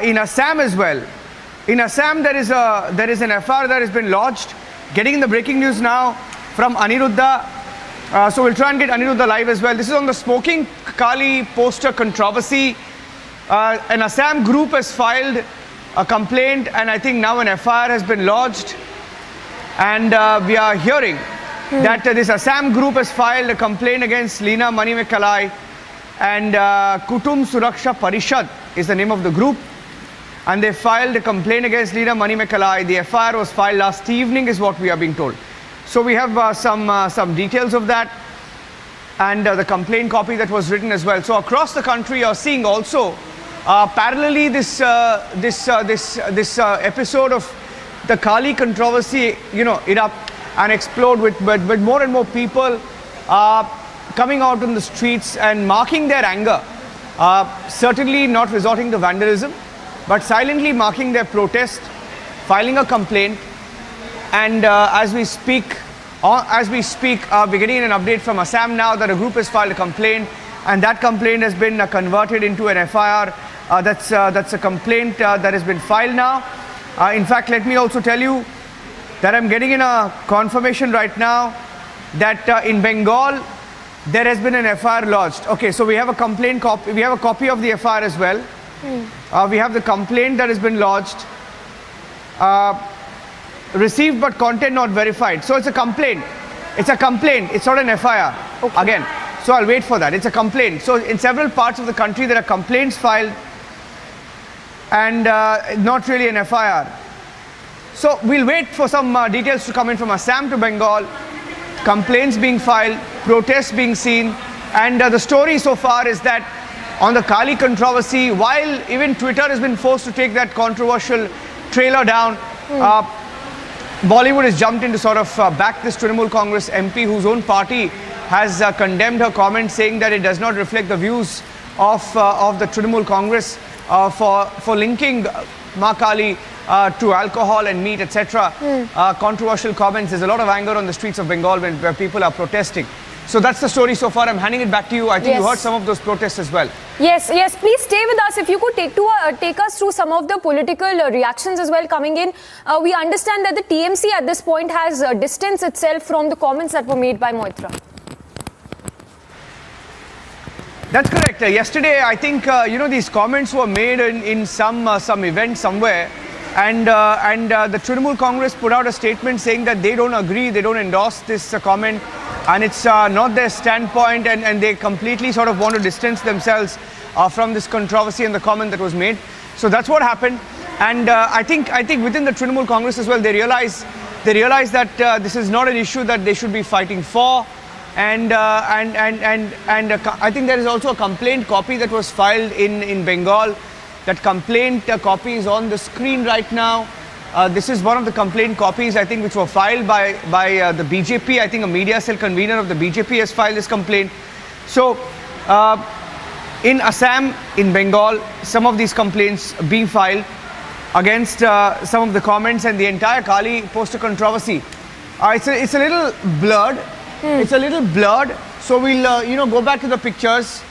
in Assam as well. In Assam, there is an FIR that has been lodged. Getting the breaking news now from Aniruddha. So we'll try and get Aniruddha live as well. This is on the smoking Kali poster controversy. An Assam group has filed a complaint, and I think now an FIR has been lodged. And we are hearing that this Assam group has filed a complaint against Leena Manimekalai, and Kutum Suraksha Parishad is the name of the group. And they filed a complaint against Leena Manimekalai. The FIR was filed last evening is what we are being told. So we have some details of that, and the complaint copy that was written as well. So across the country you're seeing also parallelly this episode of the Kali controversy, erupt and explode with more and more people coming out in the streets and marking their anger. Certainly not resorting to vandalism, but silently marking their protest, filing a complaint. And as we speak, we're getting an update from Assam now that a group has filed a complaint, and that complaint has been converted into an FIR. That's a complaint that has been filed now. In fact, let me also tell you that I'm getting in a confirmation right now that in Bengal there has been an FIR lodged. Okay, so we have a complaint copy. We have a copy of the FIR as well. We have the complaint that has been lodged. Received but content not verified. So it's a complaint. It's a complaint. It's not an FIR. Okay. Again. So I'll wait for that. It's a complaint. So in several parts of the country there are complaints filed and not really an FIR. So we'll wait for some details to come in from Assam to Bengal. Complaints being filed, protests being seen, and the story so far is that on the Kali controversy, while even Twitter has been forced to take that controversial trailer down, Bollywood has jumped in to sort of back this Trinamool Congress MP whose own party has condemned her comments, saying that it does not reflect the views of the Trinamool Congress for linking Ma Kali to alcohol and meat, etc. Controversial comments. There's a lot of anger on the streets of Bengal where people are protesting. So that's the story so far. I'm handing it back to you. I think you heard some of those protests as well. Yes. Please stay with us. If you could take us through some of the political reactions as well coming in. We understand that the TMC at this point has distanced itself from the comments that were made by Moitra. That's correct. Yesterday, I think these comments were made in some event somewhere, and the Trinamool Congress put out a statement saying that they don't agree, they don't endorse this comment, and it's not their standpoint, and they completely sort of want to distance themselves from this controversy and the comment that was made. So that's what happened, and I think within the Trinamool Congress as well, they realize that this is not an issue that they should be fighting for. And I think there is also a complaint copy that was filed in Bengal. That complaint copy is on the screen right now. This is one of the complaint copies, I think, which were filed by the BJP. I think a media cell convener of the BJP has filed this complaint. So in Assam, in Bengal, some of these complaints being filed against some of the comments and the entire Kali poster controversy. It's a little blurred. It's a little blurred, so we'll go back to the pictures,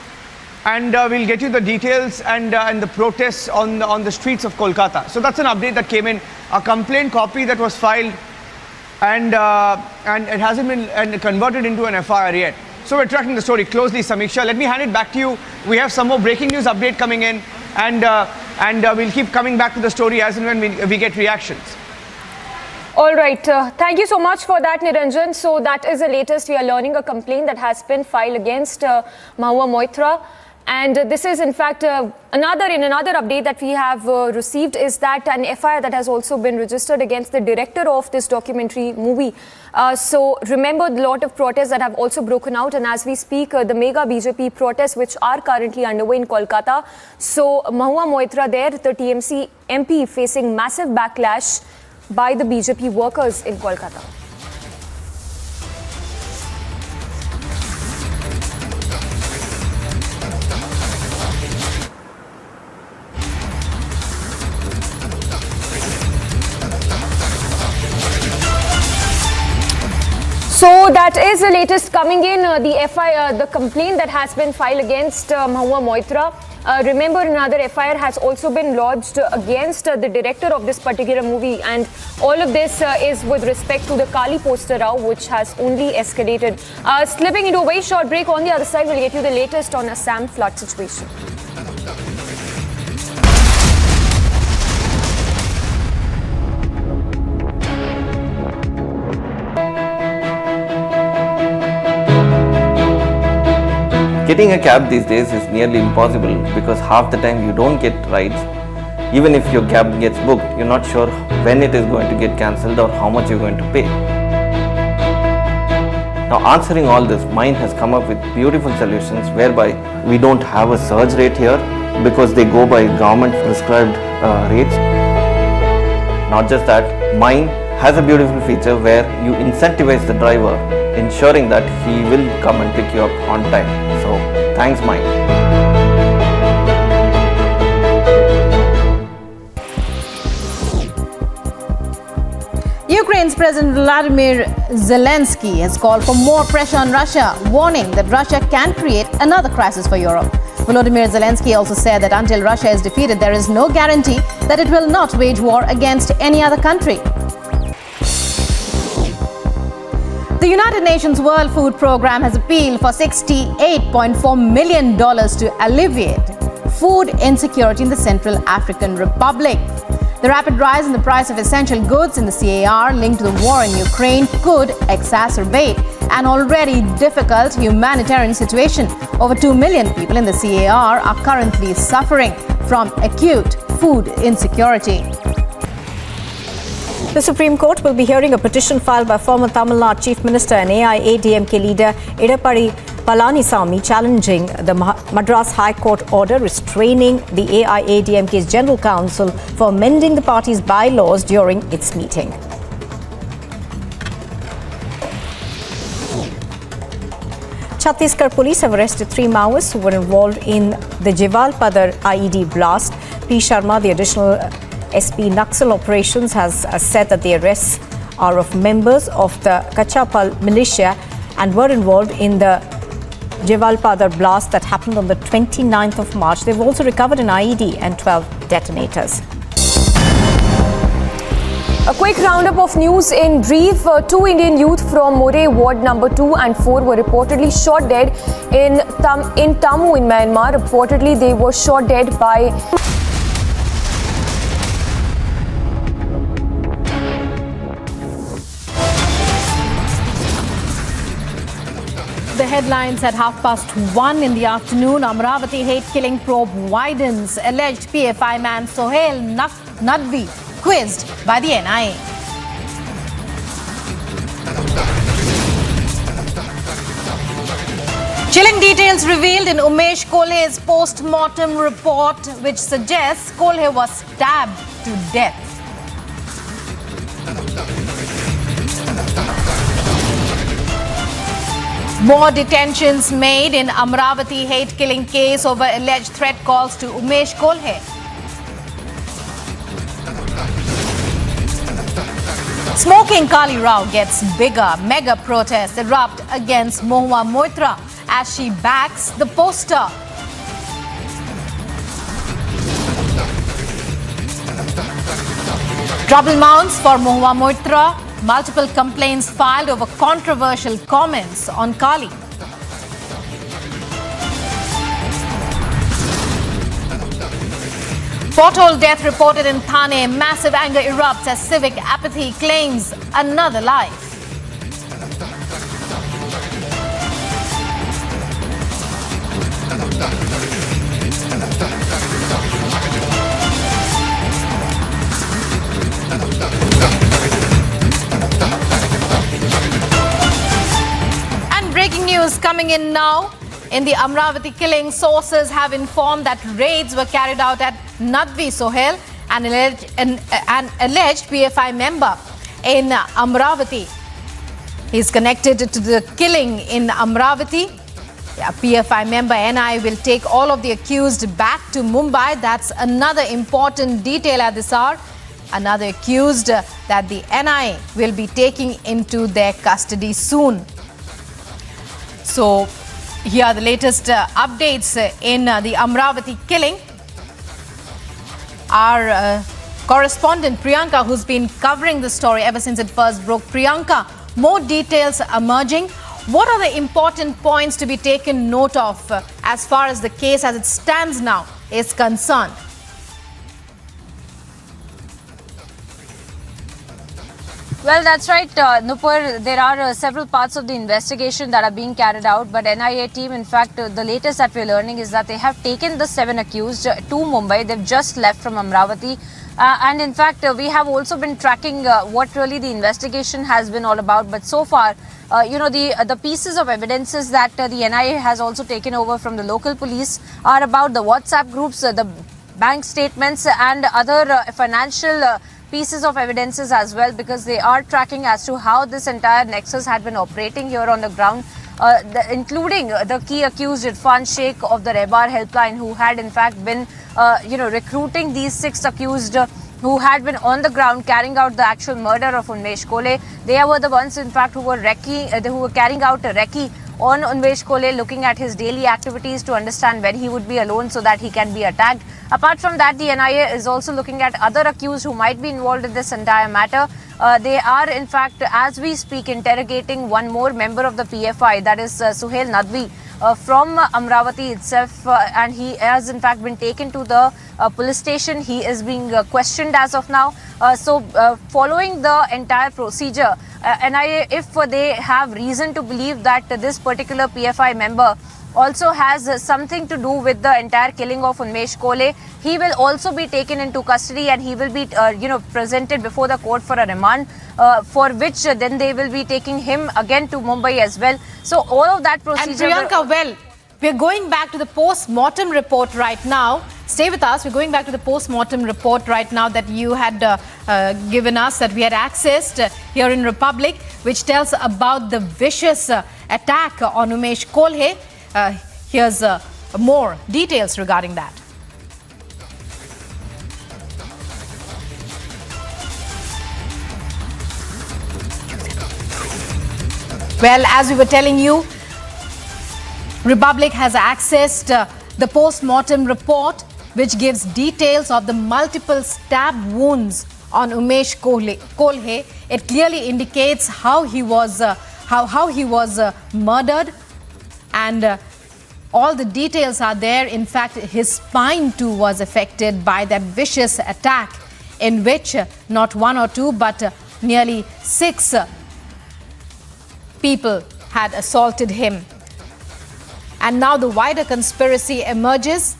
and we'll get you the details and the protests on the streets of Kolkata. So that's an update that came in, a complaint copy that was filed, and it hasn't been converted into an FIR yet. So we're tracking the story closely, Samiksha. Let me hand it back to you. We have some more breaking news update coming in, and we'll keep coming back to the story as and when we get reactions. All right. Thank you so much for that, Niranjan. So that is the latest. We are learning a complaint that has been filed against Mahua Moitra. And this is, in fact, another update that we have received is that an FIR that has also been registered against the director of this documentary movie. So remember, a lot of protests that have also broken out. And as we speak, the mega BJP protests, which are currently underway in Kolkata. So Mahua Moitra there, the TMC MP, facing massive backlash by the BJP workers in Kolkata. So that is the latest coming in, the complaint that has been filed against Mahua Moitra. Remember, another FIR has also been lodged against the director of this particular movie, and all of this is with respect to the Kali poster row, which has only escalated. Slipping into a very short break. On the other side, we'll get you the latest on Assam flood situation. Getting a cab these days is nearly impossible because half the time you don't get rides. Even if your cab gets booked, you're not sure when it is going to get cancelled or how much you're going to pay. Now, answering all this, Mind has come up with beautiful solutions whereby we don't have a surge rate here because they go by government prescribed rates. Not just that, Mind has a beautiful feature where you incentivize the driver, ensuring that he will come and pick you up on time. So, thanks Mind. Ukraine's President Vladimir Zelensky has called for more pressure on Russia, warning that Russia can create another crisis for Europe. Volodymyr Zelensky also said that until Russia is defeated, there is no guarantee that it will not wage war against any other country. The United Nations World Food Programme has appealed for $68.4 million to alleviate food insecurity in the Central African Republic. The rapid rise in the price of essential goods in the CAR linked to the war in Ukraine could exacerbate an already difficult humanitarian situation. Over 2 million people in the CAR are currently suffering from acute food insecurity. The Supreme Court will be hearing a petition filed by former Tamil Nadu Chief Minister and NIA-ADMK leader Edappadi Palanisamy challenging the Madras High Court order restraining the AIADMK's General Council for amending the party's bylaws during its meeting. Chhattisgarh police have arrested 3 Maoists who were involved in the Jivalpadar IED blast. P. Sharma, the additional SP Naxal operations, has said that the arrests are of members of the Kachapal militia and were involved in the Jivalpadar blast that happened on the 29th of March. They've also recovered an IED and 12 detonators. A quick roundup of news in brief. 2 Indian youth from More Ward number 2 and 4 were reportedly shot dead in Tammu in Myanmar. Reportedly, they were shot dead by... The headlines at 1:30 in the afternoon. Amravati hate-killing probe widens. Alleged PFI man Sohail Nadvi quizzed by the NIA. Chilling details revealed in Umesh Kolhe's post-mortem report, which suggests Kolhe was stabbed to death. More detentions made in Amravati hate-killing case over alleged threat calls to Umesh Kolhe. Smoking Kali Rao gets bigger. Mega protests erupt against Moitra as she backs the poster. Trouble mounts for Moitra. Multiple complaints filed over controversial comments on Kali. Pothole death reported in Thane. Massive anger erupts as civic apathy claims another life. Breaking news coming in now. In the Amravati killing, sources have informed that raids were carried out at Nadvi Sohail, an alleged PFI member in Amravati. He is connected to the killing in Amravati. A PFI member NI will take all of the accused back to Mumbai. That's another important detail at this hour. Another accused that the NI will be taking into their custody soon. So, Here are the latest updates in the Amravati killing. Our correspondent Priyanka, who's been covering the story ever since it first broke. Priyanka, more details emerging. What are the important points to be taken note of as far as the case as it stands now is concerned? Well, that's right, Nupur. There are several parts of the investigation that are being carried out, but NIA team, in fact, the latest that we're learning is that they have taken the 7 accused to Mumbai. They've just left from Amravati. And in fact, we have also been tracking what really the investigation has been all about. But so far, the pieces of evidences that the NIA has also taken over from the local police are about the WhatsApp groups, the bank statements and other financial pieces of evidences as well, because they are tracking as to how this entire nexus had been operating here on the ground, including the key accused Irfan Sheikh of the Rebar helpline, who had in fact been recruiting these 6 accused who had been on the ground carrying out the actual murder of Unmesh Kole. They were the ones in fact who were carrying out a recce on Unmesh Kole, looking at his daily activities to understand when he would be alone so that he can be attacked. Apart from that, the NIA is also looking at other accused who might be involved in this entire matter. They are in fact, as we speak, interrogating one more member of the PFI, that is Suhail Nadvi, from Amravati itself, and he has in fact been taken to the police station. He is being questioned as of now. Following the entire procedure, NIA, if they have reason to believe that this particular PFI member also has something to do with the entire killing of Unmesh Kole, he will also be taken into custody and he will be presented before the court for a remand, for which then they will be taking him again to Mumbai as well. So all of that procedure. And Priyanka, we're going back to the post-mortem report right now. Stay with us. We're going back to the post-mortem report right now that you had given us, that we had accessed here in Republic, which tells about the vicious attack on Unmesh Kole. Here's more details regarding that. Well, as we were telling you, Republic has accessed the post-mortem report, which gives details of the multiple stab wounds on Unmesh Kole. It clearly indicates how he was murdered, and all the details are there. In fact, his spine too was affected by that vicious attack, in which not 1 or 2 but nearly 6 people had assaulted him. And now the wider conspiracy emerges,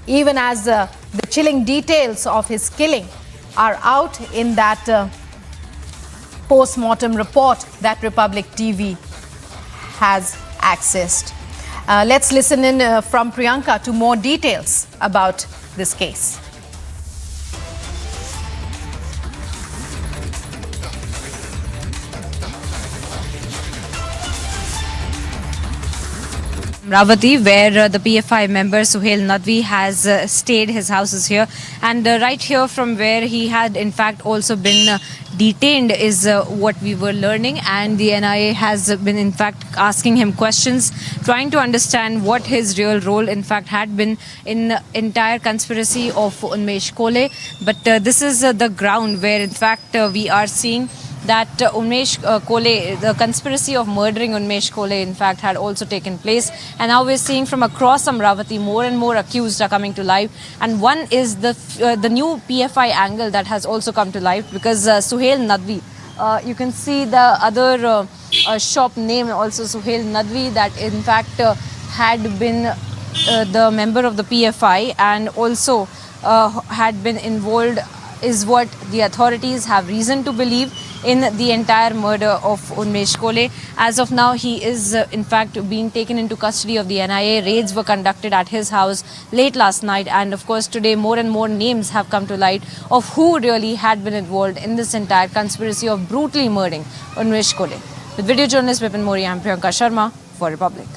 even as the chilling details of his killing are out in that post-mortem report that Republic TV has accessed. Let's listen in from Priyanka to more details about this case. Amravati, where the PFI member Suhail Nadvi has stayed. His house is here, and right here from where he had in fact also been detained is what we were learning, and the NIA has been in fact asking him questions, trying to understand what his real role in fact had been in the entire conspiracy of Unmesh Kole. But this is the ground where in fact we are seeing that Unmesh Kole, the conspiracy of murdering Unmesh Kole in fact had also taken place, and now we're seeing from across Amravati more and more accused are coming to life, and one is the new PFI angle that has also come to life, because Suhail Nadvi, you can see the other shop name also, Suhail Nadvi, that in fact had been the member of the PFI and also had been involved, is what the authorities have reason to believe, in the entire murder of Unmesh Kole. As of now, he is in fact being taken into custody of the NIA. Raids were conducted at his house late last night, and of course today more and more names have come to light of who really had been involved in this entire conspiracy of brutally murdering Unmesh Kole. With video journalist Vipin Mori, I'm Priyanka Sharma for Republic.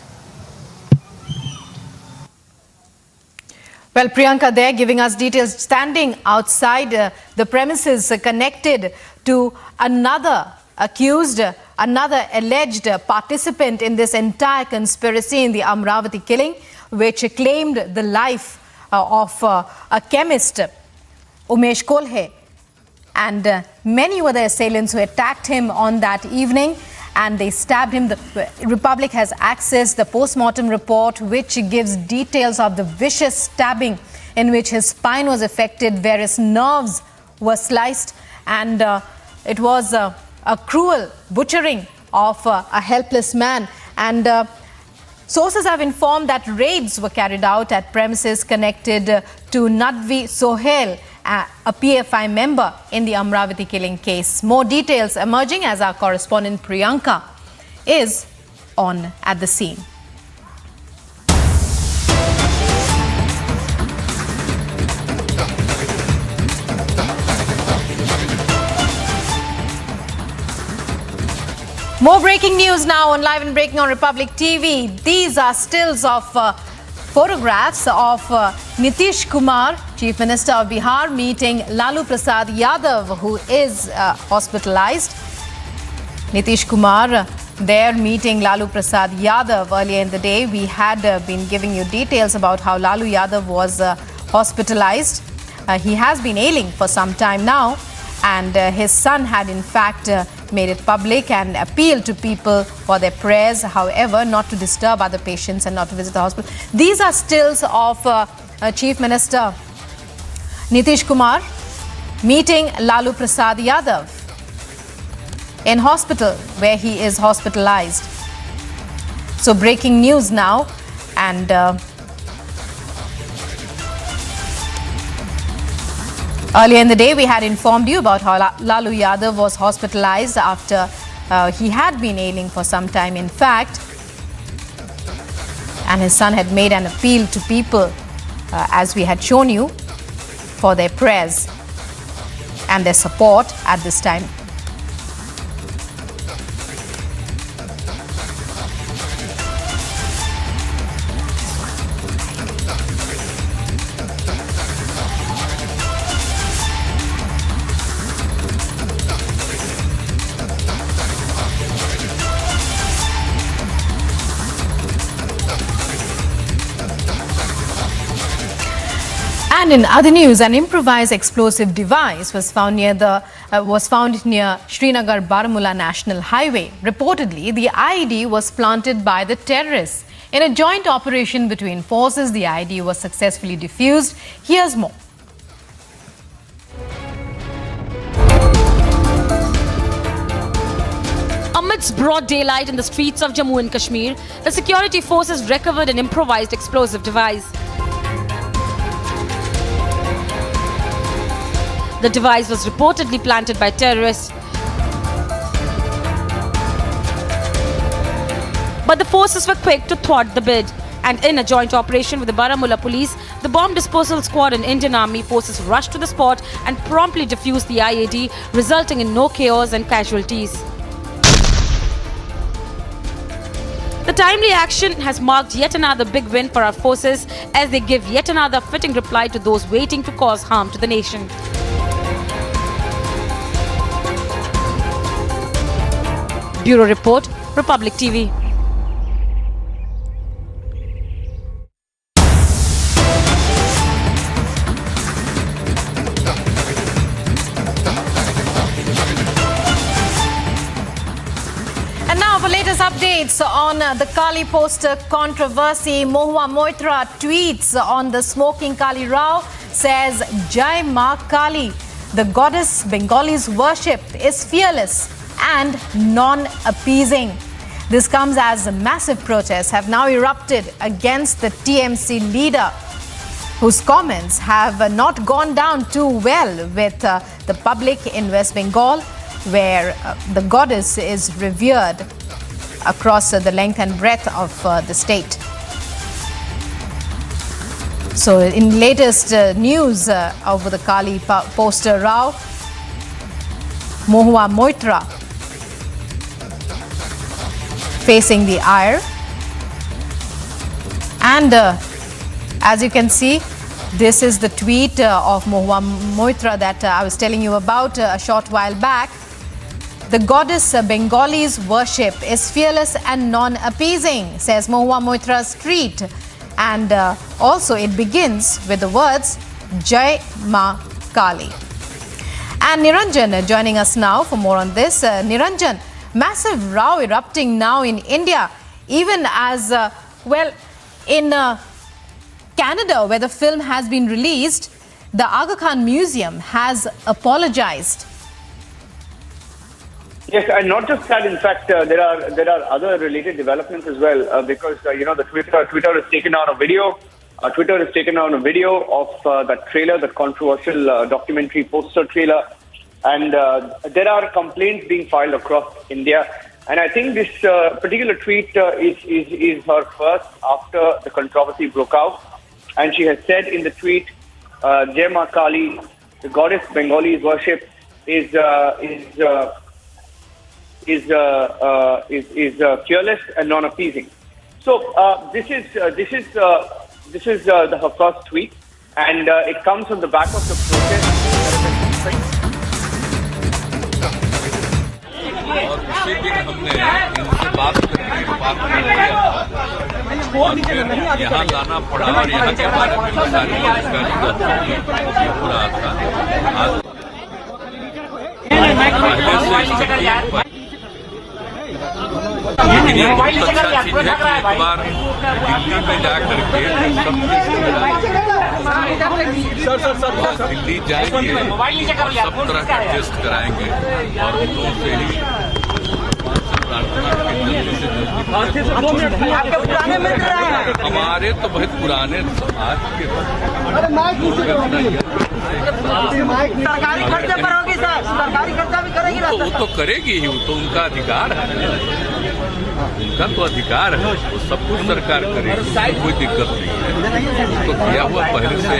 Well, Priyanka there giving us details, standing outside the premises connected to another accused another alleged participant in this entire conspiracy in the Amravati killing, which claimed the life of a chemist, Umesh Kolhe, and many were the assailants who attacked him on that evening, and they stabbed him. The Republic has accessed the post-mortem report, which gives details of the vicious stabbing in which his spine was affected, various nerves were sliced, and it was a cruel butchering of a helpless man. And sources have informed that raids were carried out at premises connected to Nadvi Sohail, a PFI member in the Amravati killing case. More details emerging as our correspondent Priyanka is on at the scene. More breaking news now on Live and Breaking on Republic TV. These are stills of photographs of Nitish Kumar, Chief Minister of Bihar, meeting Lalu Prasad Yadav, who is hospitalized. Nitish Kumar there meeting Lalu Prasad Yadav earlier in the day. We had been giving you details about how Lalu Yadav was hospitalized. He has been ailing for some time now, and his son had in fact made it public and appealed to people for their prayers, however, not to disturb other patients and not to visit the hospital. These are stills of Chief Minister Nitish Kumar meeting Lalu Prasad Yadav in hospital where he is hospitalized. So breaking news now, and earlier in the day, we had informed you about how Lalu Yadav was hospitalized after he had been ailing for some time, in fact. And his son had made an appeal to people, as we had shown you, for their prayers and their support at this time. And in other news, an improvised explosive device was found near Srinagar Baramulla National Highway. Reportedly, the IED was planted by the terrorists. In a joint operation between forces, the IED was successfully defused. Here's more. Amidst broad daylight in the streets of Jammu and Kashmir, the security forces recovered an improvised explosive device. The device was reportedly planted by terrorists. But the forces were quick to thwart the bid. And in a joint operation with the Baramulla police, the bomb disposal squad and Indian Army forces rushed to the spot and promptly defused the IED, resulting in no chaos and casualties. The timely action has marked yet another big win for our forces as they give yet another fitting reply to those waiting to cause harm to the nation. Bureau Report, Republic TV. And now for latest updates on the Kali poster controversy. Moitra tweets on the smoking Kali Rao, says, Jai Ma Kali, the goddess Bengalis worship, is fearless and non-appeasing. This comes as massive protests have now erupted against the TMC leader, whose comments have not gone down too well with the public in West Bengal, where the goddess is revered across the length and breadth of the state. So in latest news over the Kali poster Rao, Moitra facing the ire, and as you can see, this is the tweet of Moitra that I was telling you about a short while back. the goddess Bengalis worship is fearless and non-appeasing, says Mahua Moitra's tweet. And also it begins with the words Jai Ma Kali. And Niranjan joining us now for more on this. Niranjan, massive row erupting now in India, even as, in Canada, where the film has been released, the Aga Khan Museum has apologized. Yes, and not just that. In fact, there are other related developments as well, because the Twitter has taken out a video. Twitter has taken out a video of that trailer, that controversial documentary poster trailer, and there are complaints being filed across India. And I think this particular tweet is her first after the controversy broke out. And she has said in the tweet, Jai Ma Kali, the goddess Bengalis worship, is fearless and non-appeasing. So this is her first tweet, and it comes on the back of the protest. और उसी दिन हमने इनसे बात करके यहाँ लाना पड़ा और यहाँ के बारे में सारी जानकारी ये पूरा था। लेकिन ये बहुत अच्छा चीज है कि एक बार दिल्ली में जा करके सब दिल्ली जाएंगे और सब तरह का टेस्ट कराएंगे और उनों से ही हमारे तो बहुत पुराने आज के सरकारी खर्चे पर होगी सर, सरकारी खर्चा भी करेगी ना। वो तो करेगी ही, वो तो उनका अधिकार है, उनका तो अधिकार है, वो सब कुछ सरकार करेगी, कोई दिक्कत नहीं है। तो किया हुआ पहले से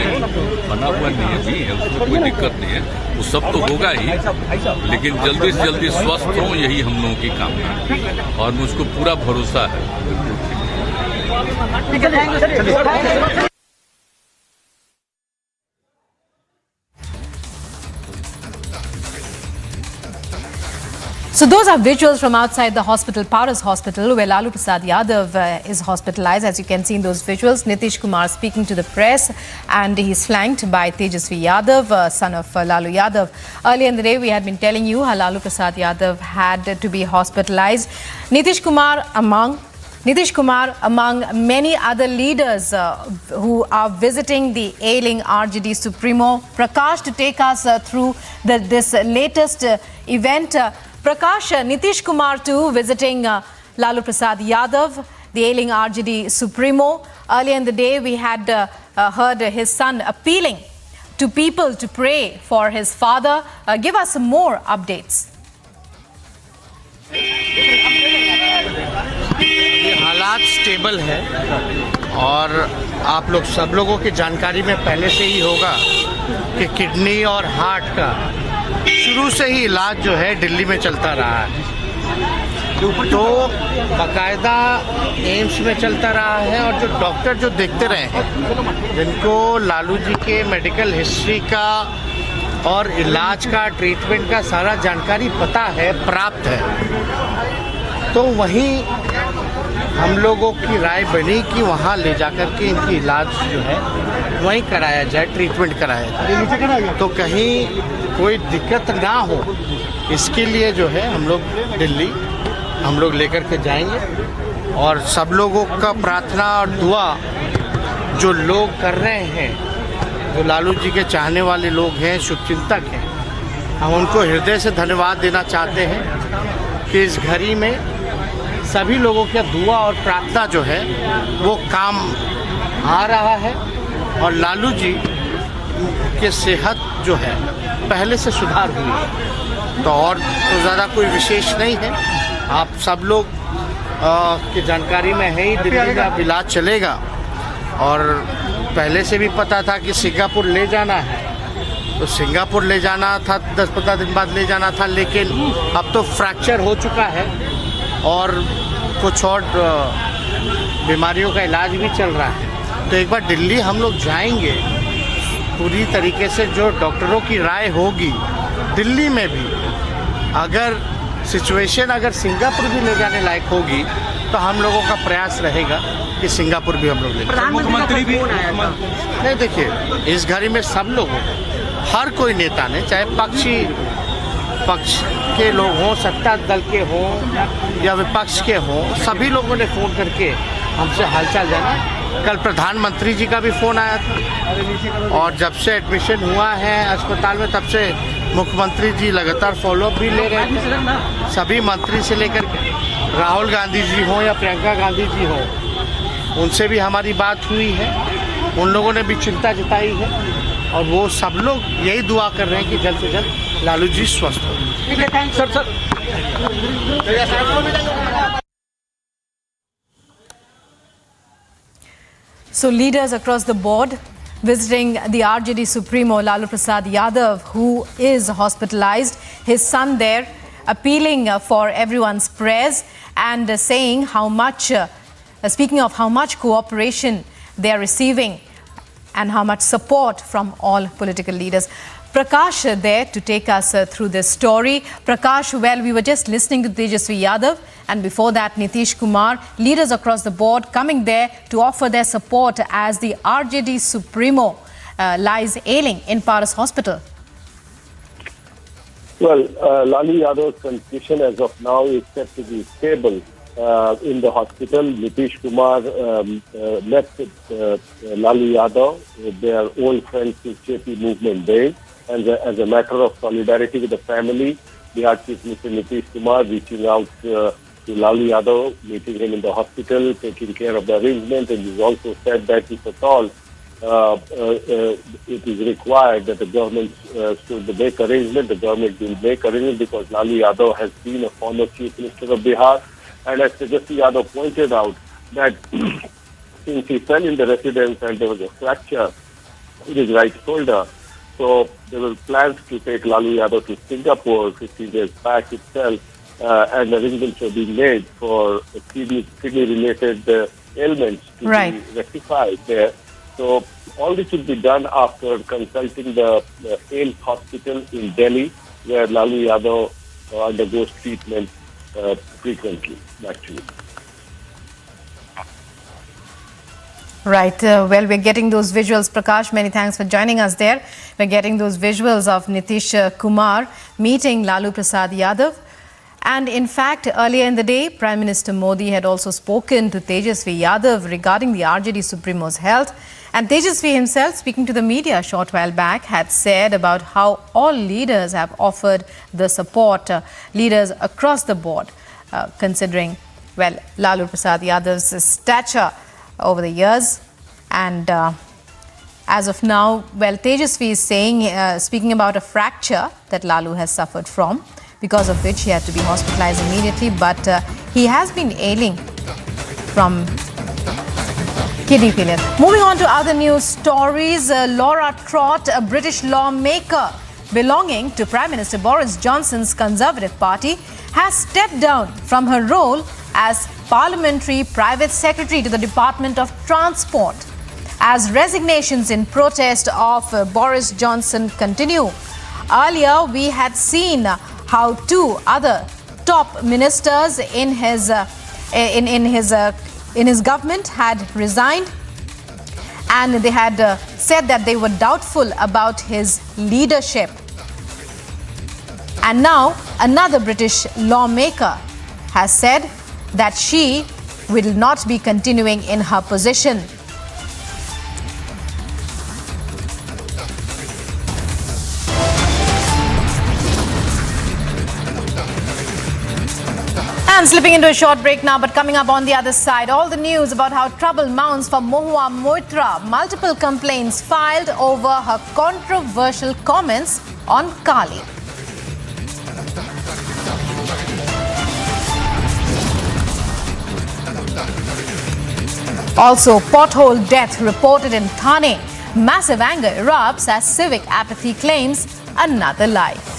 बना हुआ नियम ही है, उसमें कोई दिक्कत नहीं है। वो सब तो होगा ही, लेकिन जल्दी से जल्दी स्वस्थ हों यही हम लोगों की कामना है और मुझको पूरा भरोसा है। So those are visuals from outside the hospital, Paras Hospital, where Lalu Prasad Yadav is hospitalized. As you can see in those visuals, Nitish Kumar speaking to the press, and he's flanked by Tejasvi Yadav, son of Lalu Yadav. Earlier in the day, we had been telling you how Lalu Prasad Yadav had to be hospitalized. Nitish Kumar among many other leaders who are visiting the ailing RJD Supremo. Prakash, to take us through this latest event. Prakash, Nitish Kumar too visiting Lalu Prasad Yadav, the ailing RJD Supremo. Earlier in the day, we had heard his son appealing to people to pray for his father. Give us some more updates. ये हालात stable है और आप लोग सब लोगों की जानकारी में पहले से ही होगा कि किडनी और हार्ट का शुरू से ही इलाज जो है दिल्ली में चलता रहा है, तो बाकायदा एम्स में चलता रहा है। और जो डॉक्टर जो देखते रहे हैं, जिनको लालू जी के मेडिकल हिस्ट्री का और इलाज का, ट्रीटमेंट का सारा जानकारी पता है, प्राप्त है, तो वहीं हम लोगों की राय बनी कि वहाँ ले जाकर के इनकी इलाज जो है वहीं कराया जाए, ट्रीटमेंट कराया जाए, तो कहीं कोई दिक्कत ना हो, इसके लिए जो है हम लोग दिल्ली लेकर के जाएंगे। और सब लोगों का प्रार्थना और दुआ जो लोग कर रहे हैं, जो लालू जी के चाहने वाले लोग हैं, शुभचिंतक हैं, हम उनको हृदय से धन्यवाद देना चाहते हैं कि इस घड़ी में सभी लोगों की दुआ और प्रार्थना जो है वो काम आ रहा है और लालू जी की सेहत जो है पहले से सुधार हुई है। तो और तो ज़्यादा कोई विशेष नहीं है, आप सब लोग की जानकारी में है ही, दिल्ली का इलाज चलेगा। और पहले से भी पता था कि सिंगापुर ले जाना है, तो सिंगापुर ले जाना था, 10-15 दिन बाद ले जाना था, लेकिन अब तो फ्रैक्चर हो चुका है और कुछ और बीमारियों का इलाज भी चल रहा है। तो एक बार दिल्ली हम लोग जाएंगे, पूरी तरीके से जो डॉक्टरों की राय होगी दिल्ली में भी, अगर सिचुएशन अगर सिंगापुर भी ले जाने लायक होगी तो हम लोगों का प्रयास रहेगा कि सिंगापुर भी हम लोग ले जाएं। मुख्यमंत्री भी नहीं, देखिए इस घड़ी में सब लोगों हर कोई नेता ने, चाहे पक्ष के लोग हों, सत्ता दल के हों या विपक्ष के हों, सभी लोगों ने फ़ोन करके हमसे हालचाल जाना। कल प्रधानमंत्री जी का भी फ़ोन आया था और जब से एडमिशन हुआ है अस्पताल में तब से मुख्यमंत्री जी लगातार फॉलोअप भी ले रहे थे। सभी मंत्री से लेकर राहुल गांधी जी हों या प्रियंका गांधी जी हों, उनसे भी हमारी बात हुई है। उन लोगों ने भी चिंता जताई है और वो सब लोग यही दुआ कर रहे हैं कि जल्द से जल्द लालू जी स्वस्थ हो। ठीक है, thanks sir. So leaders across the board visiting the RJD Supremo Lalu Prasad Yadav, who is hospitalized, his son there appealing for everyone's prayers and saying how much, speaking of how much cooperation they are receiving and how much support from all political leaders. Prakash there to take us through this story. Prakash, well, we were just listening to Tejasvi Yadav, and before that Nitish Kumar, leaders across the board coming there to offer their support as the RJD Supremo lies ailing in Paras Hospital. Well, Lalu Yadav's condition as of now is said to be stable in the hospital. Nitish Kumar met Lalu Yadav, their old friends with JP Movement Day, and as a matter of solidarity with the family, the Chief Minister Nitish Kumar reaching out to Lalu Yadav, meeting him in the hospital, taking care of the arrangement, and he's also said that if at all it is required that the government should make arrangement, the government will make arrangement, because Lalu Yadav has been a former Chief Minister of Bihar, and as Tejasvi Yadav pointed out, that since he fell in the residence and there was a fracture in his right shoulder, so there were plans to take Lalu Yadav to Singapore 15 days back itself, and arrangements were being made for kidney-related ailments to be rectified there. So all this will be done after consulting the AIMS hospital in Delhi, where Lalu Yadav undergoes treatment frequently, actually. Right. Well, we're getting those visuals. Prakash, many thanks for joining us there. We're getting those visuals of Nitish Kumar meeting Lalu Prasad Yadav. And in fact, earlier in the day, Prime Minister Modi had also spoken to Tejasvi Yadav regarding the RJD Supremo's health. And Tejasvi himself, speaking to the media a short while back, had said about how all leaders have offered the support, leaders across the board, considering, well, Lalu Prasad Yadav's stature over the years. And as of now, well, Tejasvi is saying, speaking about a fracture that Lalu has suffered from, because of which he had to be hospitalized immediately, but he has been ailing from kidney failure. Moving on to other news stories, Laura Trott, a British lawmaker belonging to Prime Minister Boris Johnson's Conservative Party, has stepped down from her role as Parliamentary Private Secretary to the Department of Transport, as resignations in protest of Boris Johnson continue. Earlier, we had seen how two other top ministers in his government had resigned, and they had said that they were doubtful about his leadership. And now another British lawmaker has said that she will not be continuing in her position. And slipping into a short break now, but coming up on the other side, all the news about how trouble mounts for Mahua Moitra. Multiple complaints filed over her controversial comments on Kali. Also, pothole death reported in Thane. Massive anger erupts as civic apathy claims another life.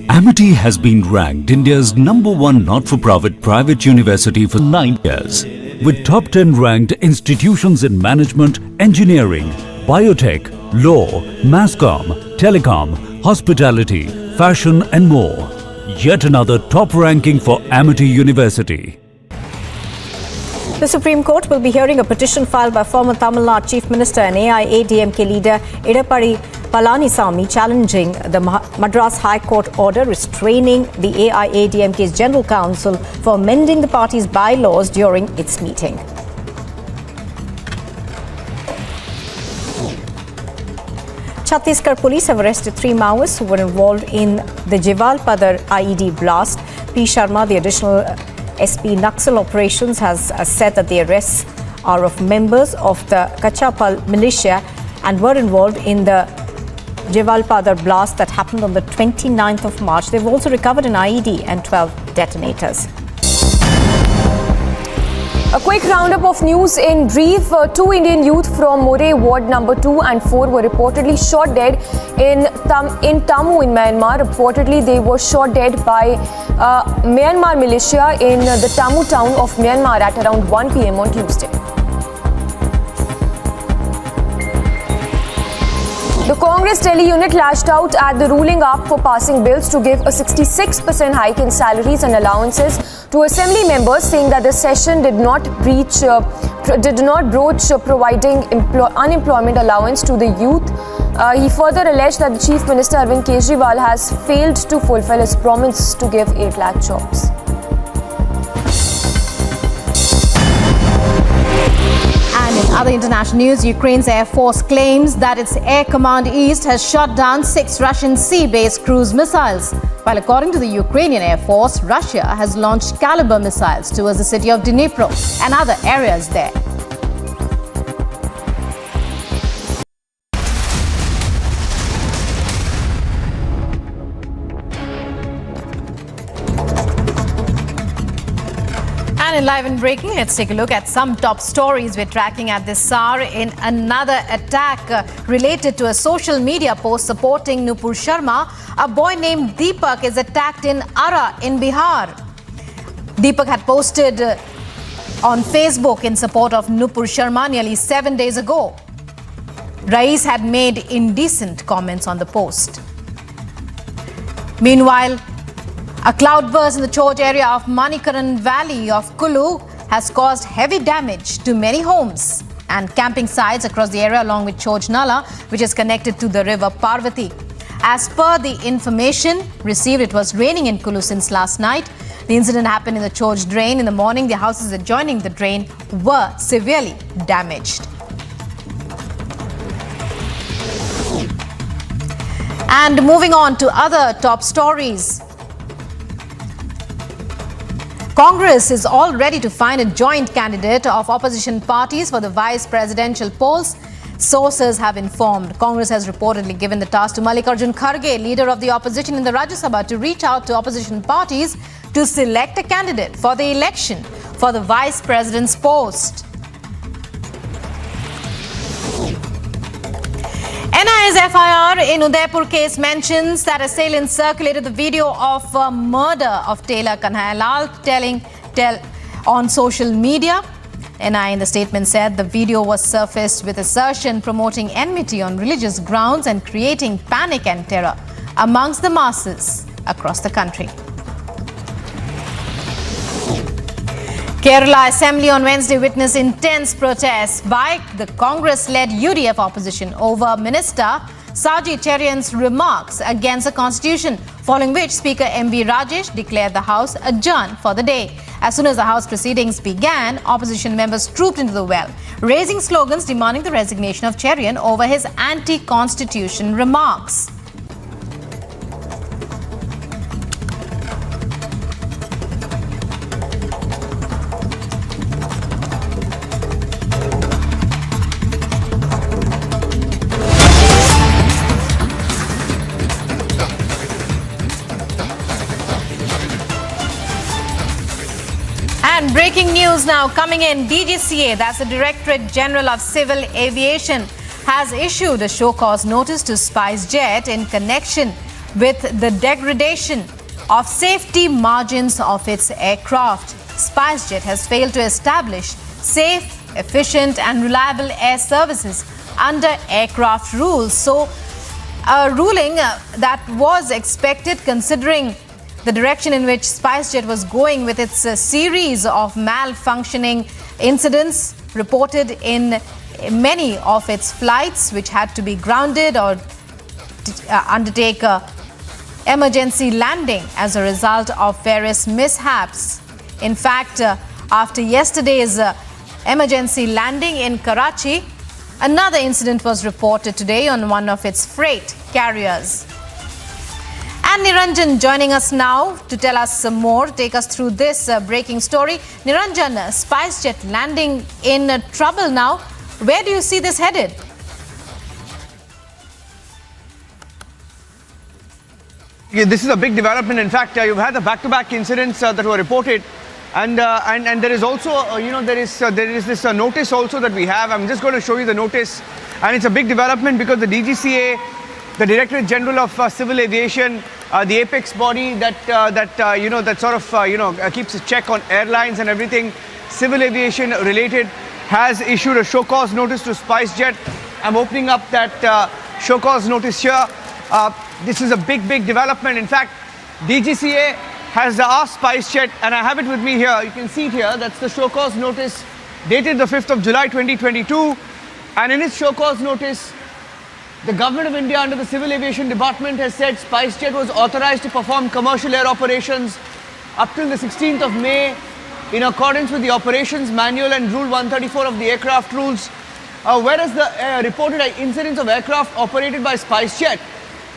Amity has been ranked India's #1 not-for-profit private university for 9 years. with top 10 ranked institutions in management, engineering, biotech, law, masscom, telecom, hospitality, fashion and more. Yet another top ranking for Amity University. The Supreme Court will be hearing a petition filed by former Tamil Nadu Chief Minister and AIADMK leader Edappadi Palanisamy challenging the Madras High Court order restraining the AIADMK's General Council for amending the party's bylaws during its meeting. Chhattisgarh police have arrested 3 Maoists who were involved in the Jivalpadar IED blast. P. Sharma, the additional SP Naxal operations, has said that the arrests are of members of the Kachapal militia and were involved in the Jivalpadar blast that happened on the 29th of March. They've also recovered an IED and 12 detonators. A quick roundup of news in brief. 2 Indian youth from More Ward number 2 and 4 were reportedly shot dead in Tammu in Myanmar. Reportedly, they were shot dead by Myanmar militia in the Tammu town of Myanmar at around 1 p.m. on Tuesday. The Congress Delhi unit lashed out at the ruling up for passing bills to give a 66% hike in salaries and allowances to assembly members, saying that the session did not broach providing unemployment allowance to the youth. He further alleged that the Chief Minister Arvind Kejriwal has failed to fulfill his promise to give 8 lakh jobs. And in other international news, Ukraine's Air Force claims that its Air Command East has shot down 6 Russian sea-based cruise missiles. While according to the Ukrainian Air Force, Russia has launched Caliber missiles towards the city of Dnipro and other areas there. And in Live and Breaking, let's take a look at some top stories we're tracking at this hour. In another attack related to a social media post supporting Nupur Sharma, a boy named Deepak is attacked in Ara in Bihar. Deepak had posted on Facebook in support of Nupur Sharma nearly 7 days ago. Rais had made indecent comments on the post. Meanwhile, a cloudburst in the Choj area of Manikaran Valley of Kulu has caused heavy damage to many homes and camping sites across the area, along with Choj Nala, which is connected to the river Parvati. As per the information received, it was raining in Kulu since last night. The incident happened in the Choj drain. In the morning, the houses adjoining the drain were severely damaged. And moving on to other top stories. Congress is all ready to find a joint candidate of opposition parties for the vice presidential polls. Sources have informed. Congress has reportedly given the task to Mallikarjun Kharge, leader of the opposition in the Rajya Sabha, to reach out to opposition parties to select a candidate for the election for the vice president's post. NIA's FIR in Udaipur case mentions that assailants circulated the video of murder of tailor Kanhaiya on social media. NIA in the statement said the video was surfaced with assertion promoting enmity on religious grounds and creating panic and terror amongst the masses across the country. Kerala Assembly on Wednesday witnessed intense protests by the Congress-led UDF opposition over Minister Saji Cherian's remarks against the constitution, following which Speaker M.B. Rajesh declared the House adjourned for the day. As soon as the House proceedings began, opposition members trooped into the well, raising slogans demanding the resignation of Cherian over his anti-constitution remarks. And breaking news now coming in. DGCA, that's the Directorate General of Civil Aviation, has issued a show cause notice to SpiceJet in connection with the degradation of safety margins of its aircraft. SpiceJet has failed to establish safe, efficient and reliable air services under aircraft rules. So a ruling that was expected considering the direction in which SpiceJet was going with its series of malfunctioning incidents reported in many of its flights, which had to be grounded or undertake emergency landing as a result of various mishaps. In fact, after yesterday's emergency landing in Karachi, another incident was reported today on one of its freight carriers. And Niranjan joining us now to tell us some more, take us through this breaking story. Niranjan, SpiceJet landing in trouble now. Where do you see this headed? Yeah, this is a big development. In fact, you've had the back-to-back incidents that were reported. And there is also, there is this notice also that we have. I'm just going to show you the notice. And it's a big development because the DGCA, the Directorate General of Civil Aviation, the apex body that sort of, keeps a check on airlines and everything civil aviation related, has issued a show cause notice to SpiceJet. I'm opening up that show cause notice here. This is a big development. In fact, DGCA has asked SpiceJet, and I have it with me here, you can see it here, that's the show cause notice dated the 5th of July 2022. And in its show cause notice, the Government of India under the Civil Aviation Department has said SpiceJet was authorized to perform commercial air operations up till the 16th of May in accordance with the Operations Manual and Rule 134 of the Aircraft Rules. Whereas the reported incidents of aircraft operated by SpiceJet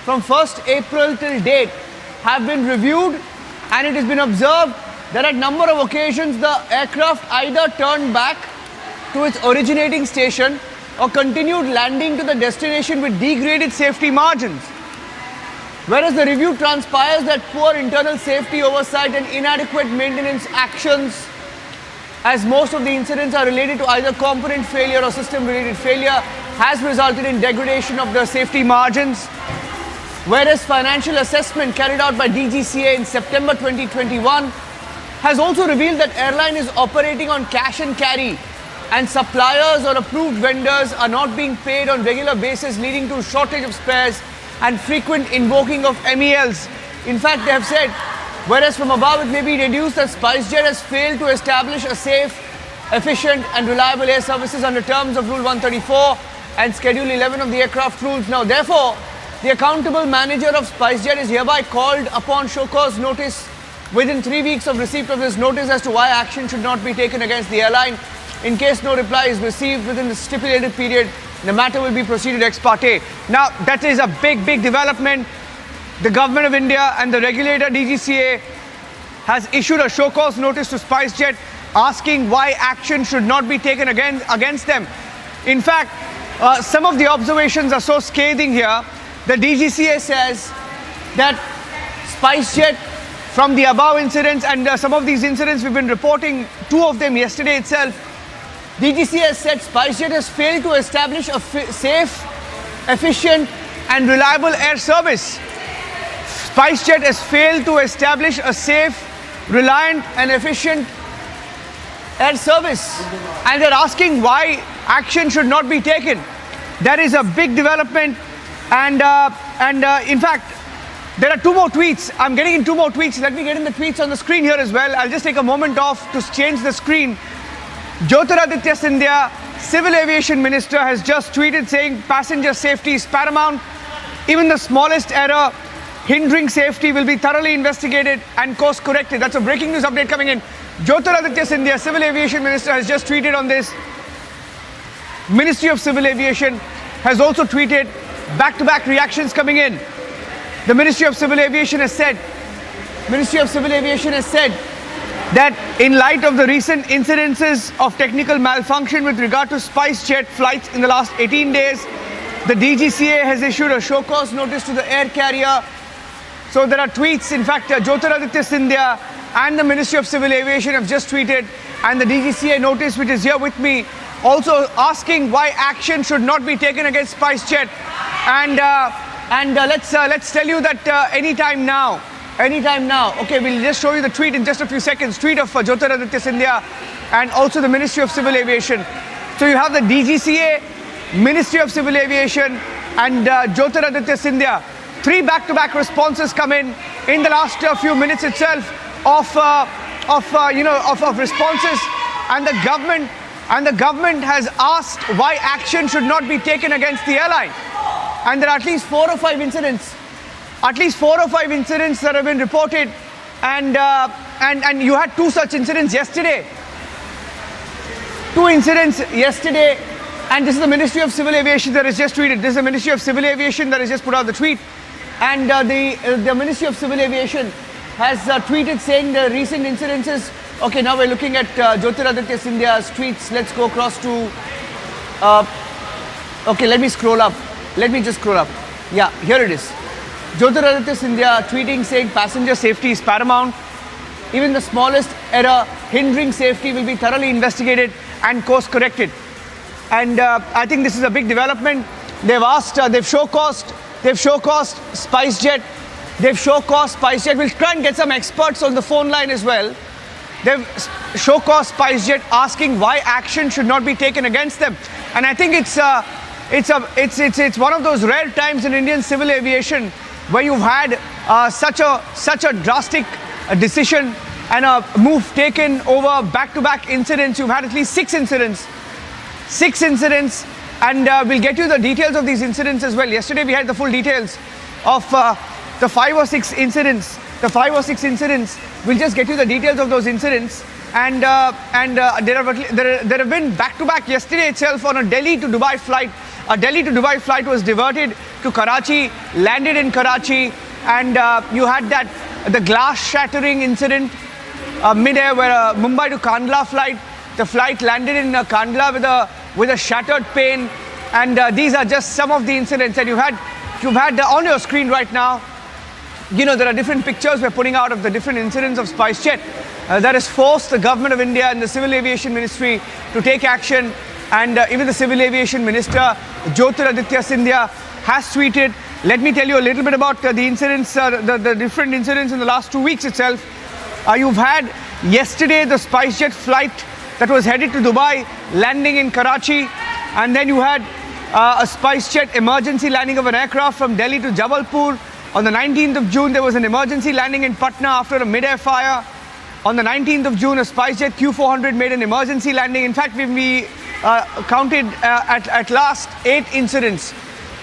from 1st April till date have been reviewed, and it has been observed that at number of occasions the aircraft either turned back to its originating station or continued landing to the destination with degraded safety margins. Whereas the review transpires that poor internal safety oversight and inadequate maintenance actions, as most of the incidents are related to either component failure or system-related failure, has resulted in degradation of the safety margins. Whereas financial assessment carried out by DGCA in September 2021 has also revealed that airline is operating on cash and carry, and suppliers or approved vendors are not being paid on regular basis, leading to shortage of spares and frequent invoking of MELs. In fact, they have said, whereas from above it may be deduced that SpiceJet has failed to establish a safe, efficient and reliable air services under terms of Rule 134 and Schedule 11 of the Aircraft Rules. Now, therefore, the accountable manager of SpiceJet is hereby called upon show cause notice within 3 weeks of receipt of this notice as to why action should not be taken against the airline. In case no reply is received within the stipulated period, the matter will be proceeded ex parte. Now, that is a big development. The Government of India and the regulator DGCA has issued a show cause notice to SpiceJet asking why action should not be taken against them. In fact, some of the observations are so scathing here. The DGCA says that SpiceJet, from the above incidents and some of these incidents we've been reporting, 2 of them yesterday itself, DGCA has said SpiceJet has failed to establish a safe, efficient and reliable air service. SpiceJet has failed to establish a safe, reliant and efficient air service, and they're asking why action should not be taken. That is a big development. And in fact, there are 2 more tweets. I'm getting in 2 more tweets. Let me get in the tweets on the screen here as well. I'll just take a moment off to change the screen. Jyotiraditya Scindia, Civil Aviation Minister, has just tweeted saying passenger safety is paramount. Even the smallest error hindering safety will be thoroughly investigated and course corrected. That's a breaking news update coming in. Jyotiraditya Scindia, Civil Aviation Minister, has just tweeted on this. Ministry of Civil Aviation has also tweeted. Back-to-back reactions coming in. The Ministry of Civil Aviation has said that in light of the recent incidences of technical malfunction with regard to SpiceJet flights in the last 18 days, the DGCA has issued a show cause notice to the air carrier. So there are tweets. In fact, Jyotiraditya Scindia and the Ministry of Civil Aviation have just tweeted, and the DGCA notice, which is here with me, also asking why action should not be taken against SpiceJet. And let's tell you that anytime now. Okay, we'll just show you the tweet in just a few seconds. Tweet of Jyotiraditya Scindia and also the Ministry of Civil Aviation. So you have the DGCA, Ministry of Civil Aviation, and Jyotiraditya Scindia. 3 back-to-back responses come in the last few minutes itself of responses, and the government has asked why action should not be taken against the airline. And there are at least 4 or 5 incidents that have been reported, and you had 2 such incidents yesterday. 2 incidents yesterday, and this is the Ministry of Civil Aviation that has just tweeted. This is the Ministry of Civil Aviation that has just put out the tweet, and the Ministry of Civil Aviation has tweeted saying the recent incidences. Okay, now we're looking at Jyotiraditya Scindia's tweets. Let's go across to. Okay, let me scroll up. Let me just scroll up. Yeah, here it is. Jyotiraditya Scindia tweeting saying passenger safety is paramount. Even the smallest error hindering safety will be thoroughly investigated and course corrected. And I think this is a big development. They've asked, they've showcased SpiceJet. We'll try and get some experts on the phone line as well. They've showcased SpiceJet asking why action should not be taken against them. And I think it's one of those rare times in Indian civil aviation where you've had such a drastic decision and a move taken over back-to-back incidents. You've had at least 6 incidents. 6 incidents, and we'll get you the details of these incidents as well. Yesterday we had the full details of the 5 or 6 incidents. We'll just get you the details of those incidents. And there have been back-to-back yesterday itself on a Delhi to Dubai flight. A Delhi to Dubai flight was diverted to Karachi, landed in Karachi, and you had the glass shattering incident mid-air where a Mumbai to Kandla flight. The flight landed in Kandla with a shattered pane, and these are just some of the incidents that you've had on your screen right now. You know, there are different pictures we're putting out of the different incidents of SpiceJet that has forced the government of India and the Civil Aviation Ministry to take action, and even the Civil Aviation Minister Jyotiraditya Scindia has tweeted. Let me tell you a little bit about the incidents, the different incidents in the last 2 weeks itself. You've had yesterday the SpiceJet flight that was headed to Dubai, landing in Karachi, and then you had a SpiceJet emergency landing of an aircraft from Delhi to Jabalpur. On the 19th of June, there was an emergency landing in Patna after a mid-air fire. On the 19th of June, a SpiceJet Q400 made an emergency landing. In fact, we counted at last 8 incidents.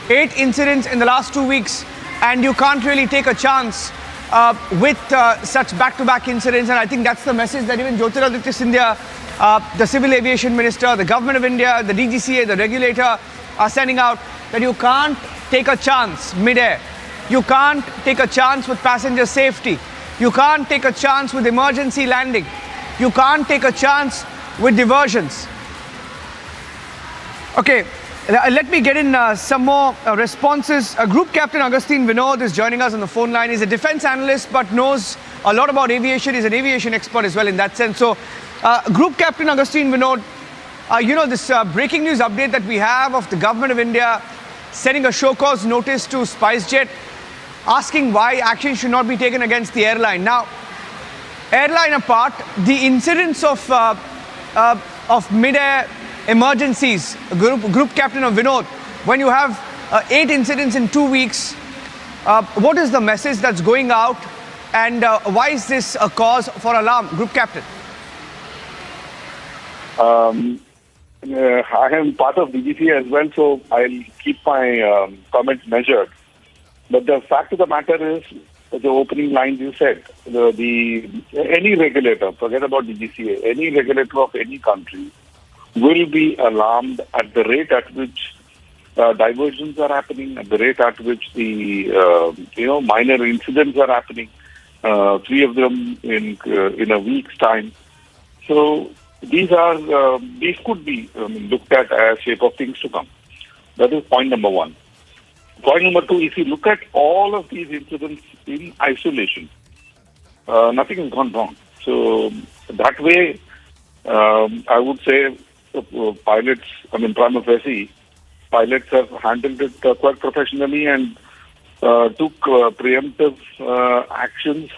8 incidents in the last 2 weeks, and you can't really take a chance with such back-to-back incidents. And I think that's the message that even Jyotiraditya Scindia, the Civil Aviation Minister, the Government of India, the DGCA, the regulator are sending out, that you can't take a chance mid-air. You can't take a chance with passenger safety. You can't take a chance with emergency landing. You can't take a chance with diversions. Okay, let me get in some more responses. Group Captain Agustin Vinod is joining us on the phone line. He's a defense analyst but knows a lot about aviation. He's an aviation expert as well in that sense. So, Group Captain Agustin Vinod, you know this breaking news update that we have of the Government of India sending a show cause notice to SpiceJet, asking why action should not be taken against the airline. Now, airline apart, the incidents of mid-air emergencies, Group Captain of Vinod, when you have 8 incidents in 2 weeks, what is the message that's going out, and why is this a cause for alarm, Group Captain? I am part of DGCA as well, so I'll keep my comments measured. But the fact of the matter is, the opening lines you said, any regulator, forget about DGCA, any regulator of any country will be alarmed at the rate at which diversions are happening, at the rate at which the minor incidents are happening, 3 of them in a week's time. So these could be looked at as shape of things to come. That is point number 1. Point number 2, if you look at all of these incidents in isolation, nothing has gone wrong. So that way, I would say pilots, prima facie, pilots have handled it quite professionally and took preemptive actions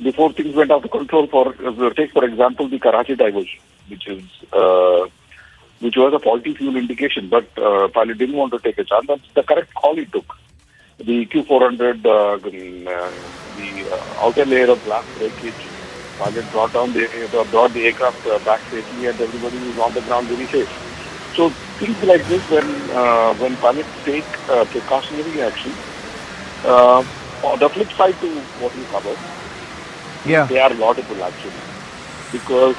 before things went out of control. Take, for example, the Karachi diversion. which was a faulty fuel indication, but pilot didn't want to take a chance. That's the correct call he took. The Q400, the outer layer of glass breakage, pilot brought the aircraft back safely, and everybody was on the ground very safe. So things like this, when pilots take precautionary action, on the flip side to what you covered, they are laudable actually, because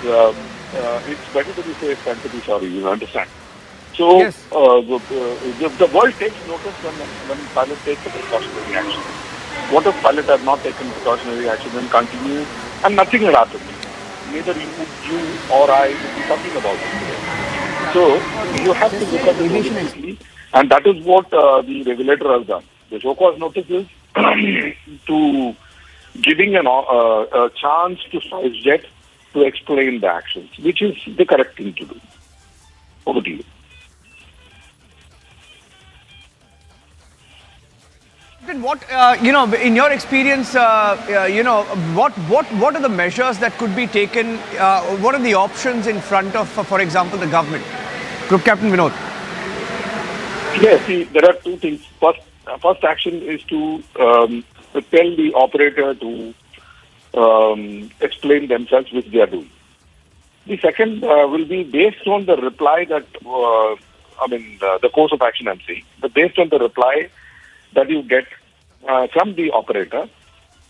it's better to be safe than to be sorry. You understand? So the world takes notice when pilots take the precautionary action. What if pilots have not taken precautionary action and continue, and nothing had happened? Neither you or I would be talking about it today. So you have to look at the holistically, and that is what the regulator has done. The show cause notice is to giving a chance to SpiceJet to explain the actions, which is the correct thing to do. Over to you. What in your experience, what are the measures that could be taken? What are the options in front of, for example, the government? Group Captain Vinod. Yes, see, there are two things. First action is to tell the operator to explain themselves, which they are doing. The second will be based on the reply that, the course of action I'm saying, but based on the reply that you get from the operator,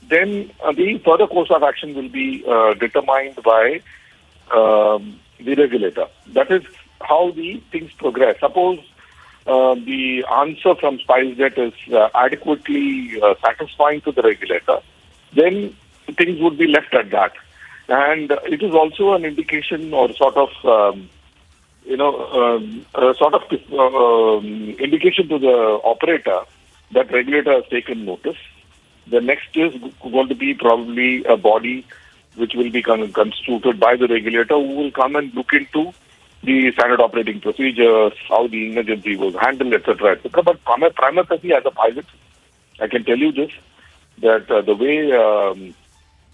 then the further course of action will be determined by the regulator. That is how the things progress. Suppose the answer from SpiceJet is adequately satisfying to the regulator, then things would be left at that. And it is also an indication or indication to the operator that regulator has taken notice. The next is going to be probably a body which will be constituted by the regulator, who will come and look into the standard operating procedures, how the emergency was handled, etc., etc. But prima facie, as a pilot, I can tell you this, that the way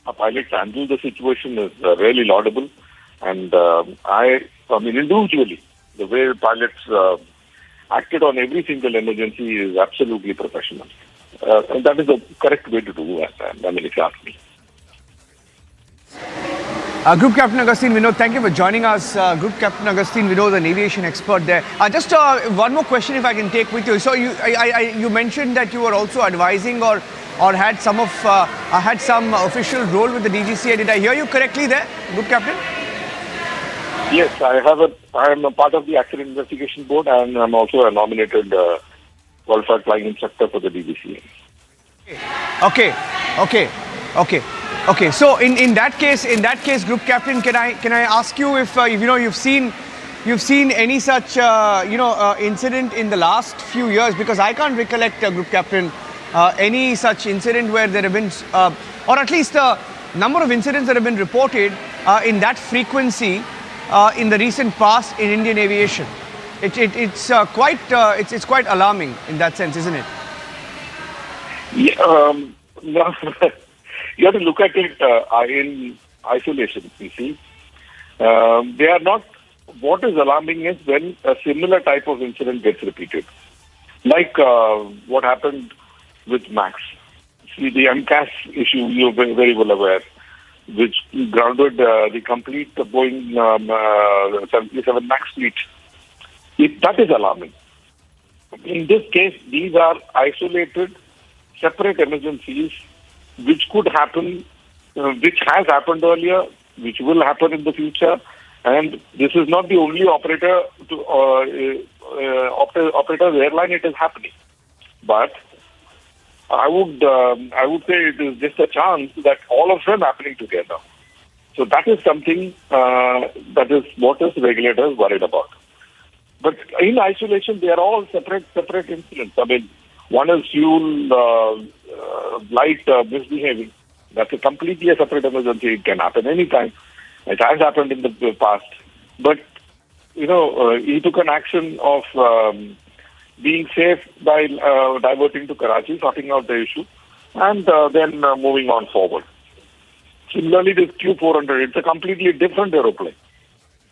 a pilot handles the situation is really laudable. And individually, the way pilots acted on every single emergency is absolutely professional. And that is the correct way to do it, if you ask me. Group Captain Agustin Vinod, thank you for joining us. Group Captain Agustin Vinod, an aviation expert there. Just one more question if I can take with you. So you mentioned that you were also advising or had some official role with the DGCA. Did I hear you correctly there, Group Captain? Yes, I am a part of the accident investigation board, and I'm also a nominated qualified flying instructor for the DGCA. Okay. So in that case, Group Captain, can I ask you if you've seen any such incident in the last few years? Because I can't recollect, Group Captain, any such incident where there have been, or at least the number of incidents that have been reported in that frequency in the recent past in Indian aviation. It's quite alarming in that sense, isn't it? Yeah, no, you have to look at it in isolation. You see, they are not. What is alarming is when a similar type of incident gets repeated, like what happened with Max. See, the MCAS issue, you're very, very well aware, which grounded the complete Boeing 737 MAX fleet. That is alarming. In this case, these are isolated, separate emergencies which could happen, which has happened earlier, which will happen in the future, and this is not the only operator's airline it is happening. But I would say it is just a chance that all of them happening together. So that is something that is what is regulators worried about. But in isolation, they are all separate incidents. I mean, one is fuel light misbehaving. That's a completely separate emergency. It can happen anytime. It has happened in the past. But, he took an action of being safe by diverting to Karachi, sorting out the issue, and then moving on forward. Similarly, this Q400, it's a completely different aeroplane.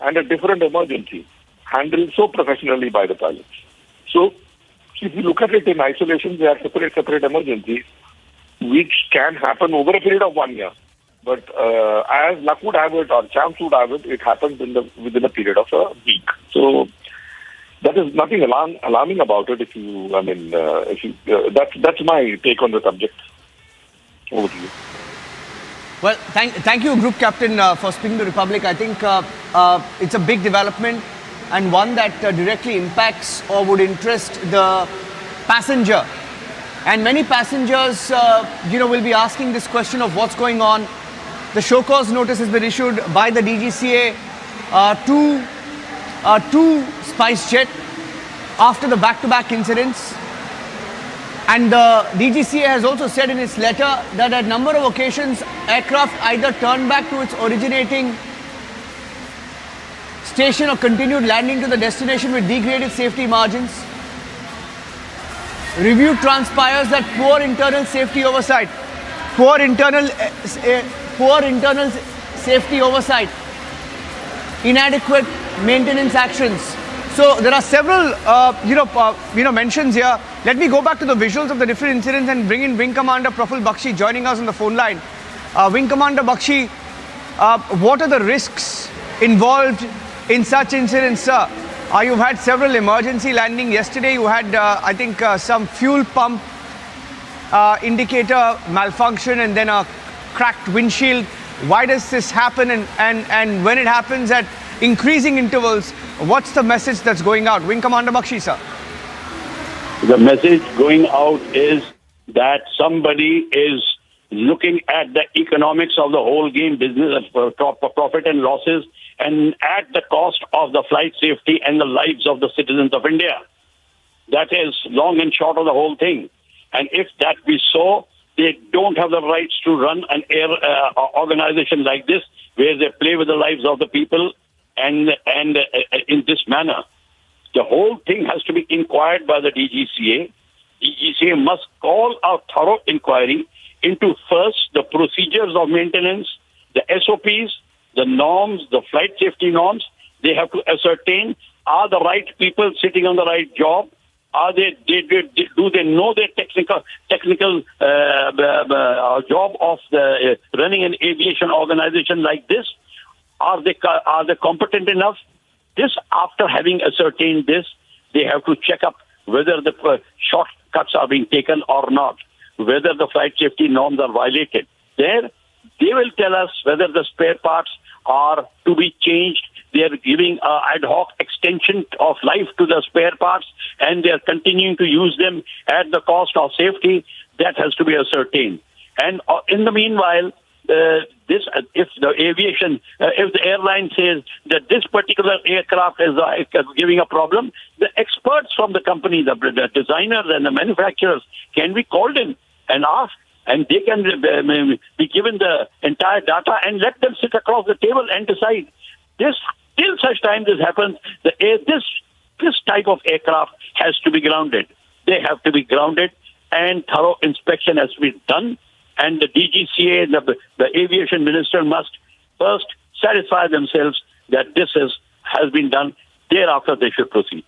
and a different emergency handled so professionally by the pilots. So, if you look at it in isolation, they are separate emergencies, which can happen over a period of 1 year. But as luck would have it, or chance would have it, it happens within a period of a week. So that is nothing alarming about it. That's my take on the subject. Over to you. Well, thank you, Group Captain, for speaking to Republic. I think it's a big development and one that directly impacts or would interest the passenger. And many passengers, will be asking this question of what's going on. The show cause notice has been issued by the DGCA to SpiceJet after the back-to-back incidents. And the DGCA has also said in its letter that at a number of occasions, aircraft either turned back to its originating station or continued landing to the destination with degraded safety margins. Review transpires that poor internal safety oversight, poor internal safety oversight, inadequate maintenance actions. So there are several, mentions here. Let me go back to the visuals of the different incidents and bring in Wing Commander Praful Bakshi joining us on the phone line. Wing Commander Bakshi, what are the risks involved in such incidents, sir? You've had several emergency landing. Yesterday you had, some fuel pump indicator malfunction and then a cracked windshield. Why does this happen? And when it happens at increasing intervals, what's the message that's going out? Wing Commander Bakshi, sir. The message going out is that somebody is looking at the economics of the whole game, business, profit and losses, and at the cost of the flight safety and the lives of the citizens of India. That is long and short of the whole thing. And if that be so, they don't have the rights to run an air organization like this, where they play with the lives of the people and in this manner. The whole thing has to be inquired by the DGCA. DGCA must call a thorough inquiry into first the procedures of maintenance, the SOPs, the norms, the flight safety norms. They have to ascertain, are the right people sitting on the right job? Are do they know their technical job of running an aviation organization like this? Are they competent enough? This, after having ascertained this, they have to check up whether the shortcuts are being taken or not, whether the flight safety norms are violated. There, they will tell us whether the spare parts are to be changed. They are giving ad hoc extension of life to the spare parts, and they are continuing to use them at the cost of safety. That has to be ascertained. And in the meanwhile, if the airline says that this particular aircraft is giving a problem, the experts from the company, the designers and the manufacturers, can be called in and asked, and they can be given the entire data and let them sit across the table and decide. Till such time this happens, this type of aircraft has to be grounded. They have to be grounded, and thorough inspection has to be done. And the DGCA, the aviation minister, must first satisfy themselves that this has been done. Thereafter, they should proceed.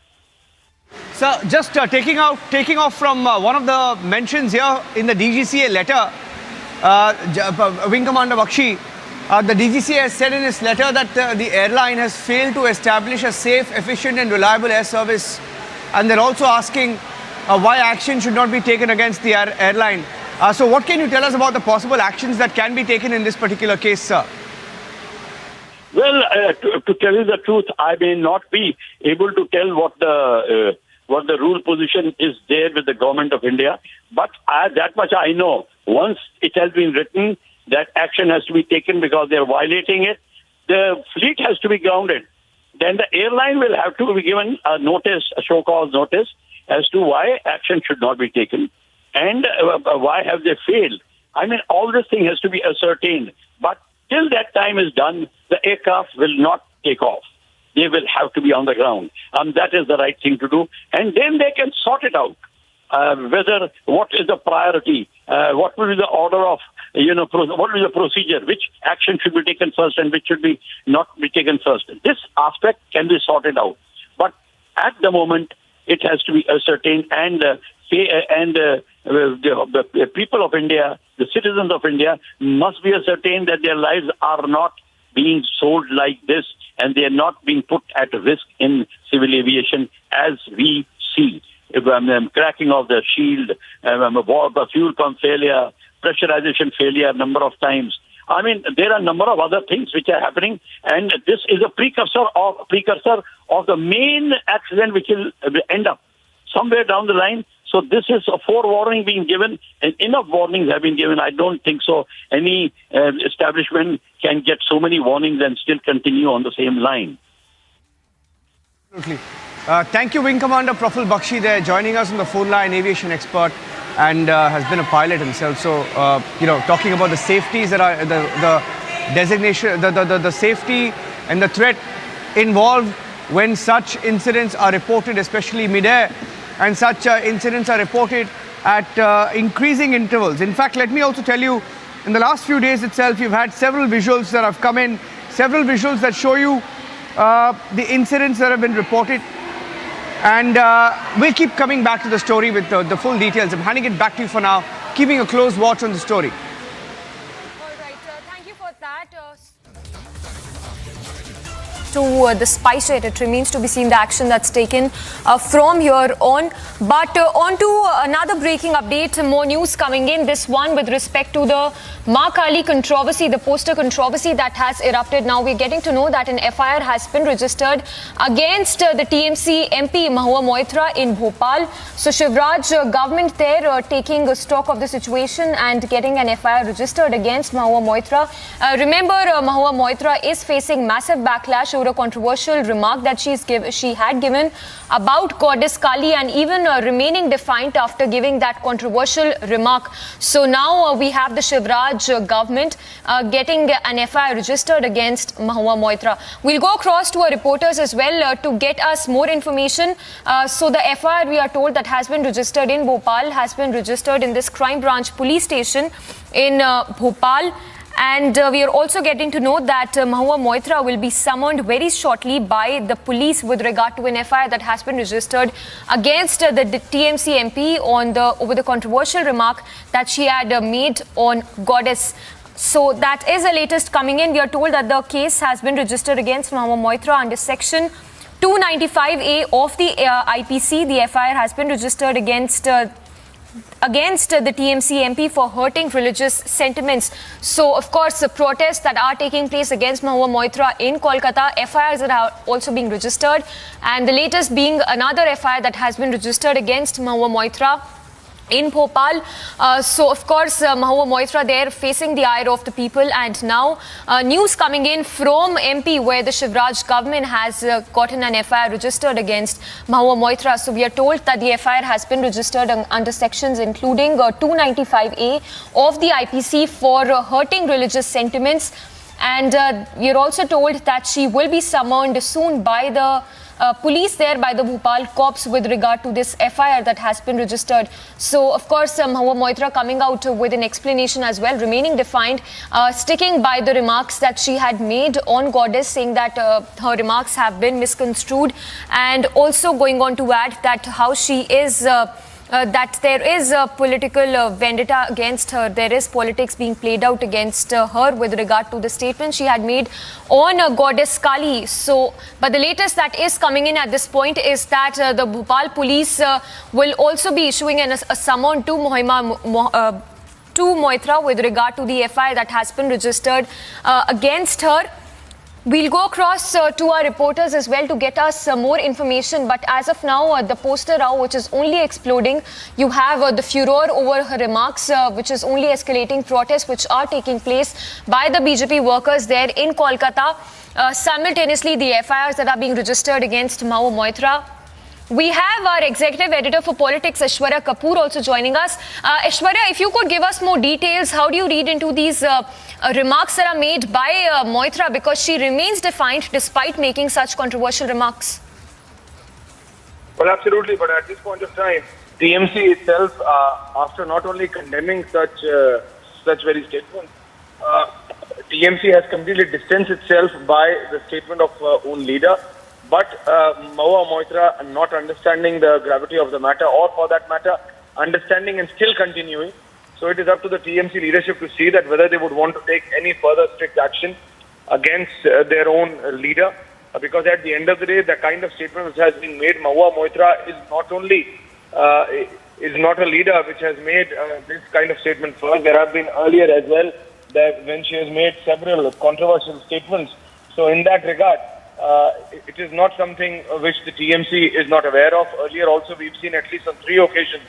Sir, just taking off from one of the mentions here in the DGCA letter, Wing Commander Bakshi, the DGCA has said in its letter that the airline has failed to establish a safe, efficient and reliable air service. And they're also asking why action should not be taken against the airline. So what can you tell us about the possible actions that can be taken in this particular case, sir? Well, to tell you the truth, I may not be able to tell what the rule position is there with the government of India, but that much I know. Once it has been written that action has to be taken because they are violating it, the fleet has to be grounded. Then the airline will have to be given a notice, a show cause notice, as to why action should not be taken and why have they failed. I mean, all this thing has to be ascertained. But till that time is done, the aircraft will not take off. They will have to be on the ground. That is the right thing to do. And then they can sort it out. whether what is the priority, what will be the order of, what will be the procedure, which action should be taken first and which should be not be taken first. This aspect can be sorted out. But at the moment, it has to be ascertained, and the people of India, the citizens of India, must be ascertained that their lives are not being sold like this, and they are not being put at risk in civil aviation as we see. Cracking of the shield, fuel pump failure, pressurization failure number of times. I mean, there are a number of other things which are happening, and this is a precursor of the main accident which will end up somewhere down the line. So this is a forewarning being given, and enough warnings have been given. I don't think so any establishment can get so many warnings and still continue on the same line. Absolutely. Thank you, Wing Commander Praful Bakshi there, joining us on the phone line, aviation expert, and has been a pilot himself. So, talking about the safeties that are the designation, the safety and the threat involved when such incidents are reported, especially mid-air, and such incidents are reported at increasing intervals. In fact, let me also tell you, in the last few days itself, you've had several visuals that have come in, several visuals that show you the incidents that have been reported. And we'll keep coming back to the story with the full details. I'm handing it back to you for now, keeping a close watch on the story. All right, thank you for that. To the SpiceJet, it remains to be seen the action that's taken from here on. But on to another breaking update, more news coming in. This one with respect to the Ma Kali controversy, the poster controversy that has erupted. Now we're getting to know that an FIR has been registered against the TMC MP Mahua Moitra in Bhopal. So Shivraj government there taking stock of the situation and getting an FIR registered against Mahua Moitra. Remember, Mahua Moitra is facing massive backlash over a controversial remark that she had given about Goddess Kali, and even remaining defiant after giving that controversial remark. So now we have the Shivraj government getting an FIR registered against Mahua Moitra. We'll go across to our reporters as well to get us more information. So the FIR, we are told, that has been registered in Bhopal, has been registered in this crime branch police station in Bhopal. And we are also getting to know that Mahua Moitra will be summoned very shortly by the police with regard to an FIR that has been registered against the TMC MP over the controversial remark that she had made on Goddess. So that is the latest coming in. We are told that the case has been registered against Mahua Moitra under section 295A of the IPC. The FIR has been registered against the TMC MP for hurting religious sentiments. So, of course, the protests that are taking place against Mahua Moitra in Kolkata, FIRs that are also being registered, and the latest being another FIR that has been registered against Mahua Moitra in Bhopal. So, of course, Mahua Moitra there facing the ire of the people, and now news coming in from MP where the Shivraj government has gotten an FIR registered against Mahua Moitra. So, we are told that the FIR has been registered under sections including 295A of the IPC for hurting religious sentiments, and we are also told that she will be summoned soon by the police there, by the Bhopal cops, with regard to this FIR that has been registered. So, of course, Mahua Moitra coming out with an explanation as well, remaining defiant, sticking by the remarks that she had made on Goddess, saying that her remarks have been misconstrued, and also going on to add that how she is that there is a political vendetta against her. There is politics being played out against her with regard to the statement she had made on Goddess Kali. So, but the latest that is coming in at this point is that the Bhopal police will also be issuing a summon to Moitra with regard to the FIR that has been registered against her. We'll go across to our reporters as well to get us more information. But as of now, the poster row, which is only exploding, you have the furor over her remarks, which is only escalating, protests which are taking place by the BJP workers there in Kolkata. Simultaneously, the FIRs that are being registered against Mahua Moitra. We have our executive editor for politics, Aishwarya Kapoor, also joining us. Aishwarya, if you could give us more details, how do you read into these remarks that are made by Moitra, because she remains defiant despite making such controversial remarks? Well, absolutely, but at this point of time, TMC itself, after not only condemning such very statements, TMC has completely distanced itself by the statement of own leader. But Mahua Moitra not understanding the gravity of the matter, or for that matter, understanding and still continuing. So it is up to the TMC leadership to see that whether they would want to take any further strict action against their own leader. Because at the end of the day, the kind of statement which has been made, Mahua Moitra is not only is not a leader which has made this kind of statement first. There have been earlier as well that when she has made several controversial statements. So in that regard, it is not something which the TMC is not aware of. Earlier also we've seen at least on 3 occasions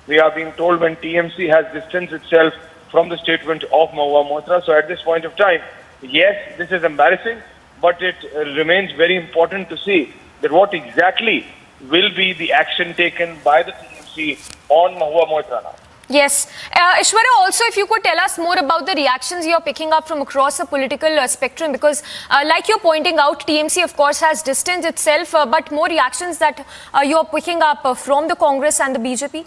we are being told when TMC has distanced itself from the statement of Mahua Moitra. So at this point of time, yes, this is embarrassing, but it remains very important to see that what exactly will be the action taken by the TMC on Mahua Moitra now. Yes. Ishwara, also if you could tell us more about the reactions you're picking up from across the political spectrum, because like you're pointing out, TMC of course has distanced itself, but more reactions that you're picking up from the Congress and the BJP?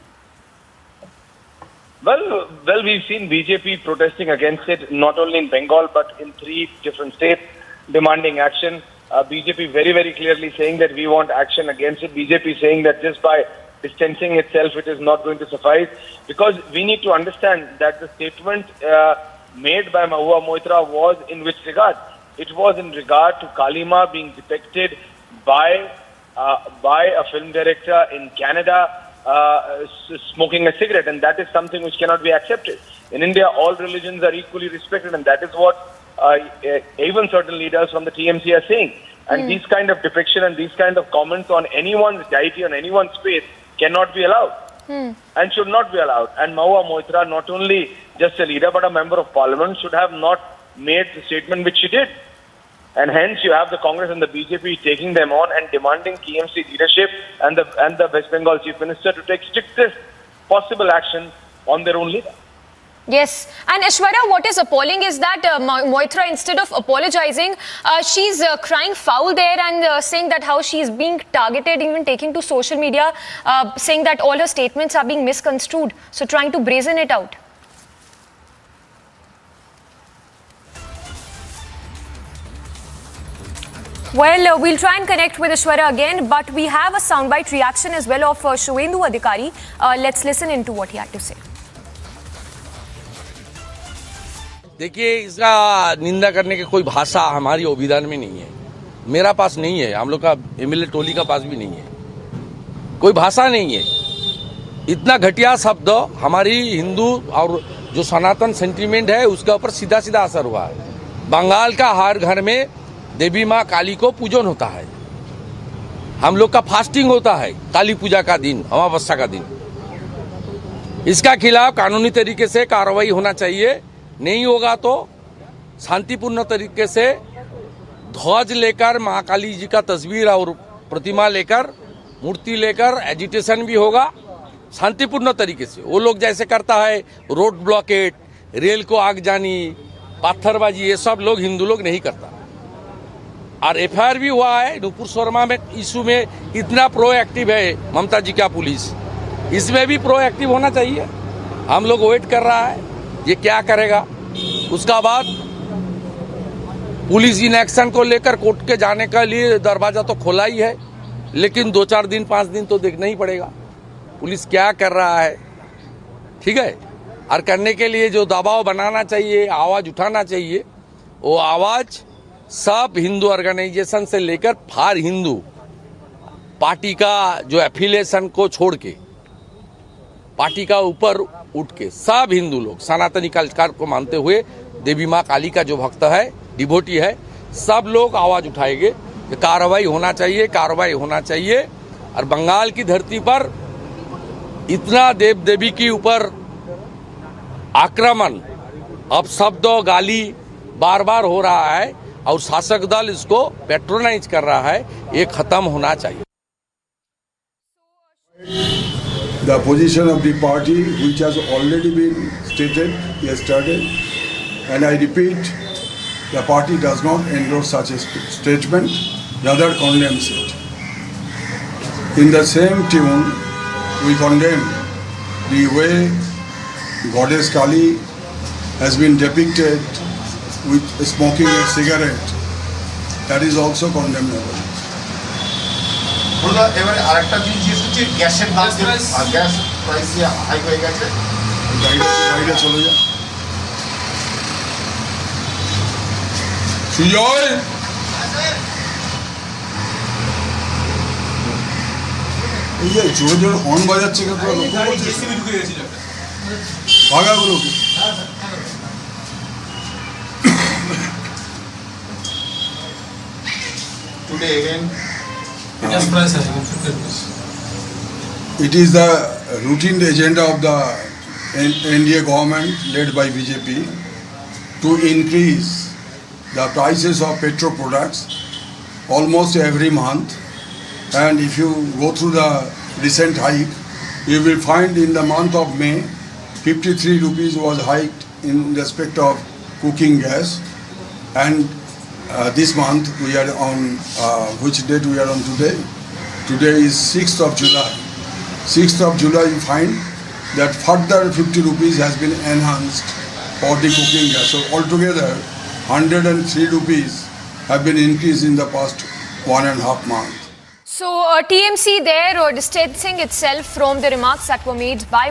Well, we've seen BJP protesting against it, not only in Bengal, but in 3 different states, demanding action. BJP very, very clearly saying that we want action against it. BJP saying that just by distancing itself, it is not going to suffice. Because we need to understand that the statement made by Mahua Moitra was in which regard? It was in regard to Kalima being depicted by a film director in Canada smoking a cigarette, and that is something which cannot be accepted. In India, all religions are equally respected, and that is what even certain leaders from the TMC are saying. And these kind of depiction and these kind of comments on anyone's deity, on anyone's faith, cannot be allowed and should not be allowed. And Mahua Moitra, not only just a leader but a member of parliament, should have not made the statement which she did. And hence you have the Congress and the BJP taking them on and demanding TMC leadership and the West Bengal Chief Minister to take strictest possible action on their own leader. Yes, and Ishwara, what is appalling is that Moitra, instead of apologizing, she's crying foul there and saying that how she's being targeted, even taking to social media, saying that all her statements are being misconstrued. So trying to brazen it out. Well, we'll try and connect with Ishwara again, but we have a soundbite reaction as well of Shuvendu Adhikari. Let's listen into what he had to say. देखिए, इसका निंदा करने की कोई भाषा हमारी संविधान में नहीं है, मेरा पास नहीं है, हम लोग का एमएलए टोली का पास भी नहीं है, कोई भाषा नहीं है। इतना घटिया शब्द हमारी हिंदू और जो सनातन सेंटीमेंट है उसके ऊपर सीधा सीधा असर हुआ है। बंगाल का हर घर में देवी माँ काली को पूजन होता है, हम लोग का फास्टिंग होता है काली पूजा का दिन, अमावस्या का दिन। इसका खिलाफ कानूनी तरीके से कार्रवाई होना चाहिए, नहीं होगा तो शांतिपूर्ण तरीके से ध्वज लेकर महाकाली जी का तस्वीर और प्रतिमा लेकर मूर्ति लेकर एजिटेशन भी होगा शांतिपूर्ण तरीके से। वो लोग जैसे करता है रोड ब्लॉकेट, रेल को आग जानी, पत्थरबाजी, ये सब लोग हिंदू लोग नहीं करता। और एफआईआर भी हुआ है नुपुर शर्मा में इशू में। इतना प्रोएक्टिव है ममता जी का पुलिस, इसमें भी प्रोएक्टिव होना चाहिए। हम लोग वेट कर रहा है ये क्या करेगा। उसका बाद पुलिस इन एक्शन को लेकर कोर्ट के जाने के लिए दरवाजा तो खोला ही है, लेकिन 2-4 दिन 5 दिन तो देखना ही पड़ेगा पुलिस क्या कर रहा है, ठीक है। और करने के लिए जो दबाव बनाना चाहिए, आवाज उठाना चाहिए, वो आवाज सब हिंदू ऑर्गेनाइजेशन से लेकर फार हिंदू पार्टी का जो एफिलिएशन को छोड़ के पार्टी का ऊपर उठ के सब हिंदू लोग सनातनी कल्चर को मानते हुए देवी माँ काली का जो भक्त है, डिवोटी है, सब लोग आवाज उठाएंगे कि कार्रवाई होना चाहिए, कार्रवाई होना चाहिए। और बंगाल की धरती पर इतना देव देवी के ऊपर आक्रमण, अब शब्द गाली बार बार हो रहा है और शासक दल इसको पैट्रोनाइज कर रहा है, ये खत्म होना चाहिए। The position of the party, which has already been stated yesterday, and I repeat, the party does not endorse such a statement, rather condemns it. In the same tune, we condemn the way Goddess Kali has been depicted with smoking a cigarette. That is also condemnable. এবারে আরেকটা জিনিস হচ্ছে গ্যাসের দাম gas price high হয়ে গেছে গাড়িটা চলে যায় সুজয় এই যে জোরে জোরে হর্ন বাজাচ্ছে ভাগাগুলো today again it is the routine agenda of the NDA government led by BJP to increase the prices of petrol products almost every month, and if you go through the recent hike, you will find in the month of May 53 rupees was hiked in respect of cooking gas, and this month we are on which date we are on today? Today is 6th of July. 6th of July you find that further 50 rupees has been enhanced for the cooking gas. So altogether 103 rupees have been increased in the past 1.5 months. So TMC there distancing itself from the remarks that were made by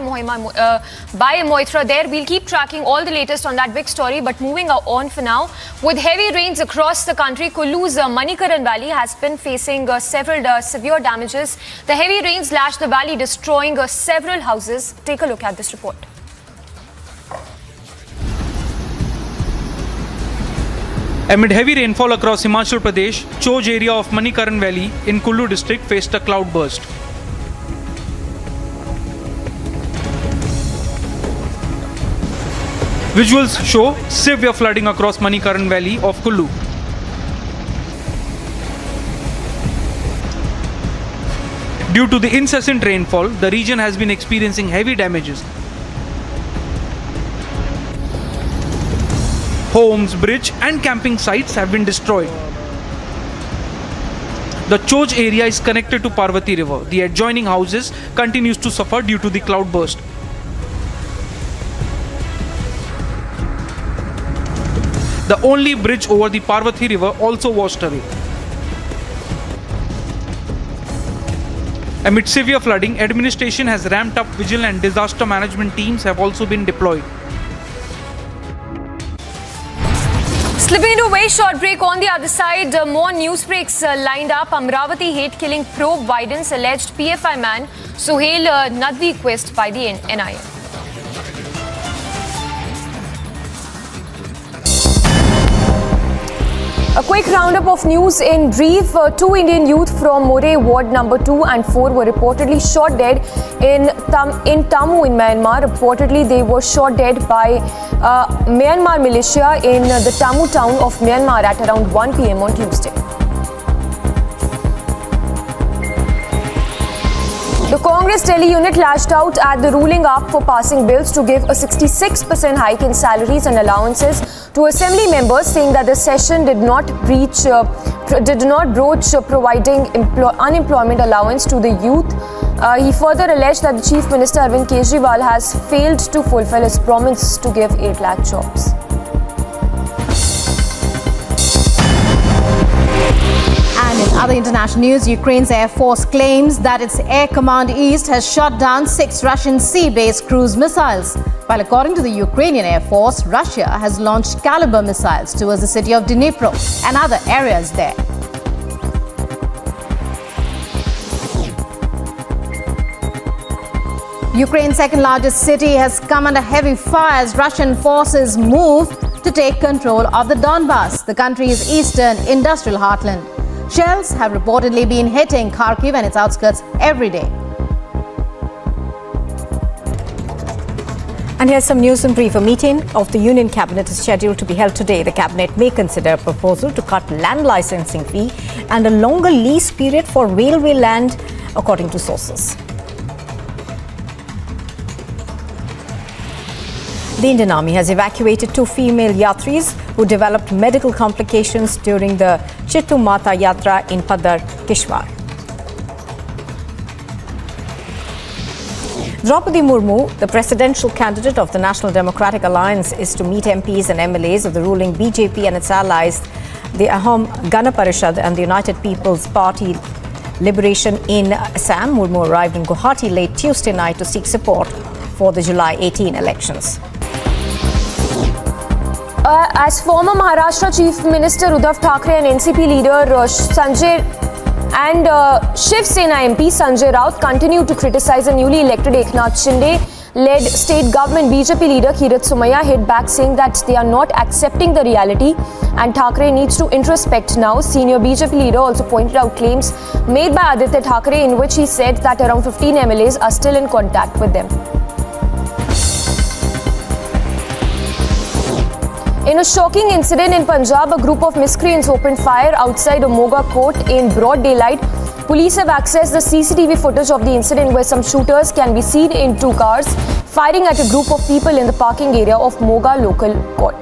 Moitra there. We'll keep tracking all the latest on that big story, but moving on for now. With heavy rains across the country, Kullu's Manikaran Valley has been facing several severe damages. The heavy rains lashed the valley, destroying several houses. Take a look at this report. Amid heavy rainfall across Himachal Pradesh, Choj area of Manikaran Valley in Kullu district faced a cloudburst. Visuals show severe flooding across Manikaran Valley of Kullu. Due to the incessant rainfall, the region has been experiencing heavy damages. Homes, bridge and camping sites have been destroyed. The Choj area is connected to Parvati River. The adjoining houses continues to suffer due to the cloudburst. The only bridge over the Parvati River also washed away. Amid severe flooding, administration has ramped up vigilance and disaster management teams have also been deployed. Slipping into a very short break. On the other side, more news breaks lined up. Amravati hate-killing probe widens alleged PFI man Suhail Nadvi quest by the NIA. A quick roundup of news in brief. Two Indian youth from Moitra Ward number 2 and 4 were reportedly shot dead in Tammu in Myanmar. Reportedly, they were shot dead by Myanmar militia in the Tammu town of Myanmar at around 1 p.m. on Tuesday. The Congress Delhi unit lashed out at the ruling up for passing bills to give a 66% hike in salaries and allowances to assembly members, saying that the session did not broach providing unemployment allowance to the youth. He further alleged that the Chief Minister Arvind Kejriwal has failed to fulfill his promise to give 8 lakh jobs. And in other international news, Ukraine's Air Force claims that its Air Command East has shot down 6 Russian sea-based cruise missiles. While according to the Ukrainian Air Force, Russia has launched Caliber missiles towards the city of Dnipro and other areas there. Ukraine's second largest city has come under heavy fire as Russian forces move to take control of the Donbas, the country's eastern industrial heartland. Shells have reportedly been hitting Kharkiv and its outskirts every day. And here's some news in brief. A meeting of the Union Cabinet is scheduled to be held today. The Cabinet may consider a proposal to cut land licensing fee and a longer lease period for railway land, according to sources. The Indian Army has evacuated 2 female yatris who developed medical complications during the Chittu Mata Yatra in Padar, Kishwar. Draupadi Murmu, the presidential candidate of the National Democratic Alliance, is to meet MPs and MLAs of the ruling BJP and its allies, the Ahom Gana Parishad and the United People's Party Liberation in Assam. Murmu arrived in Guwahati late Tuesday night to seek support for the July 18 elections. As former Maharashtra Chief Minister Uddhav Thackeray and NCP leader Sanjay and Shiv Sena MP Sanjay Raut continue to criticize the newly elected Eknath Shinde-led state government, BJP leader Kirit Somaiya hit back saying that they are not accepting the reality and Thackeray needs to introspect now. Senior BJP leader also pointed out claims made by Aditya Thackeray in which he said that around 15 MLAs are still in contact with them. In a shocking incident in Punjab, a group of miscreants opened fire outside a Moga court in broad daylight. Police have accessed the CCTV footage of the incident where some shooters can be seen in two cars firing at a group of people in the parking area of Moga local court.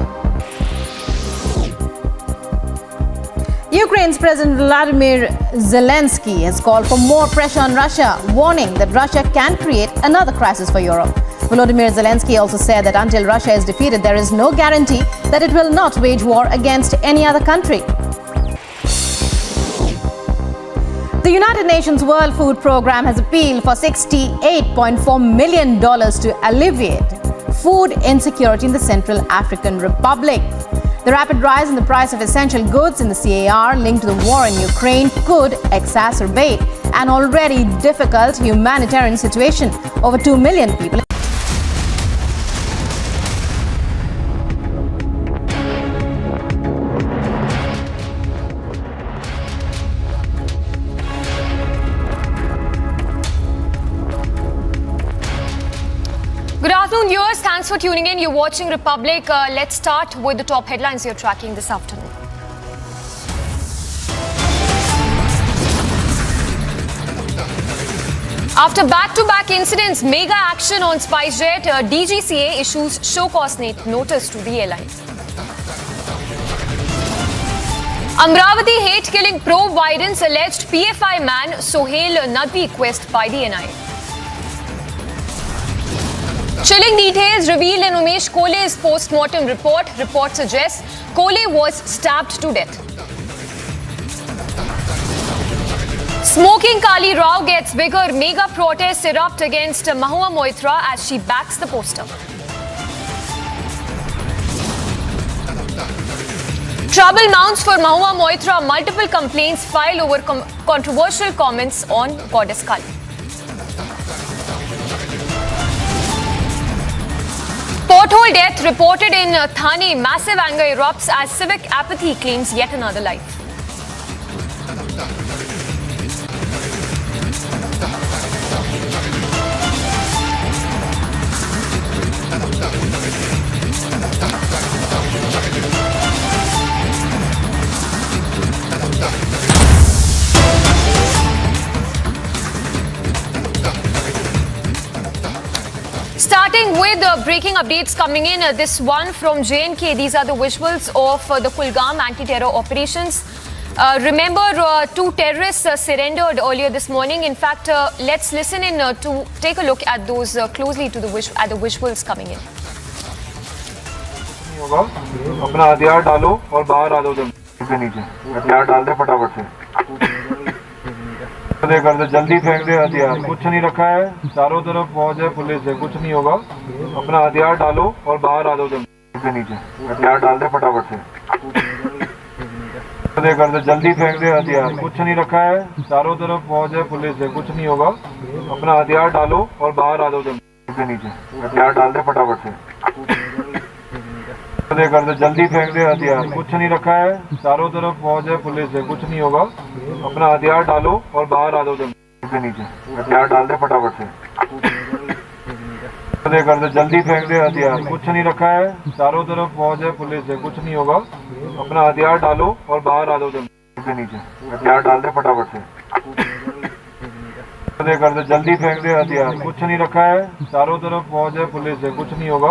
Ukraine's President Vladimir Zelensky has called for more pressure on Russia, warning that Russia can create another crisis for Europe. Volodymyr Zelensky also said that until Russia is defeated, there is no guarantee that it will not wage war against any other country. The United Nations World Food Programme has appealed for $68.4 million to alleviate food insecurity in the Central African Republic. The rapid rise in the price of essential goods in the CAR linked to the war in Ukraine could exacerbate an already difficult humanitarian situation. Over 2 million people. Good afternoon, viewers. Thanks for tuning in. You're watching Republic. Let's start with the top headlines you're tracking this afternoon. After back-to-back incidents, mega action on SpiceJet, DGCA issues show-cause notice to the airline. Amravati hate-killing pro-Biden's alleged PFI man Sohail Nadvi quest by the NIA. Chilling details revealed in Umesh Kole's post-mortem report. Report suggests Kole was stabbed to death. Smoking Kali Rao gets bigger. Mega protests erupt against Mahua Moitra as she backs the poster. Trouble mounts for Mahua Moitra. Multiple complaints filed over controversial comments on Goddess Kali. Pothole death reported in Thane. Massive anger erupts as civic apathy claims yet another life. Starting with breaking updates coming in, this one from J&K. These are the visuals of the Kulgam anti-terror operations. Remember, two terrorists surrendered earlier this morning. In fact, let's listen in to take a look at those closely to the visuals coming in. अपना हथियार डालो और बाहर आ दो जल्दी नीचे हथियार डाल दे फटाफट से कर दे जल्दी फेंक दे हथियार कुछ नहीं रखा है चारों तरफ फौज है पुलिस है कुछ नहीं होगा अपना हथियार डालो और बाहर आ दो जल्दी नीचे हथियार डाल दे फटाफट से कर दे जल्दी फेंक दे हथियार कुछ नहीं रखा है चारों तरफ फौज है पुलिस है कुछ नहीं होगा अपना हथियार डालो और बाहर आ दो जल्दी नीचे हथियार डाल दे फटाफट से कर दे जल्दी फेंक दे हथियार कुछ नहीं रखा है चारों तरफ फौज है पुलिस है कुछ नहीं होगा अपना हथियार डालो और बाहर आ दो जल्दी नीचे हथियार डाल दे फटाफट से कर दे जल्दी फेंक दे हथियार कुछ नहीं रखा है चारों तरफ फौज है पुलिस है कुछ नहीं होगा अपना हथियार डालो और बाहर आ दो जल्दी नीचे हथियार डाल दे फटाफट से कर दे जल्दी फेंक दे हथियार कुछ नहीं रखा है चारों तरफ फौज है पुलिस है कुछ नहीं होगा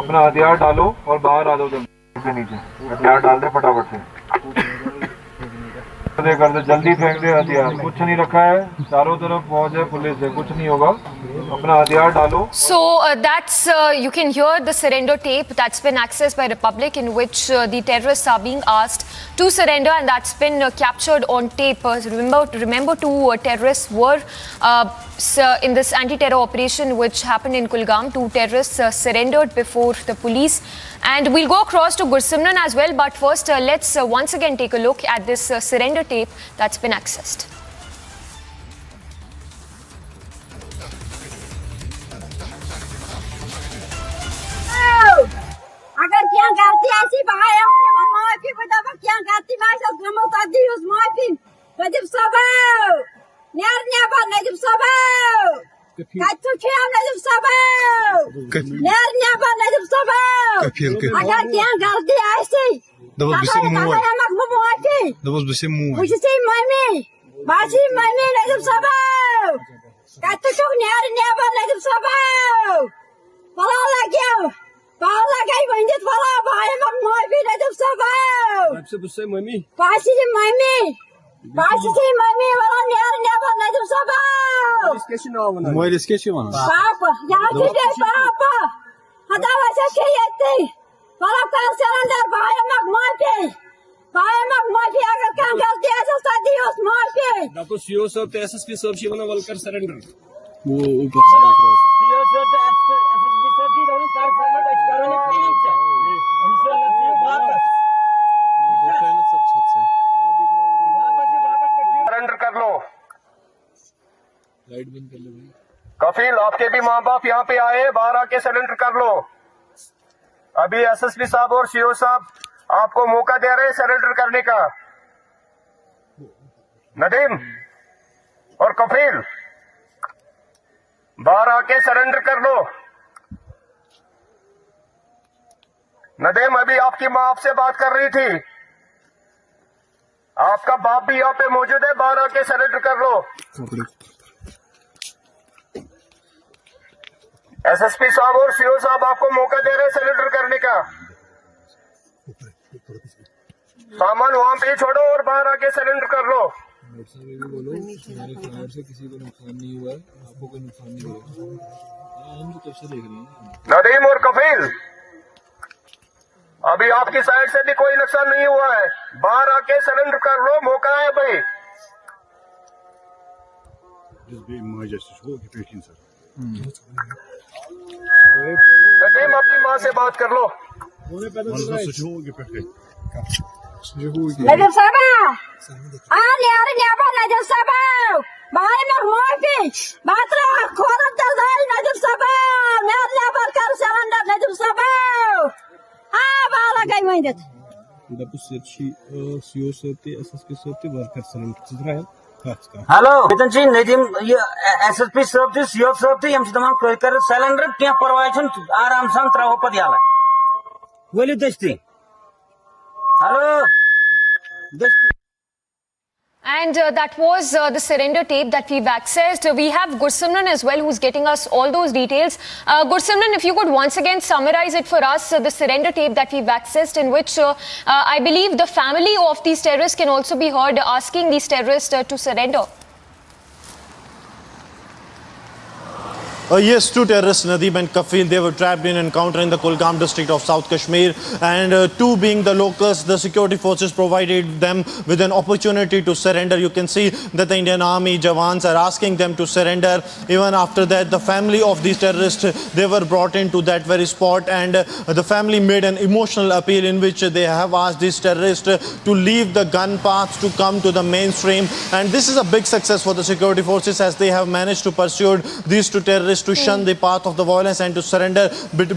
अपना हथियार डालो और बाहर आ दो जल्दी नीचे हथियार डाल दे फटाफट से दे कर दे, जल्दी फेंक दे हथियार, कुछ नहीं रखा है, चारों तरफ फौज है, पुलिस है, कुछ नहीं होगा, अपना हथियार डालो. So that's you can hear the surrender tape that's been accessed by Republic, in which the terrorists are being asked to surrender, and that's been captured on tape. Remember, two terrorists were in this anti-terror operation which happened in Kulgam. Two terrorists surrendered before the police. And we'll go across to Gursimran as well, but first let's once again take a look at this surrender tape that's been accessed. अगर क्या करती ऐसी भाई माफी बता क्या करती मैं सब नमोतादी उस माफी नजब सबव न्यार न्याबा नजब सबव कच्चू छिया नजब सबव न्यार न्याबा नजब सबव अगर क्या करती ऐसी अगर मखबूब माफी मुझसे मम्मी बासी मम्मी नजब सबव कच्चू न्यार न्याबा नजब सबव पला लगे Paula gay bandit wala bhai mak moifi najab sabab आपसे बुस्से मम्मी पासी से mummy wala nyar nyaba najab sabab इसके सुनाओ ना मोइल इसके सुनाओ पापा यहाँ चीज़े पापा हटा वैसे क्या येते wala कर surrender bhai mak moifi अगर क्या गलती है तो सादी उस मोइfi डॉक्टर सीओ सब तो एसएसपी सब शिवना वाल कर surrender वो ऊपर से सीओ सब तो एसएसपी सब की दोनों कर सरेंडर कर लो। लाइट बंद कर लो भाई। कफील आपके भी माँ बाप यहाँ पे आए, बाहर आके सरेंडर कर लो। अभी एसएसपी साहब और सीओ साहब आपको मौका दे रहे हैं सरेंडर करने का। नदीम और कफील बाहर आके सरेंडर कर लो। नदीम अभी आपकी माँ आपसे बात कर रही थी, आपका बाप भी यहाँ पे मौजूद है, बाहर आके सरेंडर कर लो। एसएसपी साहब और सीओ साहब आपको मौका दे रहे हैं सरेंडर करने का। सामान वहां पे छोड़ो और बाहर आके सरेंडर कर लो। बोलो हमारे फ्लाइट से किसी को नुकसान नहीं हुआ है, आपको कोई नुकसान नहीं हुआ। हम तो कैसे देख रहे हैं। नदीम और कफील अभी आपकी साइड से भी कोई नुकसान नहीं हुआ है, बाहर आके सरेंडर कर लो, मौका है भाई। नदीम अपनी माँ से बात कर लो। नजब साहब यार न्याबा नजब साहब भाई मैं माफी बात लो खोरत दर्दाई नजब साहब यार न्याबा कर सरेंडर नजब साहब हाँ बाला गई वहीं हेलो बितन जी नदीम ये एसएसपी साहब थी सीओ साहब थी हम तमाम कोई कर सरेंडर क्या परवाह छन आराम सान त्राहो पदियाला वली दस्ती hello And that was the surrender tape that we've accessed. We have Gursimran as well, who's getting us all those details. Gursimran, if you could once again summarize it for us, the surrender tape that we've accessed, in which I believe the family of these terrorists can also be heard asking these terrorists to surrender. Yes, two terrorists, Nadeem and Kafil, they were trapped in an encounter in the Kulgam district of South Kashmir, and two being the locals, the security forces provided them with an opportunity to surrender. You can see that the Indian Army Jawans are asking them to surrender. Even after that, the family of these terrorists, they were brought into that very spot, and the family made an emotional appeal in which they have asked these terrorists to leave the gun paths to come to the mainstream. And this is a big success for the security forces, as they have managed to pursue these two terrorists to shun the path of the violence and to surrender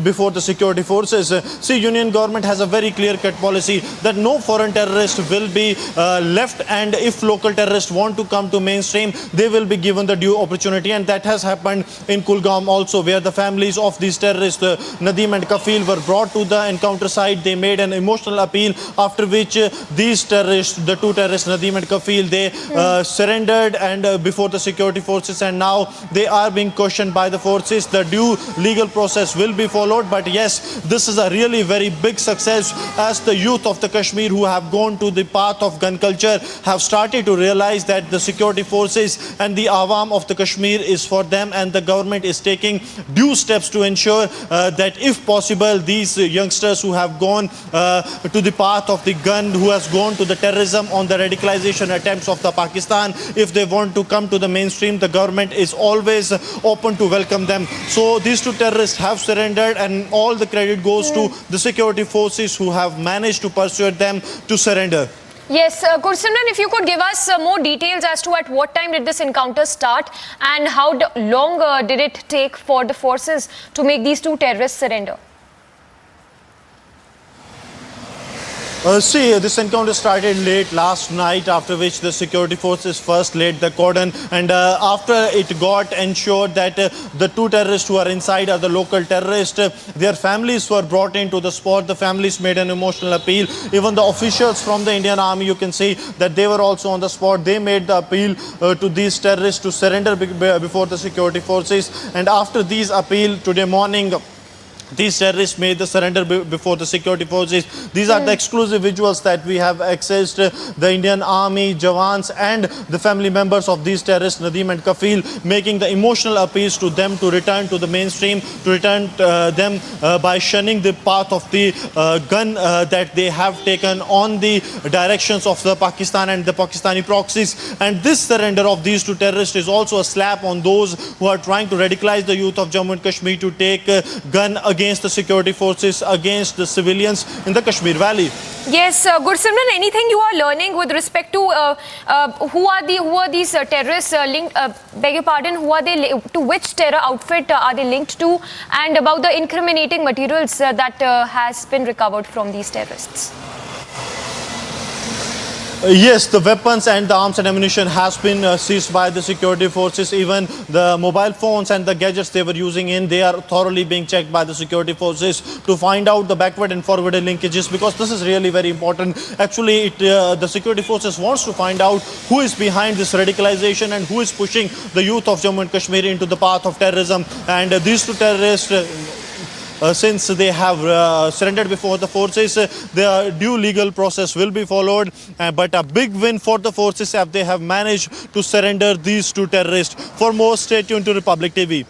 before the security forces. See, Union government has a very clear-cut policy that no foreign terrorist will be left, and if local terrorists want to come to mainstream, they will be given the due opportunity, and that has happened in Kulgam also, where the families of these terrorists, Nadeem and Kafil, were brought to the encounter site. They made an emotional appeal, after which these terrorists, the two terrorists, Nadeem and Kafil, they surrendered and before the security forces, and now they are being questioned by the forces. The due legal process will be followed. But yes, this is a really very big success, as the youth of the Kashmir who have gone to the path of gun culture have started to realize that the security forces and the Awam of the Kashmir is for them, and the government is taking due steps to ensure that if possible, these youngsters who have gone to the path of the gun, who has gone to the terrorism on the radicalization attempts of the Pakistan, if they want to come to the mainstream, the government is always open to welcome them. So these two terrorists have surrendered, and all the credit goes to the security forces who have managed to persuade them to surrender. Yes, Gursimran, if you could give us more details as to at what time did this encounter start and how long did it take for the forces to make these two terrorists surrender? This encounter started late last night, after which the security forces first laid the cordon, and after it got ensured that the two terrorists who are inside are the local terrorists, their families were brought into the spot. The families made an emotional appeal. Even the officials from the Indian Army, you can see that they were also on the spot. They made the appeal to these terrorists to surrender before the security forces, and after these appeal today morning, these terrorists made the surrender before the security forces. These are the exclusive visuals that we have accessed. The Indian Army, Jawans and the family members of these terrorists, Nadeem and Kafil, making the emotional appeals to them to return to the mainstream, to return them by shunning the path of the gun that they have taken on the directions of the Pakistan and the Pakistani proxies. And this surrender of these two terrorists is also a slap on those who are trying to radicalize the youth of Jammu and Kashmir to take gun against the security forces, against the civilians in the Kashmir Valley. Yes, Gursimran, anything you are learning with respect to who are these terrorists linked? Beg your pardon, who are they? To which terror outfit are they linked to? And about the incriminating materials that has been recovered from these terrorists. Yes, the weapons and the arms and ammunition has been seized by the security forces. Even the mobile phones and the gadgets they were using they are thoroughly being checked by the security forces to find out the backward and forward linkages, because this is really very important. Actually, the security forces wants to find out who is behind this radicalization and who is pushing the youth of Jammu and Kashmir into the path of terrorism. And these two terrorists, since they have surrendered before the forces, the due legal process will be followed. But a big win for the forces if they have managed to surrender these two terrorists. For more, stay tuned to Republic TV.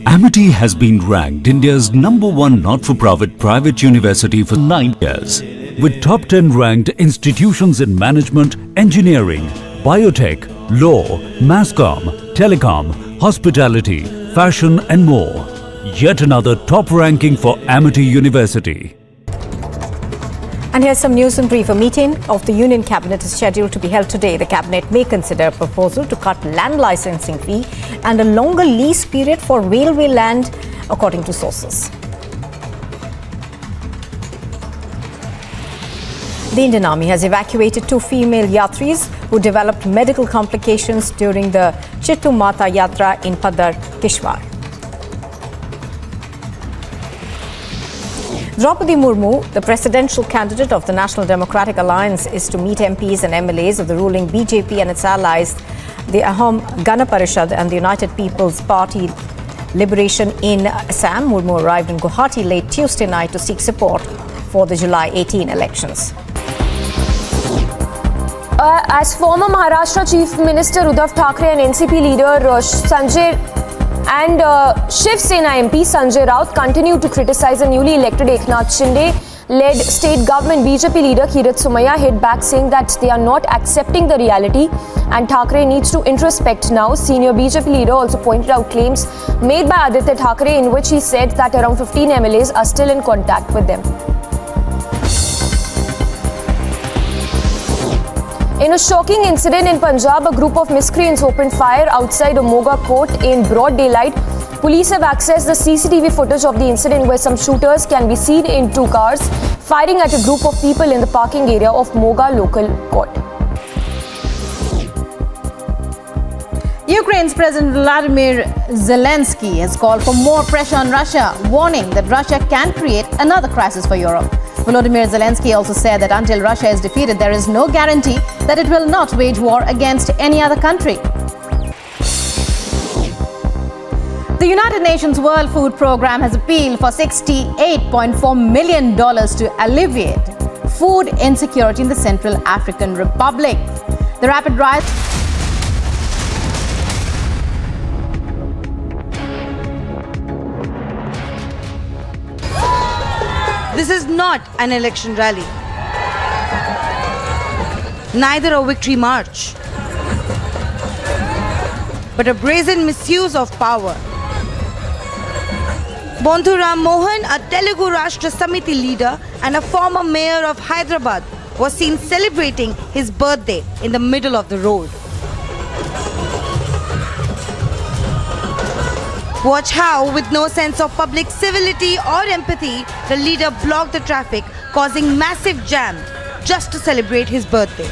Amity has been ranked India's #1 not-for-profit private university for 9 years, with top 10 ranked institutions in management, engineering, biotech, law, mass comm, telecom, hospitality, fashion and more. Yet another top ranking for Amity University. And here's some news in brief. A meeting of the Union Cabinet is scheduled to be held today. The Cabinet may consider a proposal to cut land licensing fee and a longer lease period for railway land, according to sources. The Indian Army has evacuated 2 female yatris who developed medical complications during the Chittu Mata Yatra in Padar, Kishwar. Draupadi Murmu, the presidential candidate of the National Democratic Alliance, is to meet MPs and MLAs of the ruling BJP and its allies, the Ahom Gana Parishad and the United People's Party Liberation in Assam. Murmu arrived in Guwahati late Tuesday night to seek support for the July 18 elections. As former Maharashtra Chief Minister Uddhav Thackeray and NCP leader Sanjay and Shiv Sena MP Sanjay Raut continue to criticize the newly elected Eknath Shinde-led state government, BJP leader Kirit Somaiya hit back, saying that they are not accepting the reality and Thackeray needs to introspect now. Senior BJP leader also pointed out claims made by Aditya Thackeray in which he said that around 15 MLAs are still in contact with them. In a shocking incident in Punjab, a group of miscreants opened fire outside a Moga court in broad daylight. Police have accessed the CCTV footage of the incident where some shooters can be seen in 2 cars firing at a group of people in the parking area of Moga local court. Ukraine's President Vladimir Zelensky has called for more pressure on Russia, warning that Russia can create another crisis for Europe. Volodymyr Zelensky also said that until Russia is defeated, there is no guarantee that it will not wage war against any other country. The United Nations World Food Programme has appealed for $68.4 million to alleviate food insecurity in the Central African Republic. The rapid rise. This is not an election rally, neither a victory march, but a brazen misuse of power. Bondhu Ram Mohan, a Telugu Rashtra Samiti leader and a former mayor of Hyderabad, was seen celebrating his birthday in the middle of the road. Watch how, with no sense of public civility or empathy, the leader blocked the traffic, causing massive jam just to celebrate his birthday.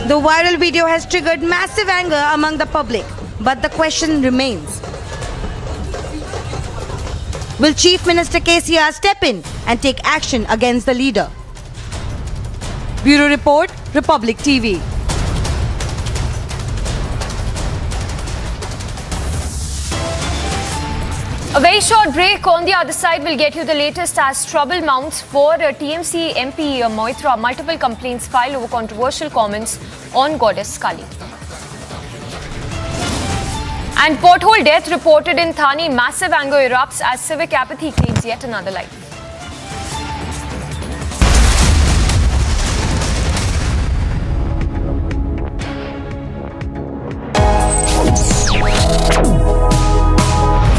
The viral video has triggered massive anger among the public, but the question remains. Will Chief Minister KCR step in and take action against the leader? Bureau Report, Republic TV. A very short break. On the other side, we'll get you the latest as trouble mounts for TMC MP Moitra. Multiple complaints filed over controversial comments on Goddess Kali. And pothole death reported in Thane. Massive anger erupts as civic apathy claims yet another life.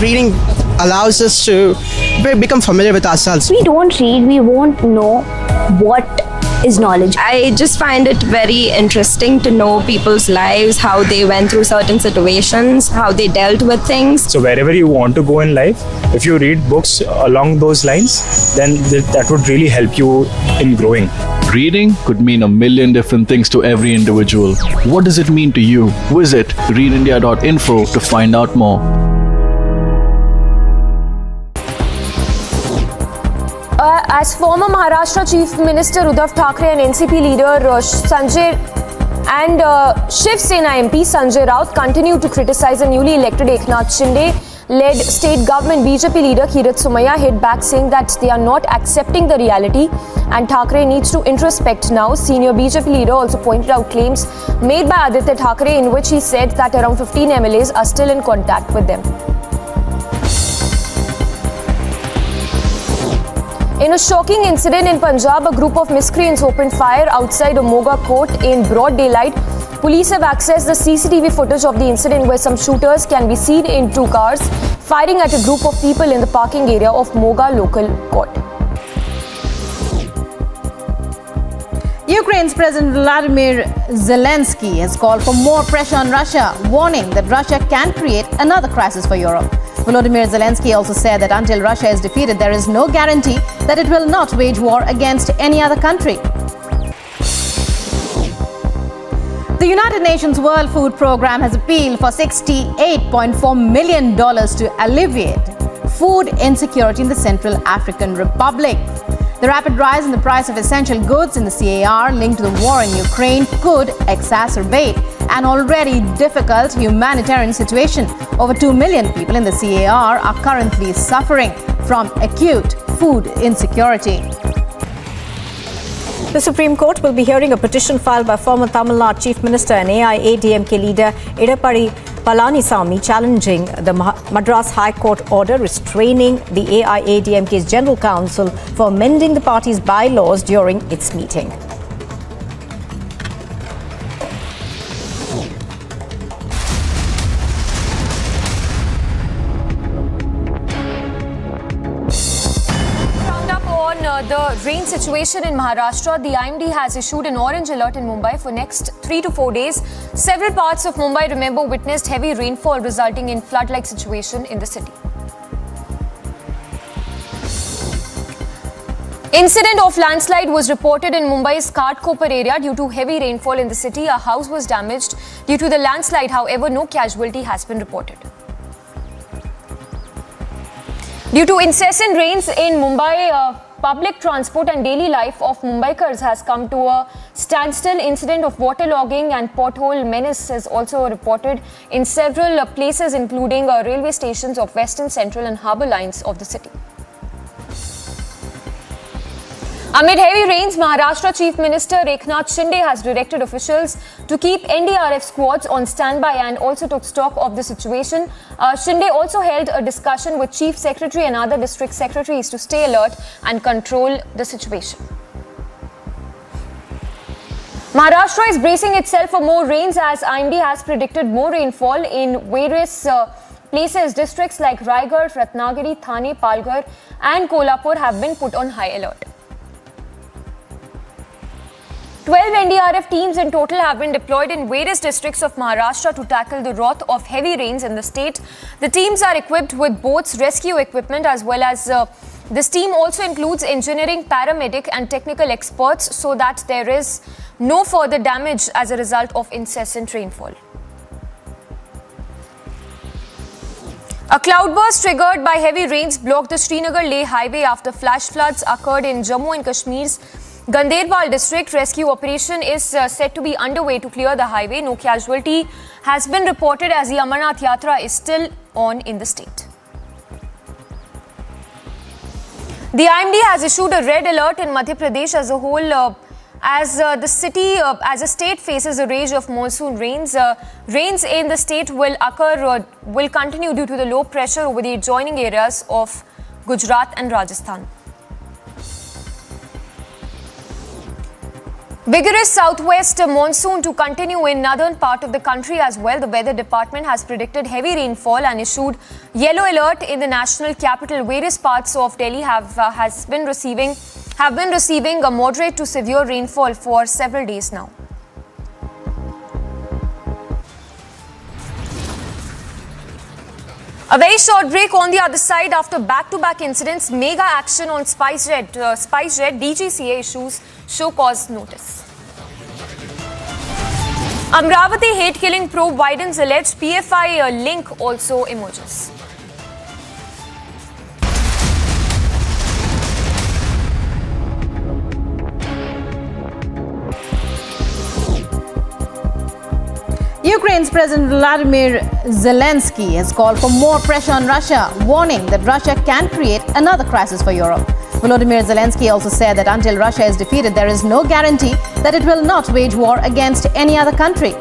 Reading allows us to become familiar with ourselves. We don't read, we won't know what is knowledge. I just find it very interesting to know people's lives, how they went through certain situations, how they dealt with things. So wherever you want to go in life, if you read books along those lines, then that would really help you in growing. Reading could mean a million different things to every individual. What does it mean to you? Visit readindia.info to find out more. As former Maharashtra Chief Minister Uddhav Thackeray and NCP leader Sanjay and Shiv Sena MP Sanjay Raut continue to criticize the newly elected Eknath Shinde-led state government, BJP leader Kirat Somaiya hit back saying that they are not accepting the reality and Thackeray needs to introspect now. Senior BJP leader also pointed out claims made by Aditya Thackeray in which he said that around 15 MLAs are still in contact with them. In a shocking incident in Punjab, a group of miscreants opened fire outside a Moga court in broad daylight. Police have accessed the CCTV footage of the incident where some shooters can be seen in two cars firing at a group of people in the parking area of Moga local court. Ukraine's President Vladimir Zelensky has called for more pressure on Russia, warning that Russia can create another crisis for Europe. Volodymyr Zelensky also said that until Russia is defeated, there is no guarantee that it will not wage war against any other country. The United Nations World Food Programme has appealed for $68.4 million to alleviate food insecurity in the Central African Republic. The rapid rise in the price of essential goods in the CAR linked to the war in Ukraine could exacerbate an already difficult humanitarian situation. Over 2 million people in the CAR are currently suffering from acute food insecurity. The Supreme Court will be hearing a petition filed by former Tamil Nadu Chief Minister and NIA-ADMK leader Edappadi Palanisamy challenging the Madras High Court order restraining the AIADMK's General Council for amending the party's bylaws during its meeting. The rain situation in Maharashtra, the IMD has issued an orange alert in Mumbai for next 3 to 4 days. Several parts of Mumbai, remember, witnessed heavy rainfall resulting in flood-like situation in the city. Incident of landslide was reported in Mumbai's Ghatkopar area due to heavy rainfall in the city. A house was damaged due to the landslide. However, no casualty has been reported. Due to incessant rains in Mumbai, public transport and daily life of Mumbaikars has come to a standstill. Incident of waterlogging and pothole menace is also reported in several places, including railway stations of Western, Central and Harbour lines of the city. Amid heavy rains, Maharashtra Chief Minister Eknath Shinde has directed officials to keep NDRF squads on standby and also took stock of the situation. Shinde also held a discussion with Chief Secretary and other district secretaries to stay alert and control the situation. Maharashtra is bracing itself for more rains as IMD has predicted more rainfall in various places. Districts like Raigad, Ratnagiri, Thane, Palghar and Kolhapur have been put on high alert. 12 NDRF teams in total have been deployed in various districts of Maharashtra to tackle the wrath of heavy rains in the state. The teams are equipped with boats, rescue equipment, as well as this team also includes engineering, paramedic and technical experts so that there is no further damage as a result of incessant rainfall. A cloudburst triggered by heavy rains blocked the Srinagar-Leh highway after flash floods occurred in Jammu and Kashmir's Gandhi district. Rescue operation is said to be underway to clear the highway. No casualty has been reported as the Amarnath Yatra is still on in the state. The IMD has issued a red alert in Madhya Pradesh as a whole as the state faces a range of monsoon rains. Rains in the state will continue due to the low pressure over the adjoining areas of Gujarat and Rajasthan. Vigorous southwest monsoon to continue in northern part of the country as well. The weather department has predicted heavy rainfall and issued yellow alert in the national capital. Various parts of Delhi have been receiving a moderate to severe rainfall for several days now. A very short break. On the other side, after back-to-back incidents, mega action on SpiceJet. SpiceJet DGCA issues show cause notice. Amravati hate-killing probe widens. Alleged PFI link also emerges. Ukraine's President Vladimir Zelensky has called for more pressure on Russia, warning that Russia can create another crisis for Europe. Volodymyr Zelensky also said that until Russia is defeated, there is no guarantee that it will not wage war against any other country.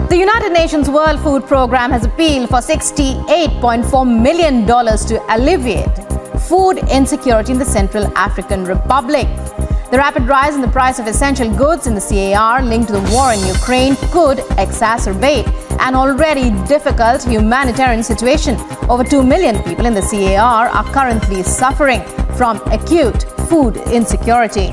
The United Nations World Food Programme has appealed for $68.4 million to alleviate food insecurity in the Central African Republic. The rapid rise in the price of essential goods in the CAR linked to the war in Ukraine could exacerbate an already difficult humanitarian situation. Over 2 million people in the CAR are currently suffering from acute food insecurity.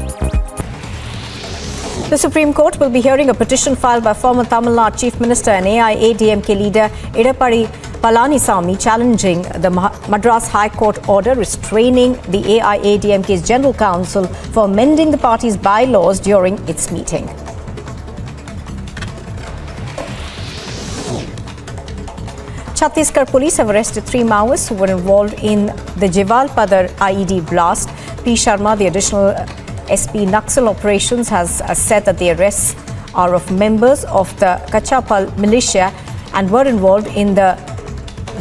The Supreme Court will be hearing a petition filed by former Tamil Nadu Chief Minister and NIA-ADMK leader Edappadi Palanisamy challenging the Madras High Court order restraining the AIADMK's General Council for amending the party's bylaws during its meeting. Chhattisgarh police have arrested 3 Maoists who were involved in the Jivalpadar IED blast. P. Sharma, the additional SP Naxal operations, has said that the arrests are of members of the Kachapal militia and were involved in the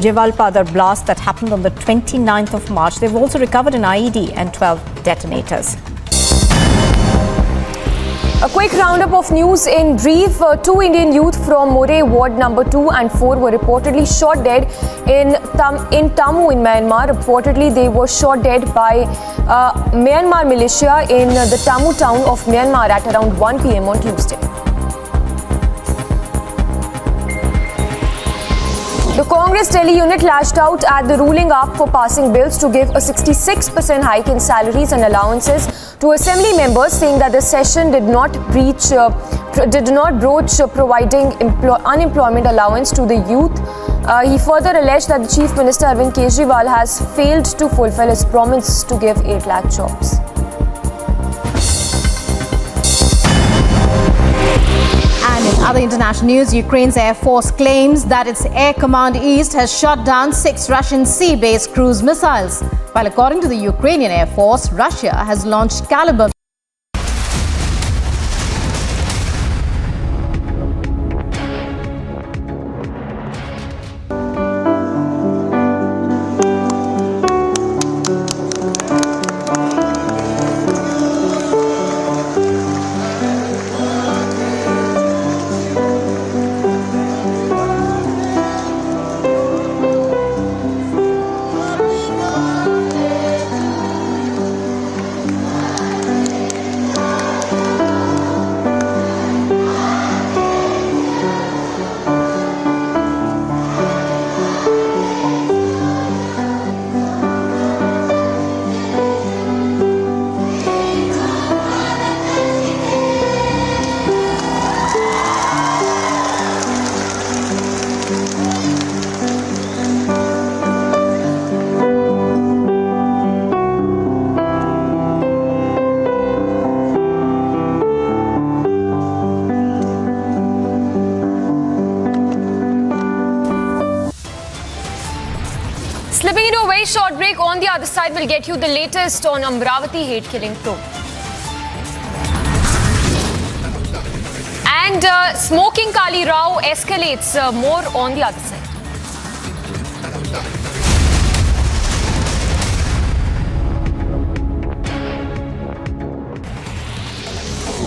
Jivalpadar blast that happened on the 29th of March. They've also recovered an IED and 12 detonators. A quick roundup of news in brief. 2 Indian youth from More Ward number 2 and 4 were reportedly shot dead in Tammu in Myanmar. Reportedly, they were shot dead by Myanmar militia in the Tammu town of Myanmar at around 1 p.m. on Tuesday. The Congress Delhi unit lashed out at the ruling up for passing bills to give a 66% hike in salaries and allowances to assembly members, saying that the session did not broach providing unemployment allowance to the youth. He further alleged that the Chief Minister Arvind Kejriwal has failed to fulfill his promise to give 8 lakh jobs. And in other international news, Ukraine's Air Force claims that its Air Command East has shot down 6 Russian sea-based cruise missiles. While according to the Ukrainian Air Force, Russia has launched caliber Slipping into a very short break. On the other side, we'll get you the latest on Amravati hate killing probe. And smoking Kali Rao escalates. More on the other side.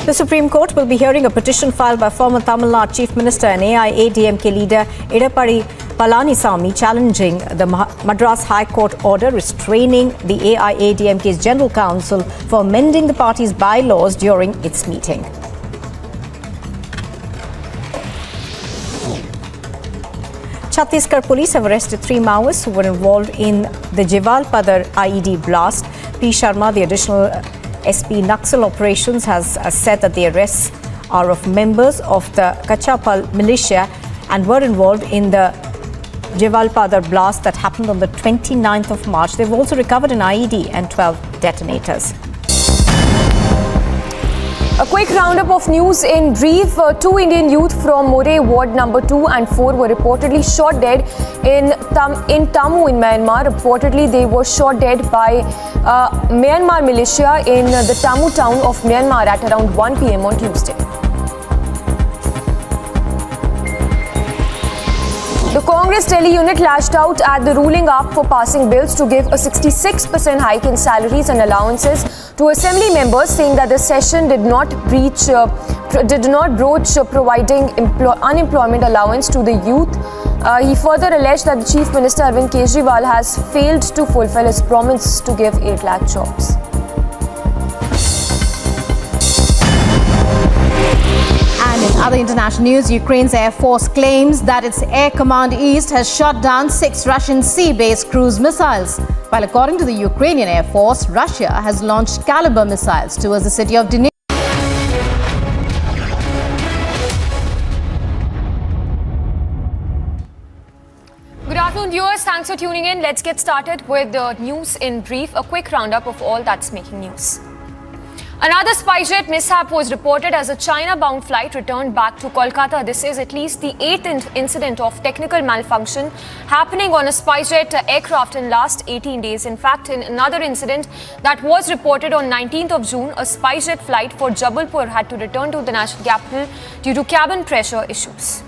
The Supreme Court will be hearing a petition filed by former Tamil Nadu Chief Minister and NIA-ADMK leader Edappadi Palanisamy challenging the Madras High Court order restraining the AIADMK's General Council for amending the party's bylaws during its meeting. Chhattisgarh police have arrested 3 Maoists who were involved in the Jivalpadar IED blast. P. Sharma, the additional SP Naxal operations, has said that the arrests are of members of the Kachapal militia and were involved in the Jivalpadar blast that happened on the 29th of March. They've also recovered an IED and 12 detonators. A quick roundup of news in brief. 2 Indian youth from Moitra Ward number 2 and 4 were reportedly shot dead in Tammu in Myanmar. Reportedly, they were shot dead by Myanmar militia in the Tammu town of Myanmar at around 1 p.m. on Tuesday. The Congress Delhi unit lashed out at the ruling up for passing bills to give a 66% hike in salaries and allowances to assembly members, saying that the session did not broach providing unemployment allowance to the youth. He further alleged that the Chief Minister Arvind Kejriwal has failed to fulfill his promise to give 8 lakh jobs. And in other international news, Ukraine's Air Force claims that its Air Command East has shot down 6 Russian sea-based cruise missiles. While according to the Ukrainian Air Force, Russia has launched caliber missiles towards the city of Detains. Good afternoon, viewers. Thanks for tuning in. Let's get started with the news in brief. A quick roundup of all that's making news. Another SpiceJet mishap was reported as a China-bound flight returned back to Kolkata. This is at least the 8th incident of technical malfunction happening on a SpiceJet aircraft in last 18 days. In fact, in another incident that was reported on 19th of June, a SpiceJet flight for Jabalpur had to return to the national capital due to cabin pressure issues.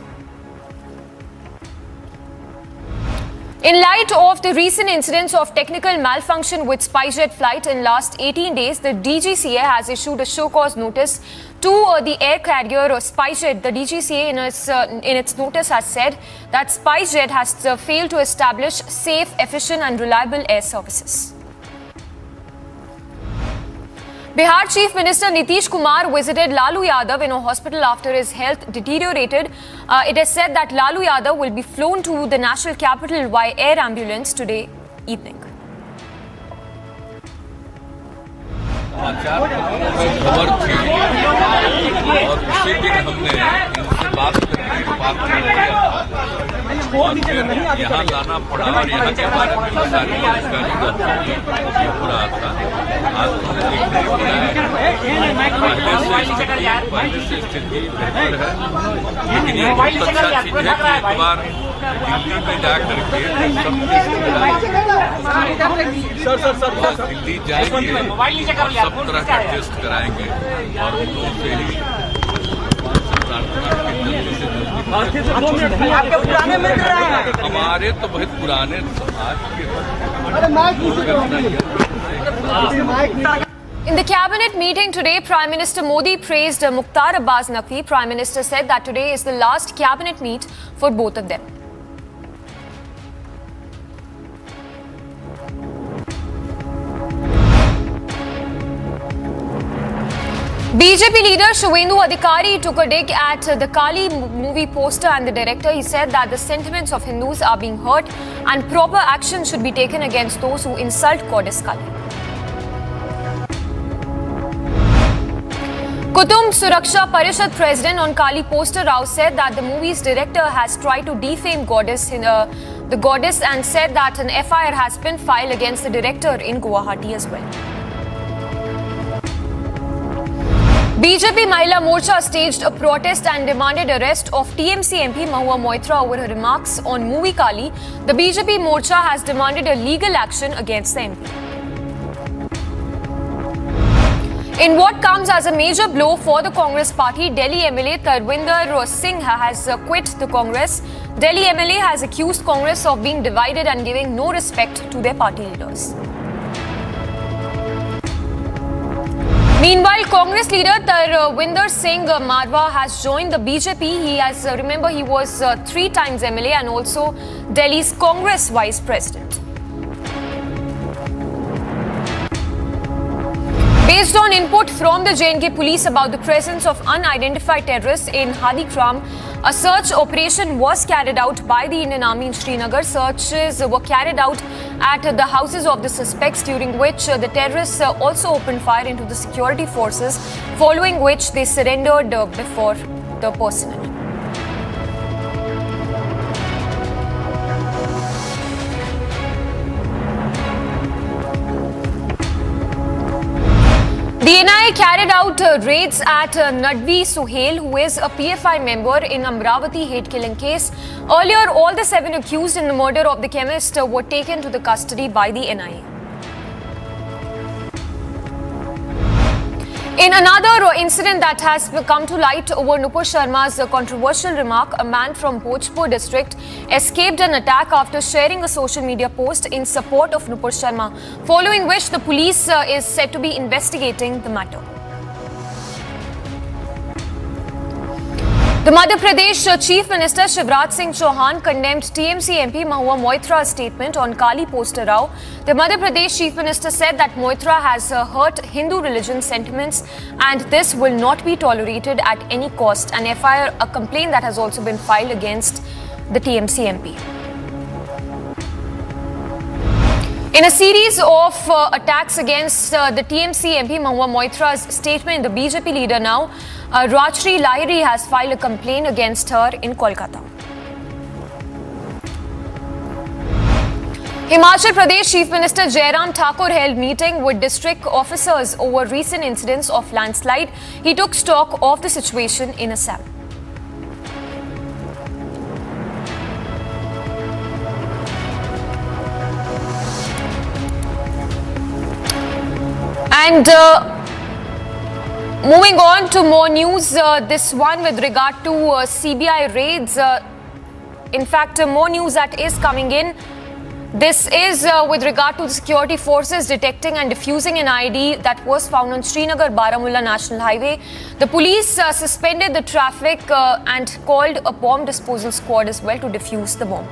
In light of the recent incidents of technical malfunction with SpiceJet flight in last 18 days, the DGCA has issued a show-cause notice to the air carrier SpiceJet. The DGCA in its notice has said that SpiceJet has failed to establish safe, efficient and reliable air services. Bihar Chief Minister Nitish Kumar visited Lalu Yadav in a hospital after his health deteriorated. It is said that Lalu Yadav will be flown to the national capital by air ambulance today evening. समाचार खबर थी और उसी दिन हमने इनसे बात करके बात यहाँ लाना पड़ा और यहाँ के बारे में सारी जानकारी हो रहा था। आज तो देखने को मिला पहले से स्थिति बेहतर है, लेकिन ये बहुत अच्छा चीज है कि एक बार दिल्ली में जा करके दिल्ली जाएंगे और सब तरह का टेस्ट कराएंगे और उन लोगों से ही हमारे तो बहुत पुराने समाज के। In the cabinet meeting today, Prime Minister Modi praised Mukhtar Abbas Naqvi. Prime Minister said that today is the last cabinet meet for both of them. BJP leader Shubhendu Adhikari took a dig at the Kali movie poster and the director. He said that the sentiments of Hindus are being hurt and proper action should be taken against those who insult Goddess Kali. Kutumb Suraksha Parishad President on Kali poster Rao said that the movie's director has tried to defame the goddess and said that an FIR has been filed against the director in Guwahati as well. BJP Mahila Morcha staged a protest and demanded arrest of TMC MP Mahua Moitra over her remarks on movie Kali. The BJP Morcha has demanded a legal action against the MP. In what comes as a major blow for the Congress party, Delhi MLA Tarvinder Singh has quit the Congress. Delhi MLA has accused Congress of being divided and giving no respect to their party leaders. Meanwhile, Congress leader Tarvinder Singh Marwa has joined the BJP. He was 3 times MLA and also Delhi's Congress Vice President. Based on input from the J&K police about the presence of unidentified terrorists in Hadikram, a search operation was carried out by the Indian Army in Srinagar. Searches were carried out at the houses of the suspects, during which the terrorists also opened fire into the security forces, following which they surrendered before the personnel. The NIA carried out raids at Nadvi Suhail, who is a PFI member in Amravati hate-killing case. Earlier, all the 7 accused in the murder of the chemist were taken to the custody by the NIA. In another incident that has come to light over Nupur Sharma's controversial remark, a man from Bhojpur district escaped an attack after sharing a social media post in support of Nupur Sharma, following which the police is said to be investigating the matter. The Madhya Pradesh Chief Minister Shivraj Singh Chauhan condemned TMC MP Mahua Moitra's statement on Kali poster Rao. The Madhya Pradesh Chief Minister said that Moitra has hurt Hindu religion sentiments and this will not be tolerated at any cost. An FIR, a complaint that has also been filed against the TMC MP. In a series of attacks against the TMC MP Mahua Moitra's statement, the BJP leader now, Rajshri Lahiri, has filed a complaint against her in Kolkata. Himachal Pradesh Chief Minister Jairam Thakur held meeting with district officers over recent incidents of landslide. He took stock of the situation in Assam. And moving on to more news, this one with regard to CBI raids. In fact, more news that is coming in. This is with regard to the security forces detecting and defusing an IED that was found on Srinagar-Baramulla National Highway. The police suspended the traffic and called a bomb disposal squad as well to defuse the bomb.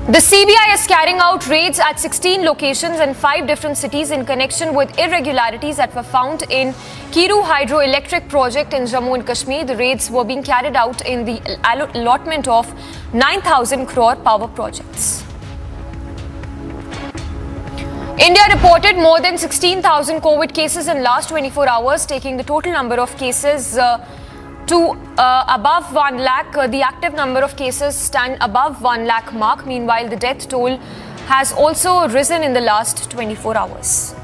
The CBI is carrying out raids at 16 locations in 5 different cities in connection with irregularities that were found in Kiru Hydroelectric Project in Jammu and Kashmir. The raids were being carried out in the allotment of 9,000 crore power projects. India reported more than 16,000 COVID cases in last 24 hours, taking the total number of cases to above 1 lakh. The active number of cases stand above 1 lakh mark. Meanwhile, the death toll has also risen in the last 24 hours.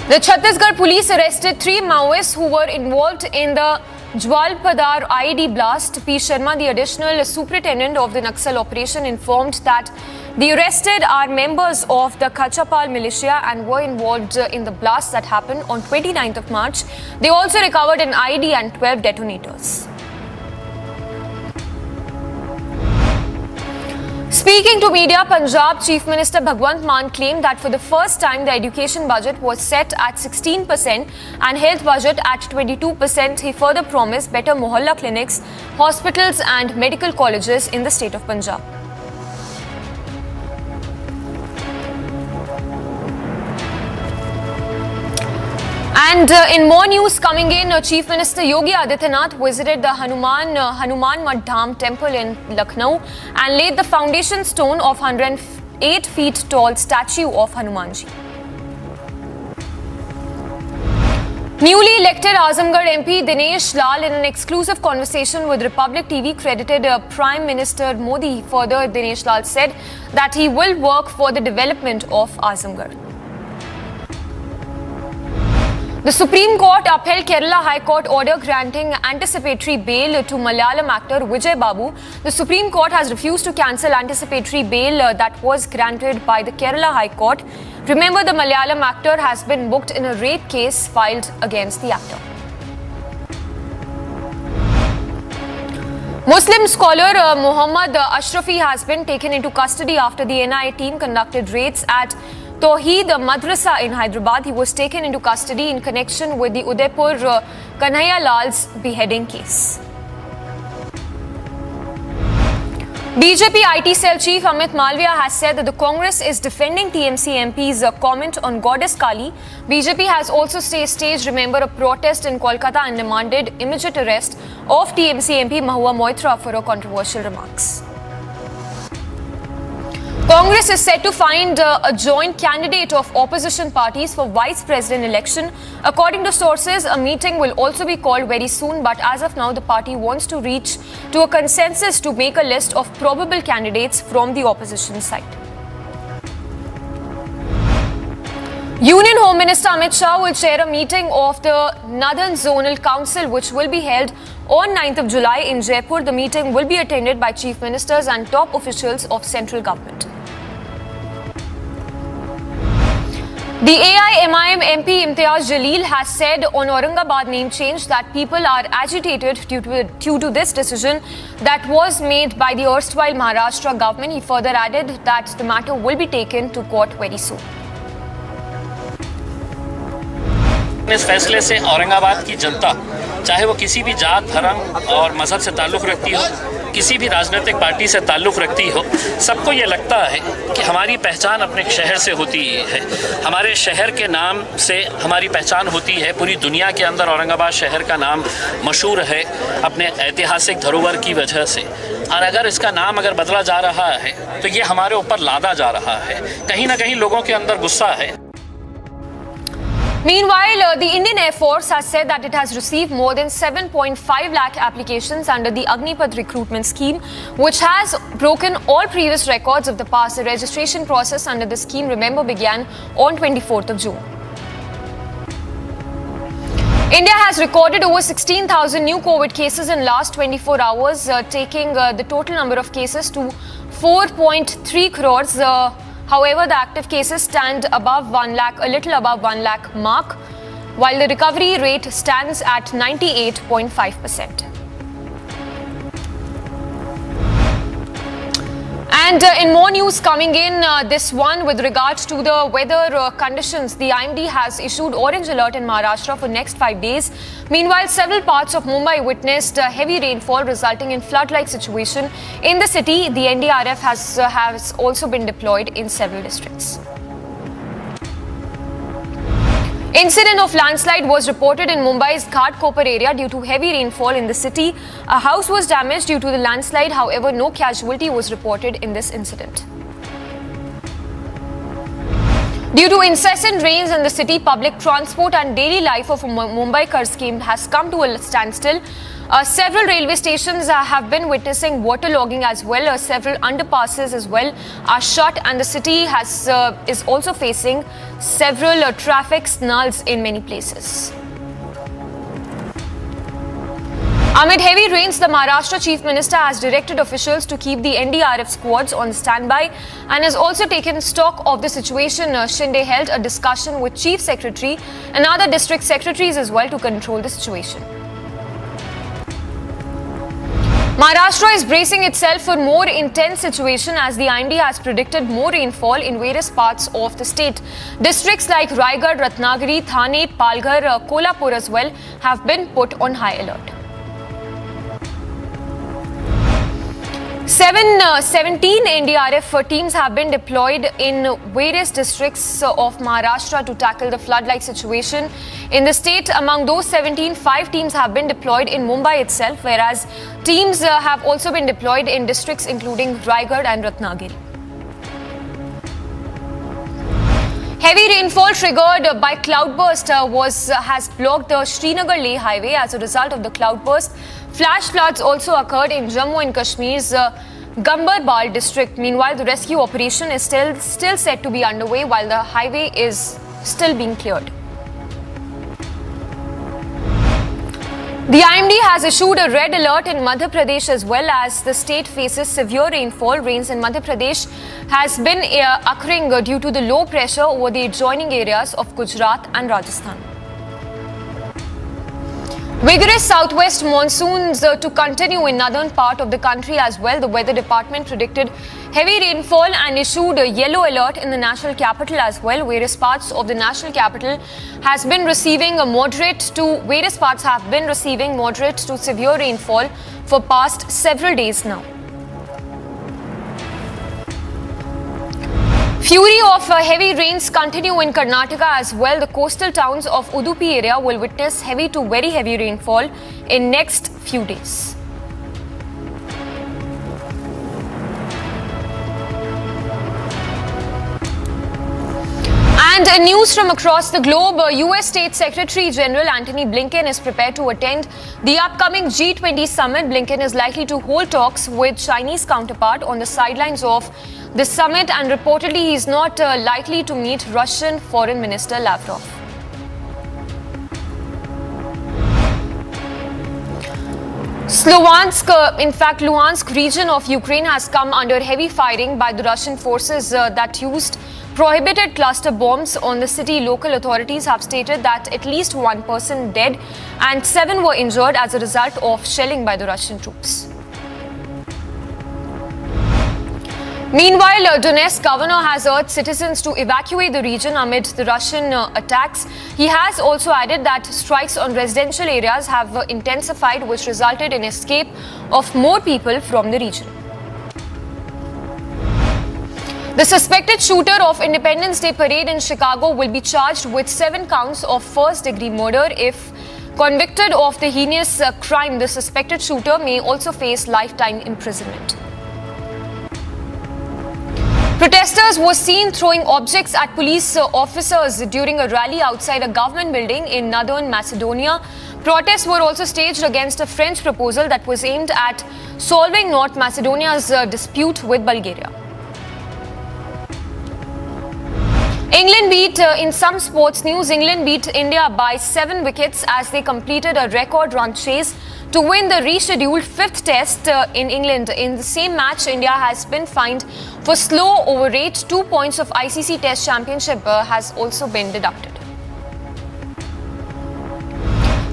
The Chhattisgarh police arrested 3 Maoists who were involved in the Jwalpadar IED blast. P. Sharma, the additional superintendent of the Naxal operation, informed that the arrested are members of the Khachapal militia and were involved in the blast that happened on 29th of March. They also recovered an IED and 12 detonators. Speaking to media, Punjab Chief Minister Bhagwant Mann claimed that for the first time the education budget was set at 16% and health budget at 22%. He further promised better mohalla clinics, hospitals and medical colleges in the state of Punjab. And in more news coming in, Chief Minister Yogi Adityanath visited the Hanuman Dham temple in Lucknow and laid the foundation stone of 108 feet tall statue of Hanumanji. Newly elected Azamgarh MP Dinesh Lal, in an exclusive conversation with Republic TV, credited Prime Minister Modi. Further, Dinesh Lal said that he will work for the development of Azamgarh. The Supreme Court upheld Kerala High Court order granting anticipatory bail to Malayalam actor Vijay Babu. The Supreme Court has refused to cancel anticipatory bail that was granted by the Kerala High Court. Remember, the Malayalam actor has been booked in a rape case filed against the actor. Muslim scholar Muhammad Ashrafi has been taken into custody after the NIA team conducted raids at Tawheed Madrasa in Hyderabad. He was taken into custody in connection with the Udaipur Kanhaiya Lal's beheading case. BJP IT cell chief Amit Malviya has said that the Congress is defending TMC MP's comment on Goddess Kali. BJP has also staged, remember, a protest in Kolkata and demanded immediate arrest of TMC MP Mahua Moitra for her controversial remarks. Congress is set to find a joint candidate of opposition parties for vice president election. According to sources, a meeting will also be called very soon, but as of now, the party wants to reach to a consensus to make a list of probable candidates from the opposition side. Union Home Minister Amit Shah will chair a meeting of the Northern Zonal Council, which will be held on 9th of July in Jaipur. The meeting will be attended by chief ministers and top officials of central government. The AIMIM MP Imtiaz Jalil has said on Aurangabad name change that people are agitated due to this decision that was made by the erstwhile Maharashtra government. He further added that the matter will be taken to court very soon. इस फैसले से औरंगाबाद की जनता, चाहे वो किसी भी जात, धर्म और मजहब से ताल्लुक़ रखती हो, किसी भी राजनीतिक पार्टी से ताल्लुक़ रखती हो, सबको ये लगता है कि हमारी पहचान अपने शहर से होती है। हमारे शहर के नाम से हमारी पहचान होती है। पूरी दुनिया के अंदर औरंगाबाद शहर का नाम मशहूर है अपने ऐतिहासिक धरोहर की वजह से। और अगर इसका नाम बदला जा रहा है तो ये हमारे ऊपर लादा जा रहा है। कहीं ना कहीं लोगों के अंदर गुस्सा है। Meanwhile, the Indian Air Force has said that it has received more than 7.5 lakh applications under the Agnipath recruitment scheme, which has broken all previous records of the past. The registration process under the scheme, remember, began on 24th of June. India has recorded over 16,000 new COVID cases in last 24 hours, taking the total number of cases to 4.3 crores. However, the active cases stand above 1 lakh, a little above 1 lakh mark, while the recovery rate stands at 98.5%. And in more news coming in, this one with regards to the weather conditions, the IMD has issued orange alert in Maharashtra for next 5 days. Meanwhile, several parts of Mumbai witnessed heavy rainfall resulting in flood-like situation in the city. The NDRF has also been deployed in several districts. Incident of landslide was reported in Mumbai's Ghatkopar area due to heavy rainfall in the city. A house was damaged due to the landslide. However, no casualty was reported in this incident. Due to incessant rains in the city, public transport and daily life of Mumbaikars has come to a standstill. Several railway stations have been witnessing waterlogging as well. Several underpasses as well are shut, and the city is also facing several traffic snarls in many places. Amid heavy rains, the Maharashtra Chief Minister has directed officials to keep the NDRF squads on standby and has also taken stock of the situation. Shinde held a discussion with Chief Secretary and other district secretaries as well to control the situation. Maharashtra is bracing itself for more intense situation as the IMD has predicted more rainfall in various parts of the state. Districts like Raigad, Ratnagiri, Thane, Palghar, Kolhapur as well have been put on high alert. 17 NDRF teams have been deployed in various districts of Maharashtra to tackle the flood-like situation in the state. Among those 17, 5 teams have been deployed in Mumbai itself, whereas teams have also been deployed in districts including Raigad and Ratnagiri. Heavy rainfall triggered by cloudburst has blocked the Srinagar-Leh highway. As a result of the cloudburst, flash floods also occurred in Jammu and Kashmir's Gambarbal district. Meanwhile, the rescue operation is still set to be underway while the highway is still being cleared. The IMD has issued a red alert in Madhya Pradesh as well as the state faces severe rainfall. Rains in Madhya Pradesh has been occurring due to the low pressure over the adjoining areas of Gujarat and Rajasthan. Vigorous southwest monsoons to continue in northern part of the country as well. The weather department predicted heavy rainfall and issued a yellow alert in the national capital as well. Various parts of the national capital has been receiving various parts have been receiving moderate to severe rainfall for past several days now. Fury of heavy rains continue in Karnataka as well. The coastal towns of Udupi area will witness heavy to very heavy rainfall in next few days. And news from across the globe, US State Secretary General Antony Blinken is prepared to attend the upcoming G20 summit. Blinken is likely to hold talks with Chinese counterpart on the sidelines of the summit, and reportedly he is not likely to meet Russian Foreign Minister Lavrov. Luhansk region of Ukraine has come under heavy firing by the Russian forces that used prohibited cluster bombs on the city. Local authorities have stated that at least 1 person dead and 7 were injured as a result of shelling by the Russian troops. Meanwhile, Donetsk governor has urged citizens to evacuate the region amid the Russian attacks. He has also added that strikes on residential areas have intensified, which resulted in escape of more people from the region. The suspected shooter of Independence Day parade in Chicago will be charged with 7 counts of first-degree murder. If convicted of the heinous crime, the suspected shooter may also face lifetime imprisonment. Protesters were seen throwing objects at police officers during a rally outside a government building in northern Macedonia. Protests were also staged against a French proposal that was aimed at solving North Macedonia's dispute with Bulgaria. In some sports news, England beat India by 7 wickets as they completed a record run chase to win the rescheduled 5th test in England. In the same match, India has been fined for slow over rate. 2 points of ICC Test Championship has also been deducted.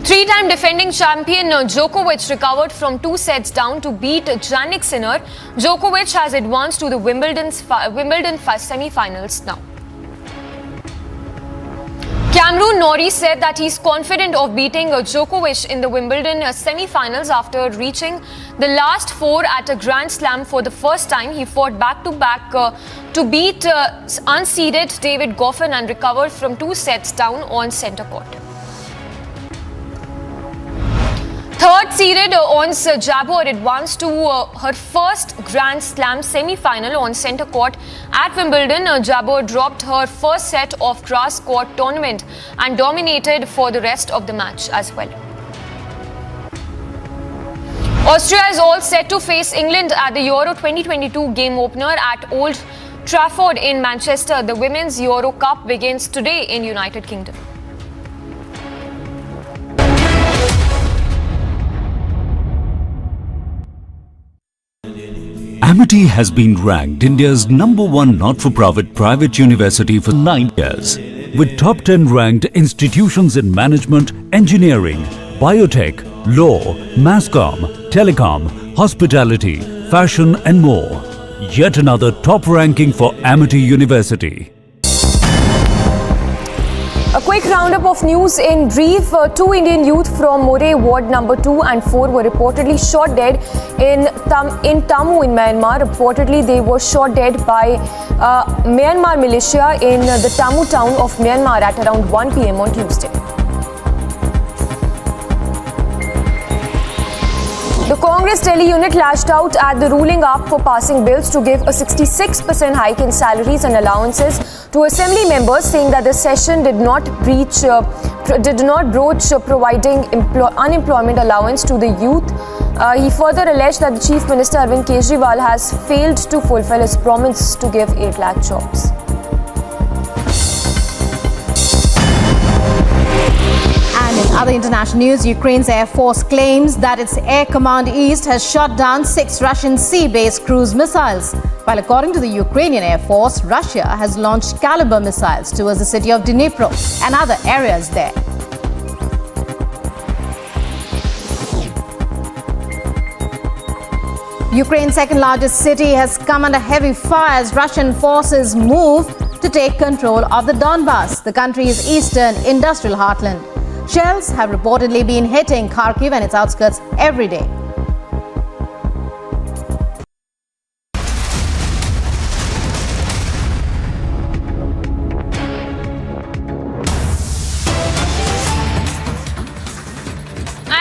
3-time defending champion Djokovic recovered from 2 sets down to beat Jannik Sinner. Djokovic has advanced to the Wimbledon semi-finals now. Cameron Norrie said that he's confident of beating Djokovic in the Wimbledon semi-finals after reaching the last 4 at a Grand Slam for the first time. He fought back-to-back to beat unseeded David Goffin and recovered from 2 sets down on centre court. Third seeded Ons Jabeur advanced to her first Grand Slam semi-final on centre court at Wimbledon. Jabeur dropped her first set of grass court tournament and dominated for the rest of the match as well. Austria is all set to face England at the Euro 2022 game opener at Old Trafford in Manchester. The Women's Euro Cup begins today in United Kingdom. Amity has been ranked India's #1 not-for-profit private university for 9 years, with top 10 ranked institutions in management, engineering, biotech, law, mass comm, telecom, hospitality, fashion and more. Yet another top ranking for Amity University. A quick roundup of news in brief. Two Indian youth from More Ward number 2 and 4 were reportedly shot dead in Tammu in Myanmar. Reportedly, they were shot dead by Myanmar militia in the Tammu town of Myanmar at around 1 p.m. on Tuesday. The Congress Delhi unit lashed out at the ruling up for passing bills to give a 66% hike in salaries and allowances to assembly members, saying that the session did not broach providing unemployment allowance to the youth. He further alleged that the Chief Minister Arvind Kejriwal has failed to fulfill his promise to give 8 lakh jobs. And in other international news, Ukraine's Air Force claims that its Air Command East has shot down 6 Russian sea-based cruise missiles. While according to the Ukrainian Air Force, Russia has launched Caliber missiles towards the city of Dnipro and other areas there. Ukraine's second largest city has come under heavy fire as Russian forces move to take control of the Donbas, the country's eastern industrial heartland. Shells have reportedly been hitting Kharkiv and its outskirts every day.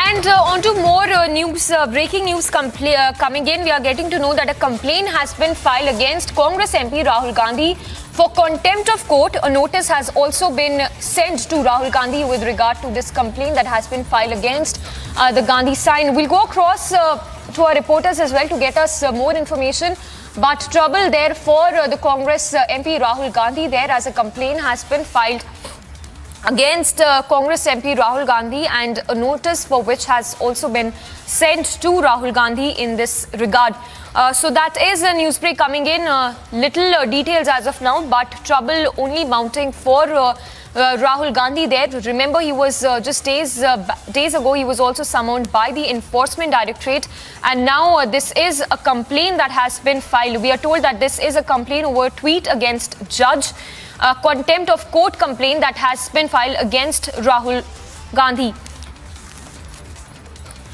And on to more news, breaking news coming in. We are getting to know that a complaint has been filed against Congress MP Rahul Gandhi for contempt of court. A notice has also been sent to Rahul Gandhi with regard to this complaint that has been filed against the Gandhi sign. We'll go across to our reporters as well to get us more information. But trouble there for the Congress MP Rahul Gandhi there, as a complaint has been filed against Congress MP Rahul Gandhi, and a notice for which has also been sent to Rahul Gandhi in this regard. So that is a news break coming in. Little details as of now, but trouble only mounting for Rahul Gandhi there. Remember, he was just days ago, he was also summoned by the Enforcement Directorate, and now this is a complaint that has been filed. We are told that this is a complaint over a tweet against judge. A contempt of court complaint that has been filed against Rahul Gandhi.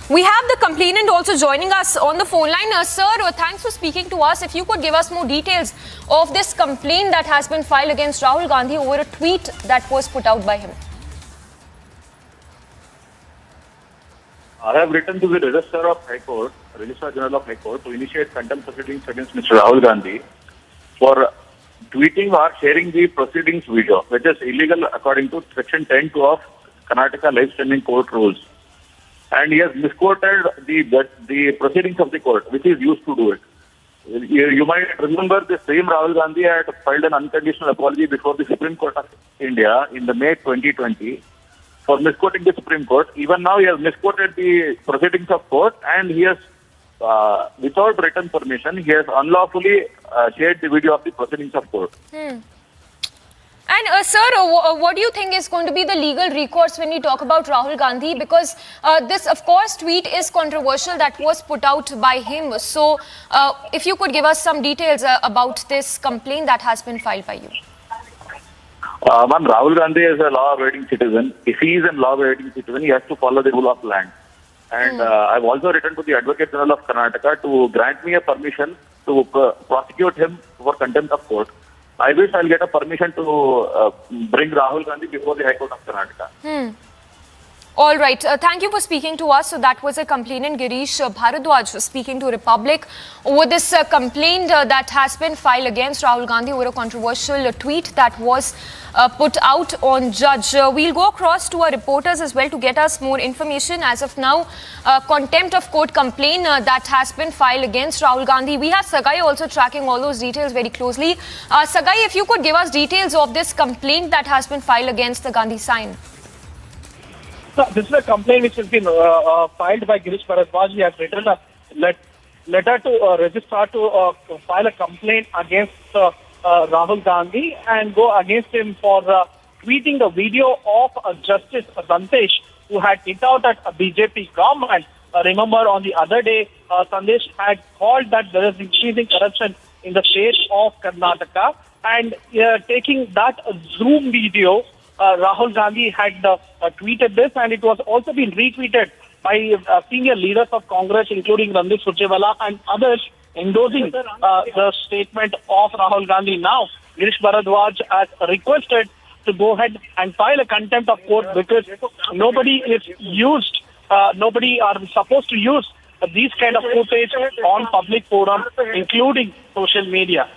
We have the complainant also joining us on the phone line. Sir, thanks for speaking to us. If you could give us more details of this complaint that has been filed against Rahul Gandhi over a tweet that was put out by him. I have written to the Registrar of High Court, Registrar General of High Court, to initiate contempt proceedings against Mr. Rahul Gandhi for tweeting or sharing the proceedings video, which is illegal according to Section 10(2) of Karnataka live streaming court rules. And he has misquoted the proceedings of the court, which is used to do it. You might remember the same Rahul Gandhi had filed an unconditional apology before the Supreme Court of India in the May 2020 for misquoting the Supreme Court. Even now, he has misquoted the proceedings of court, and he has, without written permission, he has unlawfully shared the video of the proceedings of court. And sir, what do you think is going to be the legal recourse when we talk about Rahul Gandhi? Because this, of course, tweet is controversial that was put out by him. So if you could give us some details about this complaint that has been filed by you. Ma'am, Rahul Gandhi is a law-abiding citizen. If he is a law-abiding citizen, he has to follow the rule of land. And I've also written to the Advocate General of Karnataka to grant me a permission to prosecute him for contempt of court. I wish I'll get a permission to bring Rahul Gandhi before the High Court of Karnataka. All right. Thank you for speaking to us. So that was a complainant, Girish Bharadwaj, speaking to Republic over this complaint that has been filed against Rahul Gandhi over a controversial tweet that was put out on Judge. We'll go across to our reporters as well to get us more information. As of now, contempt of court complaint that has been filed against Rahul Gandhi. We have Sagai also tracking all those details very closely. Sagai, if you could give us details of this complaint that has been filed against the Gandhi sign. So this is a complaint which has been filed by Girish Bharadwaj. He has written a letter to registrar to file a complaint against Rahul Gandhi and go against him for tweeting a video of Justice Sandesh, who had hit out at a BJP government. Remember, on the other day, Sandesh had called that there is increasing corruption in the state of Karnataka, and taking that Zoom video, Rahul Gandhi had tweeted this, and it was also been retweeted by senior leaders of Congress, including Randeep Surjewala and others, endorsing the statement of Rahul Gandhi. Now, Girish Bharadwaj has requested to go ahead and file a contempt of court because nobody are supposed to use these kind of footage on public forum, including social media.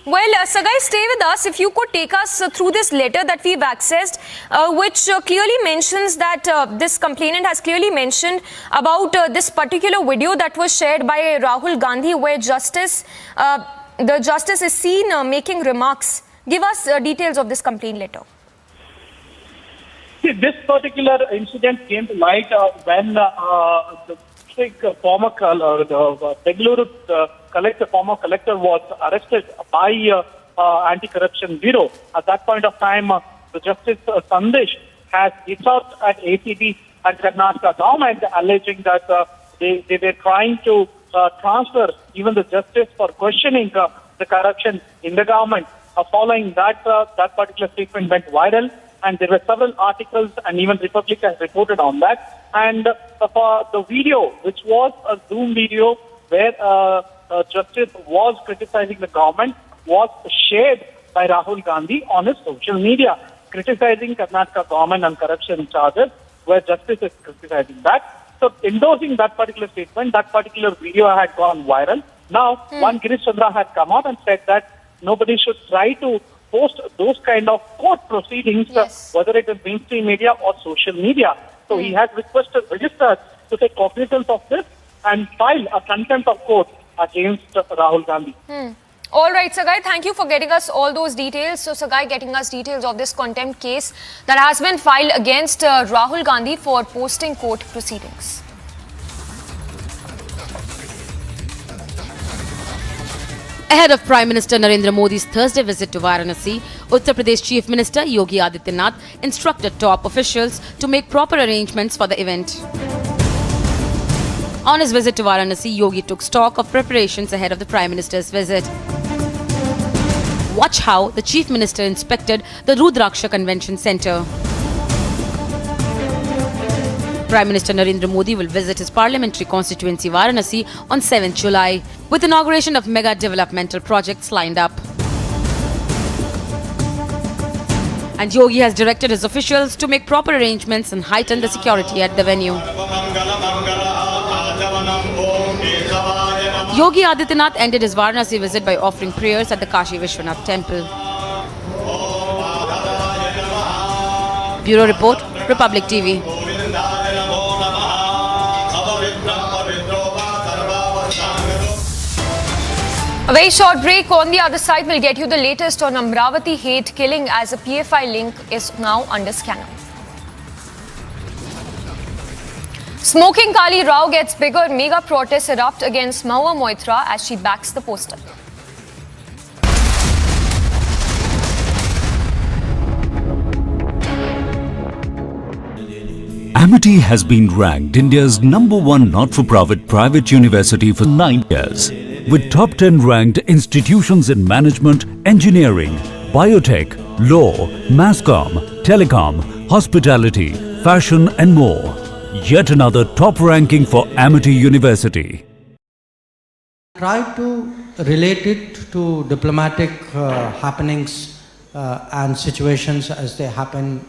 Well, Sagai, stay with us. If you could take us through this letter that we've accessed, which clearly mentions that this complainant has clearly mentioned about this particular video that was shared by Rahul Gandhi, where the justice is seen making remarks. Give us details of this complaint letter. See, this particular incident came to light when the former Bengaluru former collector was arrested by Anti-Corruption Bureau. At that point of time, the Justice Sandesh has hit out at ACT and Karnataka government, alleging that they were trying to transfer even the justice for questioning the corruption in the government. Following that, that particular statement went viral, and there were several articles, and even Republic has reported on that. And for the video, which was a Zoom video where Justice was criticizing the government, was shared by Rahul Gandhi on his social media, criticizing Karnataka government on corruption charges, where Justice is criticizing that. So, endorsing that particular statement, that particular video had gone viral. Now, one Girish Chandra had come out and said that nobody should try to post those kind of court proceedings, whether it is mainstream media or social media. So, he has requested registrars to take cognizance of this and file a contempt of court against Rahul Gandhi. All right, Sagai, thank you for getting us all those details. So, Sagai getting us details of this contempt case that has been filed against Rahul Gandhi for posting court proceedings. Ahead of Prime Minister Narendra Modi's Thursday visit to Varanasi, Uttar Pradesh Chief Minister Yogi Adityanath instructed top officials to make proper arrangements for the event. On his visit to Varanasi, Yogi took stock of preparations ahead of the Prime Minister's visit. Watch how the Chief Minister inspected the Rudraksha Convention Centre. Prime Minister Narendra Modi will visit his parliamentary constituency Varanasi on 7th July, with inauguration of mega developmental projects lined up. And Yogi has directed his officials to make proper arrangements and heighten the security at the venue. Yogi Adityanath ended his Varanasi visit by offering prayers at the Kashi Vishwanath temple. Bureau Report, Republic TV. A very short break. On the other side, we'll get you the latest on Amravati hate killing, as a PFI link is now under scanner. Smoking Kali Rao gets bigger. Mega protests erupt against Moitra as she backs the poster. Amity has been ranked India's #1 not-for-profit private university for 9 years, with top 10 ranked institutions in management, engineering, biotech, law, masscom, telecom, hospitality, fashion and more. Yet another top ranking for Amity University. Try to relate it to diplomatic happenings and situations as they happen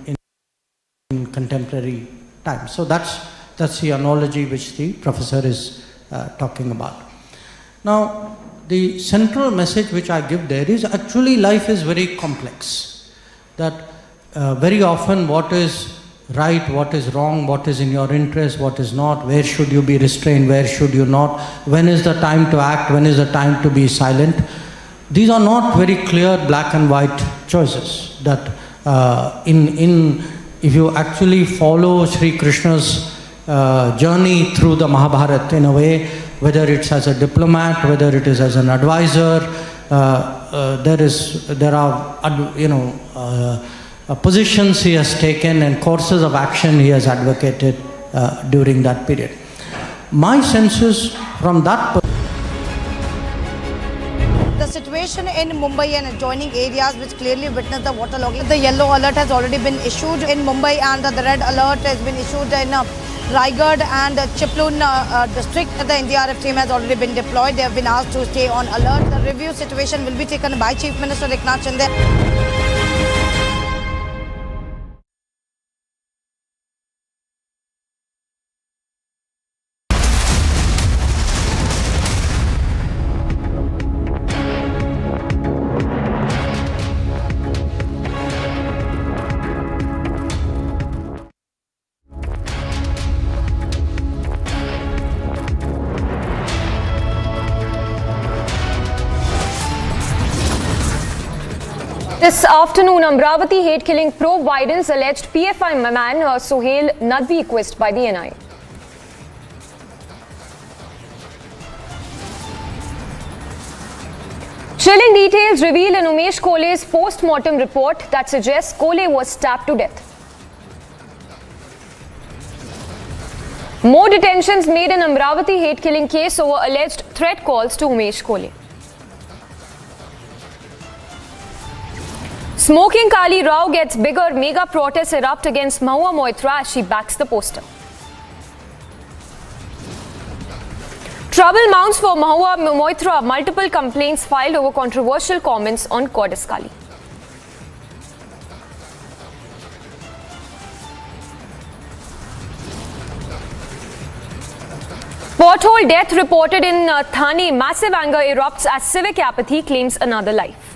in contemporary time. So that's the analogy which the professor is talking about. Now, the central message which I give there is actually life is very complex. That very often what is right, what is wrong, what is in your interest, what is not, where should you be restrained, where should you not, when is the time to act, when is the time to be silent. These are not very clear black and white choices. That if you actually follow Sri Krishna's journey through the Mahabharata in a way, whether it's as a diplomat, whether it is as an advisor, there are positions he has taken and courses of action he has advocated during that period. My sense is from that perspective, the situation in Mumbai and adjoining areas which clearly witnessed the waterlogging. The yellow alert has already been issued in Mumbai and the red alert has been issued in Raigad and Chiplun district. The NDRF team has already been deployed. They have been asked to stay on alert. The review situation will be taken by Chief Minister Eknath Shinde. This afternoon, Amravati hate-killing pro-Biden's alleged PFI man Sohail Nadvi quizzed by the NIA. Chilling details revealed in Umesh Kole's post-mortem report that suggests Kole was stabbed to death. More detentions made in Amravati hate-killing case over alleged threat calls to Umesh Kole. Smoking Kali Rao gets bigger, mega protests erupt against Mahua Moitra as she backs the poster. Trouble mounts for Mahua Moitra, multiple complaints filed over controversial comments on Goddess Kali. Pothole death reported in Thane, massive anger erupts as civic apathy claims another life.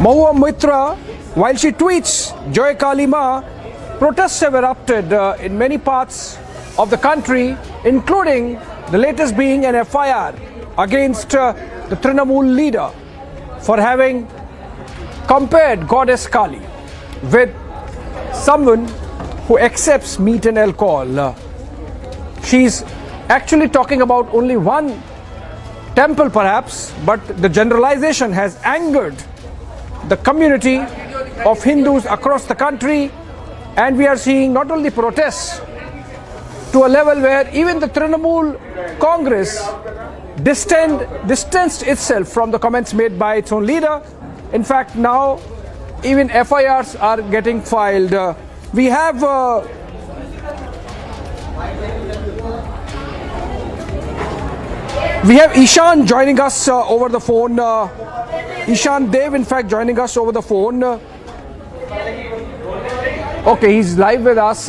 Mahua Moitra, while she tweets Joy Kali Ma, protests have erupted in many parts of the country, including the latest being an FIR against the Trinamool leader for having compared Goddess Kali with someone who accepts meat and alcohol. She's actually talking about only one temple perhaps, but the generalization has angered the community of Hindus across the country, and we are seeing not only protests to a level where even the Trinamool Congress distanced itself from the comments made by its own leader. In fact, now even FIRs are getting filed. We have Ishan joining us over the phone. Ishan Dev, in fact, joining us over the phone. Okay, he's live with us.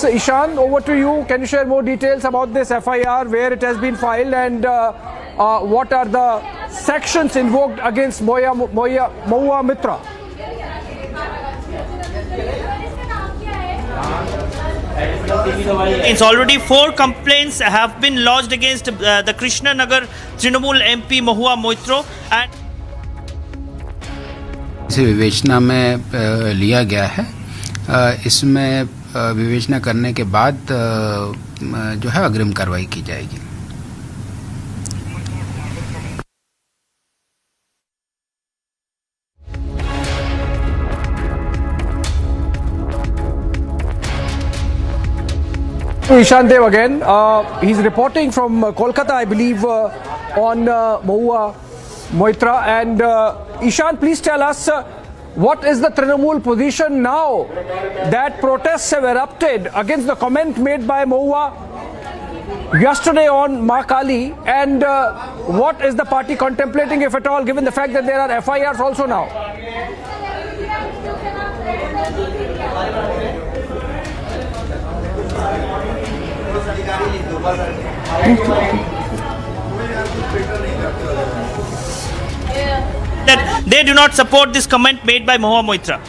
Ishan, over to you. Can you share more details about this FIR, where it has been filed, and what are the sections invoked against Mahua Moitra? It's already 4 complaints have been lodged against the Krishna Nagar Trinamool MP Mahua Moitra and इसे विवेचना में लिया गया है। इसमें विवेचना करने के बाद जो है अग्रिम कार्रवाई की जाएगी। Ishan Dev again. He's reporting from Kolkata, I believe, on Mahua Moitra. And Ishan, please tell us what is the Trinamool position now that protests have erupted against the comment made by Mahua yesterday on Ma Kali, and what is the party contemplating, if at all, given the fact that there are FIRs also now? that they do not support this comment made by Mahua Moitra.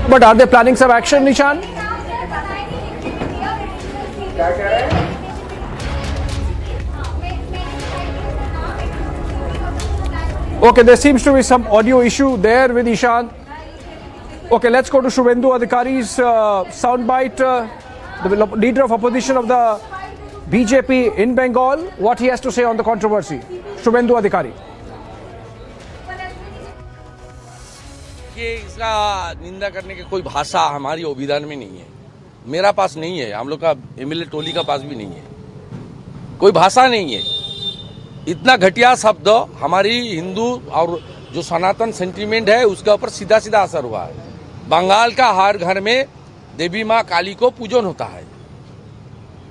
But are they planning some action, Nishan? Okay, there seems to be some audio issue there with Ishan. Okay, let's go to Shubhendu Adhikari's soundbite, the leader of opposition of the BJP in Bengal, what he has to say on the controversy. Shubhendu Adhikari. इसका निंदा करने की कोई भाषा हमारी संविधान में नहीं है, मेरा पास नहीं है, हम लोग का एमएलए टोली का पास भी नहीं है, कोई भाषा नहीं है। इतना घटिया शब्द हमारी हिंदू और जो सनातन सेंटीमेंट है उसके ऊपर सीधा सीधा असर हुआ है। बंगाल का हर घर में देवी माँ काली को पूजन होता है,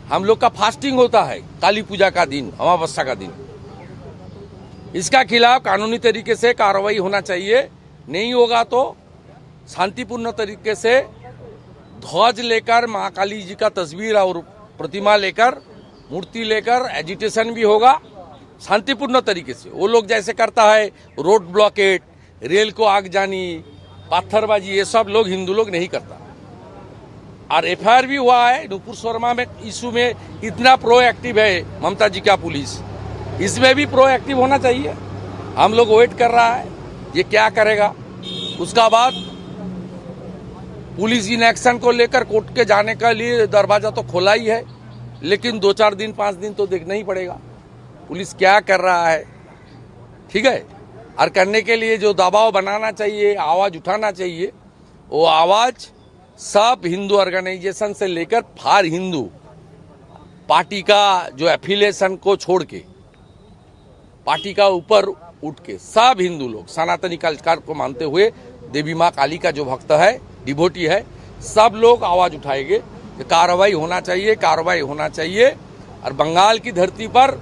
हम लोग का फास्टिंग होता है काली पूजा का दिन, अमावस्या का दिन। इसका खिलाफ कानूनी तरीके से कार्रवाई होना चाहिए, नहीं होगा तो शांतिपूर्ण तरीके से ध्वज लेकर माँ काली जी का तस्वीर और प्रतिमा लेकर मूर्ति लेकर एजिटेशन भी होगा शांतिपूर्ण तरीके से। वो लोग जैसे करता है रोड ब्लॉकेट, रेल को आग जानी, पत्थरबाजी, ये सब लोग हिंदू लोग नहीं करता। और एफआईआर भी हुआ है नुपुर शर्मा में इशू में। इतना प्रोएक्टिव है ममता जी का पुलिस, इसमें भी प्रोएक्टिव होना चाहिए। हम लोग वेट कर रहा है ये क्या करेगा। उसका बाद पुलिस इन एक्शन को लेकर कोर्ट के जाने के लिए दरवाजा तो खोला ही है, लेकिन 2-4 दिन 5 दिन तो देखना ही पड़ेगा पुलिस क्या कर रहा है, ठीक है। और करने के लिए जो दबाव बनाना चाहिए, आवाज उठाना चाहिए, वो आवाज सब हिंदू ऑर्गेनाइजेशन से लेकर फार हिंदू पार्टी का जो एफिलिएशन को छोड़ के पार्टी का ऊपर उठ के सब हिंदू लोग सनातनी कल्चर को मानते हुए देवी माँ काली का जो भक्त है, डिवोटी है, सब लोग आवाज उठाएंगे कि कार्रवाई होना चाहिए, कार्रवाई होना चाहिए। और बंगाल की धरती पर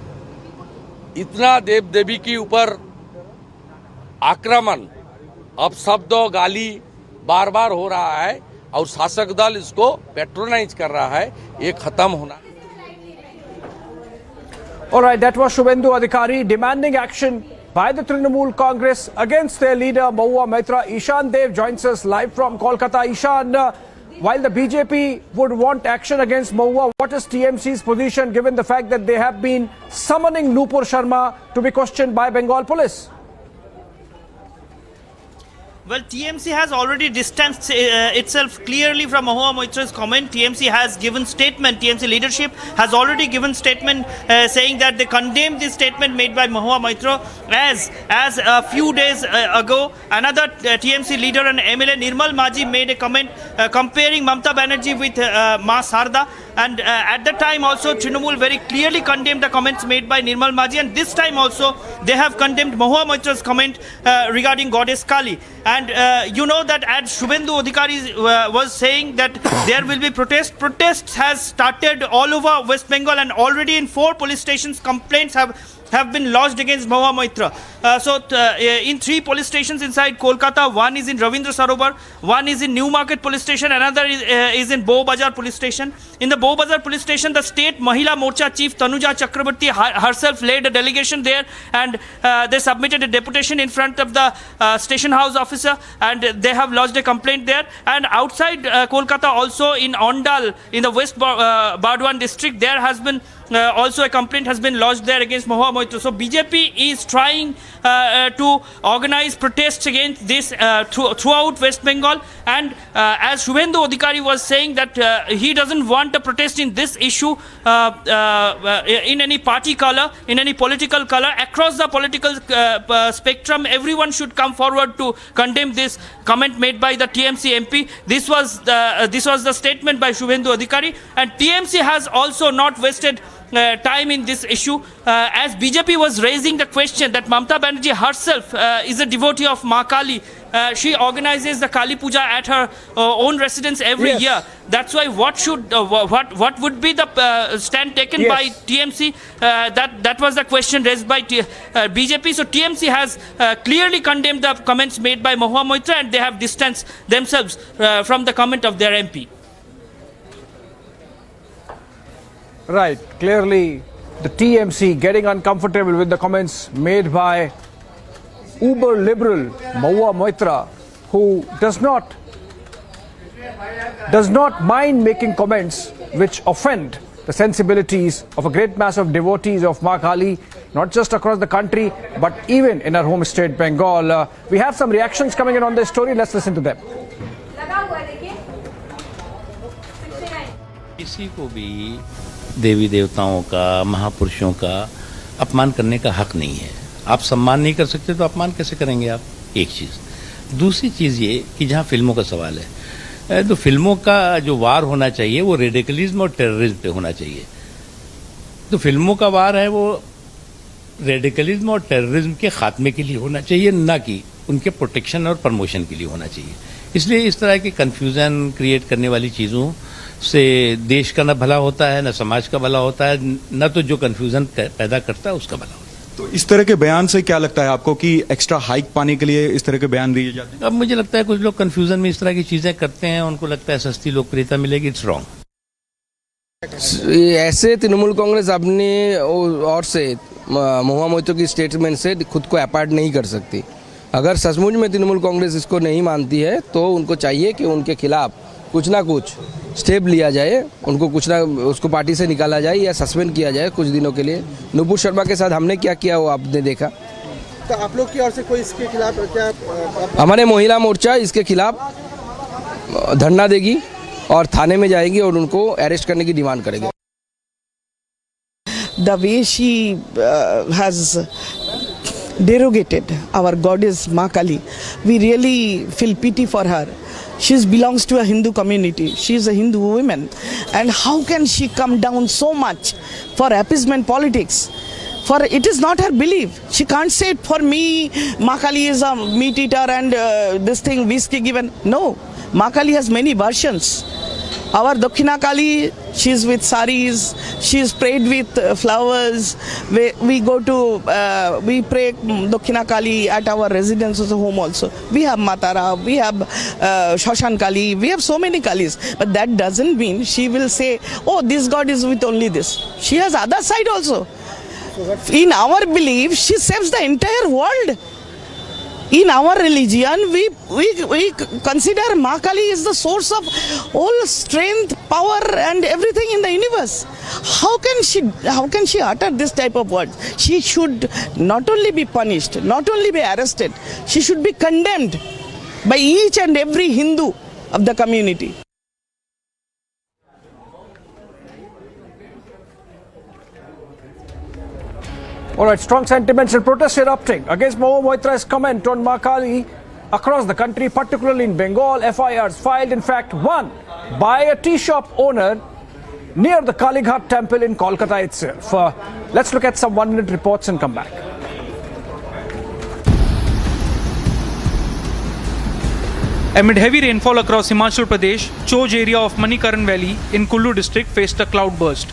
इतना देव देवी के ऊपर आक्रमण, अपशब्द, गाली बार बार हो रहा है और शासक दल इसको पैट्रोनाइज कर रहा है, ये खत्म होना। All right, that was Shubhendu Adhikari demanding action by the Trinamool Congress against their leader Mahua Moitra. Ishan Dev joins us live from Kolkata. Ishan, while the BJP would want action against Mahua, what is TMC's position given the fact that they have been summoning Nupur Sharma to be questioned by Bengal police? Well, TMC has already distanced itself clearly from Mahua Moitra's comment. TMC has given statement, TMC leadership has already given statement saying that they condemn this statement made by Mahua Moitra. As a few days ago, another TMC leader and MLA Nirmal Maji made a comment comparing Mamata Banerjee with Ma Sarda. And at that time also Trinamool very clearly condemned the comments made by Nirmal Maji, and this time also they have condemned Mahua Moitra's comment regarding Goddess Kali. And you know that as Shubhendu Adhikari was saying that there will be protest. Protests has started all over West Bengal, and already in 4 police stations complaints have have been lodged against Mahua Moitra. In 3 police stations inside Kolkata, one is in Ravindra Sarovar, one is in New Market police station, another is in Bow Bazar police station. In the Bow Bazar police station, the state Mahila Morcha chief Tanuja Chakrabarti herself led a delegation there, and they submitted a deputation in front of the station house officer, and they have lodged a complaint there. And outside Kolkata, also in Ondal, in the West Bardwan district, there has been also a complaint has been lodged there against Mahua Moitra. So BJP is trying to organize protests against this throughout West Bengal, and as Shubhendu Adhikari was saying that he doesn't want a protest in this issue in any party color, in any political color. Across the political spectrum, everyone should come forward to condemn this comment made by the TMC MP. This was the statement by Shubhendu Adhikari, and TMC has also not wasted time in this issue, as BJP was raising the question that Mamata Banerjee herself is a devotee of Ma Kali. She organizes the Kali Puja at her own residence every year. That's why what would be the stand taken by TMC? That was the question raised by BJP. So TMC has clearly condemned the comments made by Mahua Moitra, and they have distanced themselves from the comment of their MP. Right, clearly the TMC getting uncomfortable with the comments made by uber liberal Mahua Moitra, who does not mind making comments which offend the sensibilities of a great mass of devotees of Ma Kali, not just across the country but even in our home state Bengal. We have some reactions coming in on this story. Let's listen to them. किसी को भी देवी देवताओं का, महापुरुषों का अपमान करने का हक नहीं है। आप सम्मान नहीं कर सकते तो अपमान कैसे करेंगे आप? एक चीज़। दूसरी चीज़ ये कि जहाँ फिल्मों का सवाल है, तो फिल्मों का जो वार होना चाहिए वो रेडिकलिज्म और टेररिज्म पे होना चाहिए। तो फिल्मों का वार है वो रेडिकलिज्म और टेररिज्म के खात्मे के लिए होना चाहिए, ना कि उनके प्रोटेक्शन और प्रमोशन के लिए होना चाहिए। इसलिए इस तरह के कन्फ्यूज़न क्रिएट करने वाली चीज़ों से देश का न भला होता है, न समाज का भला होता है, न तो जो कन्फ्यूज़न पैदा करता है उसका भला होता है। तो इस तरह के बयान से क्या लगता है आपको कि एक्स्ट्रा हाइक पाने के लिए इस तरह के बयान दिए जाते हैं? अब मुझे लगता है कुछ लोग कन्फ्यूज़न में इस तरह की चीज़ें करते हैं, उनको लगता है सस्ती लोकप्रियता मिलेगी। It's wrong. ऐसे तृणमूल कांग्रेस अपने और से महुआ मोइत्रा की स्टेटमेंट से खुद को अपार्ट नहीं कर सकती। अगर सचमुच में तृणमूल कांग्रेस इसको नहीं मानती है तो उनको चाहिए कि उनके खिलाफ कुछ ना कुछ स्टेप लिया जाए, उनको कुछ ना उसको पार्टी से निकाला जाए या सस्पेंड किया जाए कुछ दिनों के लिए। नुपुर शर्मा के साथ हमने क्या किया वो आपने देखा। तो आप लोग की ओर से कोई इसके खिलाफ क्या? हमारे महिला मोर्चा इसके खिलाफ धरना देगी और थाने में जाएगी और उनको अरेस्ट करने की डिमांड करेगी। The way she has derogated our goddess Ma Kali, we really feel pity for her. She belongs to a Hindu community. She is a Hindu woman, and how can she come down so much for appeasement politics? For it is not her belief. She can't say for me Ma Kali is a meat eater and this thing whiskey given. No, Ma Kali has many versions. Our Dakshina Kali, she is with saris, she is prayed with flowers. We go to, we pray Dakshina Kali at our residence home also. We have Matara, we have Shoshan Kali, we have so many Kalis. But that doesn't mean she will say, oh, this God is with only this. She has other side also. In our belief, she saves the entire world. In our religion, we consider Ma Kali is the source of all strength, power and everything in the universe. How can she utter this type of words? She should not only be punished, not only be arrested, she should be condemned by each and every Hindu of the community. All right, strong sentiments and protests erupting against Mahua Moitra's comment on Ma Kali across the country, particularly in Bengal. FIRs filed, in fact, one by a tea shop owner near the Kalighat temple in Kolkata itself. Let's look at some 1-minute reports and come back. Amid heavy rainfall across Himachal Pradesh, Choj area of Manikaran Valley in Kullu district faced a cloudburst.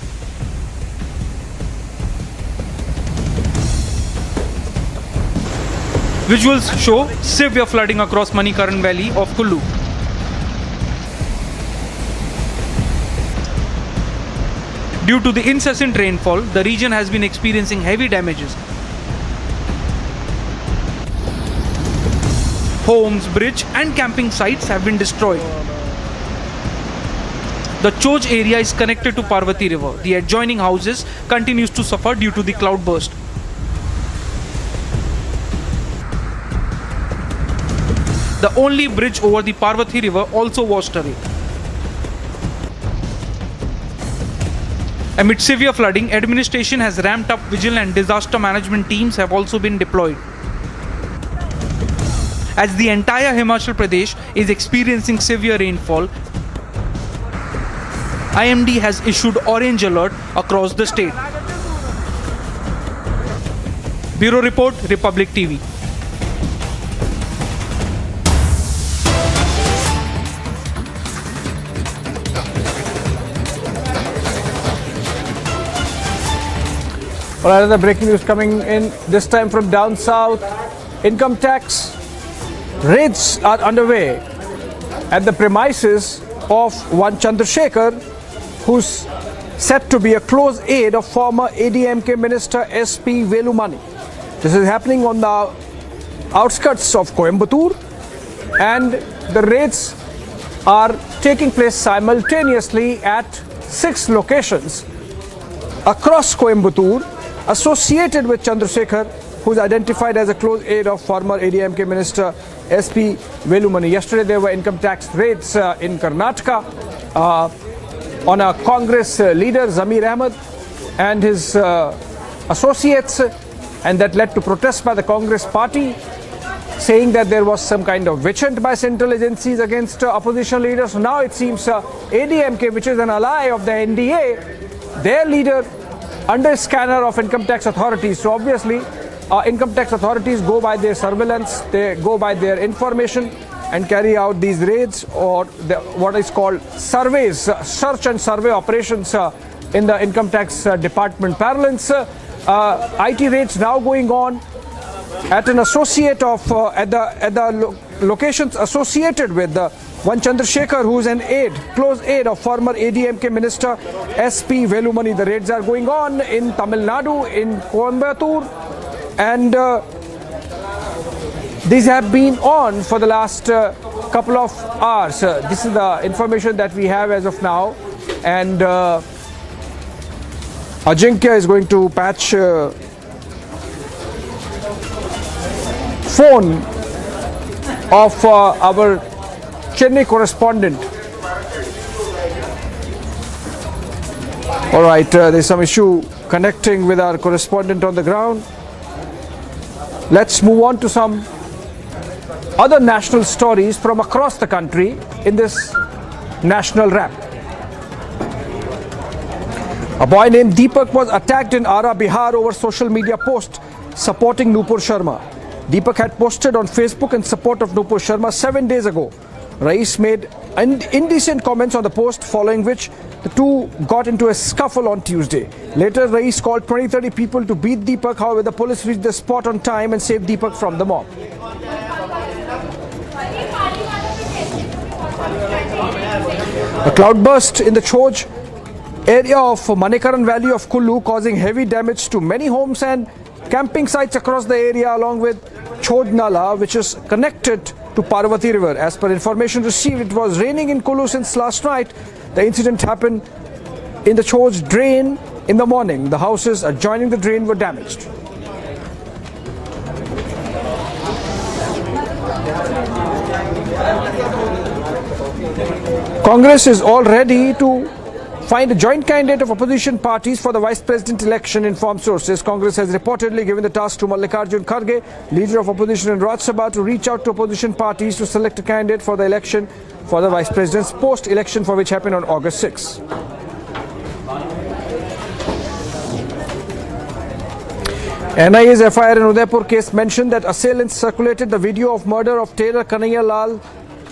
Visuals show severe flooding across Manikaran Valley of Kullu. Due to the incessant rainfall, the region has been experiencing heavy damages. Homes, bridge and camping sites have been destroyed. The Choj area is connected to Parvati River. The adjoining houses continues to suffer due to the cloudburst. The only bridge over the Parvati River also washed away. Amid severe flooding, administration has ramped up vigil and disaster management teams have also been deployed. As the entire Himachal Pradesh is experiencing severe rainfall, IMD has issued orange alert across the state. Bureau Report, Republic TV. All right, another breaking news coming in, this time from down south. Income tax raids are underway at the premises of one Chandrasekhar, who's said to be a close aide of former ADMK Minister SP Velumani. This is happening on the outskirts of Coimbatore, and the raids are taking place simultaneously at 6 locations across Coimbatore associated with Chandrasekhar, who is identified as a close aide of former ADMK Minister SP Velumani. Yesterday there were income tax raids in Karnataka on a Congress leader, Zamir Ahmed, and his associates, and that led to protests by the Congress party, saying that there was some kind of witch hunt by central agencies against opposition leaders. So now it seems ADMK, which is an ally of the NDA, their leader under scanner of income tax authorities. So obviously income tax authorities go by their surveillance, they go by their information and carry out these raids, or what is called surveys, search and survey operations in the income tax department parlance. IT raids now going on at an associate of at the locations associated with one Chandrasekhar, who is an aide, close aide of former ADMK Minister SP Velumani. The raids are going on in Tamil Nadu, in Coimbatore, and these have been on for the last couple of hours. This is the information that we have as of now, and Ajinkya is going to patch phone of our Chennai correspondent. All right, there's some issue connecting with our correspondent on the ground. Let's move on to some other national stories from across the country in this national wrap. A boy named Deepak was attacked in Ara, Bihar over social media post supporting Nupur Sharma. Deepak had posted on Facebook in support of Nupur Sharma 7 days ago. Rais made indecent comments on the post, following which the two got into a scuffle on Tuesday. Later, Rais called 20-30 people to beat Deepak. However, the police reached the spot on time and saved Deepak from the mob. A cloudburst in the Choj area of Manikaran Valley of Kullu, causing heavy damage to many homes and camping sites across the area, along with Choj Nala, which is connected to Parvati River. As per information received, it was raining in Kullu since last night. The incident happened in the Choj drain in the morning. The houses adjoining the drain were damaged. Congress is all ready to find a joint candidate of opposition parties for the vice president election, informed sources. Congress has reportedly given the task to Mallikarjun Kharge, leader of opposition in Rajya Sabha, to reach out to opposition parties to select a candidate for the election for the vice president's post-election, for which happened on August 6. NIA's FIR in Udaipur case mentioned that assailants circulated the video of murder of tailor Kanhaiya Lal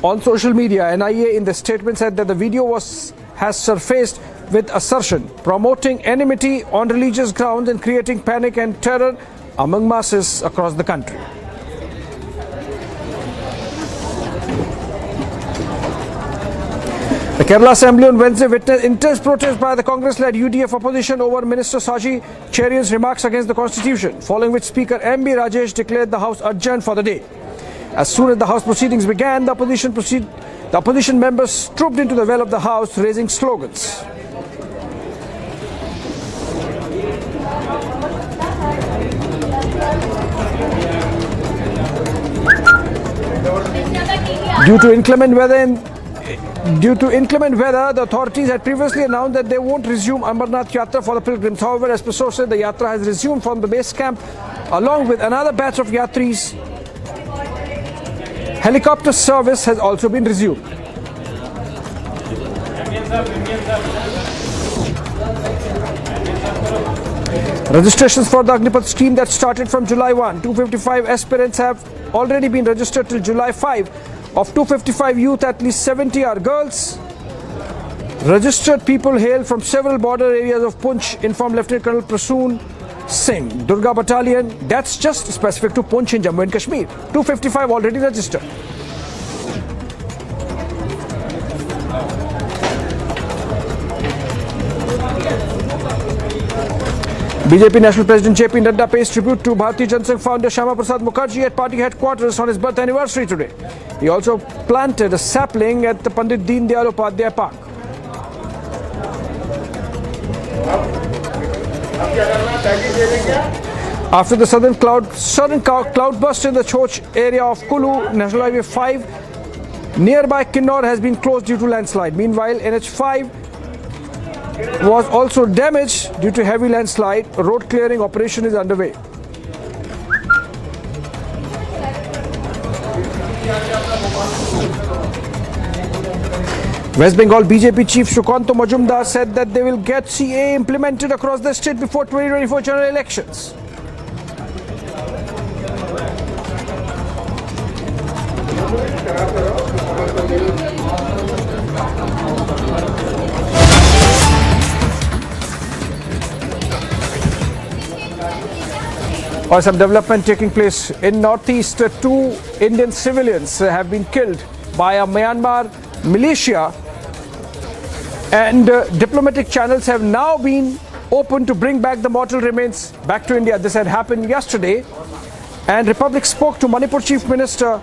on social media. NIA in the statement said that the video has surfaced with assertion promoting enmity on religious grounds and creating panic and terror among masses across the country. The Kerala Assembly on Wednesday witnessed intense protest by the Congress-led UDF opposition over Minister Saji Cherian's remarks against the Constitution, following which Speaker M.B. Rajesh declared the House adjourned for the day. As soon as the House proceedings began, the opposition members trooped into the well of the House, raising slogans. Due to inclement weather, the authorities had previously announced that they won't resume Amarnath Yatra for the pilgrims. However, as per sources, the Yatra has resumed from the base camp along with another batch of Yatris. Helicopter service has also been resumed. Registrations for the Agnipath scheme that started from July 1. 255 aspirants have already been registered till July 5. Of 255 youth, at least 70 are girls. Registered people hail from several border areas of Punch, informed Lieutenant Colonel Prasoon Singh. Durga Battalion, that's just specific to Punch in Jammu and Kashmir. 255 already registered. BJP National President JP Nadda pays tribute to Bharatiya Janata Sangh founder Shyama Prasad Mukherjee at party headquarters on his birth anniversary today. He also planted a sapling at the Pandit Deen Dayal Upadhyay Park. After the sudden cloudburst in the Choch area of Kulu, National Highway 5 nearby Kinnor has been closed due to landslide. Meanwhile, NH5 was also damaged due to heavy landslide. A road clearing operation is underway. West Bengal BJP Chief Shukanto Majumdar said that they will get CA implemented across the state before 2024 general elections. Or some development taking place in northeast. 2 Indian civilians have been killed by a Myanmar militia, and diplomatic channels have now been opened to bring back the mortal remains back to India. This had happened yesterday, and Republic spoke to Manipur Chief Minister,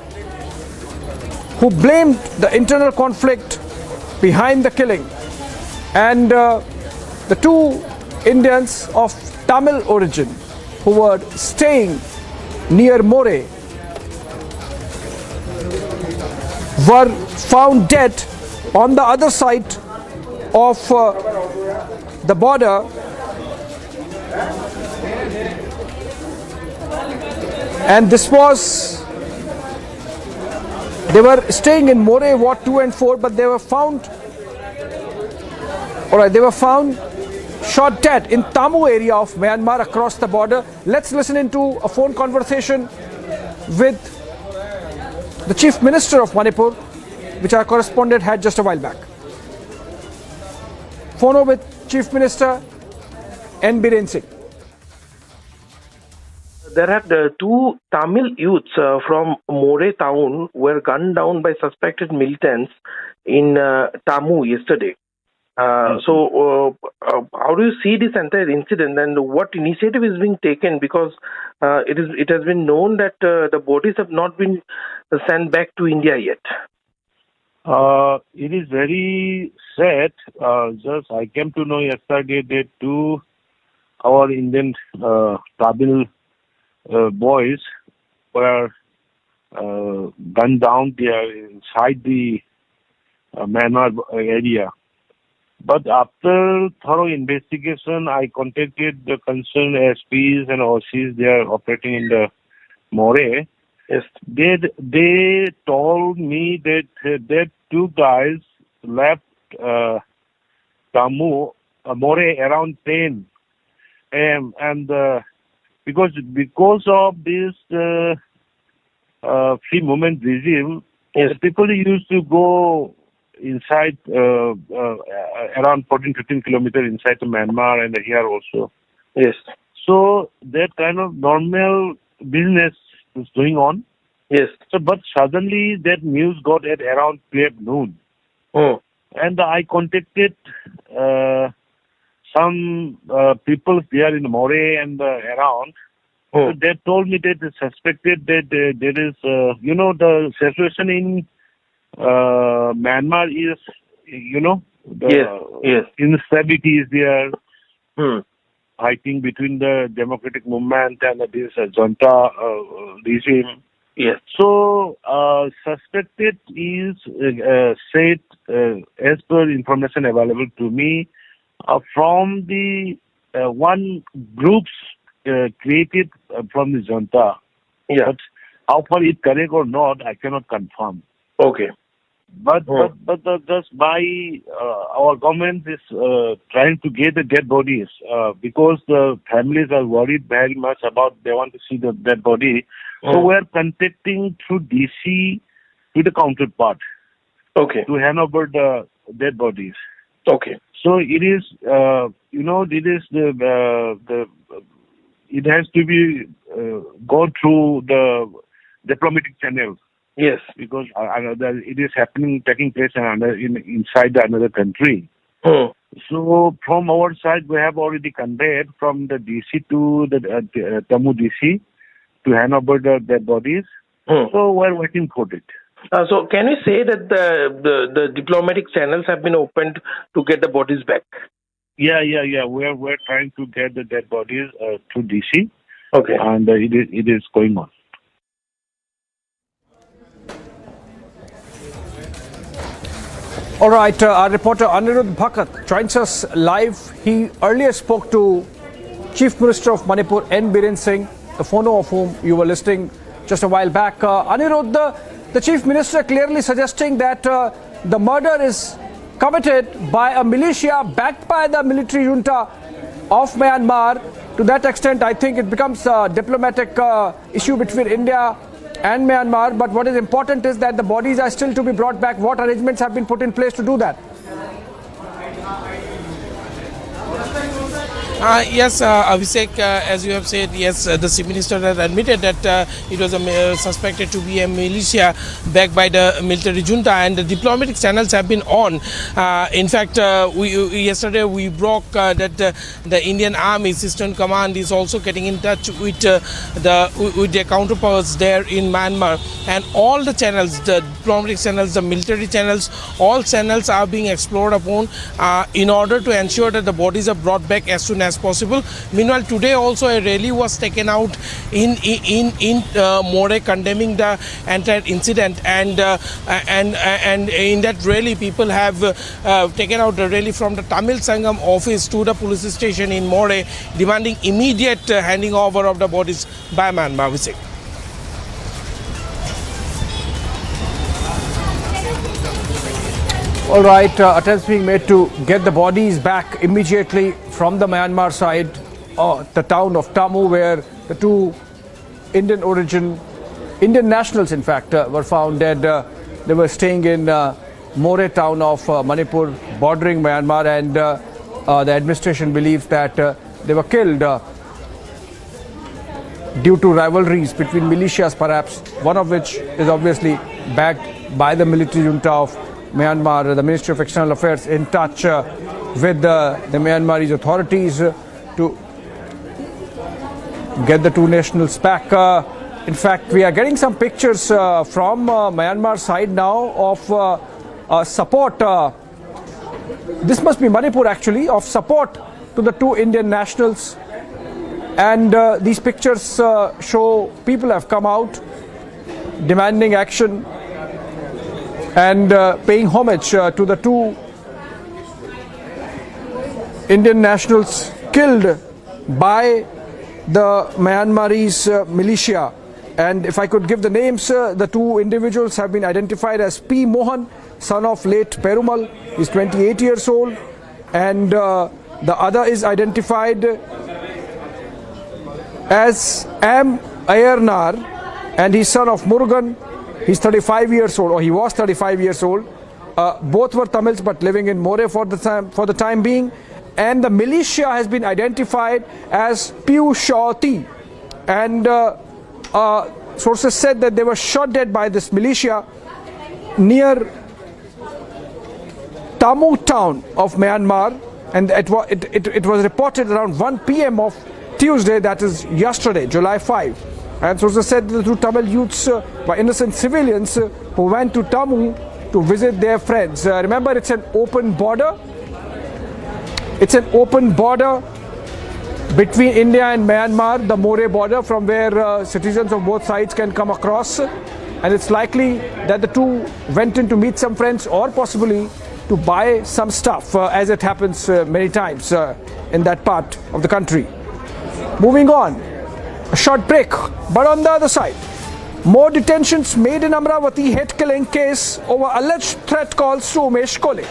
who blamed the internal conflict behind the killing. And the 2 Indians of Tamil origin who were staying near More were found dead on the other side of the border. And this was, they were staying in More Ward 2 and 4, but they were found, they were found shot dead in Tamu area of Myanmar across the border. Let's listen into a phone conversation with the Chief Minister of Manipur, which our correspondent had just a while back. Phono with Chief Minister N. Biren Singh. There had 2 Tamil youths from More town were gunned down by suspected militants in Tamu yesterday. So, how do you see this entire incident, and what initiative is being taken? Because it has been known that the bodies have not been sent back to India yet. It is very sad. Just I came to know yesterday that 2 our Indian Tamil boys were gunned down there inside the Myanmar area. But after thorough investigation, I contacted the concerned SPs and OCs. They are operating in the More. Yes. They told me that that 2 guys left Tamu, More around 10 a.m. And because of this free movement regime, yes, people used to go inside around 14-15 kilometers inside to Myanmar and here also. Yes. So that kind of normal business is going on. Yes. So, but suddenly that news got at around 12 noon. Oh. and I contacted some people there in More and around. So they told me that they suspected that there is, the situation in Myanmar is, the instability is there, fighting between the democratic movement and this junta regime. Yes. So, suspected is said, as per information available to me, from the one groups created from the junta. Yeah. But how far it's correct or not, I cannot confirm. Okay. But just by our government is trying to get the dead bodies because the families are worried very much about they want to see the dead body. So we are contacting through DC to the counterpart. Okay. To hand over the dead bodies. Okay. So it is, it is it has to be go through the diplomatic channel. Yes. Because it is taking place inside another country. So from our side, we have already conveyed from the DC to the Jammu DC to hand over the dead bodies. So we're waiting for it. So can you say that the diplomatic channels have been opened to get the bodies back? Yeah. We're trying to get the dead bodies to DC. Okay. And it is going on. All right, our reporter Anirudh Bhakat joins us live. He earlier spoke to Chief Minister of Manipur, N. Biren Singh, the phono of whom you were listening just a while back. Anirudh, the Chief Minister clearly suggesting that the murder is committed by a militia backed by the military junta of Myanmar. To that extent, I think it becomes a diplomatic issue between India and Myanmar. But what is important is that the bodies are still to be brought back. What arrangements have been put in place to do that? Yes, Abhishek, as you have said, yes, the Chief Minister has admitted that it was suspected to be a militia backed by the military junta, and the diplomatic channels have been on. In fact, yesterday we broke that the Indian Army Eastern Command is also getting in touch with their counterparts there in Myanmar, and all the channels, the diplomatic channels, the military channels, all channels are being explored upon in order to ensure that the bodies are brought back as soon as possible. Meanwhile, today also a rally was taken out in More condemning the entire incident, and in that rally people have taken out the rally from the Tamil Sangam office to the police station in More, demanding immediate handing over of the bodies by Myanmar. All right, attempts being made to get the bodies back immediately from the Myanmar side, the town of Tamu, where the two Indian nationals, in fact, were found dead. They were staying in More town of Manipur, bordering Myanmar, and the administration believes that they were killed due to rivalries between militias, perhaps, one of which is obviously backed by the military junta of Myanmar. The Ministry of External Affairs in touch with the Myanmarese authorities to get the two nationals back. In fact, we are getting some pictures from Myanmar side now of support. This must be Manipur actually, of support to the two Indian nationals. And these pictures show people have come out demanding action and paying homage to the two Indian nationals killed by the Myanmarese militia. And if I could give the names, the two individuals have been identified as P. Mohan, son of late Perumal, he's 28 years old, and the other is identified as M. Ayarnar, and he's son of Murugan. He's 35 years old, or he was 35 years old. Both were Tamils but living in More for the time being. And the militia has been identified as Piu Shawti. And sources said that they were shot dead by this militia near Tammu town of Myanmar, and it was reported around 1 p.m. of Tuesday, that is yesterday, July 5. And sources said the two Tamil youths were innocent civilians who went to Tammu to visit their friends. Remember, it's an open border. It's an open border between India and Myanmar, the More border, from where citizens of both sides can come across. And it's likely that the two went in to meet some friends, or possibly to buy some stuff, as it happens many times in that part of the country. Moving on, a short break, but on the other side, more detentions made in Amravati hate killing case over alleged threat calls to Umesh Kole.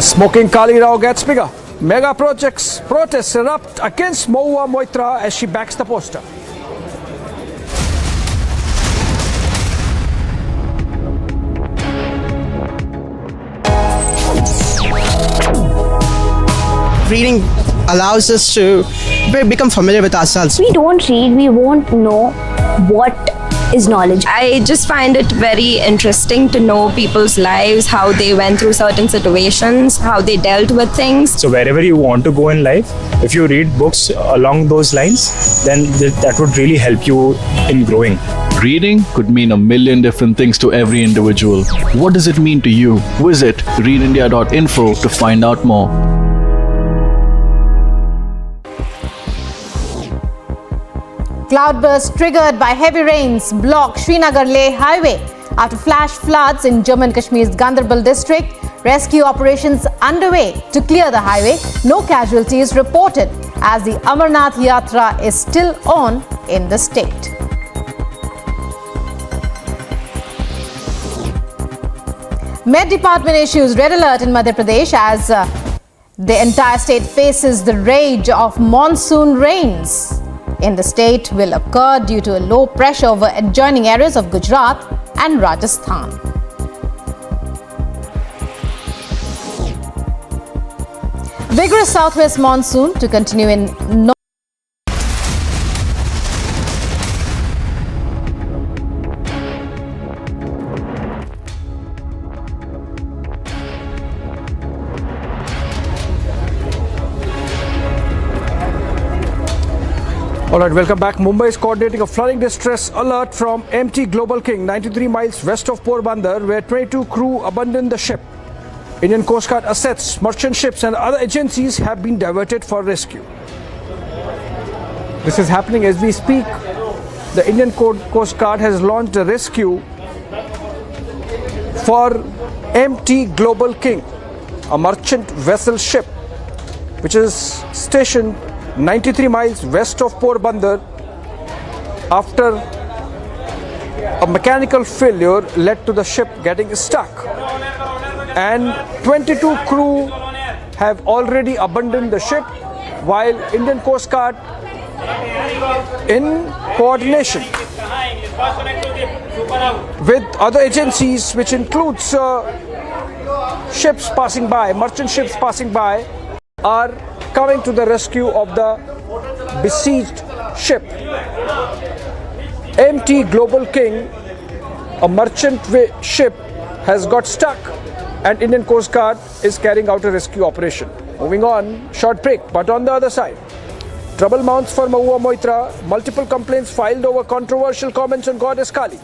Smoking Kali Rao gets bigger. Mega protests erupt against Mahua Moitra as she backs the poster. Reading allows us to become familiar with ourselves. We don't read, we won't know what is knowledge. I just find it very interesting to know people's lives, how they went through certain situations, how they dealt with things. So wherever you want to go in life, if you read books along those lines, then that would really help you in growing. Reading could mean a million different things to every individual. What does it mean to you? Visit readindia.info to find out more. Cloudburst triggered by heavy rains block Srinagar-Leh highway after flash floods in Jammu and Kashmir's Gandhi district. Rescue operations underway to clear the highway. No casualties reported as the Amarnath Yatra is still on in the state. Met Department issues red alert in Madhya Pradesh as the entire state faces the rage of monsoon rains. In the state will occur due to a low pressure over adjoining areas of Gujarat and Rajasthan. Vigorous southwest monsoon to continue in north. Alright, welcome back. Mumbai is coordinating a flooding distress alert from MT Global King, 93 miles west of Porbandar, where 22 crew abandoned the ship. Indian Coast Guard assets, merchant ships and other agencies have been diverted for rescue. This is happening as we speak. The Indian Coast Guard has launched a rescue for MT Global King, a merchant vessel ship which is stationed 93 miles west of Porbandar after a mechanical failure led to the ship getting stuck, and 22 crew have already abandoned the ship, while Indian Coast Guard, in coordination with other agencies, which includes ships passing by, merchant ships passing by, are coming to the rescue of the besieged ship. MT Global King, a merchant ship, has got stuck and Indian Coast Guard is carrying out a rescue operation. Moving on, short break, but on the other side, trouble mounts for Mahua Moitra, multiple complaints filed over controversial comments on Goddess Kali.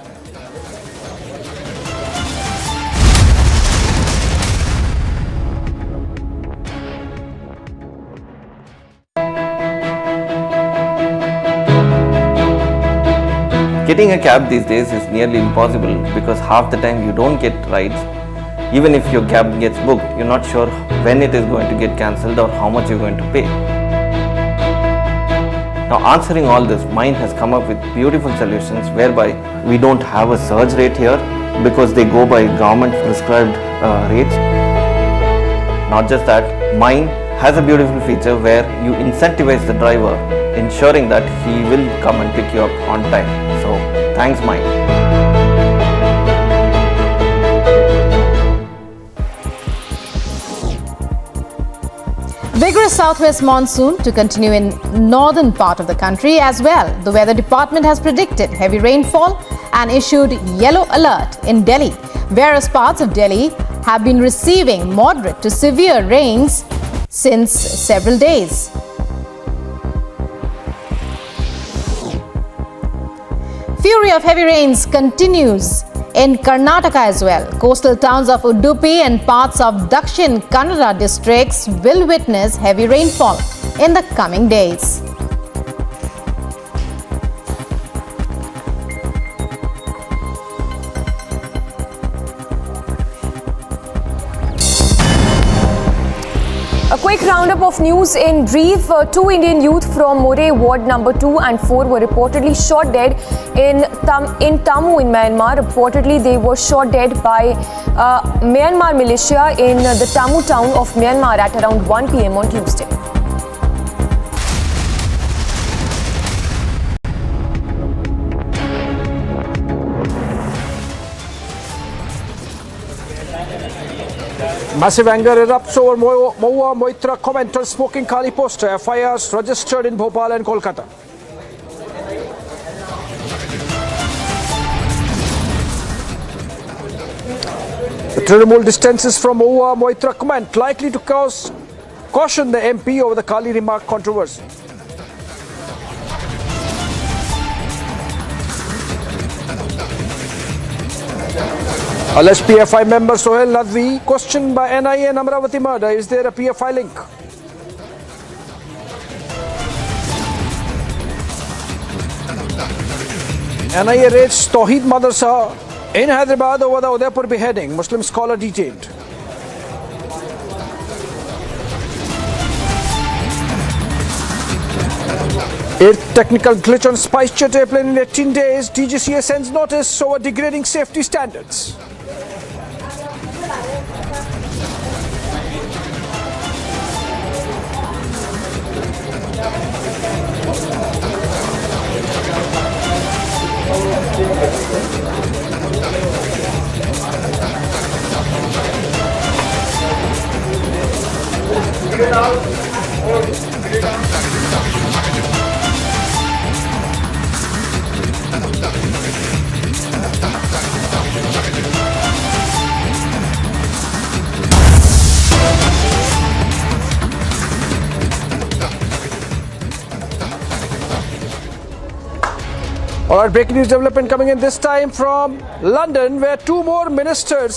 Getting a cab these days is nearly impossible because half the time you don't get rides. Even if your cab gets booked, you're not sure when it is going to get cancelled or how much you're going to pay. Now, answering all this, Mind has come up with beautiful solutions whereby we don't have a surge rate here because they go by government prescribed rates. Not just that, Mind has a beautiful feature where you incentivize the driver, ensuring that he will come and pick you up on time. So, thanks Mind. Vigorous a southwest monsoon to continue in northern part of the country as well. The weather department has predicted heavy rainfall and issued yellow alert in Delhi. Various parts of Delhi have been receiving moderate to severe rains since several days. Fury of heavy rains continues in Karnataka as well. Coastal towns of Udupi and parts of Dakshin Kannada districts will witness heavy rainfall in the coming days. A quick roundup of news in brief. Two Indian youth from Moray Ward number 2 and 4 were reportedly shot dead in Tammu in Myanmar. Reportedly, they were shot dead by Myanmar militia in the Tammu town of Myanmar at around 1 p.m. on Tuesday. Massive anger erupts over Mahua Moitra commenter smoking Kali poster. FIRs registered in Bhopal and Kolkata. The Trinamool distances from Mahua Moitra comment likely to caution the MP over the Kali remark controversy. Alleged PFI member Sohail Nadvi questioned by NIA and Amravati murder. Is there a PFI link? NIA raids Tawheed Madrasa in Hyderabad over the Udaipur beheading. Muslim scholar detained. Eighth technical glitch on SpiceJet airplane in 18 days. DGCA sends notice over degrading safety standards. All right, breaking news development coming in this time from London, where two more ministers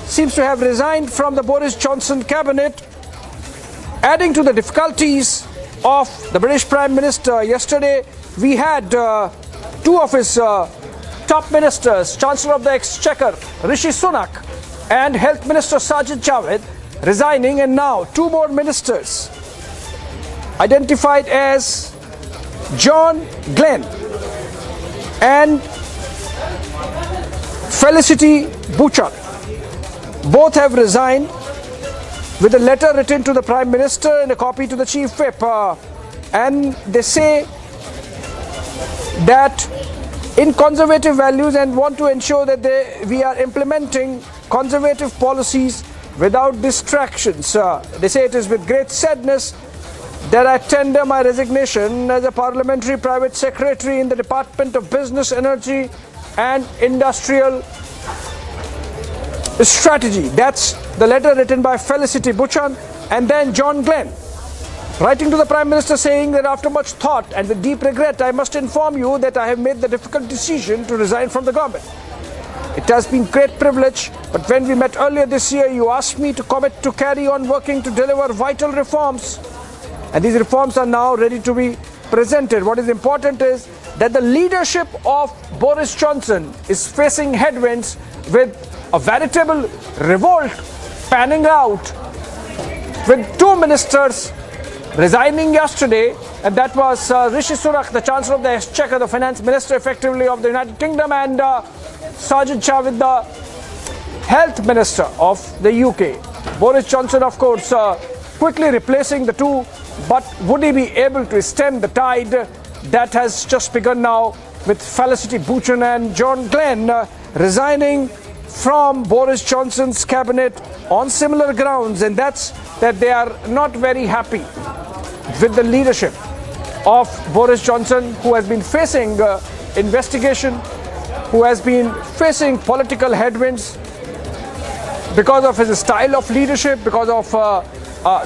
seems to have resigned from the Boris Johnson cabinet, adding to the difficulties of the British Prime Minister. Yesterday, we had two of his top ministers, Chancellor of the Exchequer Rishi Sunak and Health Minister Sajid Javid, resigning, and now two more ministers identified as John Glenn and Felicity Bouchard. Both have resigned with a letter written to the Prime Minister and a copy to the Chief Whip. And they say that in conservative values and want to ensure that we are implementing conservative policies without distractions. They say it is with great sadness that I tender my resignation as a parliamentary private secretary in the Department of Business, Energy and Industrial Strategy. That's the letter written by Felicity Bouchard. And then John Glenn, writing to the Prime Minister, saying that after much thought and with deep regret, I must inform you that I have made the difficult decision to resign from the government. It has been great privilege, but when we met earlier this year, you asked me to commit to carry on working to deliver vital reforms. And these reforms are now ready to be presented. What is important is that the leadership of Boris Johnson is facing headwinds with a veritable revolt panning out, with two ministers resigning yesterday, and that was Rishi Sunak, the Chancellor of the Exchequer, the Finance Minister effectively of the United Kingdom, and Sajid Javid, the Health Minister of the UK. Boris Johnson, of course, quickly replacing the two, but would he be able to stem the tide that has just begun now with Felicity Bouchard and John Glenn resigning from Boris Johnson's cabinet on similar grounds? And that's that they are not very happy with the leadership of Boris Johnson, who has been facing investigation, who has been facing political headwinds because of his style of leadership, because of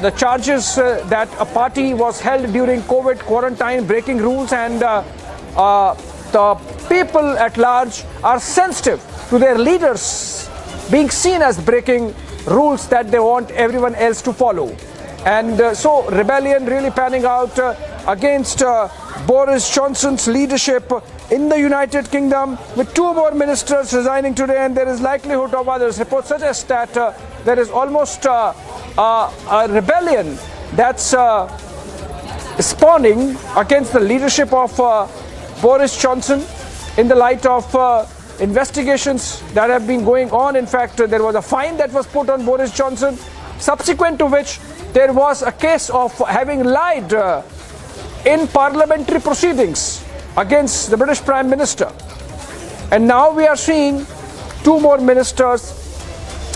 the charges that a party was held during COVID quarantine, breaking rules, and the people at large are sensitive to their leaders being seen as breaking rules that they want everyone else to follow. And so rebellion really panning out against Boris Johnson's leadership in the United Kingdom, with 2 more ministers resigning today, and there is likelihood of others. Reports suggest that there is almost a rebellion that's spawning against the leadership of Boris Johnson in the light of investigations that have been going on. In fact, there was a fine that was put on Boris Johnson, subsequent to which there was a case of having lied in parliamentary proceedings against the British Prime Minister. And now we are seeing 2 more ministers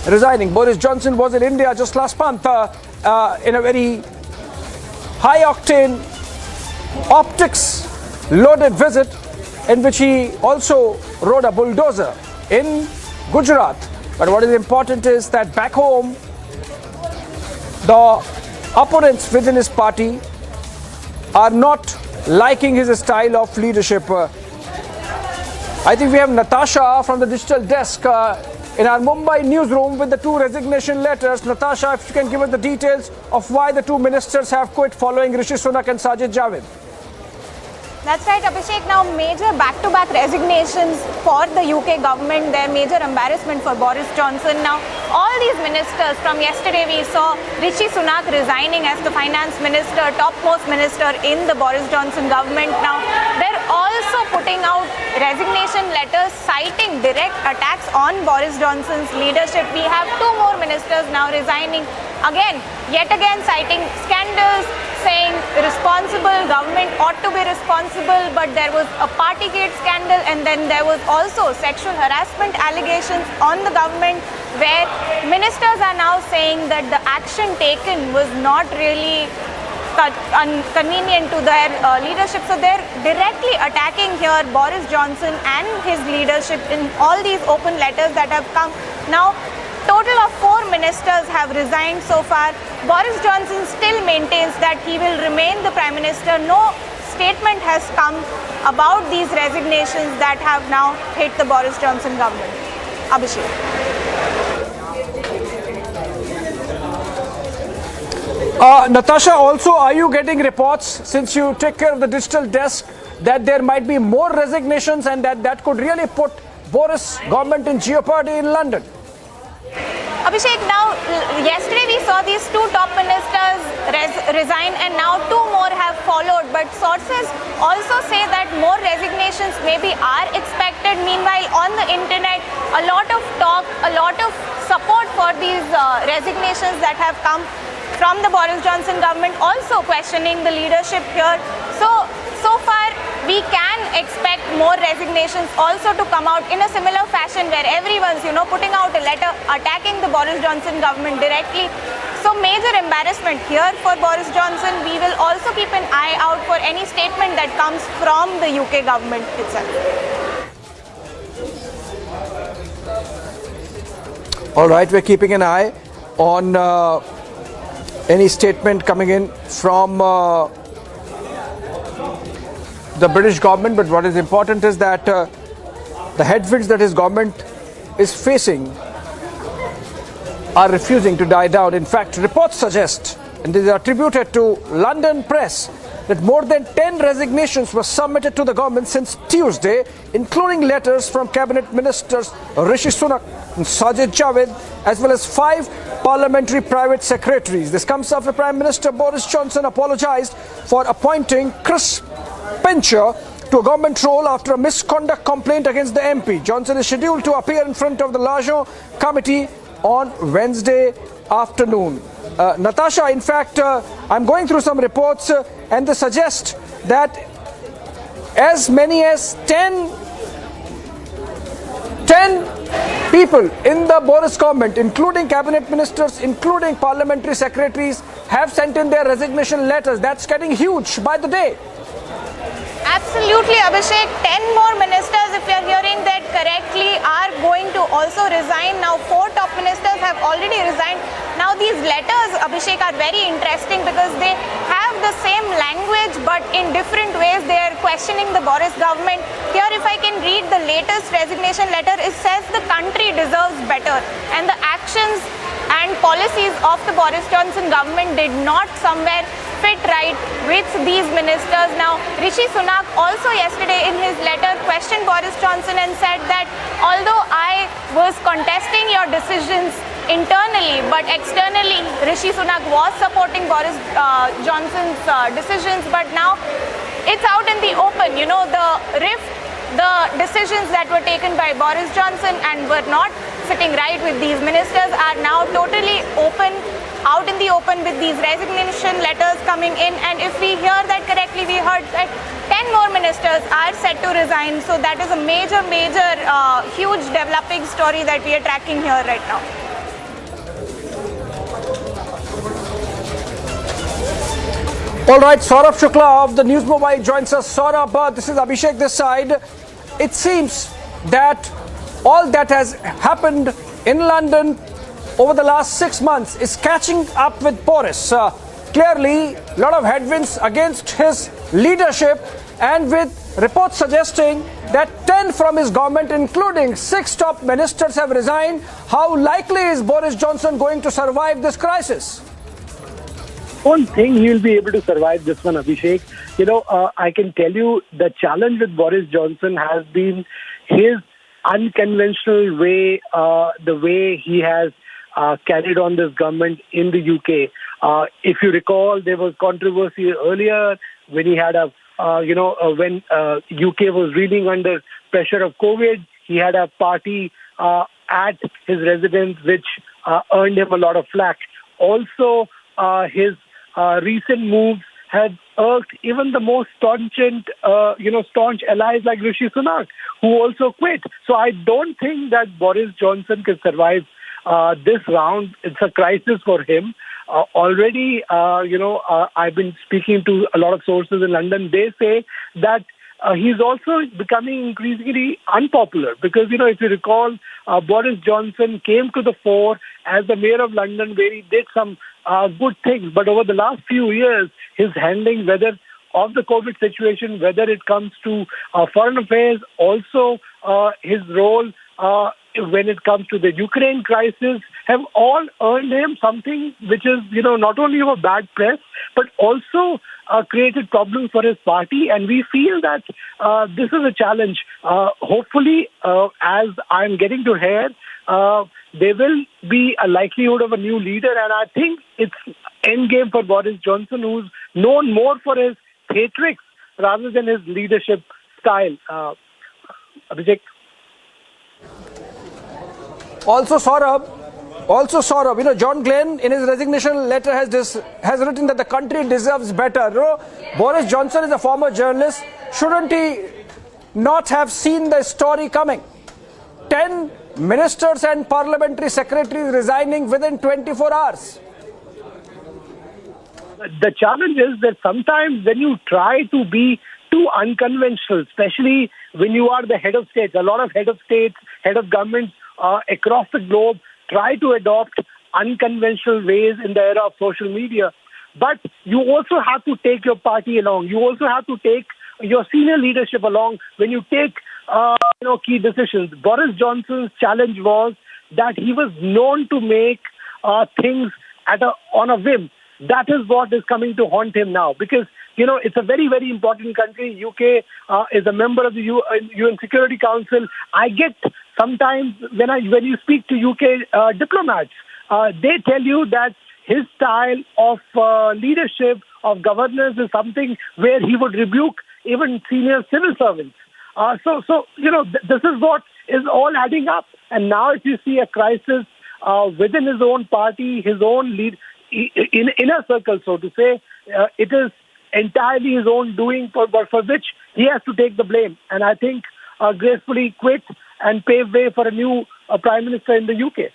resigning. Boris Johnson was in India just last month in a very high-octane, optics-loaded visit, in which he also rode a bulldozer in Gujarat. But what is important is that back home, the opponents within his party are not liking his style of leadership. I think we have Natasha from the digital desk in our Mumbai newsroom with the 2 resignation letters. Natasha, if you can give us the details of why the 2 ministers have quit following Rishi Sunak and Sajid Javid. That's right, Abhishek. Now, major back-to-back resignations for the UK government. Their major embarrassment for Boris Johnson. Now, all these ministers, from yesterday we saw Rishi Sunak resigning as the finance minister, topmost minister in the Boris Johnson government. Now, they're also putting out resignation letters citing direct attacks on Boris Johnson's leadership. We have 2 more ministers now resigning. Yet again citing scandals, saying responsible government ought to be responsible, but there was a Partygate scandal, and then there was also sexual harassment allegations on the government, where ministers are now saying that the action taken was not really convenient to their leadership. So they're directly attacking here Boris Johnson and his leadership in all these open letters that have come. Now, total of 4 ministers have resigned so far. Boris Johnson still maintains that he will remain the Prime Minister. No statement has come about these resignations that have now hit the Boris Johnson government. Abhishek. Natasha, also, are you getting reports, since you take care of the digital desk, that there might be more resignations and that could really put Boris government in jeopardy in London? Abhishek, now yesterday we saw these 2 top ministers resign, and now 2 more have followed. But sources also say that more resignations maybe are expected. Meanwhile, on the internet, a lot of talk, a lot of support for these resignations that have come from the Boris Johnson government, also questioning the leadership here. So far, we can expect more resignations also to come out in a similar fashion, where everyone's, putting out a letter attacking the Boris Johnson government directly. So major embarrassment here for Boris Johnson. We will also keep an eye out for any statement that comes from the UK government itself. All right, we're keeping an eye on any statement coming in from the British government, but what is important is that the headwinds that his government is facing are refusing to die down. In fact, reports suggest, and these are attributed to London press, that more than 10 resignations were submitted to the government since Tuesday, including letters from cabinet ministers Rishi Sunak and Sajid Javid, as well as 5 parliamentary private secretaries. This comes after Prime Minister Boris Johnson apologized for appointing Chris Pincher to a government role after a misconduct complaint against the MP. Johnson is scheduled to appear in front of the Lajon committee on Wednesday afternoon. Natasha, in fact, I'm going through some reports and they suggest that as many as 10 10 people in the Boris government, including cabinet ministers, including parliamentary secretaries, have sent in their resignation letters. That's getting huge by the day. Absolutely, Abhishek. 10 more ministers, if you're hearing that correctly, are going to also resign. Now, 4 top ministers have already resigned. Now, these letters, Abhishek, are very interesting because they have the same language, but in different ways. They are questioning the Boris government. Here, if I can read the latest resignation letter, it says the country deserves better. And the actions and policies of the Boris Johnson government did not somewhere fit right with these ministers. Now, Rishi Sunak also yesterday in his letter questioned Boris Johnson and said that although I was contesting your decisions internally, but externally Rishi Sunak was supporting Boris Johnson's decisions, but now it's out in the open. You know, the rift, the decisions that were taken by Boris Johnson and were not sitting right with these ministers are now totally open, out in the open, with these resignation letters coming in. And if we hear that correctly, we heard that 10 more ministers are set to resign. So that is a major, huge developing story that we are tracking here right now. All right, Saurabh Shukla of the News Mobile joins us. Saurabh, this is Abhishek this side. It seems that all that has happened in London over the last 6 months is catching up with Boris. Clearly, a lot of headwinds against his leadership, and with reports suggesting that 10 from his government, including 6 top ministers, have resigned. How likely is Boris Johnson going to survive this crisis? I don't think he will be able to survive this one, Abhishek. You know, I can tell you the challenge with Boris Johnson has been his unconventional way, the way he has carried on this government in the UK. If you recall, there was controversy earlier when he had when UK was reeling under pressure of COVID. He had a party at his residence which earned him a lot of flack. Also, his recent moves had irked even the most staunch allies like Rishi Sunak, who also quit. So I don't think that Boris Johnson can survive this round. It's a crisis for him. Already, I've been speaking to a lot of sources in London. They say that he's also becoming increasingly unpopular because, if you recall, Boris Johnson came to the fore as the mayor of London, where he did some good things. But over the last few years, his handling, whether of the COVID situation, whether it comes to foreign affairs, also his role when it comes to the Ukraine crisis, have all earned him something which is, not only of a bad press, but also created problems for his party. And we feel that this is a challenge. Hopefully, as I'm getting to hear, there will be a likelihood of a new leader. And I think it's endgame for Boris Johnson, who's known more for his theatrics rather than his leadership style. Abhishek? Also, Saurabh, John Glenn in his resignation letter has written that the country deserves better. Boris Johnson is a former journalist. Shouldn't he not have seen the story coming? 10 ministers and parliamentary secretaries resigning within 24 hours. The challenge is that sometimes when you try to be too unconventional, especially when you are the head of states, a lot of head of states, head of governments across the globe try to adopt unconventional ways in the era of social media. But you also have to take your party along. You also have to take your senior leadership along when you take key decisions. Boris Johnson's challenge was that he was known to make things on a whim. That is what is coming to haunt him now, because it's a very, very important country. UK is a member of the UN Security Council. I get sometimes when you speak to UK diplomats, they tell you that his style of leadership, of governance, is something where he would rebuke even senior civil servants. This is what is all adding up. And now if you see a crisis within his own party, his own in inner circle, so to say, it is entirely his own doing for which he has to take the blame. And I think gracefully quit and pave way for a new Prime Minister in the UK.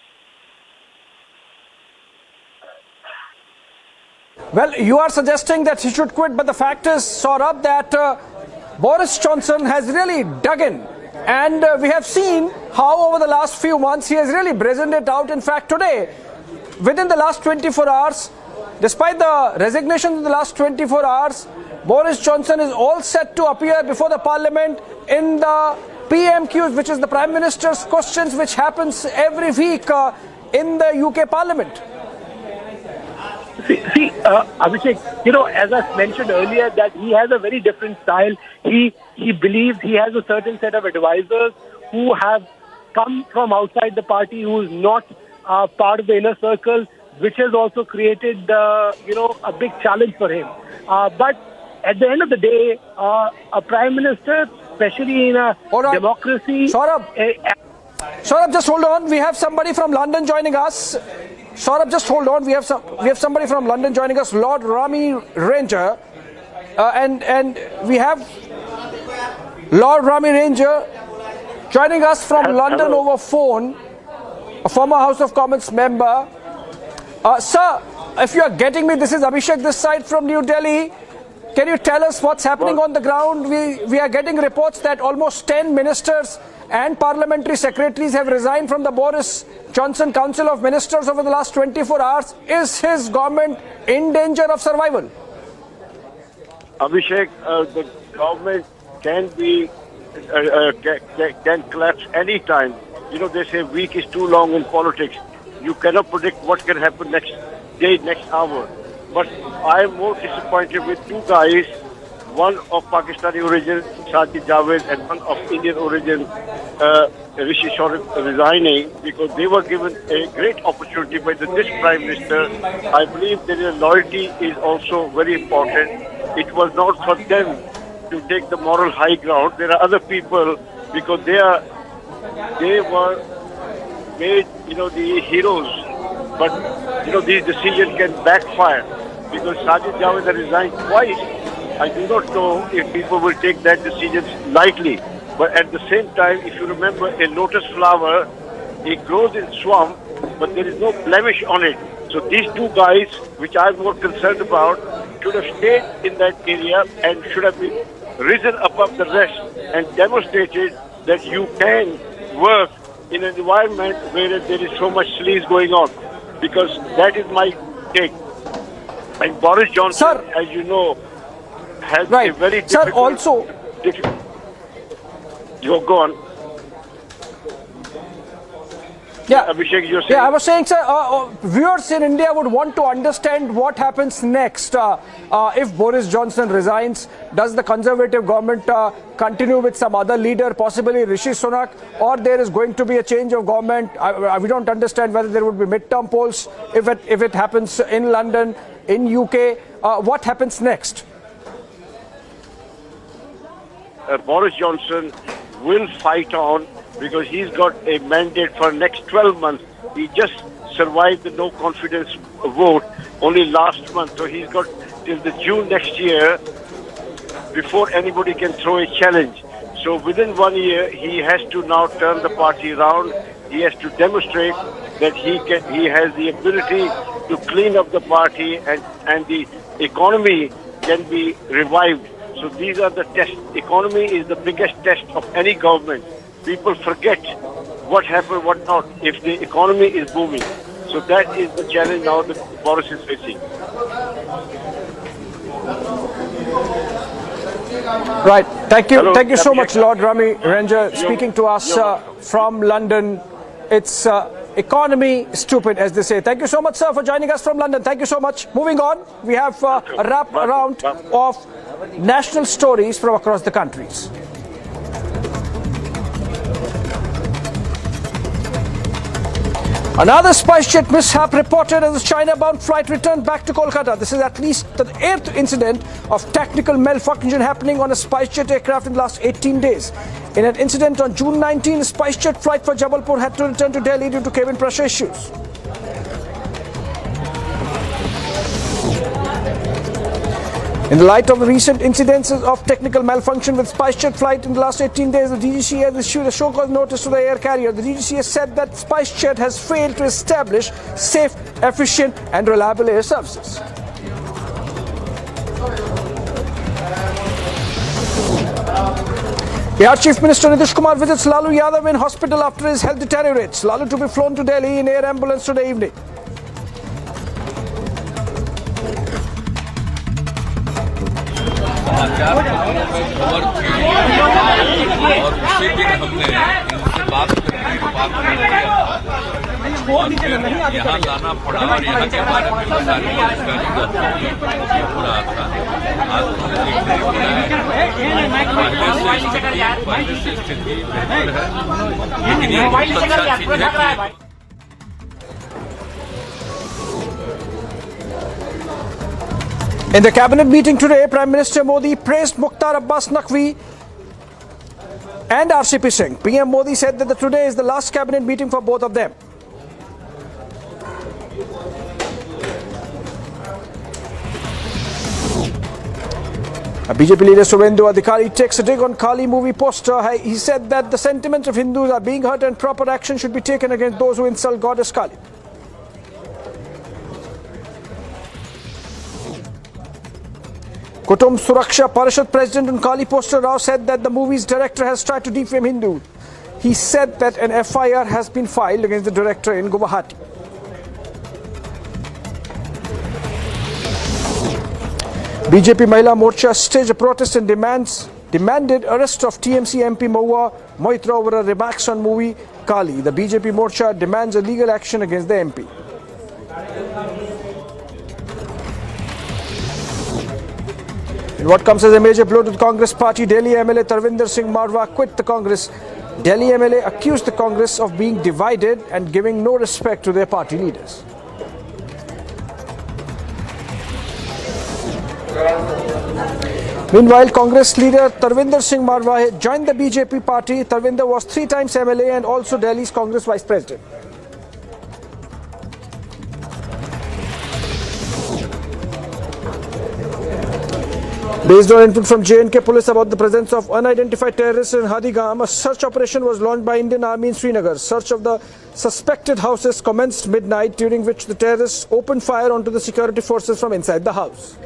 Well, you are suggesting that he should quit, but the fact is, Saurabh, that Boris Johnson has really dug in. And we have seen how over the last few months he has really brazened it out. In fact, today, within the last 24 hours, despite the resignation in the last 24 hours, Boris Johnson is all set to appear before the Parliament in the PMQs, which is the Prime Minister's questions, which happens every week in the UK Parliament. See, Abhishek, as I mentioned earlier, that he has a very different style. He believes he has a certain set of advisors who have come from outside the party, who is not part of the inner circle, which has also created, a big challenge for him. But at the end of the day, a Prime Minister, especially in a democracy... Saurabh, just hold on. We have somebody from London joining us. Saurabh, just hold on. We have somebody from London joining us, Lord Rami Ranger, and we have Lord Rami Ranger joining us from London over phone, a former House of Commons member. Sir, if you are getting me, this is Abhishek this side from New Delhi. Can you tell us what's happening on the ground? We are getting reports that almost 10 ministers and parliamentary secretaries have resigned from the Boris Johnson Council of Ministers over the last 24 hours. Is his government in danger of survival? Abhishek, the government can collapse any time. They say week is too long in politics. You cannot predict what can happen next day, next hour. But I am more disappointed with two guys, one of Pakistani origin, Sajid Javed, and one of Indian origin, Rishi Sunak, resigning because they were given a great opportunity by this Prime Minister. I believe their loyalty is also very important. It was not for them to take the moral high ground. There are other people because they were made, the heroes. But, these decisions can backfire because Sajid Javed has resigned twice. I do not know if people will take that decision lightly. But at the same time, if you remember, a lotus flower, it grows in swamp, but there is no blemish on it. So these two guys, which I'm more concerned about, should have stayed in that area and should have been risen above the rest and demonstrated that you can work in an environment where there is so much sleaze going on. Because that is my take. And Boris Johnson, as you know, has a very difficult... You go on. Yeah, Abhishek, you're saying? Yeah, I was saying, sir, viewers in India would want to understand what happens next if Boris Johnson resigns. Does the Conservative government continue with some other leader, possibly Rishi Sunak, or there is going to be a change of government? We don't understand whether there would be midterm polls if it happens in London, in UK. What happens next? Boris Johnson will fight on because he's got a mandate for next 12 months. He just survived the no confidence vote only last month. So he's got till the June next year before anybody can throw a challenge. So within 1 year, he has to now turn the party around. He has to demonstrate that he has the ability to clean up the party and the economy can be revived. So these are the tests. Economy is the biggest test of any government. People forget what happened, what not, if the economy is booming. So that is the challenge now that Boris is facing. Right. Thank you. Hello, thank you so much, Lord Rami Ranger, speaking to us from London. It's economy stupid, as they say. Thank you so much, sir, for joining us from London. Thank you so much. Moving on, we have a wrap around of national stories from across the countries. Another SpiceJet mishap reported as a China-bound flight returned back to Kolkata. This is at least the 8th incident of technical malfunction happening on a SpiceJet aircraft in the last 18 days. In an incident on June 19, a SpiceJet flight for Jabalpur had to return to Delhi due to cabin pressure issues. In the light of the recent incidences of technical malfunction with SpiceJet flight in the last 18 days, the DGCA has issued a show-cause notice to the air carrier. The DGCA said that SpiceJet has failed to establish safe, efficient and reliable air services. Bihar Chief Minister Nitish Kumar visits Lalu Yadav in hospital after his health deteriorates. Lalu to be flown to Delhi in air ambulance today evening. और उसी दिन हमने इनसे बात यहाँ लाना पड़ा और यहाँ के बारे में सारी जानकारी पूरा था। आज पहले से स्थिति बेहतर है, लेकिन ये बहुत अच्छा चीज है कि In the cabinet meeting today, Prime Minister Modi praised Mukhtar Abbas Naqvi and RCP Singh. PM Modi said that today is the last cabinet meeting for both of them. BJP leader Suvendu Adhikari takes a dig on Kali movie poster. He said that the sentiments of Hindus are being hurt and proper action should be taken against those who insult goddess Kali. Kutum Suraksha Parishad President on Kali poster Rao said that the movie's director has tried to defame Hindus. He said that an FIR has been filed against the director in Guwahati. BJP Mahila Morcha staged a protest and demanded arrest of TMC MP Moitra over a remarks on movie Kali. The BJP Morcha demands a legal action against the MP. In what comes as a major blow to the Congress party, Delhi MLA Tarvinder Singh Marwa quit the Congress. Delhi MLA accused the Congress of being divided and giving no respect to their party leaders. Meanwhile, Congress leader Tarvinder Singh Marwa joined the BJP party. Tarvinder was 3 times MLA and also Delhi's Congress Vice President. Based on input from J&K police about the presence of unidentified terrorists in Hadigam, a search operation was launched by Indian Army in Srinagar. Search of the suspected houses commenced midnight, during which the terrorists opened fire onto the security forces from inside the house.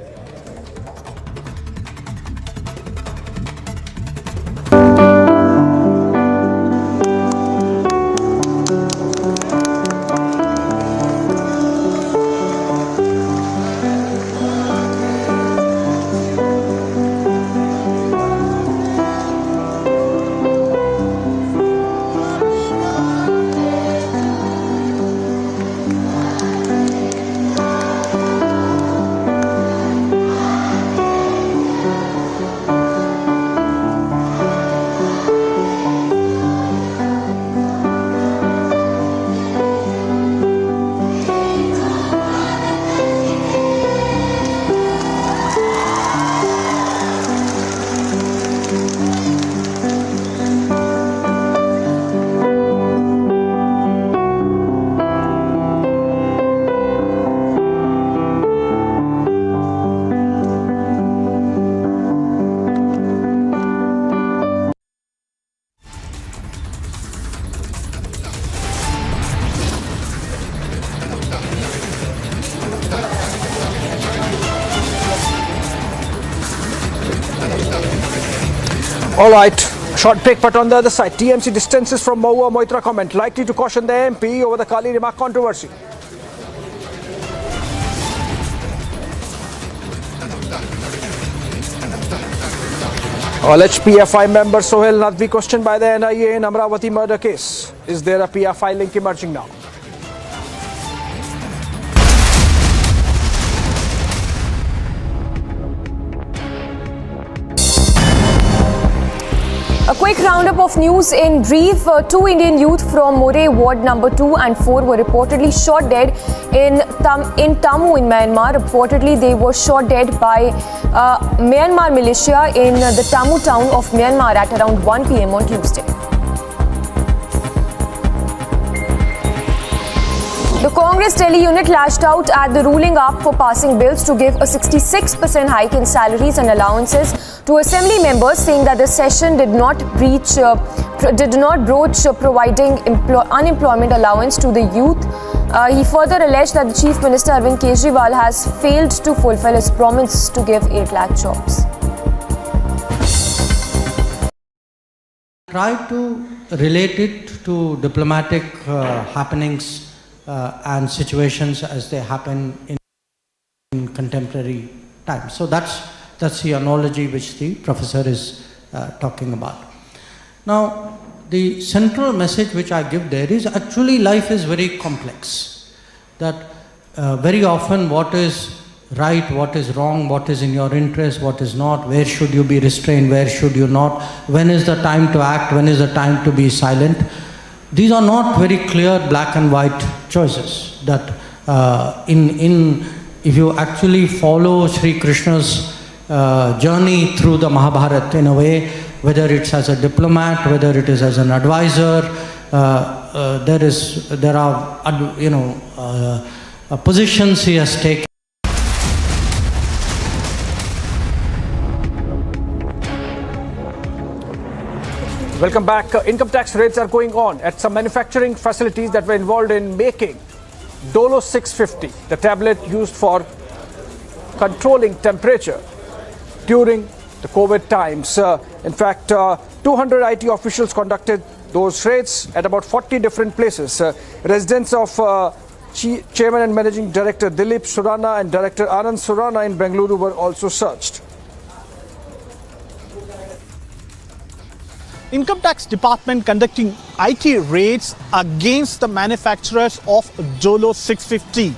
All right, short break, but on the other side, TMC distances from Moitra comment, likely to caution the MP over the Kali remark controversy. Alleged PFI member Sohail Nadvi questioned by the NIA in Amravati murder case. Is there a PFI link emerging now? A quick roundup of news in brief. 2 Indian youth from More Ward number 2 and 4 were reportedly shot dead in Tammu in Myanmar. Reportedly, they were shot dead by Myanmar militia in the Tammu town of Myanmar at around 1 p.m. on Tuesday. The Congress Congress Delhi unit lashed out at the ruling up for passing bills to give a 66% hike in salaries and allowances to assembly members, saying that the session did not broach providing unemployment allowance to the youth. He further alleged that the Chief Minister Arvind Kejriwal has failed to fulfill his promise to give 8 lakh jobs. Try to relate it to diplomatic happenings and situations as they happen in contemporary times. So that's the analogy which the professor is talking about. Now, the central message which I give there is actually life is very complex. That very often what is right, what is wrong, what is in your interest, what is not, where should you be restrained, where should you not, when is the time to act, when is the time to be silent. These are not very clear black and white choices. That if you actually follow Sri Krishna's journey through the Mahabharata in a way, whether it's as a diplomat, whether it is as an advisor, there are positions he has taken. Welcome back. Income tax raids are going on at some manufacturing facilities that were involved in making Dolo 650, the tablet used for controlling temperature during the COVID times. In fact, 200 IT officials conducted those raids at about 40 different places. Residents of Chairman and Managing Director Dilip Surana and Director Anand Surana in Bengaluru were also searched. Income Tax Department conducting IT raids against the manufacturers of Dolo 650.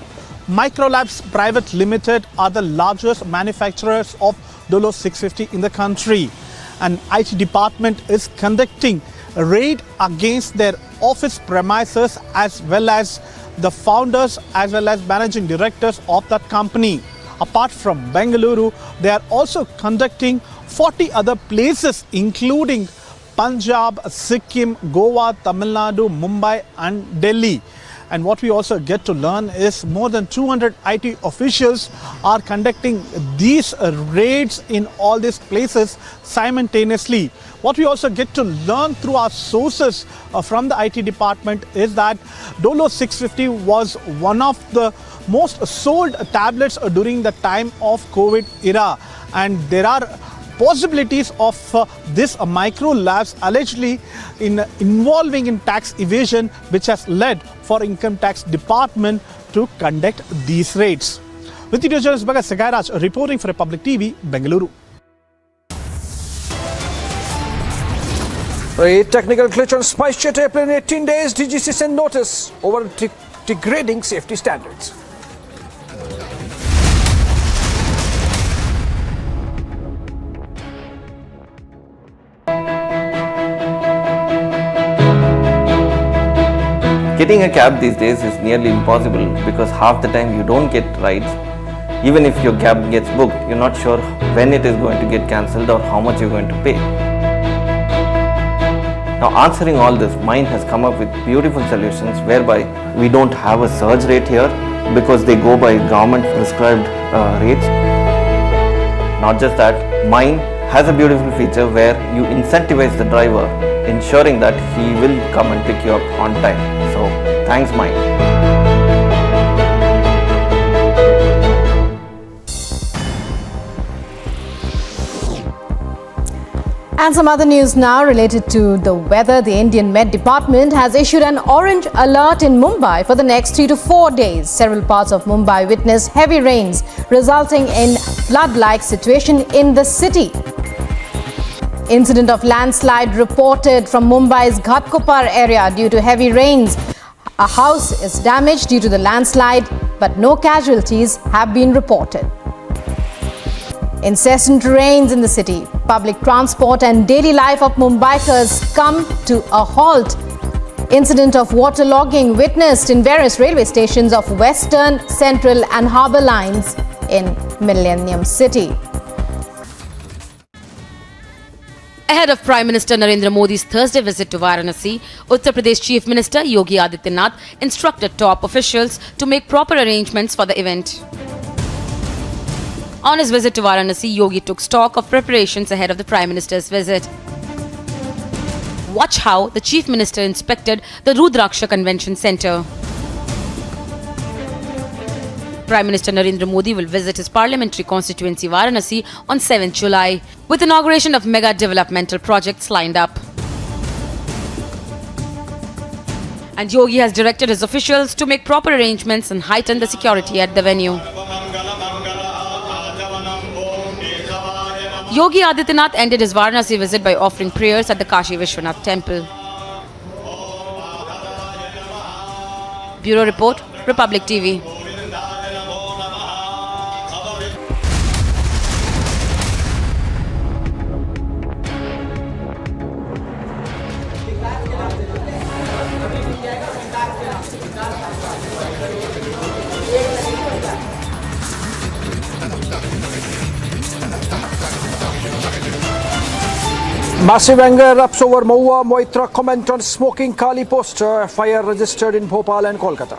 Microlabs Private Limited are the largest manufacturers of Dolo 650 in the country. And IT department is conducting a raid against their office premises as well as the founders as well as managing directors of that company. Apart from Bengaluru, they are also conducting 40 other places including Punjab, Sikkim, Goa, Tamil Nadu, Mumbai and Delhi. And what we also get to learn is more than 200 IT officials are conducting these raids in all these places simultaneously. What we also get to learn through our sources from the IT department is that Dolo 650 was one of the most sold tablets during the time of COVID era. And there are possibilities of this micro labs allegedly involving in tax evasion, which has led for Income Tax Department to conduct these raids. With video journalist Bhagat Sagairaj reporting for Republic TV, Bengaluru. A technical glitch on SpiceJet airplane in 18 days. DGC sent notice over degrading safety standards. Getting a cab these days is nearly impossible because half the time you don't get rides. Even if your cab gets booked, you're not sure when it is going to get cancelled or how much you're going to pay. Now, answering all this, Mind has come up with beautiful solutions whereby we don't have a surge rate here because they go by government prescribed rates. Not just that, Mind has a beautiful feature where you incentivize the driver, ensuring that he will come and pick you up on time. So, thanks Mind. And some other news now related to the weather. The Indian Met Department has issued an orange alert in Mumbai for the next 3 to 4 days. Several parts of Mumbai witnessed heavy rains, resulting in flood-like situation in the city. Incident of landslide reported from Mumbai's Ghatkopar area due to heavy rains. A house is damaged due to the landslide, but no casualties have been reported. Incessant rains in the city. Public transport and daily life of Mumbaikars come to a halt. Incident of waterlogging witnessed in various railway stations of Western, Central and Harbour lines in Millennium City. Ahead of Prime Minister Narendra Modi's Thursday visit to Varanasi, Uttar Pradesh Chief Minister Yogi Adityanath instructed top officials to make proper arrangements for the event. On his visit to Varanasi, Yogi took stock of preparations ahead of the Prime Minister's visit. Watch how the Chief Minister inspected the Rudraksha Convention Centre. Prime Minister Narendra Modi will visit his parliamentary constituency Varanasi on 7th July, with inauguration of mega developmental projects lined up. And Yogi has directed his officials to make proper arrangements and heighten the security at the venue. Yogi Adityanath ended his Varanasi visit by offering prayers at the Kashi Vishwanath temple. Bureau Report, Republic TV. Massive anger erupts over Mahua Moitra comment on smoking Kali poster. FIR registered in Bhopal and Kolkata.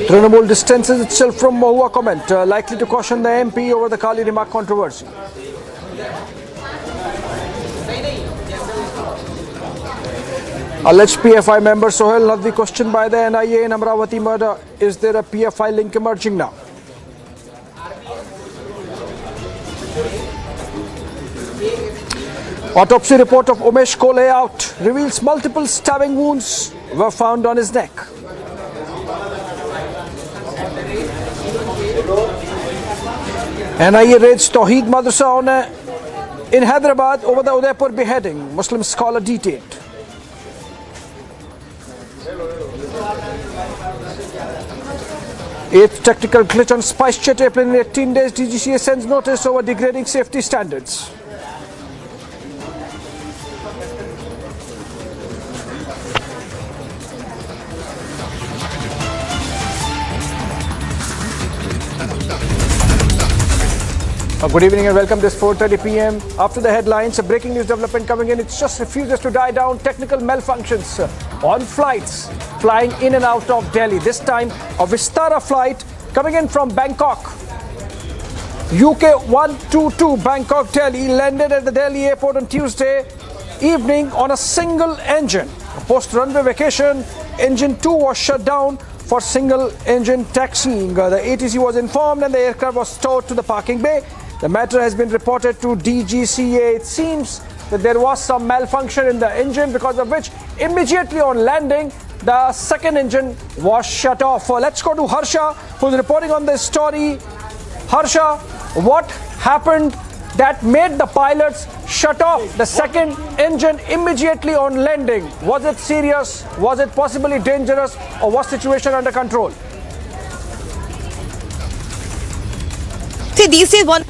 Trinamool distances itself from Mahua comment, likely to caution the MP over the Kali remark controversy. Alleged PFI member Sohail Nadvi questioned by the NIA in Amravati murder. Is there a PFI link emerging now? Autopsy report of Umesh Kole out reveals multiple stabbing wounds were found on his neck. NIA raids Tawheed Madrasa in Hyderabad over the Udaipur beheading. Muslim scholar detained. Eighth technical glitch on SpiceJet airplane in 18 days. DGCA sends notice over degrading safety standards. Good evening and welcome. This 4:30 p.m. After the headlines, a breaking news development coming in. It just refuses to die down. Technical malfunctions on flights flying in and out of Delhi. This time, a Vistara flight coming in from Bangkok. UK 122 Bangkok Delhi landed at the Delhi airport on Tuesday evening on a single engine. Post runway vacation, engine 2 was shut down for single engine taxiing. The ATC was informed and the aircraft was towed to the parking bay. The matter has been reported to DGCA. It seems that there was some malfunction in the engine, because of which immediately on landing the second engine was shut off. Let's go to Harsha, who's reporting on this story. Harsha, what happened that made the pilots shut off the second engine immediately on landing? Was it serious? Was it possibly dangerous? Or was the situation under control? See, this is one.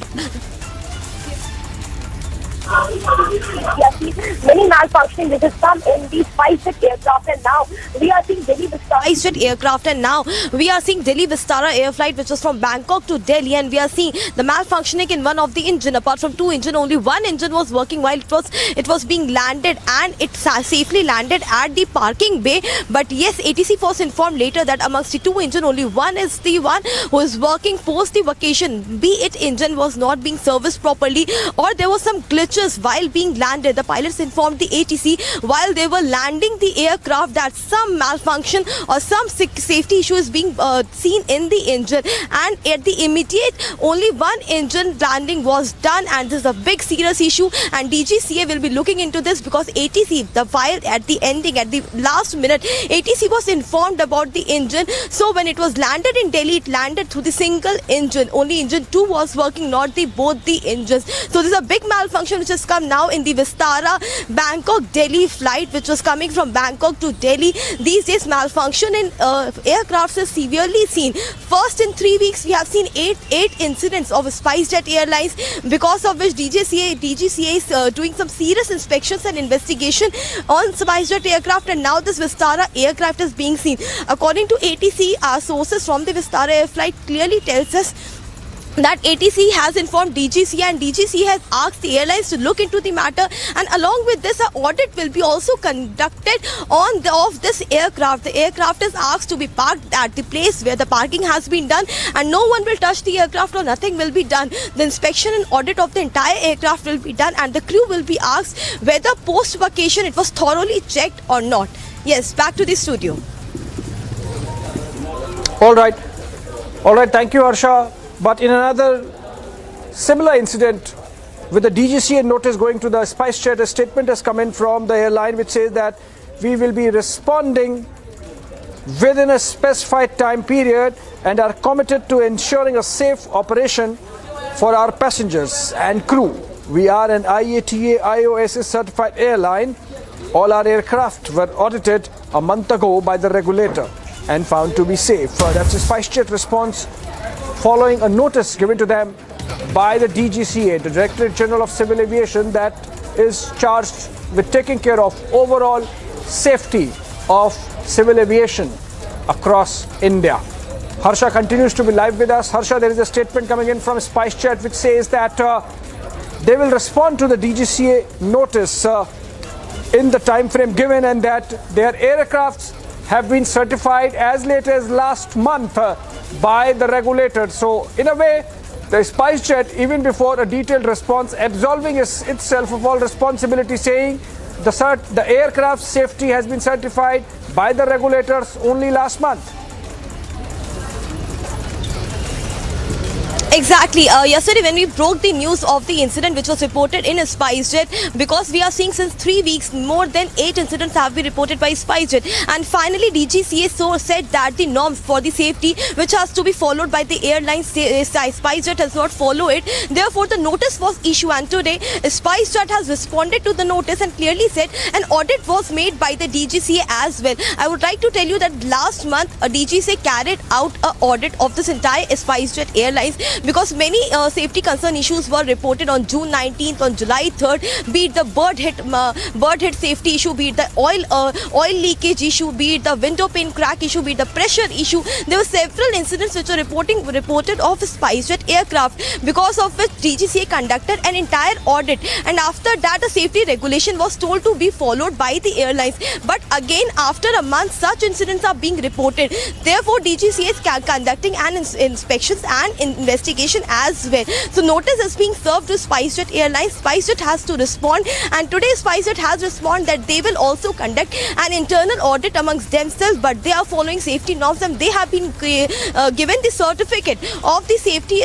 Many malfunctioning which has come in the SpiceJet aircraft, and now we are seeing Delhi Vistara SpiceJet aircraft, and now we are seeing Delhi Vistara air flight which was from Bangkok to Delhi, and we are seeing the malfunctioning in one of the engine. Apart from two engine, only one engine was working while it was being landed, and it safely landed at the parking bay. But yes, ATC was informed later that amongst the two engine, only one is the one who is working post the vacation. Be it engine was not being serviced properly, or there was some glitches while being landed. The pilots informed the ATC while they were landing the aircraft that some malfunction or some safety issue is being seen in the engine, and at the immediate only one engine landing was done, and this is a big serious issue, and DGCA will be looking into this, because ATC, the file at the ending, at the last minute, ATC was informed about the engine. So when it was landed in Delhi, it landed through the single engine. Only engine 2 was working, not both the engines. So this is a big malfunction which has come now in the Vistara Bangkok Delhi flight, which was coming from Bangkok to Delhi. These days malfunction in aircrafts is severely seen. First in 3 weeks we have seen eight incidents of SpiceJet Airlines, because of which DGCA is doing some serious inspections and investigation on SpiceJet aircraft, and now this Vistara aircraft is being seen. According to ATC, our sources from the Vistara air flight clearly tells us that ATC has informed DGCA, and DGCA has asked the airlines to look into the matter, and along with this an audit will be also conducted of this aircraft. The aircraft is asked to be parked at the place where the parking has been done, and no one will touch the aircraft or nothing will be done. The inspection and audit of the entire aircraft will be done, and the crew will be asked whether post vacation it was thoroughly checked or not. Yes, back to the studio. All right, thank you, Harsha. But in another similar incident, with the DGCA notice going to the SpiceJet, a statement has come in from the airline which says that we will be responding within a specified time period and are committed to ensuring a safe operation for our passengers and crew. We are an IATA IOSS certified airline. All our aircraft were audited a month ago by the regulator and found to be safe. That's a SpiceJet response following a notice given to them by the DGCA, the Directorate General of Civil Aviation, that is charged with taking care of overall safety of civil aviation across India. Harsha continues to be live with us. Harsha, there is a statement coming in from SpiceJet which says that they will respond to the DGCA notice in the time frame given, and that their aircrafts have been certified as late as last month by the regulator. So in a way, the SpiceJet, even before a detailed response, absolving itself of all responsibility, saying the aircraft safety has been certified by the regulators only last month. Exactly. Yesterday when we broke the news of the incident which was reported in SpiceJet, because we are seeing since 3 weeks more than 8 incidents have been reported by SpiceJet, and finally DGCA said that the norms for the safety which has to be followed by the airlines, SpiceJet has not followed it. Therefore the notice was issued, and today SpiceJet has responded to the notice and clearly said an audit was made by the DGCA as well. I would like to tell you that last month a DGCA carried out an audit of this entire SpiceJet Airlines, because many safety concern issues were reported on June 19th, on July 3rd, be it the bird hit safety issue, be it the oil leakage issue, be it the window pane crack issue, be it the pressure issue. There were several incidents which were reported of SpiceJet aircraft, because of which DGCA conducted an entire audit, and after that a safety regulation was told to be followed by the airlines. But again, after a month, such incidents are being reported. Therefore DGCA is conducting an inspections and investigation as well. So notice is being served to SpiceJet Airlines. SpiceJet has to respond, and today SpiceJet has responded that they will also conduct an internal audit amongst themselves, but they are following safety norms, and they have been given the certificate of the safety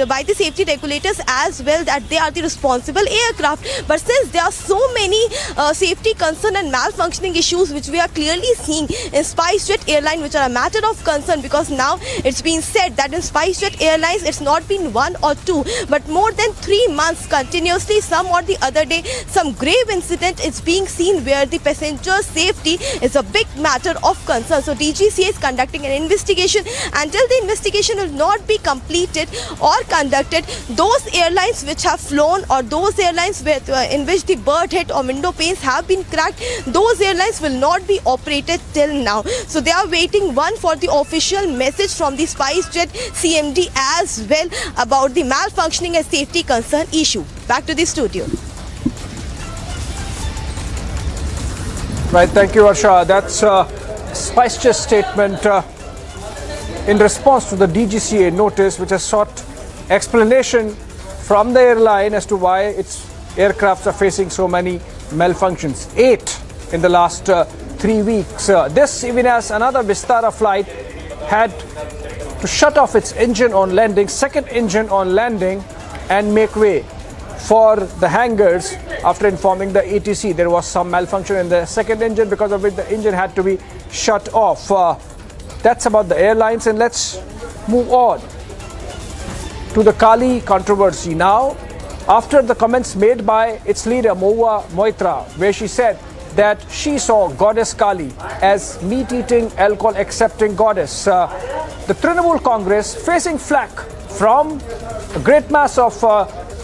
by the safety regulators as well, that they are the responsible aircraft. But since there are so many safety concern and malfunctioning issues which we are clearly seeing in SpiceJet Airline, which are a matter of concern, because now it's been said that in SpiceJet Airlines it's not been 1 or 2 but more than 3 months continuously, some or the other day some grave incident is being seen where the passenger safety is a big matter of concern. So DGCA is conducting an investigation. Until the investigation will not be completed or conducted, those airlines which have flown, or those airlines in which the bird hit or window panes have been cracked, those airlines will not be operated till now. So they are waiting for the official message from the SpiceJet CMD as well about the malfunctioning and safety concern issue. Back to the studio. Right, thank you, Harsha. That's SpiceJet statement in response to the DGCA notice, which has sought explanation from the airline as to why its aircrafts are facing so many malfunctions. 8 in the last 3 weeks. This even as another Vistara flight had to shut off its engine on landing, second engine on landing, and make way for the hangars after informing the ATC there was some malfunction in the second engine, because of which the engine had to be shut off. That's about the airlines, and let's move on to the Kali controversy now. After the comments made by its leader Moitra, where she said that she saw goddess Kali as meat-eating, alcohol-accepting goddess, the Trinamool Congress, facing flack from a great mass of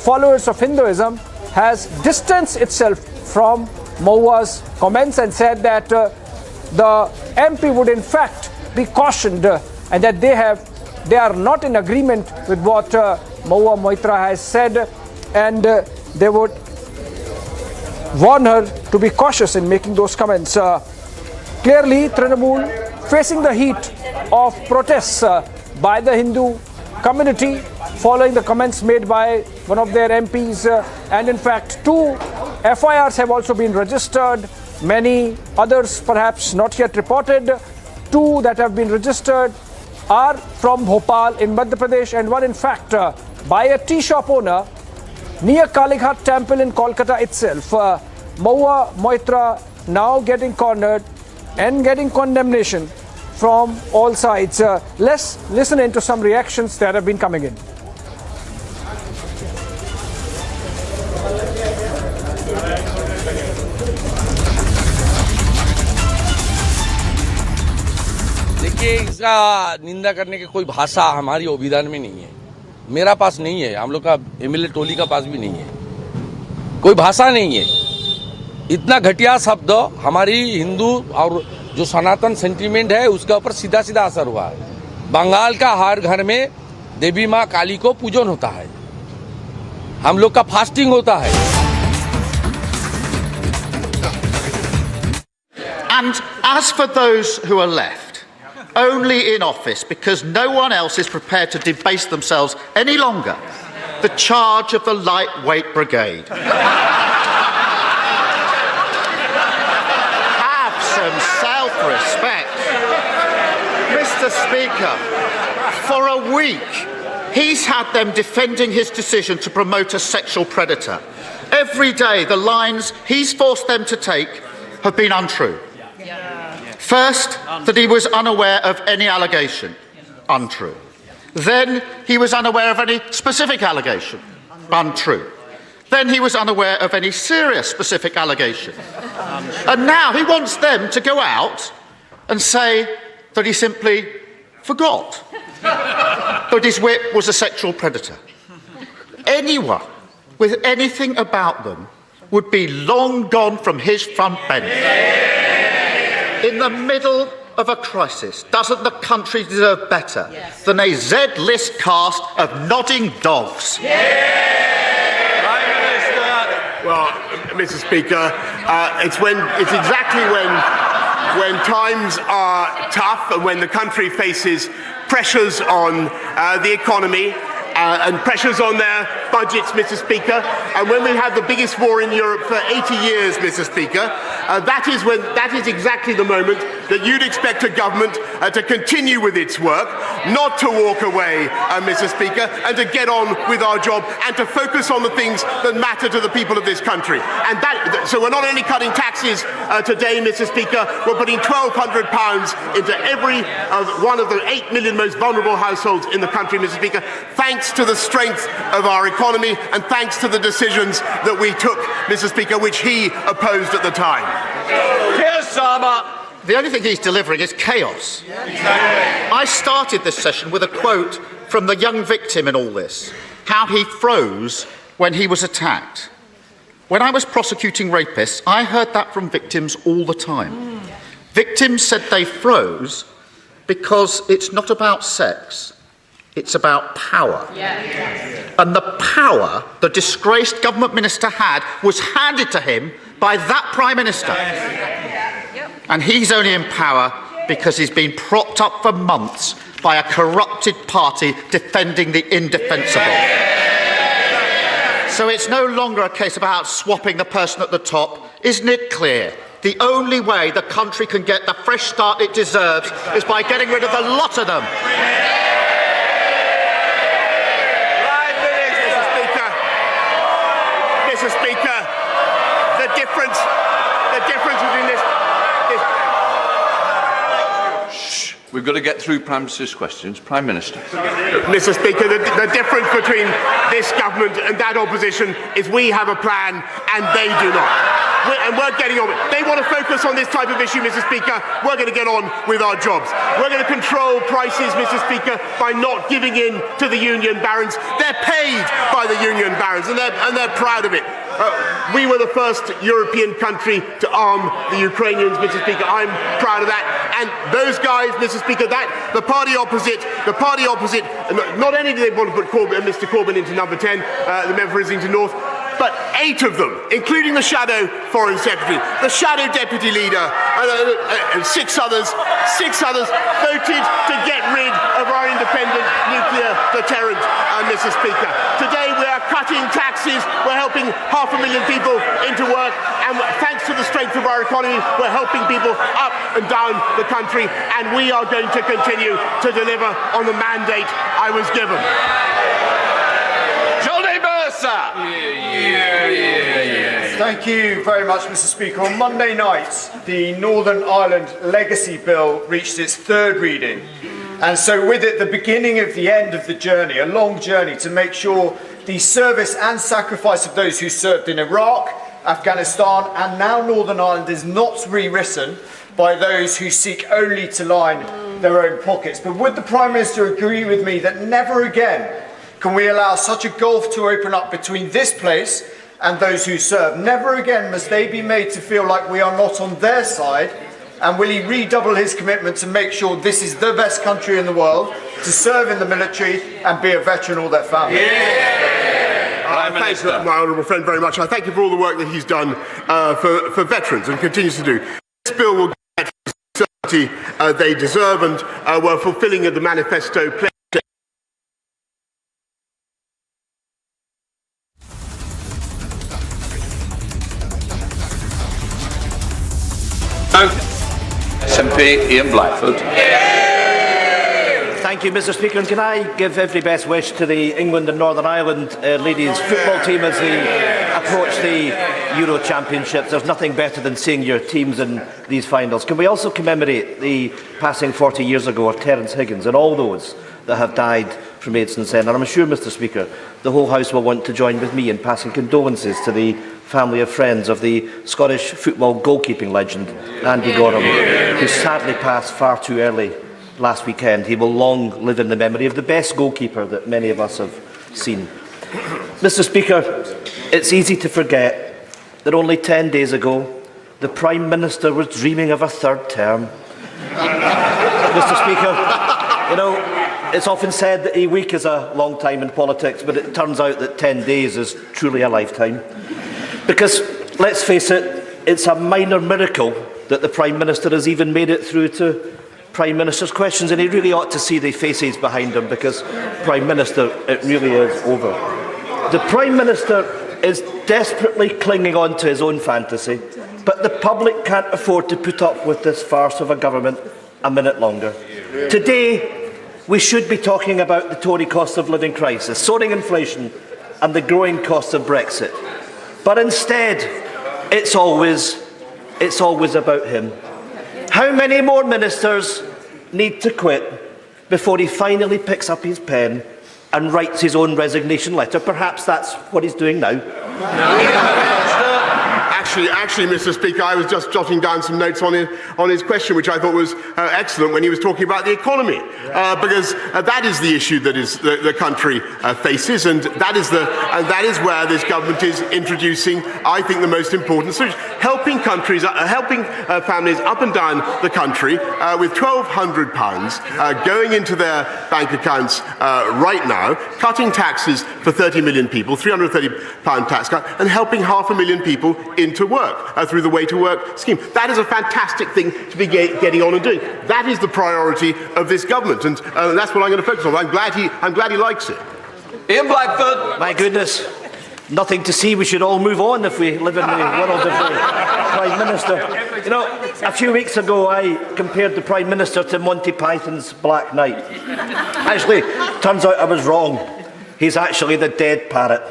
followers of Hinduism, has distanced itself from Moa's comments and said that the MP would in fact be cautioned and that they have they are not in agreement with what Mahua Moitra has said, and they would warn her to be cautious in making those comments. Clearly, Trinamool facing the heat of protests by the Hindu community following the comments made by one of their MPs, and in fact 2 FIRs have also been registered, many others perhaps not yet reported. 2 that have been registered are from Bhopal in Madhya Pradesh, and one in fact by a tea shop owner near Kalighat temple in Kolkata itself. Mahua Moitra now getting cornered and getting condemnation from all sides. Let's listen into some reactions that have been coming in. देखिए, इसका निंदा करने की कोई भाषा हमारी संविधान में नहीं है, मेरा पास नहीं है, हम लोग का एमएलए टोली का पास भी नहीं है, कोई भाषा नहीं है। इतना घटिया शब्द हमारी हिंदू और जो सनातन सेंटीमेंट है उसके ऊपर सीधा सीधा असर हुआ है। बंगाल का हर घर में देवी माँ काली को पूजन होता है, हम लोग का फास्टिंग होता है। And as for those who are left, only in office because no one else is prepared to debase themselves any longer, the charge of the lightweight brigade. Have some self-respect. Mr. Speaker, for a week, he's had them defending his decision to promote a sexual predator. Every day, the lines he's forced them to take have been untrue. First, that he was unaware of any allegation. Untrue. Then, he was unaware of any specific allegation. Untrue. Then he was unaware of any serious specific allegation. And now he wants them to go out and say that he simply forgot that his whip was a sexual predator. Anyone with anything about them would be long gone from his front bench. In the middle of a crisis, doesn't the country deserve better than a Z-list cast of nodding dogs? Well, Mr. Speaker, it's exactly when times are tough and when the country faces pressures on the economy and pressures on their budgets, Mr. Speaker, and when we have the biggest war in Europe for 80 years, Mr. Speaker, that is exactly the moment that you'd expect a government to continue with its work, not to walk away, Mr. Speaker, and to get on with our job and to focus on the things that matter to the people of this country. And so we're not only cutting taxes today, Mr. Speaker, we're putting £1,200 into every one of the 8 million most vulnerable households in the country, Mr. Speaker, thanks to the strength of our economy and thanks to the decisions that we took, Mr. Speaker, which he opposed at the time. Here's the only thing he's delivering is chaos. I started this session with a quote from the young victim in all this, how he froze when he was attacked. When I was prosecuting rapists, I heard that from victims all the time. Victims said they froze because it's not about sex, it's about power. And the power the disgraced government minister had was handed to him by that Prime Minister. And he's only in power because he's been propped up for months by a corrupted party defending the indefensible. So it's no longer a case about swapping the person at the top. Isn't it clear? The only way the country can get the fresh start it deserves is by getting rid of the lot of them. Mr. Speaker, the difference between this. We've got to get through Prime Minister's questions. Prime Minister. Mr. Speaker, the difference between this government and that opposition is we have a plan and they do not. We're getting on. They want to focus on this type of issue, Mr. Speaker. We're going to get on with our jobs. We're going to control prices, Mr. Speaker, by not giving in to the union barons. They're paid by the union barons and they're proud of it. We were the first European country to arm the Ukrainians, Mr. Speaker. I'm proud of that. And those guys, Mr. Speaker, the party opposite, not only do they want to put Mr. Corbyn into number 10, the member for Islington North, but 8 of them, including the shadow foreign secretary, the shadow deputy leader, and 6 others voted to get rid of our independent nuclear deterrent, Mr. Speaker. Today we are cutting taxes, we're helping 500,000 people into work, and thanks to the strength of our economy, we're helping people up and down the country, and we are going to continue to deliver on the mandate I was given. Thank you very much, Mr. Speaker. On Monday night, the Northern Ireland Legacy Bill reached its 3rd reading, and so with it the beginning of the end of the journey, a long journey to make sure the service and sacrifice of those who served in Iraq, Afghanistan and now Northern Ireland is not rewritten by those who seek only to line their own pockets. But would the Prime Minister agree with me that never again can we allow such a gulf to open up between this place and those who serve? Never again must they be made to feel like we are not on their side. And will he redouble his commitment to make sure this is the best country in the world, to serve in the military and be a veteran or their family? Thanks, my honourable friend, very much. I thank you for all the work that he's done for veterans and continues to do. This bill will get the certainty they deserve, and we're fulfilling the manifesto pledge. SMP Ian Blackford. Thank you, Mr. Speaker. And can I give every best wish to the England and Northern Ireland ladies football team as they approach the Euro Championships. There's nothing better than seeing your teams in these finals. Can we also commemorate the passing 40 years ago of Terence Higgins and all those that have died from AIDS and Sen? And I'm sure, Mr. Speaker, the whole House will want to join with me in passing condolences to the family of friends of the Scottish football goalkeeping legend Andy Gorham, who sadly passed far too early last weekend. He will long live in the memory of the best goalkeeper that many of us have seen. Mr. Speaker, it's easy to forget that only 10 days ago the Prime Minister was dreaming of a 3rd term. Mr. Speaker, you know, it's often said that a week is a long time in politics, but it turns out that 10 days is truly a lifetime. Because, let's face it, it's a minor miracle that the Prime Minister has even made it through to Prime Minister's questions, and he really ought to see the faces behind him, because, Prime Minister, it really is over. The Prime Minister is desperately clinging on to his own fantasy, but the public can't afford to put up with this farce of a government a minute longer. Today, we should be talking about the Tory cost of living crisis, soaring inflation and the growing costs of Brexit. But instead, it's always about him. How many more ministers need to quit before he finally picks up his pen and writes his own resignation letter? Perhaps that's what he's doing now. Actually, Mr. Speaker, I was just jotting down some notes on his question, which I thought was excellent when he was talking about the economy, because that is the issue that the country faces, and that is where this government is introducing, I think, the most important solution: helping families up and down the country with £1,200 going into their bank accounts right now, cutting taxes for 30 million people, £330 tax cut, and helping 500,000 people into work through the Way to Work scheme. That is a fantastic thing to be getting on and doing. That is the priority of this government, and that's what I'm going to focus on. I'm glad he likes it. Ian Blackford. My goodness, nothing to see. We should all move on if we live in the world of the Prime Minister. You know, a few weeks ago I compared the Prime Minister to Monty Python's Black Knight. Actually, turns out I was wrong. He's actually the dead parrot.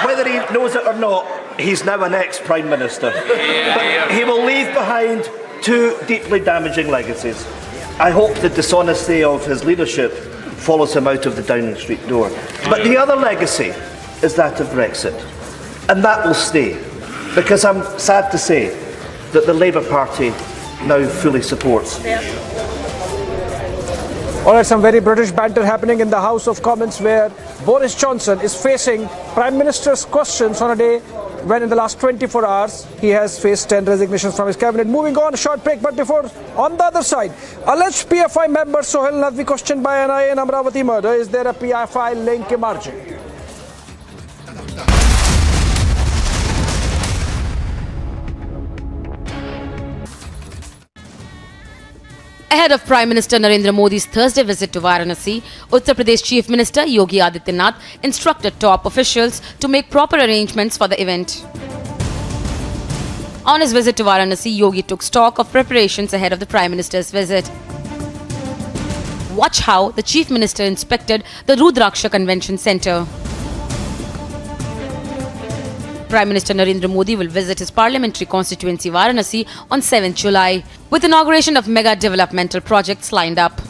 Whether he knows it or not, he's now an ex-Prime Minister. But he will leave behind 2 deeply damaging legacies. I hope the dishonesty of his leadership follows him out of the Downing Street door. But the other legacy is that of Brexit. And that will stay. Because I'm sad to say that the Labour Party now fully supports All right, some very British banter happening in the House of Commons where Boris Johnson is facing Prime Minister's questions on a day when in the last 24 hours he has faced 10 resignations from his cabinet. Moving on, a short break, but before, on the other side, alleged PFI member Sohail Nadvi questioned by NIA in Amravati murder. Is there a PFI link emerging? Ahead of Prime Minister Narendra Modi's Thursday visit to Varanasi, Uttar Pradesh Chief Minister Yogi Adityanath instructed top officials to make proper arrangements for the event. On his visit to Varanasi, Yogi took stock of preparations ahead of the Prime Minister's visit. Watch how the Chief Minister inspected the Rudraksha Convention Centre. Prime Minister Narendra Modi will visit his parliamentary constituency Varanasi on 7th July, with inauguration of mega developmental projects lined up.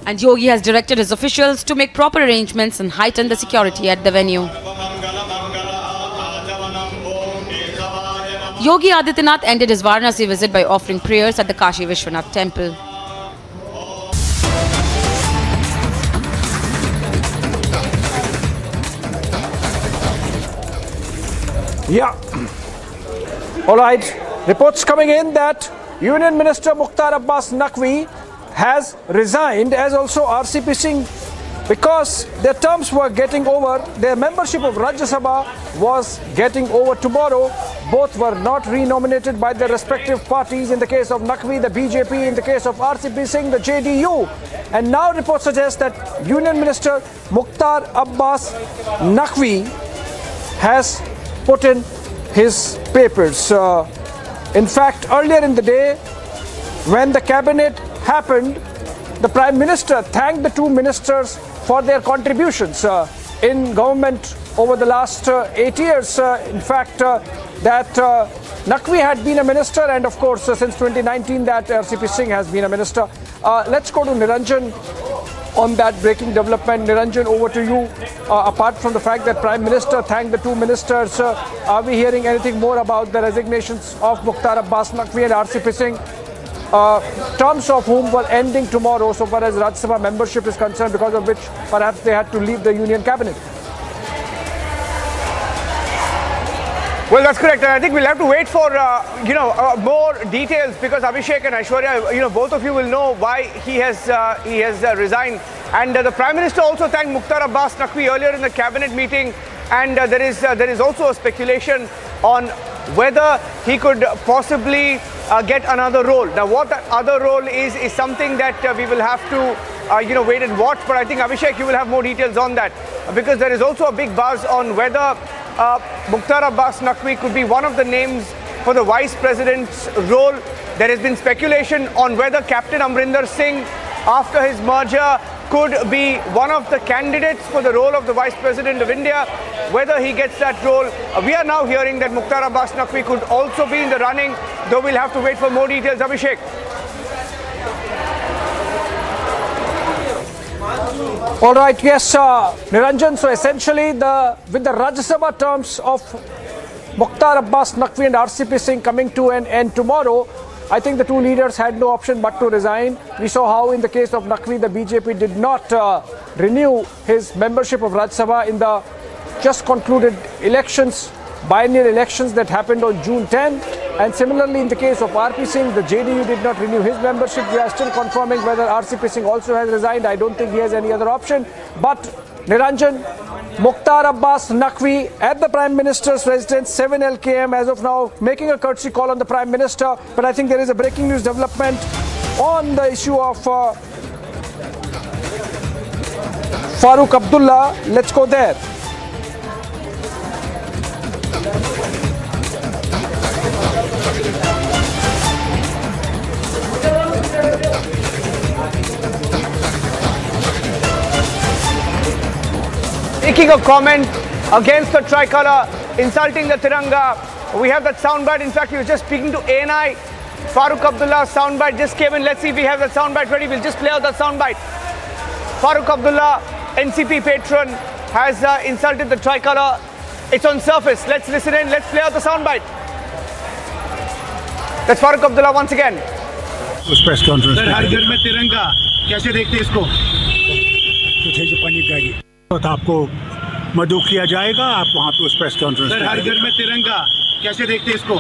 And Yogi has directed his officials to make proper arrangements and heighten the security at the venue. Yogi Adityanath ended his Varanasi visit by offering prayers at the Kashi Vishwanath temple. Yeah. All right. Reports coming in that Union Minister Mukhtar Abbas Naqvi has resigned, as also RCP Singh, because their terms were getting over. Their membership of Rajya Sabha was getting over tomorrow. Both were not renominated by their respective parties. In the case of Naqvi, the BJP; in the case of RCP Singh, the JDU. And now reports suggest that Union Minister Mukhtar Abbas Naqvi has put in his papers. In fact, earlier in the day, when the cabinet happened, the Prime Minister thanked the two ministers for their contributions in government over the last 8 years. In fact, that Naqvi had been a minister, and of course, since 2019, that RCP Singh has been a minister. Let's go to Niranjan on that breaking development. Niranjan, over to you. Apart from the fact that Prime Minister thanked the two ministers, are we hearing anything more about the resignations of Mukhtar Abbas Naqvi and RCP Singh, terms of whom were ending tomorrow so far as Rajya Sabha membership is concerned, because of which perhaps they had to leave the union cabinet? Well, that's correct. I think we'll have to wait for, more details, because Abhishek and Aishwarya, both of you will know why he has resigned. And the Prime Minister also thanked Mukhtar Abbas Naqvi earlier in the cabinet meeting. And there is also a speculation on whether he could possibly get another role. Now, what that other role is something that we will have to, wait and watch. But I think, Abhishek, you will have more details on that, because there is also a big buzz on whether Mukhtar Abbas Naqvi could be one of the names for the Vice President's role. There has been speculation on whether Captain Amrinder Singh, after his merger, could be one of the candidates for the role of the Vice President of India. Whether he gets that role, we are now hearing that Mukhtar Abbas Naqvi could also be in the running, though we'll have to wait for more details. Abhishek. All right, yes, Niranjan. So essentially, with the Rajya Sabha terms of Mukhtar Abbas Naqvi and RCP Singh coming to an end tomorrow, I think the two leaders had no option but to resign. We saw how in the case of Naqvi, the BJP did not renew his membership of Rajya Sabha in the just concluded elections, biennial elections that happened on June 10. And similarly, in the case of RP Singh, the JDU did not renew his membership. We are still confirming whether RCP Singh also has resigned. I don't think he has any other option. But Niranjan, Mukhtar Abbas Naqvi at the Prime Minister's residence, 7 LKM as of now, making a courtesy call on the Prime Minister. But I think there is a breaking news development on the issue of Farooq Abdullah. Let's go there. Making a comment against the tricolour, insulting the Tiranga. We have that soundbite. In fact, he was just speaking to ANI. Farooq Abdullah's soundbite just came in. Let's see if we have that soundbite ready. We'll just play out that soundbite. Farooq Abdullah, NCP patron, has insulted the tricolour. It's on surface. Let's listen in. Let's play out the soundbite. That's Farooq Abdullah once again. उस press conference sir, हर घर में तिरंगा, कैसे देखते इसको? तो आपको मदऊ किया जाएगा, आप वहाँ पे उस प्रेस कॉन्फ्रेंस। सर, हर घर में तिरंगा, कैसे देखते इसको?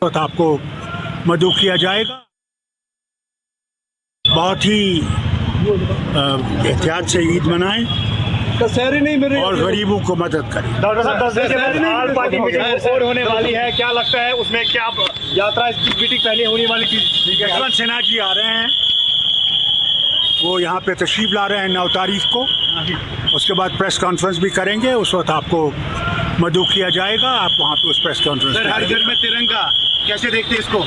तो आपको मदऊ किया जाएगा। बहुत ही एहतियात से ईद मनाएं और गरीबों को मदद करें। डॉक्टर साहब, 10 बजे आल पार्टी मीटिंग और होने वाली है, क्या लगता है उसमें क्या यात्रा मीटिंग पहले होने वाली थी? यशवंत सिन्हा जी आ रहे हैं, वो यहाँ पे तशरीफ ला रहे हैं 9 तारीख को। उसके बाद प्रेस कॉन्फ्रेंस भी करेंगे, उस वक्त आपको मदऊ किया जाएगा, आप वहाँ पे उस प्रेस कॉन्फ्रेंस। सर, हर घर में तिरंगा, कैसे देखते इसको?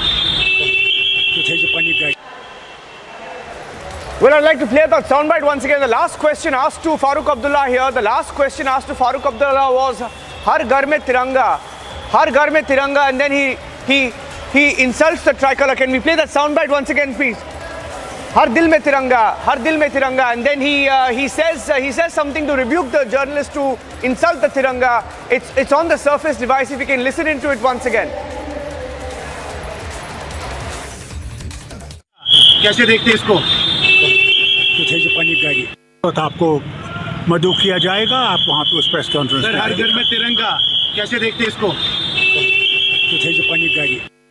Well, I'd like to play that soundbite once again. The last question asked to Farooq Abdullah here, the last question asked to Farooq Abdullah was, Har Ghar Mein Tiranga, Har Ghar Mein Tiranga, and then he insults the tricolor. Can we play that soundbite once again, please? Har Dil Mein Tiranga, Har Dil Mein Tiranga, and then he says something to rebuke the journalist to insult the Tiranga. It's on the Surface device. If you can listen into it once again. कैसे देखते इसको? तो आपको मदऊ किया जाएगा, आप वहाँ पे उस प्रेस कॉन्फ्रेंस। सर, हर घर में तिरंगा, कैसे देखते इसको?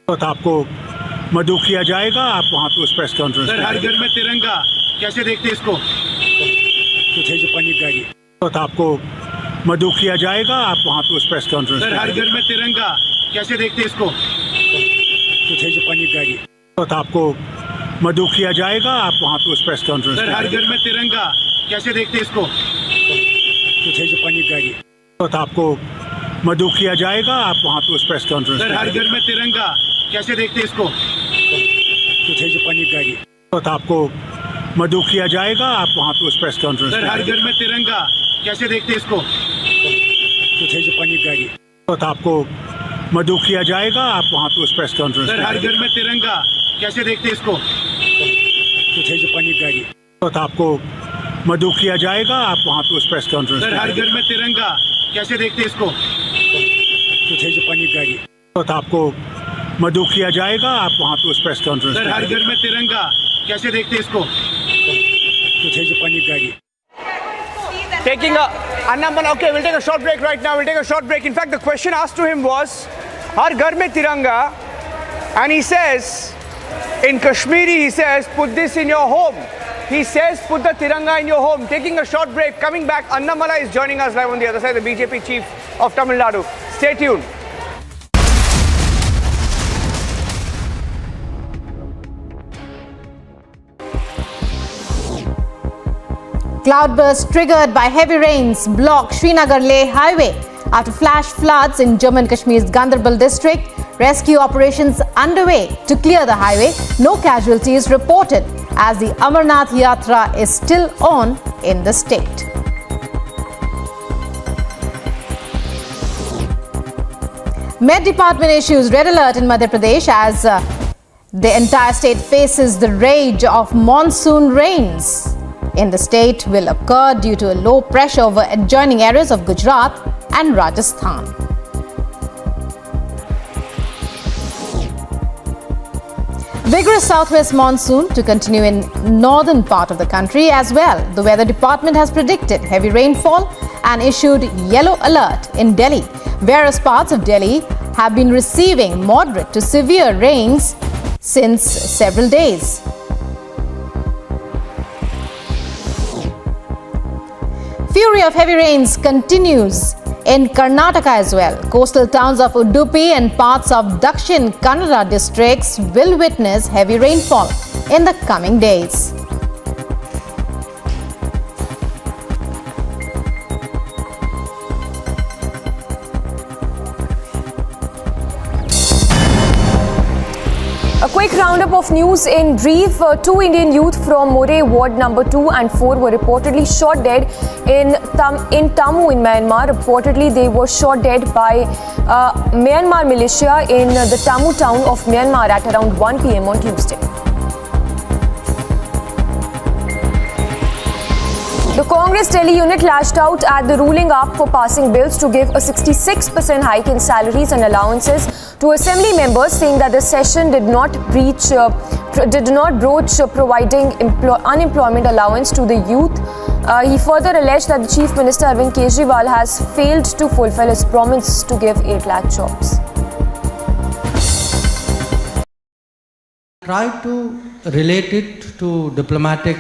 तो आपको मदऊ किया जाएगा, आप वहाँ पे उस प्रेस कॉन्फ्रेंस। सर, हर घर में तिरंगा, कैसे देखते इसको? तो आपको मदऊ किया जाएगा, आप वहाँ पे उस प्रेस कॉन्फ्रेंस। सर, हर घर में तिरंगा, कैसे देखते इसको? तो आपको मदऊ किया जाएगा, आप वहाँ पे उस प्रेस कॉन्फ्रेंस। सर, हर घर में तिरंगा, कैसे देखते इसको? तो आपको मदऊ किया जाएगा, आप वहाँ पे उस प्रेस कॉन्फ्रेंस। सर, हर घर में तिरंगा, कैसे देखते इसको? तो आपको मदऊ किया जाएगा, आप वहाँ पे उस प्रेस कॉन्फ्रेंस। सर, हर घर में तिरंगा, कैसे देखते इसको? तो आपको मदऊ किया जाएगा, आप वहाँ पे उस प्रेस कॉन्फ्रेंस। सर, हर घर में तिरंगा, कैसे देखते इसको? तो आपको मदऊ किया जाएगा, आप वहाँ पे उस प्रेस कॉन्फ्रेंस। सर, हर घर में तिरंगा, कैसे देखते इसको? तो आपको मदऊ किया जाएगा, आप वहाँ पे उस प्रेस कॉन्फ्रेंस। सर, हर घर में तिरंगा, कैसे देखते इसको? Taking a Annaman, okay, we'll take a short break right now. We'll take a short break. In fact, the question asked to him was, Har Ghar Mein Tiranga, and he says, in Kashmiri, he says, put this in your home. He says, put the Tiranga in your home. Taking a short break. Coming back, Annamala is joining us live on the other side, the BJP chief of Tamil Nadu. Stay tuned. Cloudburst triggered by heavy rains block Srinagar-Leh highway after flash floods in Jammu and Kashmir's Gandhi district. Rescue operations underway to clear the highway. No casualties reported as the Amarnath Yatra is still on in the state. Met Department issues red alert in Madhya Pradesh as the entire state faces the rage of monsoon rains. In the state will occur due to a low pressure over adjoining areas of Gujarat and Rajasthan. Vigorous southwest monsoon to continue in northern part of the country as well. The weather department has predicted heavy rainfall and issued yellow alert in Delhi. Various parts of Delhi have been receiving moderate to severe rains since several days. Fury of heavy rains continues in Karnataka as well. Coastal towns of Udupi and parts of Dakshin Kannada districts will witness heavy rainfall in the coming days. A quick roundup of news in brief. Two Indian youth from Moray Ward number 2 and 4 were reportedly shot dead in Tammu in Myanmar. Reportedly, they were shot dead by Myanmar militia in the Tammu town of Myanmar at around 1 p.m. on Tuesday. The Congress Delhi unit lashed out at the ruling up for passing bills to give a 66% hike in salaries and allowances to assembly members, saying that the session did not broach providing unemployment allowance to the youth. He further alleged that the Chief Minister Arvind Kejriwal has failed to fulfill his promise to give 8 lakh jobs. Try to relate it to diplomatic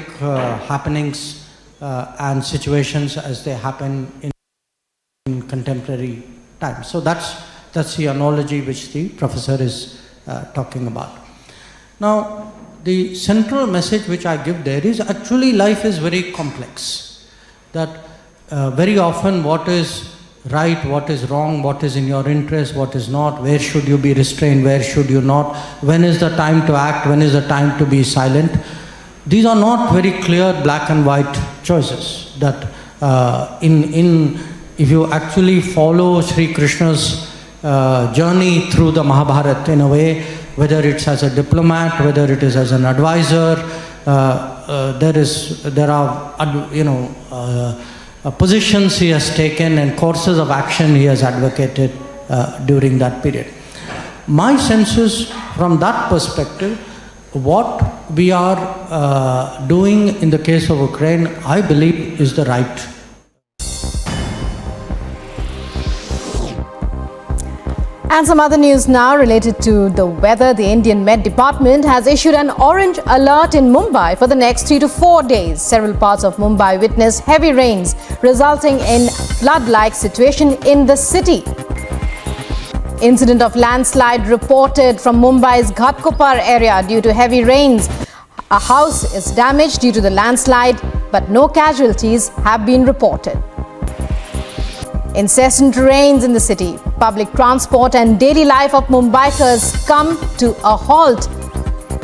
happenings and situations as they happen in contemporary times. So that's the analogy which the professor is talking about. Now, the central message which I give there is actually life is very complex. That very often what is right, what is wrong, what is in your interest, what is not, where should you be restrained, where should you not, when is the time to act, when is the time to be silent. These are not very clear black and white choices. That if you actually follow Sri Krishna's journey through the Mahabharata in a way, whether it's as a diplomat, whether it is as an advisor, there are positions he has taken and courses of action he has advocated during that period. My sense is, from that perspective, what we are doing in the case of Ukraine, I believe, is the right. And some other news now related to the weather. The Indian Met Department has issued an orange alert in Mumbai for the next 3 to 4 days. Several parts of Mumbai witnessed heavy rains, resulting in flood-like situation in the city. Incident of landslide reported from Mumbai's Ghatkopar area due to heavy rains. A house is damaged due to the landslide, but no casualties have been reported. Incessant rains in the city. Public transport and daily life of Mumbaikars come to a halt.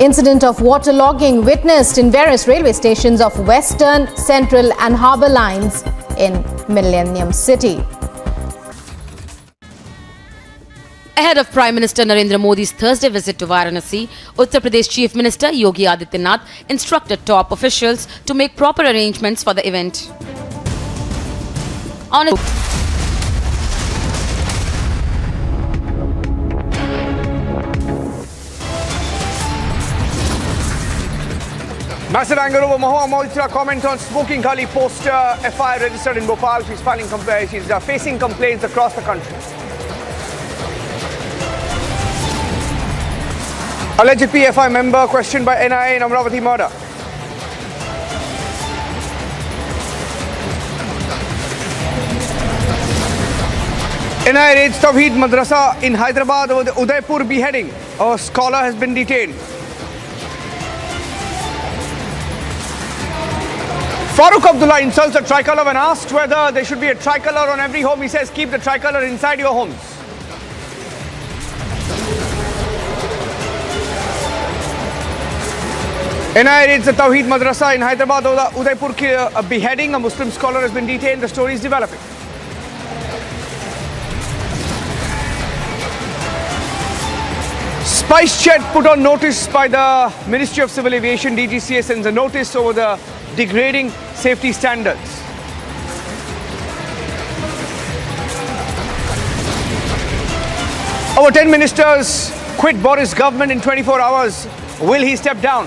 Incident of waterlogging witnessed in various railway stations of Western, Central and Harbour lines in Millennium City. Ahead of Prime Minister Narendra Modi's Thursday visit to Varanasi, Uttar Pradesh Chief Minister Yogi Adityanath instructed top officials to make proper arrangements for the event. Massive anger over Moitra comment on smoking Gali poster. FIR registered in Bhopal. She's facing complaints across the country. Alleged PFI member questioned by NIA in Amravati murder. NIA raids Tawheed Madrasa in Hyderabad over the Udaipur beheading. A scholar has been detained. Farooq Abdullah insults a tricolour when asked whether there should be a tricolour on every home. He says, keep the tricolour inside your homes. NIA raids the Tawheed Madrasa in Hyderabad over the Udaipur beheading. A Muslim scholar has been detained. The story is developing. SpiceJet put on notice by the Ministry of Civil Aviation. DGCA sends a notice over the degrading safety standards. Over 10 ministers quit Boris government in 24 hours. Will he step down?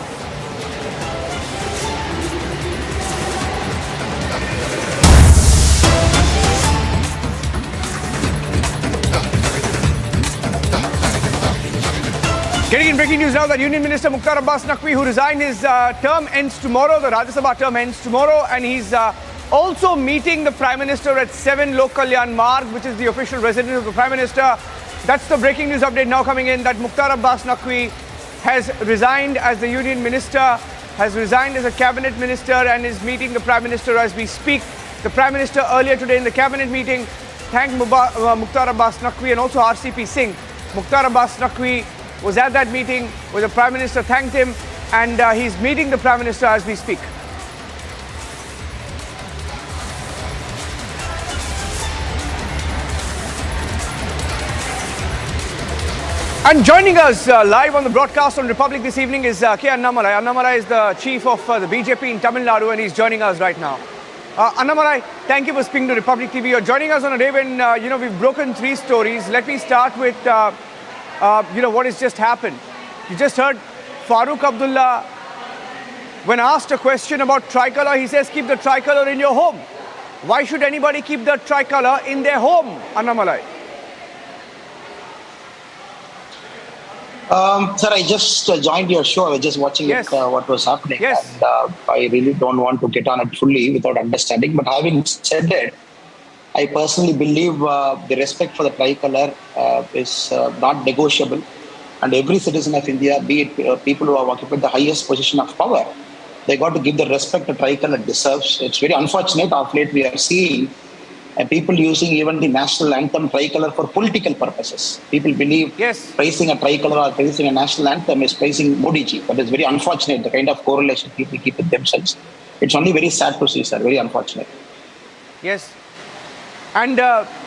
Getting in breaking news now that Union Minister Mukhtar Abbas Naqvi, who resigned, his term ends tomorrow. The Rajya Sabha term ends tomorrow, and he's also meeting the Prime Minister at 7 Lok Kalyan Marg, which is the official residence of the Prime Minister. That's the breaking news update now coming in, that Mukhtar Abbas Naqvi has resigned as the Union Minister, has resigned as a Cabinet Minister, and is meeting the Prime Minister as we speak. The Prime Minister earlier today in the Cabinet meeting thanked Mukhtar Abbas Naqvi and also RCP Singh. Mukhtar Abbas Naqvi was at that meeting where the Prime Minister thanked him, and he's meeting the Prime Minister as we speak. And joining us live on the broadcast on Republic this evening is K. Annamalai. Annamalai is the chief of the BJP in Tamil Nadu, and he's joining us right now. Annamalai, thank you for speaking to Republic TV. You're joining us on a day when, we've broken 3 stories. Let me start with, what has just happened. You just heard Farooq Abdullah, when asked a question about tricolour, he says, keep the tricolour in your home. Why should anybody keep the tricolour in their home, Annamalai? Sir, I just joined your show. I was just watching what was happening. Yes. And I really don't want to get on it fully without understanding. But having said that, I personally believe the respect for the tricolour is not negotiable. And every citizen of India, be it people who have occupied the highest position of power, they got to give the respect the tricolour deserves. It's very unfortunate. Of late, we are seeing people using even the national anthem tricolour for political purposes. People believe praising a tricolour or praising a national anthem is praising Modi ji. That is very unfortunate, the kind of correlation people keep with themselves. It's only very sad to see, sir. Very unfortunate. Yes. And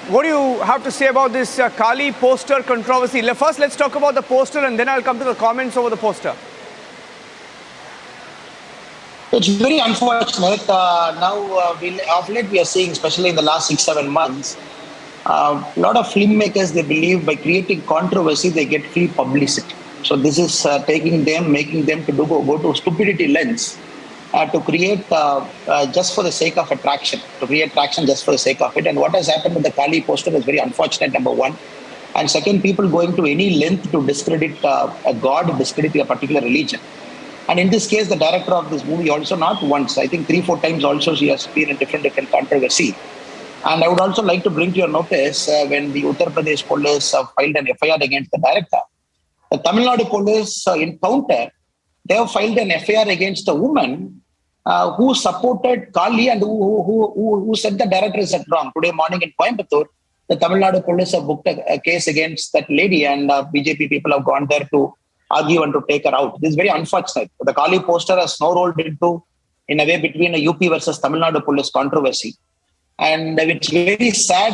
what do you have to say about this Kali poster controversy? First, let's talk about the poster and then I'll come to the comments over the poster. It's very unfortunate. Of late we are seeing, especially in the last 6-7 months, a lot of filmmakers, they believe by creating controversy, they get free publicity. So this is making them to go to stupidity lens to create just for the sake of attraction, to create traction just for the sake of it. And what has happened with the Kali poster is very unfortunate, number one. And second, people going to any length to discredit a god, discredit a particular religion. And in this case, the director of this movie also, not once, I think 3-4 times also, she has been in different controversy. And I would also like to bring to your notice when the Uttar Pradesh police filed an FIR against the director, the Tamil Nadu police in counter, they have filed an FIR against a woman who supported Kali and who said the director is wrong. Today morning in Coimbatore, the Tamil Nadu police have booked a case against that lady, and BJP people have gone there to argue and to take her out. This is very unfortunate. The Kali poster has now rolled into, in a way, between a UP versus Tamil Nadu police controversy. And it's very sad.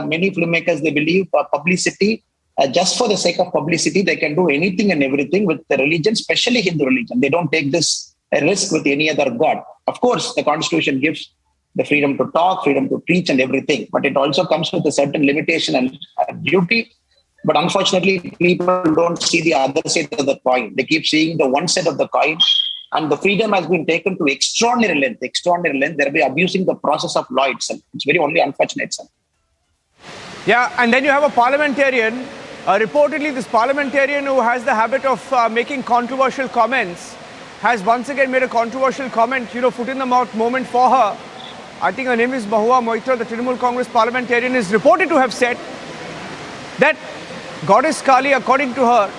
Many filmmakers, they believe publicity, just for the sake of publicity, they can do anything and everything with the religion, especially Hindu religion. They don't take this risk with any other god. Of course, the constitution gives the freedom to talk, freedom to preach and everything, but it also comes with a certain limitation and duty. But unfortunately, people don't see the other side of the coin. They keep seeing the one side of the coin, and the freedom has been taken to extraordinary length, thereby abusing the process of law itself. It's very only unfortunate, sir. Yeah, and then you have a parliamentarian, reportedly this parliamentarian who has the habit of making controversial comments, has once again made a controversial comment, foot in the mouth moment for her. I think her name is Mahua Moitra, the Trinamool Congress parliamentarian, is reported to have said that Goddess Kali, according to her,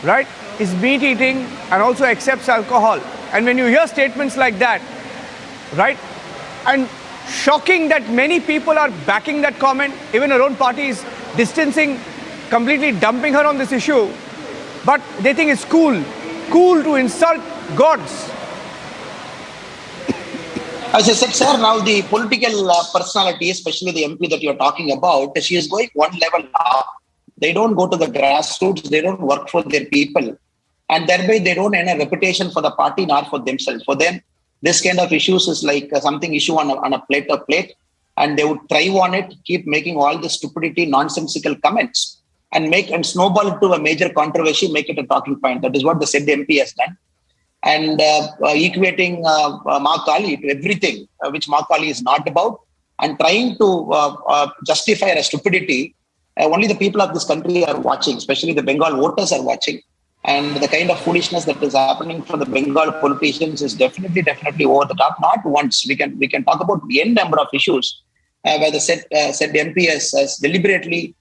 right, is meat eating and also accepts alcohol. And when you hear statements like that, right, and shocking that many people are backing that comment, even her own party is distancing, completely dumping her on this issue, but they think it's cool to insult gods. As I said, sir, now the political personality, especially the MP that you're talking about, she is going one level up. They don't go to the grassroots, they don't work for their people, and thereby they don't earn a reputation for the party nor for themselves. For them, this kind of issues is like something issue on a plate, and they would thrive on it, keep making all the stupidity, nonsensical comments, and snowball it to a major controversy, make it a talking point. That is what the said MP has done. And equating Ma Kali to everything which Ma Kali is not about, and trying to justify her stupidity. Only the people of this country are watching, especially the Bengal voters are watching. And the kind of foolishness that is happening from the Bengal politicians is definitely over the top. Not once. We can talk about the n number of issues where the said MP has deliberately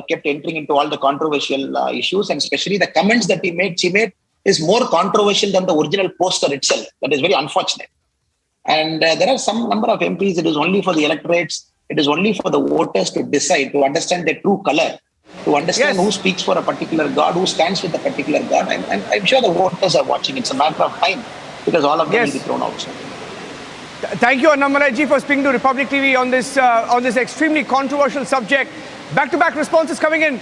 kept entering into all the controversial issues, and especially the comments that she made is more controversial than the original poster itself. That is very unfortunate. And there are some number of MPs, it is only for the electorates, it is only for the voters to decide, to understand their true color, to understand who speaks for a particular god, who stands with a particular god. And I'm sure the voters are watching. It's a matter of time, because all of them will be thrown out. Thank you, Annamalai ji, for speaking to Republic TV on this extremely controversial subject. Back-to-back responses coming in.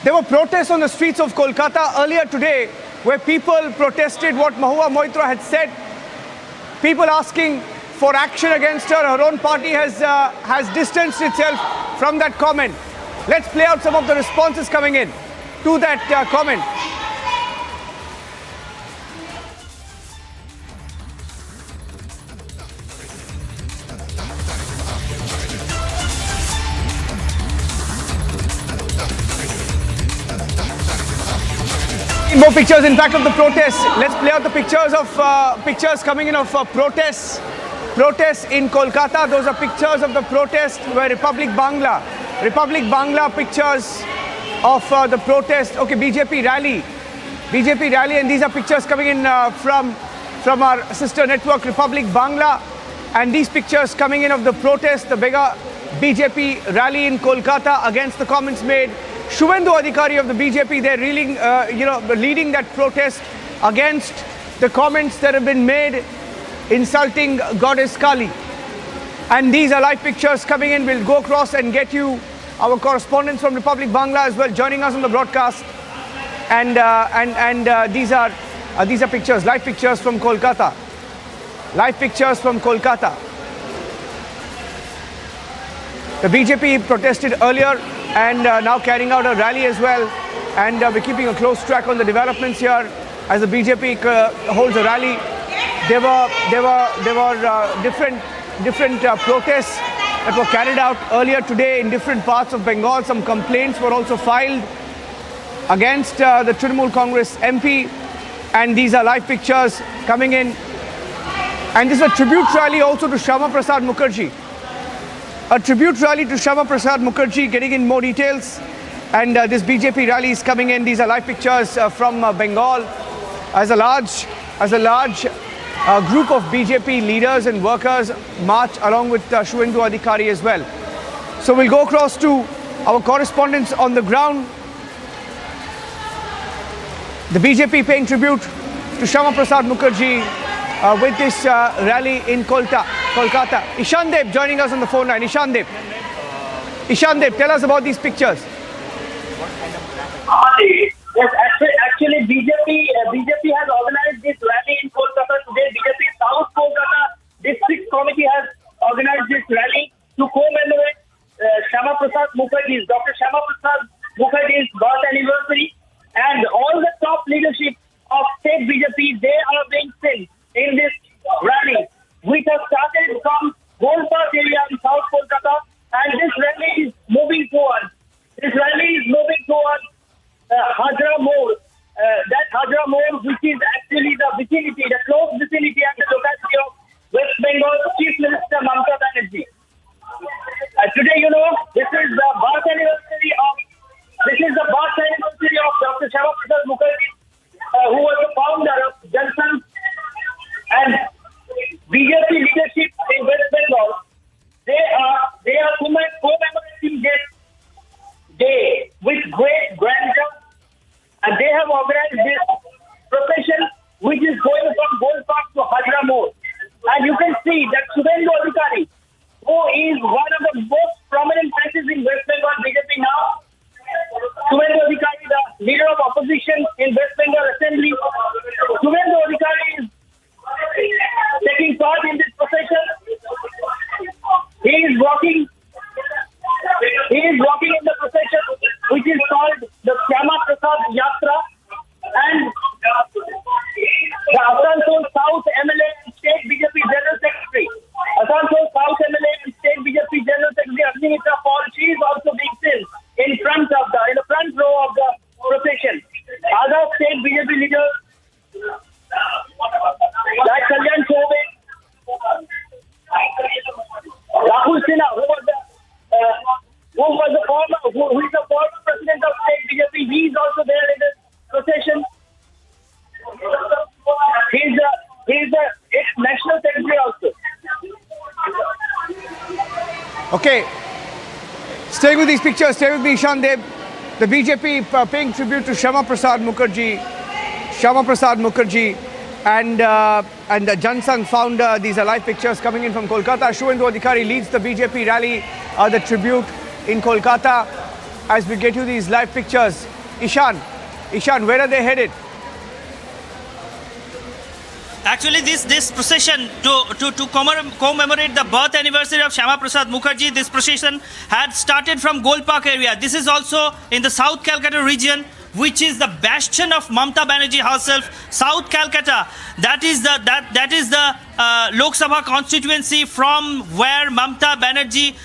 There were protests on the streets of Kolkata earlier today, where people protested what Mahua Moitra had said. People asking for action against her. Her own party has distanced itself from that comment. Let's play out some of the responses coming in to that comment. More pictures, in fact, of the protests. Let's play out the pictures of pictures coming in of protests in Kolkata. Those are pictures of the protest where Republic Bangla pictures of the protest. Okay, BJP rally, and these are pictures coming in from our sister network Republic Bangla, and these pictures coming in of the protest, the bigger BJP rally in Kolkata against the comments made. Shuvendu Adhikari of the BJP, they're leading that protest against the comments that have been made insulting Goddess Kali. And these are live pictures coming in. We'll go across and get you our correspondents from Republic Bangla as well joining us on the broadcast. And these are pictures, live pictures from Kolkata. Live pictures from Kolkata. The BJP protested earlier and now carrying out a rally as well, and we're keeping a close track on the developments here as the BJP holds a rally. There were different protests that were carried out earlier today in different parts of Bengal. Some complaints were also filed against the Trinamool Congress MP, and these are live pictures coming in. And this is a tribute rally also to Shyama Prasad Mukherjee. A tribute rally to Shyama Prasad Mukherjee, getting in more details. And this BJP rally is coming in. These are live pictures from Bengal as a large group of BJP leaders and workers march along with Shuvendu Adhikari as well. So we'll go across to our correspondents on the ground. The BJP paying tribute to Shyama Prasad Mukherjee with this rally in Kolkata. Ishan Dev joining us on the phone line. Ishan Dev, tell us about these pictures. Yes, actually BJP has organized this rally in Kolkata today. BJP South Kolkata District Committee has organized this rally to commemorate Shyama Prasad Mukherjee's, Dr. Shyama Prasad Mukherjee's birth anniversary, and all the top leadership of state BJP, they are being seen in this rally, which has started from Gold Park area in South Kolkata, and this rally is moving towards Hajra More, that Hajra More, which is actually the vicinity, the close vicinity and the locality of West Bengal Chief Minister Mamata Banerjee. Today, this is the birth anniversary of Dr. Shyama Prasad Mukherjee, who was the founder of Jansan, and BJP leadership in West Bengal. They are commemorating this day with great grandeur, and they have organized this procession which is going from Gold Park to Hajra More. And you can see that Shuvendu Adhikari, who is one of the most prominent faces in West Bengal BJP now, Shuvendu Adhikari, the leader of opposition in West Bengal Assembly, Shuvendu Adhikari is taking part in this procession. He is walking in the procession, which is called the Shyama Prasad Yatra, and the Asansol South MLA and State BJP General Secretary, Agnimitra Paul, she is also being seen in the front row of the procession. Other state BJP leaders like Kalyan Chaube, Rahul Sinha, who is the former president of state BJP, he is also there in the procession. He is the ex-national secretary also. Okay, stay with these pictures, stay with me, Ishan Dev. The BJP paying tribute to Shyama Prasad Mukherjee and the Jansang founder. These are live pictures coming in from Kolkata. Shuvendu Adhikari leads the BJP rally, the tribute in Kolkata. As we get you these live pictures, Ishan, where are they headed? Actually, this procession to commemorate the birth anniversary of Shyama Prasad Mukherjee, this procession had started from Gold Park area. This is also in the South Calcutta region, which is the bastion of Mamata Banerjee herself. South Calcutta, that is the Lok Sabha constituency from where Mamata Banerjee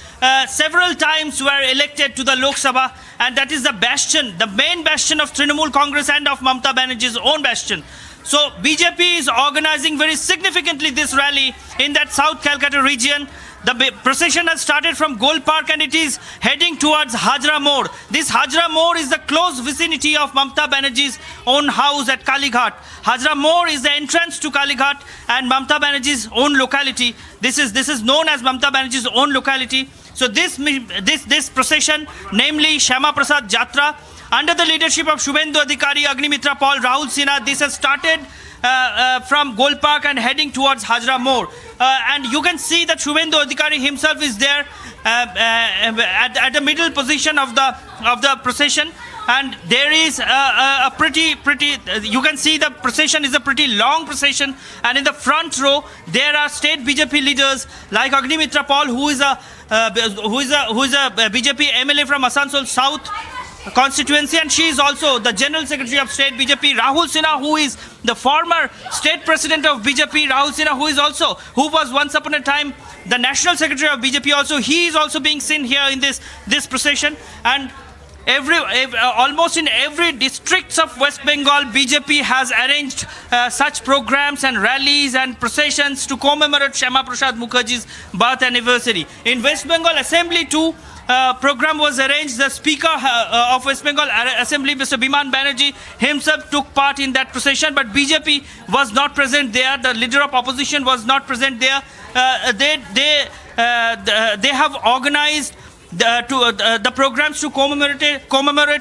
several times were elected to the Lok Sabha, and that is the bastion, the main bastion of Trinamool Congress and of Mamata Banerjee's own bastion. So BJP is organizing very significantly this rally in that South Calcutta region. The procession has started from Gold Park and it is heading towards Hajra Mode. This Hajra Mode is the close vicinity of Mamata Banerjee's own house at Kalighat. Hajra Mode is the entrance to Kalighat and Mamata Banerjee's own locality. This is known as Mamata Banerjee's own locality. So this procession, namely Shyama Prasad Jatra, under the leadership of Shubhendu Adhikari, Agnimitra Paul, Rahul Sinha, this has started from Gold Park and heading towards Hajra Mode. And you can see that Shubhendu Adhikari himself is there at the middle position of the procession. And there is a pretty, you can see the procession is a pretty long procession. And in the front row, there are state BJP leaders like Agnimitra Paul, who is a BJP MLA from Asansol South constituency, and she is also the General Secretary of State BJP. Rahul Sinha, who is the former State President of BJP, Rahul Sinha, who was once upon a time the National Secretary of BJP also, he is also being seen here in this procession. And almost in every districts of West Bengal, BJP has arranged such programs and rallies and processions to commemorate Shyama Prasad Mukherjee's birth anniversary. In West Bengal Assembly too, program was arranged. The Speaker of West Bengal Assembly, Mr. Biman Banerjee, himself took part in that procession, but BJP was not present there. The leader of opposition was not present there. They have organized the programs to commemorate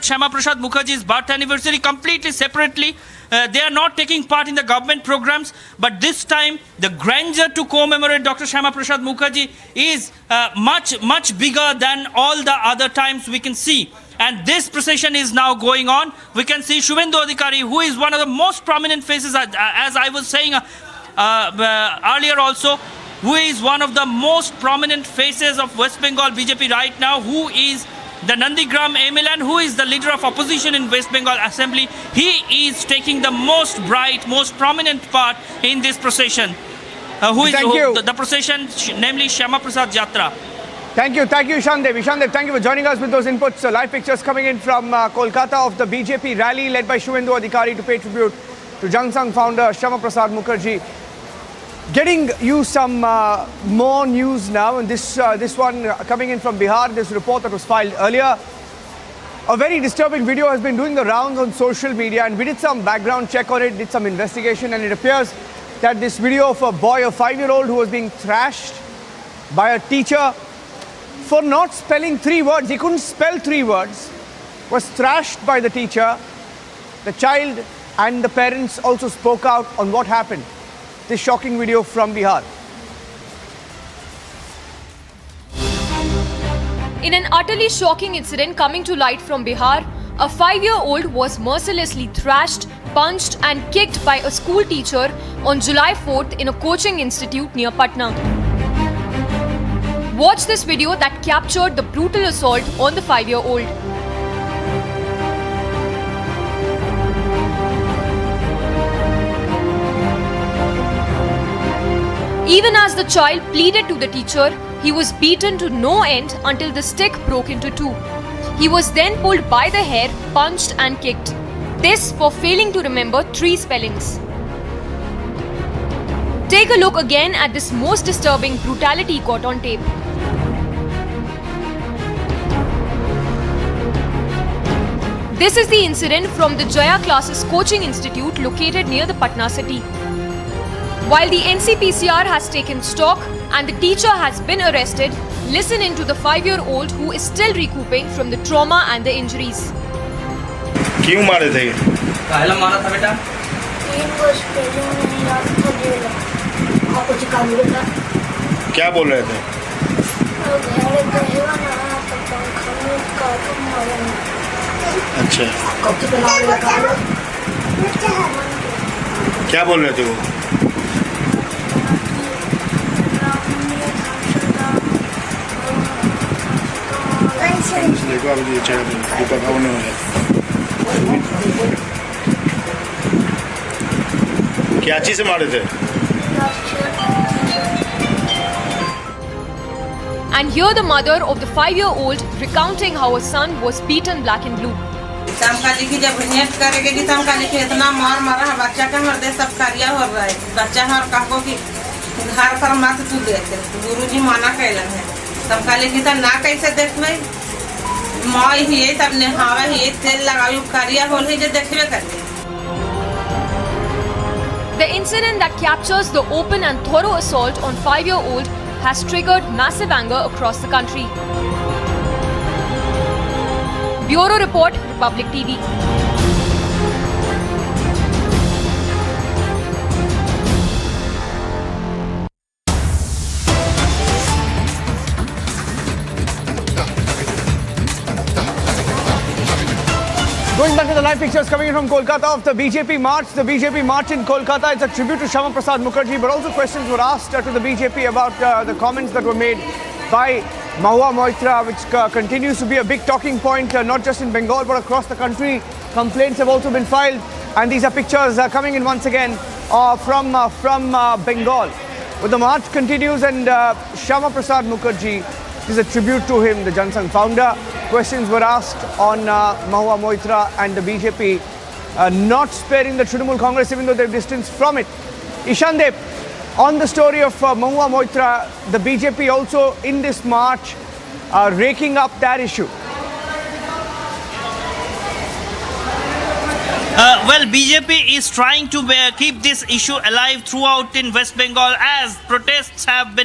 Shyama Prasad Mukherjee's birth anniversary completely separately. They are not taking part in the government programs, but this time the grandeur to commemorate Dr. Shyama Prasad Mukherjee is much bigger than all the other times we can see. And this procession is now going on. We can see Shubhendu Adhikari, who is one of the most prominent faces, as I was saying earlier also, who is one of the most prominent faces of West Bengal BJP right now, who is the Nandigram MLA and who is the leader of opposition in West Bengal Assembly. He is taking the most bright, most prominent part in this procession. The procession, namely Shyama Prasad Jatra. Thank you, Ishandev. Ishandev, thank you for joining us with those inputs. Live pictures coming in from Kolkata of the BJP rally led by Shubhendu Adhikari to pay tribute to Jangsang founder Shyama Prasad Mukherjee. Getting you some more news now, and this one coming in from Bihar, this report that was filed earlier. A very disturbing video has been doing the rounds on social media, and we did some background check on it, did some investigation, and it appears that this video of a boy, a 5-year-old, who was being thrashed by a teacher for not spelling 3 words. He couldn't spell 3 words, was thrashed by the teacher. The child and the parents also spoke out on what happened. This shocking video from Bihar. In an utterly shocking incident coming to light from Bihar, a 5-year-old was mercilessly thrashed, punched and kicked by a school teacher on July 4th in a coaching institute near Patna. Watch this video that captured the brutal assault on the 5-year-old. Even as the child pleaded to the teacher, he was beaten to no end until the stick broke into 2. He was then pulled by the hair, punched and kicked. This for failing to remember 3 spellings. Take a look again at this most disturbing brutality caught on tape. This is the incident from the Jaya Classes Coaching Institute located near the Patna city. While the NCPCR has taken stock and the teacher has been arrested, listen in to the 5-year-old who is still recouping from the trauma and the injuries. क्यों मारे थे? काहेला मारा था बेटा? क्या बोल रहे थे? अच्छा। क्या बोल रहे थे वो? सामने से देखो अभी दीपक होने वाला है। क्या चीज से मारे थे? And here the mother of the 5-year-old recounting how her son was beaten black and blue. समकाली की जब नेट करेगी कि समकाली की इतना मार मारा है बच्चा का हृदय सब कार्य हो रहा है बच्चा है और कहो कि घर पर मत तू देख गुरुजी माना कैलन है समकाली की तो ना कैसे देख में माँ ही तब नहावे ही तेल लगावी कार्य हो ही जो देखबे करते। The incident that captures the open and thorough assault on 5-year-old has triggered massive anger across the country. Bureau Report, Republic TV. Going back to the live pictures coming in from Kolkata of the BJP march. The BJP march in Kolkata, it's a tribute to Shyama Prasad Mukherjee, but also questions were asked to the BJP about the comments that were made by Mahua Moitra, which continues to be a big talking point, not just in Bengal, but across the country. Complaints have also been filed, and these are pictures coming in once again from Bengal. But the march continues, and Shyama Prasad Mukherjee is a tribute to him, the Jansangh founder. Questions were asked on Mahua Moitra and the BJP, not sparing the Trinamool Congress, even though they're distanced from it. Ishandep, on the story of Mahua Moitra, the BJP also in this march raking up that issue. Well, BJP is trying to keep this issue alive throughout in West Bengal as protests have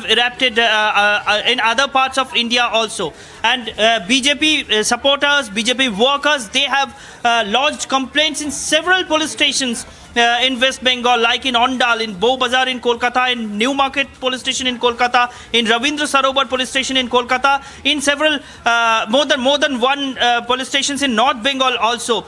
erupted in other parts of India also. And BJP supporters, BJP workers, they have lodged complaints in several police stations in West Bengal, like in Ondal, in Bow Bazaar in Kolkata, in Newmarket police station in Kolkata, in Ravindra Sarovar police station in Kolkata, in several more than one police stations in North Bengal also.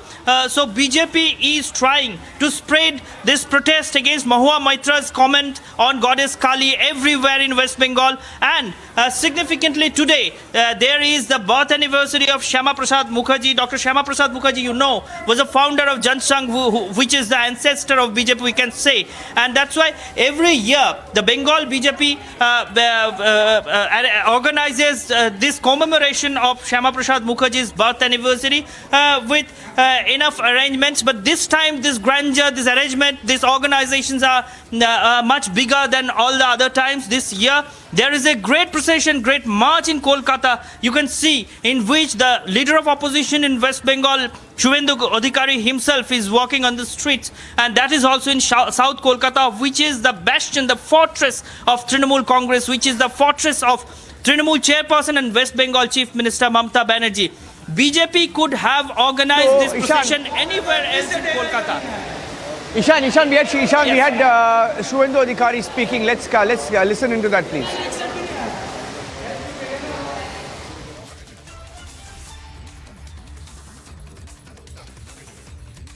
So BJP is trying to spread this protest against Mahua Moitra's comment on Goddess Kali everywhere in West Bengal. And significantly today, there is the birth anniversary of Shyama Prasad Mukherjee. Dr. Shyama Prasad Mukherjee, you know, was a founder of Jansangh, which is the ancestor of BJP, we can say. And that's why every year the Bengal BJP organizes this commemoration of Shyama Prasad Mukherjee's birth anniversary with enough arrangements. But this time, this grandeur, this arrangement, these organizations are much bigger than all the other times. This year, there is a great procession, great march in Kolkata, you can see, in which the leader of opposition in West Bengal, Shuvendu Adhikari himself, is walking on the streets. And that is also in South Kolkata, which is the bastion, the fortress of Trinamool Congress, which is the fortress of Trinamool chairperson and West Bengal Chief Minister Mamata Banerjee. BJP could have organized this procession anywhere else in Kolkata. Ishan, we had Shuvendu Adhikari speaking. Let's listen into that, please.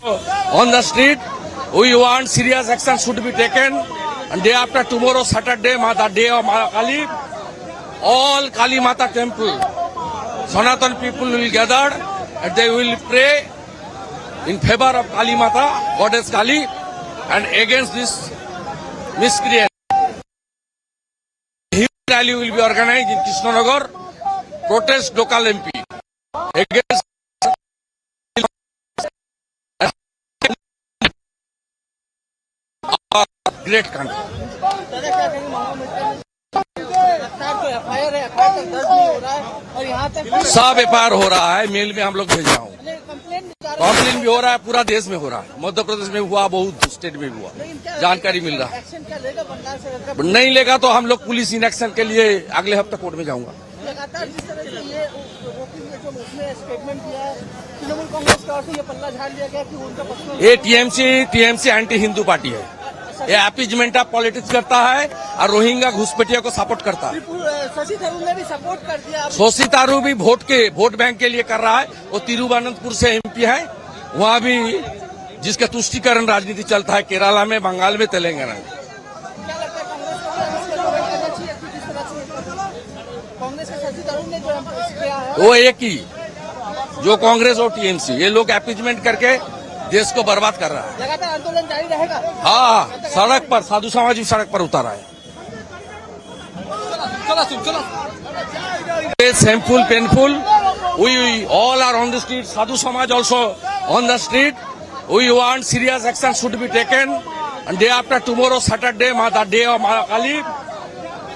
On the street, we want serious action should be taken. And day after tomorrow, Saturday, the day of Mata Kali, all Kali Mata temple, Sanatan people will gather and they will pray in favor of Kali Mata, Goddess Kali, and against this miscreant. A huge rally will be organized in Krishnanagar, protest local MP against our great country. सब FIR हो रहा है, mail में हम लोग भेजा हूँ, complain भी हो रहा है, पूरा देश में हो रहा है, मध्य प्रदेश में हुआ, बहुत स्टेट में हुआ, जानकारी मिल रहा है। नहीं लेगा तो हम लोग पुलिस इन एक्शन के लिए अगले हफ्ते कोर्ट में जाऊंगा। ये टीएमसी एंटी हिंदू पार्टी है, ये अपीजमेंट ऑफ पॉलिटिक्स करता है और रोहिंग्या घुसपैठिया को सपोर्ट करता है। शशि थरूर ने भी सपोर्ट कर दिया। शशि थरूर भी वोट बैंक के लिए कर रहा है, वो तिरुवनंतपुर से एमपी है, वहाँ भी जिसका तुष्टीकरण राजनीति चलता है, केरला में, बंगाल में, तेलंगाना में। वो एक ही जो कांग्रेस और टीएमसी, ये लोग अपीजमेंट करके देश को बर्बाद कर रहा है। लगातार आंदोलन जारी रहेगा। हाँ, सड़क पर साधु समाज भी सड़क पर उतारा है। It's shameful, painful. We all are on the street. Sadhu Samaj also on the street. We want serious action should be taken. And day after tomorrow, Saturday, the day of Kali,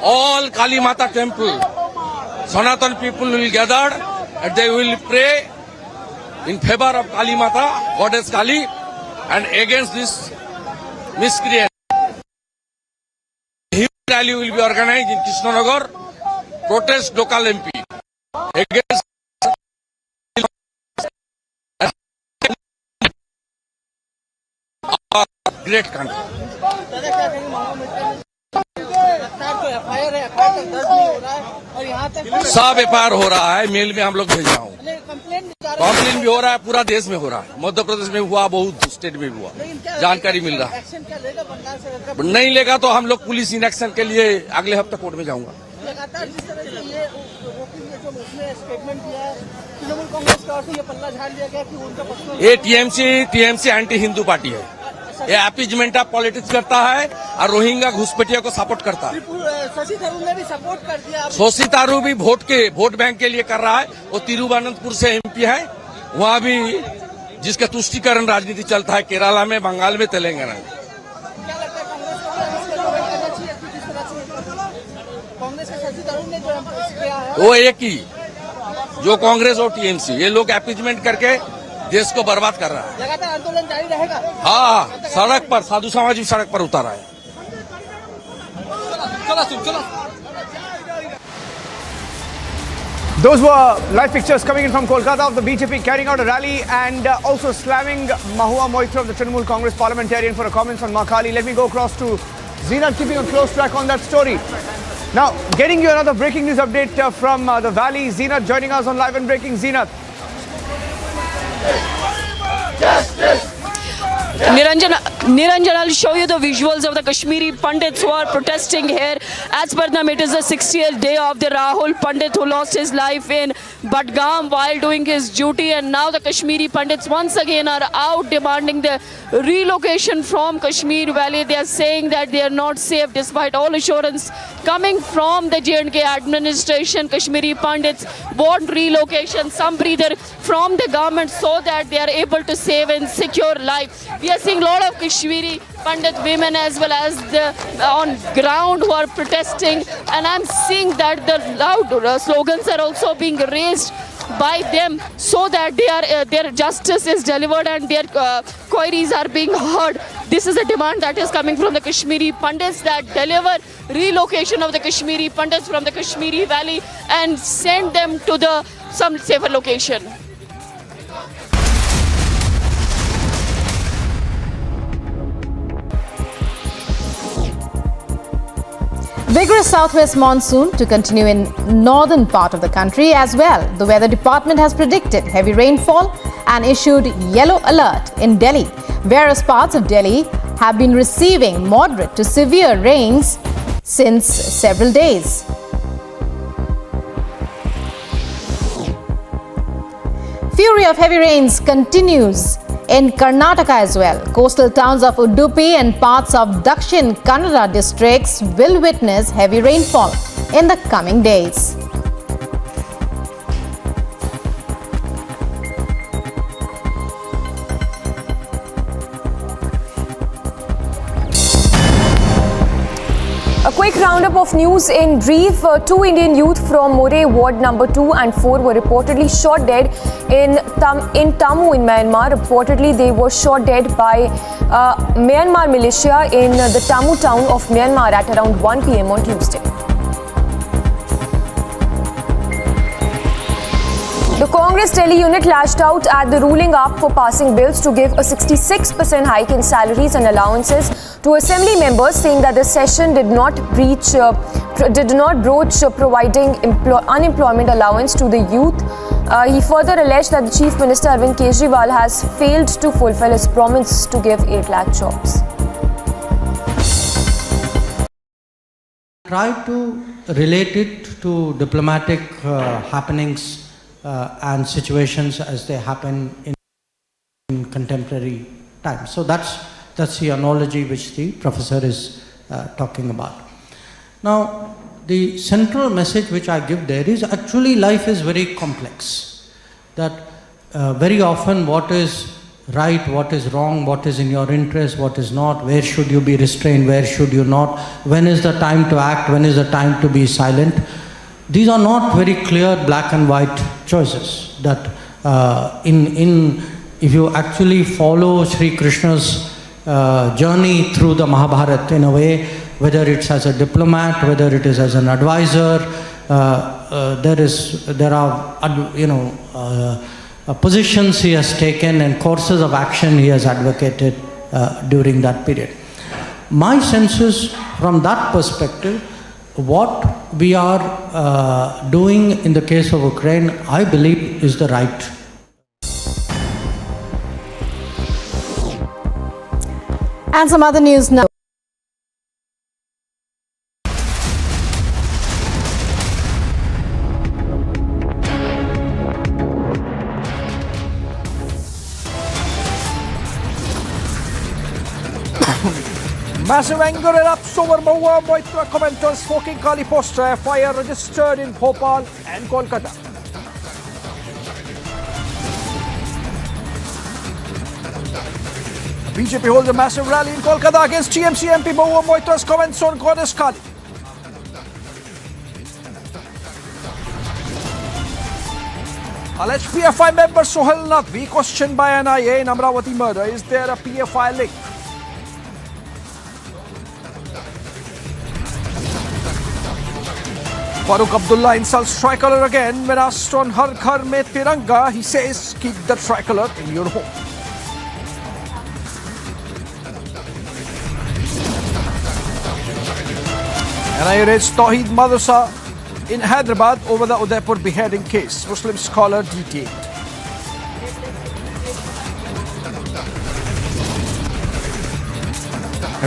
all Kali Mata temple, Sanatan people will gather and they will pray in favor of Kali Mata, Goddess Kali, and against this miscreant. A huge rally will be organized in Krishnanagar, protest local MP against our great country. सब FIR हो रहा है, mail में हम लोग भेज रहा हूँ। कंप्लेन भी हो रहा है, पूरा देश में हो रहा है, मध्य प्रदेश में हुआ, बहुत स्टेट में हुआ, जानकारी मिल रहा है। नहीं लेगा तो हम लोग पुलिस इन एक्शन के लिए अगले हफ्ते कोर्ट में जाऊंगा। लगातार जिस तरह से ये रोकिंग जो उसने स्टेटमेंट दिया है, तृणमूल कांग्रेस की ओर से ये पल्ला झाड़ लिया गया कि उनका पर्सनल ये टीएमसी एंटी हिंदू पार्टी है। ये अपीजमेंट ऑफ पॉलिटिक्स करता है और रोहिंग्या घुसपैठियों को सपोर्ट करता है। शशि थरूर ने भी सपोर्ट कर दिया। शशि थरूर भी वोट बैंक के लिए कर रहा है। वो तिरुवनंतपुर से एमपी है, वहाँ भी जिसका तुष्टीकरण राजनीति चलता है, केरला में, बंगाल में, तेलंगाना में। कांग्रेस के शशि थरूर ने जो किया है, वो एक ही जो कांग्रेस और टीएमसी, ये लोग अपीजमेंट करके देश को बर्बाद कर रहा है। लगातार आंदोलन जारी रहेगा। हाँ, सड़क पर साधु समाज भी सड़क पर उतारा है। Those were live pictures coming in from Kolkata of the BJP carrying out a rally and also slamming Mahua Moitra of the Trinamool Congress parliamentarian for her comments on Makali. Let me go across to Zeenat, keeping a close track on that story. Now, getting you another breaking news update from the Valley. Zeenat joining us on Live and Breaking. Zeenat. Niranjan, I'll show you the visuals of the Kashmiri Pandits who are protesting here. As per them, it is the 60th day of the Rahul Pandit who lost his life in Badgam while doing his duty. And now the Kashmiri Pandits once again are out demanding the relocation from Kashmir Valley. They are saying that they are not safe despite all assurance coming from the J&K administration. Kashmiri Pandits want relocation, some breather from the government so that they are able to save and secure life. We are seeing a lot of Kashmiri Pandit women as well as the on ground who are protesting, and I'm seeing that the loud slogans are also being raised by them so that their justice is delivered and their queries are being heard. This is a demand that is coming from the Kashmiri Pandits, that deliver relocation of the Kashmiri Pandits from the Kashmiri Valley and send them to some safer location. Vigorous southwest monsoon to continue in northern part of the country as well. The weather department has predicted heavy rainfall and issued yellow alert in Delhi. Various parts of Delhi have been receiving moderate to severe rains since several days. Fury of heavy rains continues in Karnataka as well. Coastal towns of Udaipur and parts of Dakshin Kannada districts will witness heavy rainfall in the coming days. A quick roundup of news in brief. Two Indian youth from Moitra Ward number 2 and 4 were reportedly shot dead in Tammu in Myanmar. Reportedly, they were shot dead by Myanmar militia in the Tammu town of Myanmar at around 1 p.m. on Tuesday. The Congress Delhi unit lashed out at the ruling up for passing bills to give a 66% hike in salaries and allowances to assembly members, saying that the session did not broach providing unemployment allowance to the youth. He further alleged that the Chief Minister Arvind Kejriwal has failed to fulfill his promise to give 8 lakh jobs. Try to relate it to diplomatic happenings and situations as they happen in contemporary times. So that's the analogy which the professor is talking about. Now, the central message which I give there is actually life is very complex. That very often what is right, what is wrong, what is in your interest, what is not, where should you be restrained, where should you not, when is the time to act, when is the time to be silent. These are not very clear black and white choices. That if you actually follow Sri Krishna's journey through the Mahabharata in a way, whether it's as a diplomat, whether it is as an advisor, there are positions he has taken and courses of action he has advocated during that period. My sense is, from that perspective, what we are doing in the case of Ukraine, I believe, is the right. And some other news now. Massive anger erupts over Moitra commenters smoking Kali poster. FIR registered in Bhopal and Kolkata. BJP holds a massive rally in Kolkata against TMC MP Moitra's comments on Goddess Kali. Alleged PFI member Sohail Nadvi questioned by NIA in Amravati murder. Is there a PFI link? Farooq Abdullah insults tricolour again when asked on Har Ghar Mein Tiranga. He says, keep the tricolour in your home. NIA raids Tawheed Madrasa in Hyderabad over the Udaipur beheading case. Muslim scholar detained.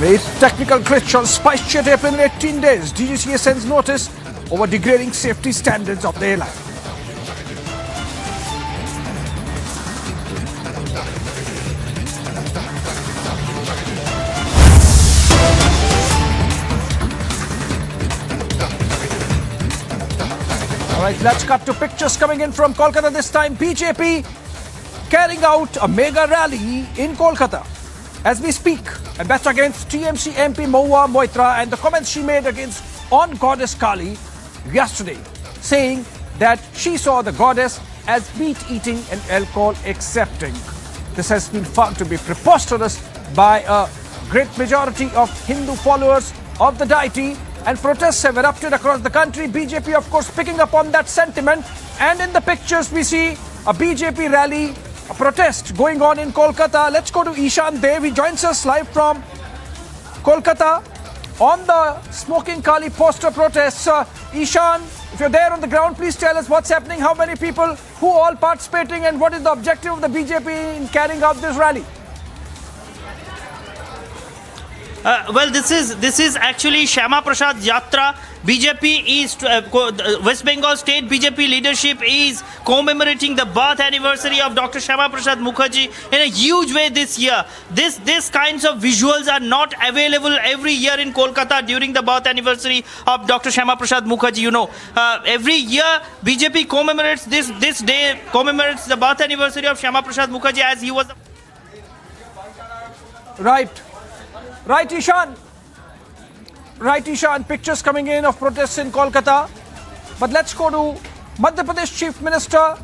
Raised technical glitch on SpiceJet airplane in 18 days. DGCA sends notice over degrading safety standards of the airline. Alright, let's cut to pictures coming in from Kolkata this time. BJP carrying out a mega rally in Kolkata as we speak. And that's against TMC MP Moitra and the comments she made on Goddess Kali yesterday, saying that she saw the goddess as meat-eating and alcohol-accepting. This has been found to be preposterous by a great majority of Hindu followers of the deity, and protests have erupted across the country. BJP, of course, picking up on that sentiment, and in the pictures we see a BJP rally, a protest going on in Kolkata. Let's go to Ishan Dev. He joins us live from Kolkata on the Smoking Kali poster protests. Ishan, if you're there on the ground, please tell us what's happening, how many people, who all participating, and what is the objective of the BJP in carrying out this rally? Well, this is actually Shyama Prasad Yatra. BJP is West Bengal State BJP leadership is commemorating the birth anniversary of Dr. Shyama Prasad Mukherjee in a huge way this year. This kinds of visuals are not available every year in Kolkata during the birth anniversary of Dr. Shyama Prasad Mukherjee. You know, every year BJP commemorates this day, commemorates the birth anniversary of Shyama Prasad Mukherjee as he was. Right, Ishan. Pictures coming in of protests in Kolkata. But let's go to Madhya Pradesh Chief Minister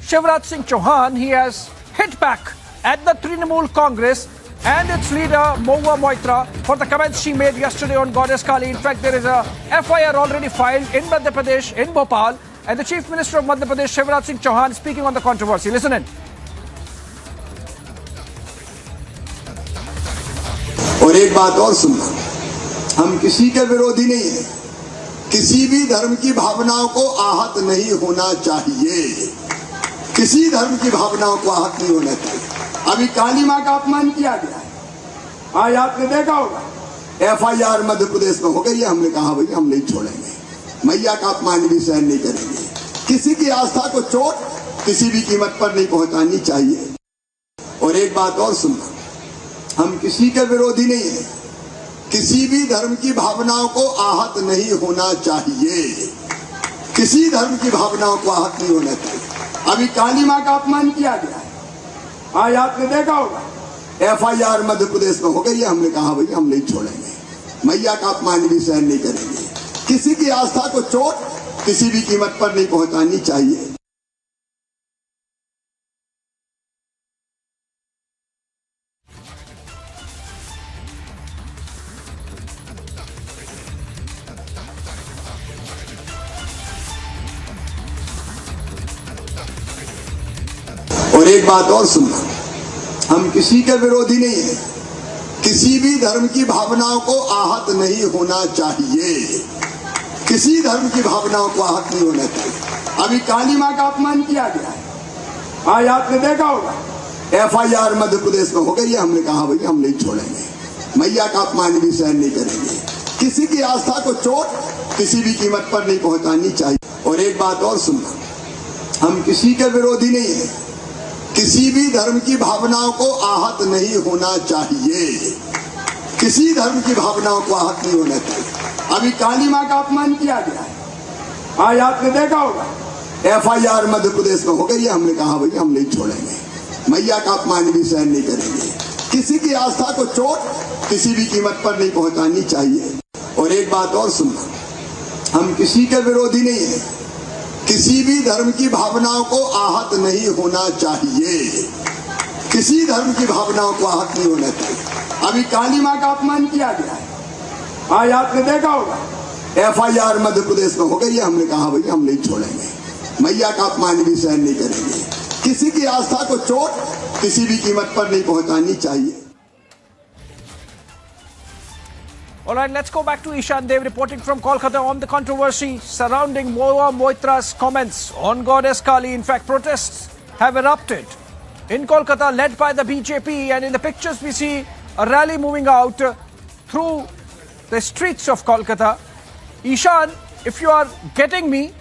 Shivraj Singh Chauhan. He has hit back at the Trinamool Congress and its leader Moitra for the comments she made yesterday on Goddess Kali. In fact, there is a FIR already filed in Madhya Pradesh, in Bhopal, and the Chief Minister of Madhya Pradesh, Shivraj Singh Chauhan, speaking on the controversy. Listen in. और एक बात और सुनना, हम किसी के विरोधी नहीं है, किसी भी धर्म की भावनाओं को आहत नहीं होना चाहिए, किसी धर्म की भावनाओं को आहत नहीं होना चाहिए। अभी काली मां का अपमान किया गया है, आज आपने देखा होगा FIR मध्य प्रदेश में हो गई है। हमने कहा भाई हम नहीं छोड़ेंगे, मैया का अपमान भी सहन नहीं करेंगे। किसी की आस्था को चोट किसी भी कीमत पर नहीं पहुंचानी चाहिए। और एक बात और सुनना, हम किसी के विरोधी नहीं है, किसी भी धर्म की भावनाओं को आहत नहीं होना चाहिए, किसी धर्म की भावनाओं को आहत नहीं होना चाहिए। अभी काली मां का अपमान किया गया है, आज आपने देखा होगा FIR मध्य प्रदेश में हो गई है। हमने कहा भाई हम नहीं छोड़ेंगे, मैया का अपमान भी सहन नहीं करेंगे। किसी की आस्था को चोट किसी भी कीमत पर नहीं पहुंचानी चाहिए। और एक बात और सुनना, हम किसी के विरोधी नहीं है, किसी भी धर्म की भावनाओं को आहत नहीं होना चाहिए, किसी धर्म की भावनाओं को आहत नहीं होना चाहिए। अभी काली मां का अपमान किया गया है, आज आपने देखा होगा FIR मध्य प्रदेश में हो गई है। हमने कहा भाई हम नहीं छोड़ेंगे, मैया का अपमान भी सहन नहीं करेंगे। किसी की आस्था को चोट किसी भी कीमत पर नहीं पहुंचानी चाहिए। और एक बात और सुनना, हम किसी के विरोधी नहीं है, किसी भी धर्म की भावनाओं को आहत नहीं होना चाहिए, किसी धर्म की भावनाओं को आहत नहीं होना चाहिए। अभी काली मां का अपमान किया गया है, आज आपने देखा होगा FIR मध्य प्रदेश में हो गई है। हमने कहा भाई हम नहीं छोड़ेंगे, मैया का अपमान भी सहन नहीं करेंगे। किसी की आस्था को चोट किसी भी कीमत पर नहीं पहुंचानी चाहिए। और एक बात और सुनना, हम किसी के विरोधी नहीं है, किसी भी धर्म की भावनाओं को आहत नहीं होना चाहिए, किसी धर्म की भावनाओं को आहत नहीं होना चाहिए। अभी काली मां का अपमान किया गया है, आज आपने देखा होगा FIR मध्य प्रदेश में हो गई है। हमने कहा भाई हम नहीं छोड़ेंगे, मैया का अपमान भी सहन नहीं करेंगे। किसी की आस्था को चोट किसी भी कीमत पर नहीं पहुंचानी चाहिए। All right, let's go back to Ishan Dev reporting from Kolkata on the controversy surrounding Moitra's comments on Goddess Kali. In fact, protests have erupted in Kolkata led by the BJP, and in the pictures we see a rally moving out through the streets of Kolkata. Ishan, if you are getting me,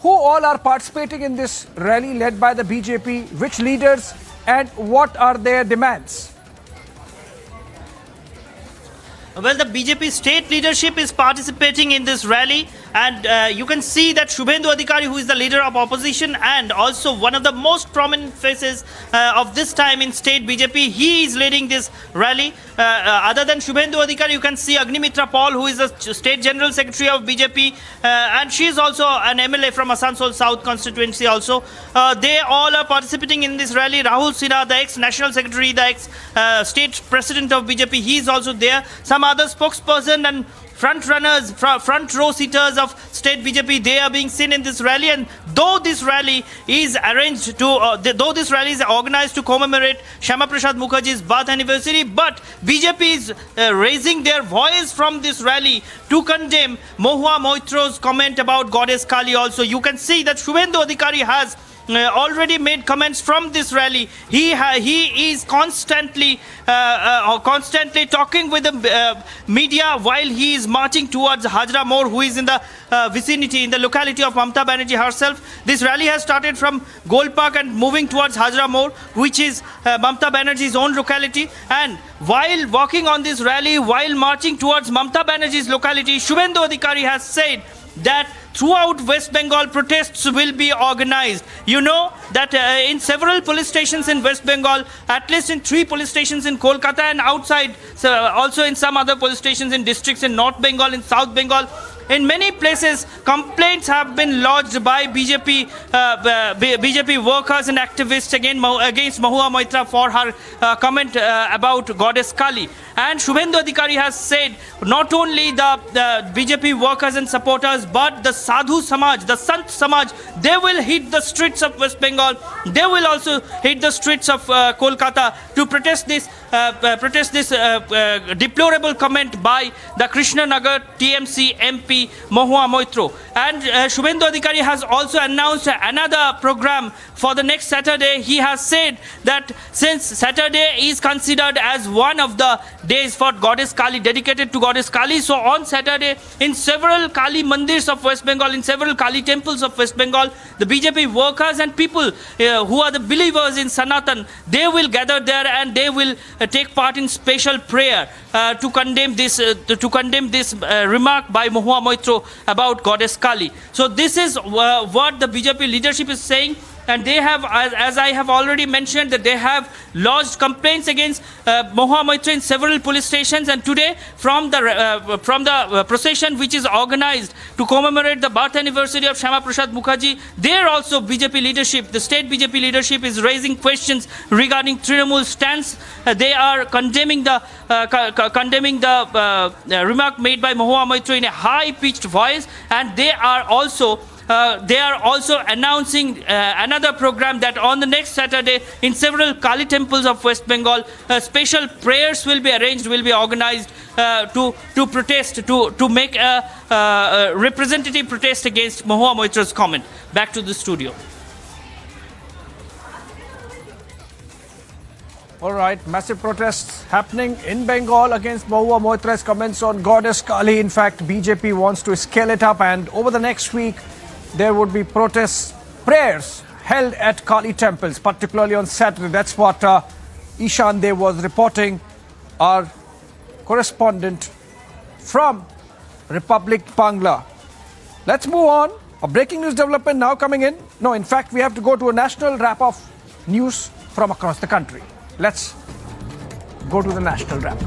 who all are participating in this rally led by the BJP, which leaders, and what are their demands? Well, the BJP state leadership is participating in this rally, and you can see that Shubhendu Adhikari, who is the leader of opposition and also one of the most prominent faces of this time in state BJP, he is leading this rally. Other than Shubhendu Adhikari, you can see Agnimitra Paul, who is the state general secretary of BJP, and she is also an MLA from Asansol South constituency also. They all are participating in this rally. Rahul Sinha, the ex-national secretary, the ex-state president of BJP, he is also there. Some other spokesperson and front runners, front row seaters of state BJP, they are being seen in this rally. And though this rally is arranged to, though this rally is organized to commemorate Shyama Prasad Mukherjee's birth anniversary, but BJP is raising their voice from this rally to condemn Mahua Moitra's comment about Goddess Kali also. You can see that Shubhendu Adhikari has already made comments from this rally. He is constantly talking with the media while he is marching towards Hajra More, who is in the vicinity, in the locality of Mamta Banerjee herself. This rally has started from Gold Park and moving towards Hajra More, which is Mamta Banerjee's own locality. And while walking on this rally, while marching towards Mamta Banerjee's locality, Shubhendu Adhikari has said that throughout West Bengal protests will be organized. You know that in several police stations in West Bengal, at least in 3 police stations in Kolkata and outside, also in some other police stations in districts in North Bengal, in South Bengal, in many places, complaints have been lodged by BJP workers and activists against Mahua Moitra for her comment about Goddess Kali. And Shubhendu Adhikari has said not only the BJP workers and supporters, but the Sadhu Samaj, the Sant Samaj, they will hit the streets of West Bengal. They will also hit the streets of Kolkata to protest this deplorable comment by the Krishnanagar TMC MP MP Mahua Moitra. And Shubhendu Adhikari has also announced another program for the next Saturday. He has said that since Saturday is considered as one of the days for Goddess Kali, dedicated to Goddess Kali, so on Saturday in several Kali mandirs of West Bengal, in several Kali temples of West Bengal, the BJP workers and people who are the believers in Sanatan, they will gather there and they will take part in special prayer to condemn this remark by Mahua Moitra about Goddess Kali. So this is what the BJP leadership is saying. And they have, as I have already mentioned, that they have lodged complaints against Mahua Moitra in several police stations. And today, from the procession which is organized to commemorate the birth anniversary of Shyama Prasad Mukherjee, there also BJP leadership, the state BJP leadership, is raising questions regarding Trinamool's stance. They are condemning the remark made by Mahua Moitra in a high-pitched voice, and they are also announcing another program that on the next Saturday in several Kali temples of West Bengal, special prayers will be arranged, will be organized to protest, to make a representative protest against Mahua Moitra's comment. Back to the studio. All right, massive protests happening in Bengal against Mahua Moitra's comments on Goddess Kali. In fact, BJP wants to scale it up, and over the next week, there would be protests, prayers held at Kali temples, particularly on Saturday. That's what Ishan Dev was reporting, our correspondent from Republic Bangla. Let's move on. A breaking news development now coming in. No, in fact, we have to go to a national wrap of news from across the country. Let's go to the national wrap.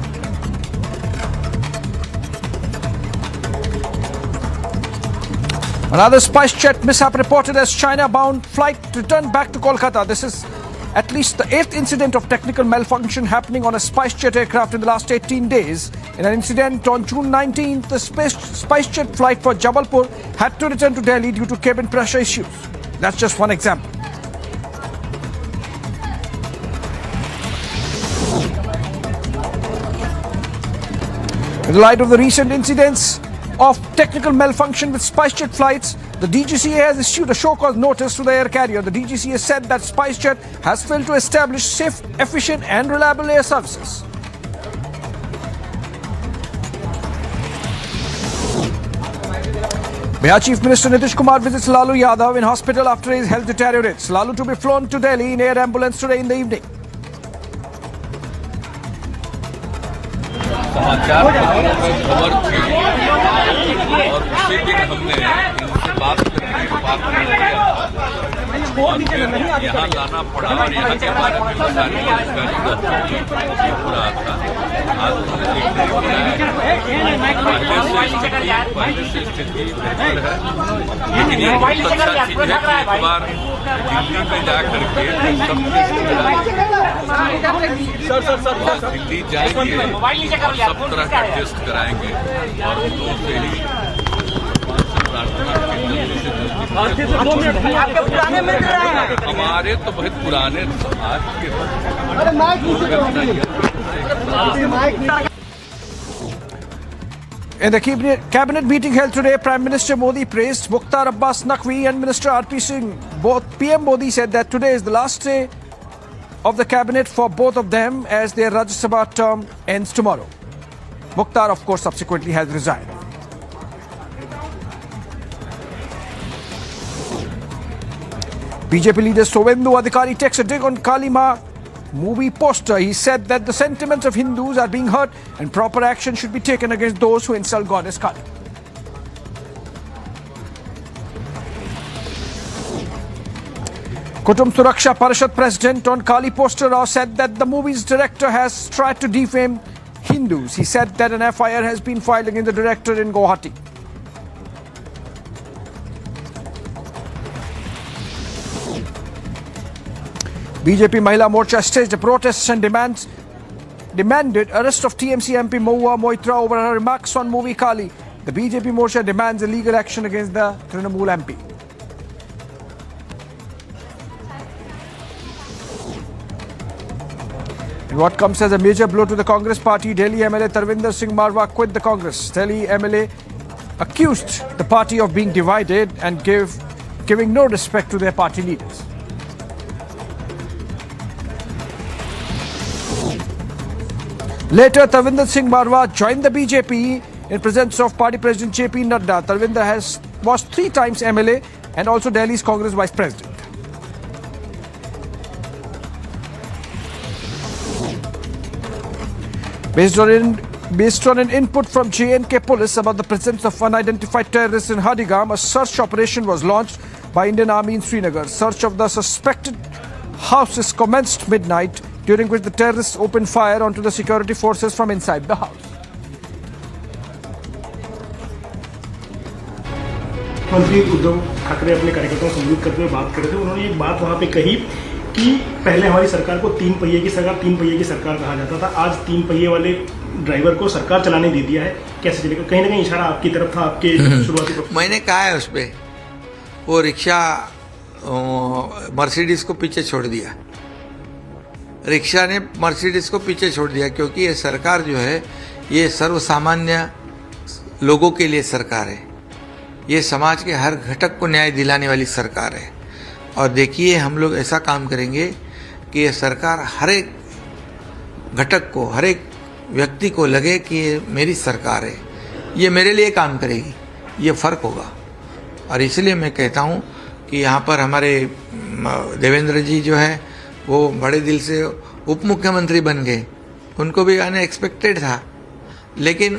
Another SpiceJet mishap reported as China-bound flight returned back to Kolkata. This is at least the 8th incident of technical malfunction happening on a SpiceJet aircraft in the last 18 days. In an incident on June 19th, the SpiceJet flight for Jabalpur had to return to Delhi due to cabin pressure issues. That's just one example. In the light of the recent incidents of technical malfunction with SpiceJet flights, the DGCA has issued a show-cause notice to the air carrier. The DGCA said that SpiceJet has failed to establish safe, efficient and reliable air services. Bihar Chief Minister Nitish Kumar visits Lalu Yadav in hospital after his health deteriorates. Lalu to be flown to Delhi in air ambulance today in the evening. समाचार खबर थी और उसी दिन हमने इनसे बात करके यहाँ लाना पड़ा और यहाँ के बारे में सारी जानकारी हो रहा था। आज पहले से स्थिति बेहतर है, लेकिन ये बहुत अच्छा चीज है कि एक बार दिल्ली में जा करके दिल्ली जाएंगे, सब तरह का टेस्ट कराएंगे और उनको से ही हमारे तो बहुत पुराने समाज के In the cabinet meeting held today, Prime Minister Modi praised Mukhtar Abbas Naqvi and Minister RP Singh. Both PM Modi said that today is the last day of the cabinet for both of them as their Rajya Sabha term ends tomorrow. Mukhtar, of course, subsequently has resigned. BJP leader Shubhendu Adhikari takes a dig on Kali Ma movie poster. He said that the sentiments of Hindus are being hurt and proper action should be taken against those who insult Goddess Kali. Kutum Suraksha Parishad President on Kali poster Rao said that the movie's director has tried to defame Hindus. He said that an FIR has been filed against the director in Guwahati. BJP Mahila Morcha staged a protest and demanded arrest of TMC MP Mahua Moitra over her remarks on movie Kali. The BJP Morcha demands a legal action against the Trinamool MP. In what comes as a major blow to the Congress party, Delhi MLA Tarvinder Singh Marwa quit the Congress. Delhi MLA accused the party of being divided and giving no respect to their party leaders. Later, Tarvinder Singh Marwa joined the BJP in presence of party president JP Nadda. Tarvinder was 3 times MLA and also Delhi's Congress vice president. Based on an input from J&K police about the presence of unidentified terrorists in Hardigam, a search operation was launched by Indian Army in Srinagar. Search of the suspected houses commenced midnight, during which the terrorists opened fire onto the security forces from inside the house. मंत्री उद्धव ठाकरे अपने कार्यकर्ताओं से संबोधित करते हुए बात कर रहे थे। उन्होंने एक बात वहां पे कही कि पहले हमारी सरकार को 3 पहिए की सरकार कहा जाता था, आज 3 पहिए वाले ड्राइवर को सरकार चलाने दे दिया है, कैसे चलेगा? कहीं ना कहीं इशारा आपकी तरफ था, आपके शुरुआती मैंने कहा है उस पर, वो रिक्शा मर्सिडीज को पीछे छोड़ दिया, रिक्शा ने मर्सिडीज को पीछे छोड़ दिया, क्योंकि ये सरकार जो है ये सर्वसामान्य लोगों के लिए सरकार है, ये समाज के हर घटक को न्याय दिलाने वाली सरकार है। और देखिए हम लोग ऐसा काम करेंगे कि ये सरकार हर एक घटक को, हर एक व्यक्ति को लगे कि ये मेरी सरकार है, ये मेरे लिए काम करेगी, ये फ़र्क होगा। और इसलिए मैं कहता हूँ कि यहाँ पर हमारे देवेंद्र जी जो है वो बड़े दिल से उप मुख्यमंत्री बन गए, उनको भी अनएक्सपेक्टेड था, लेकिन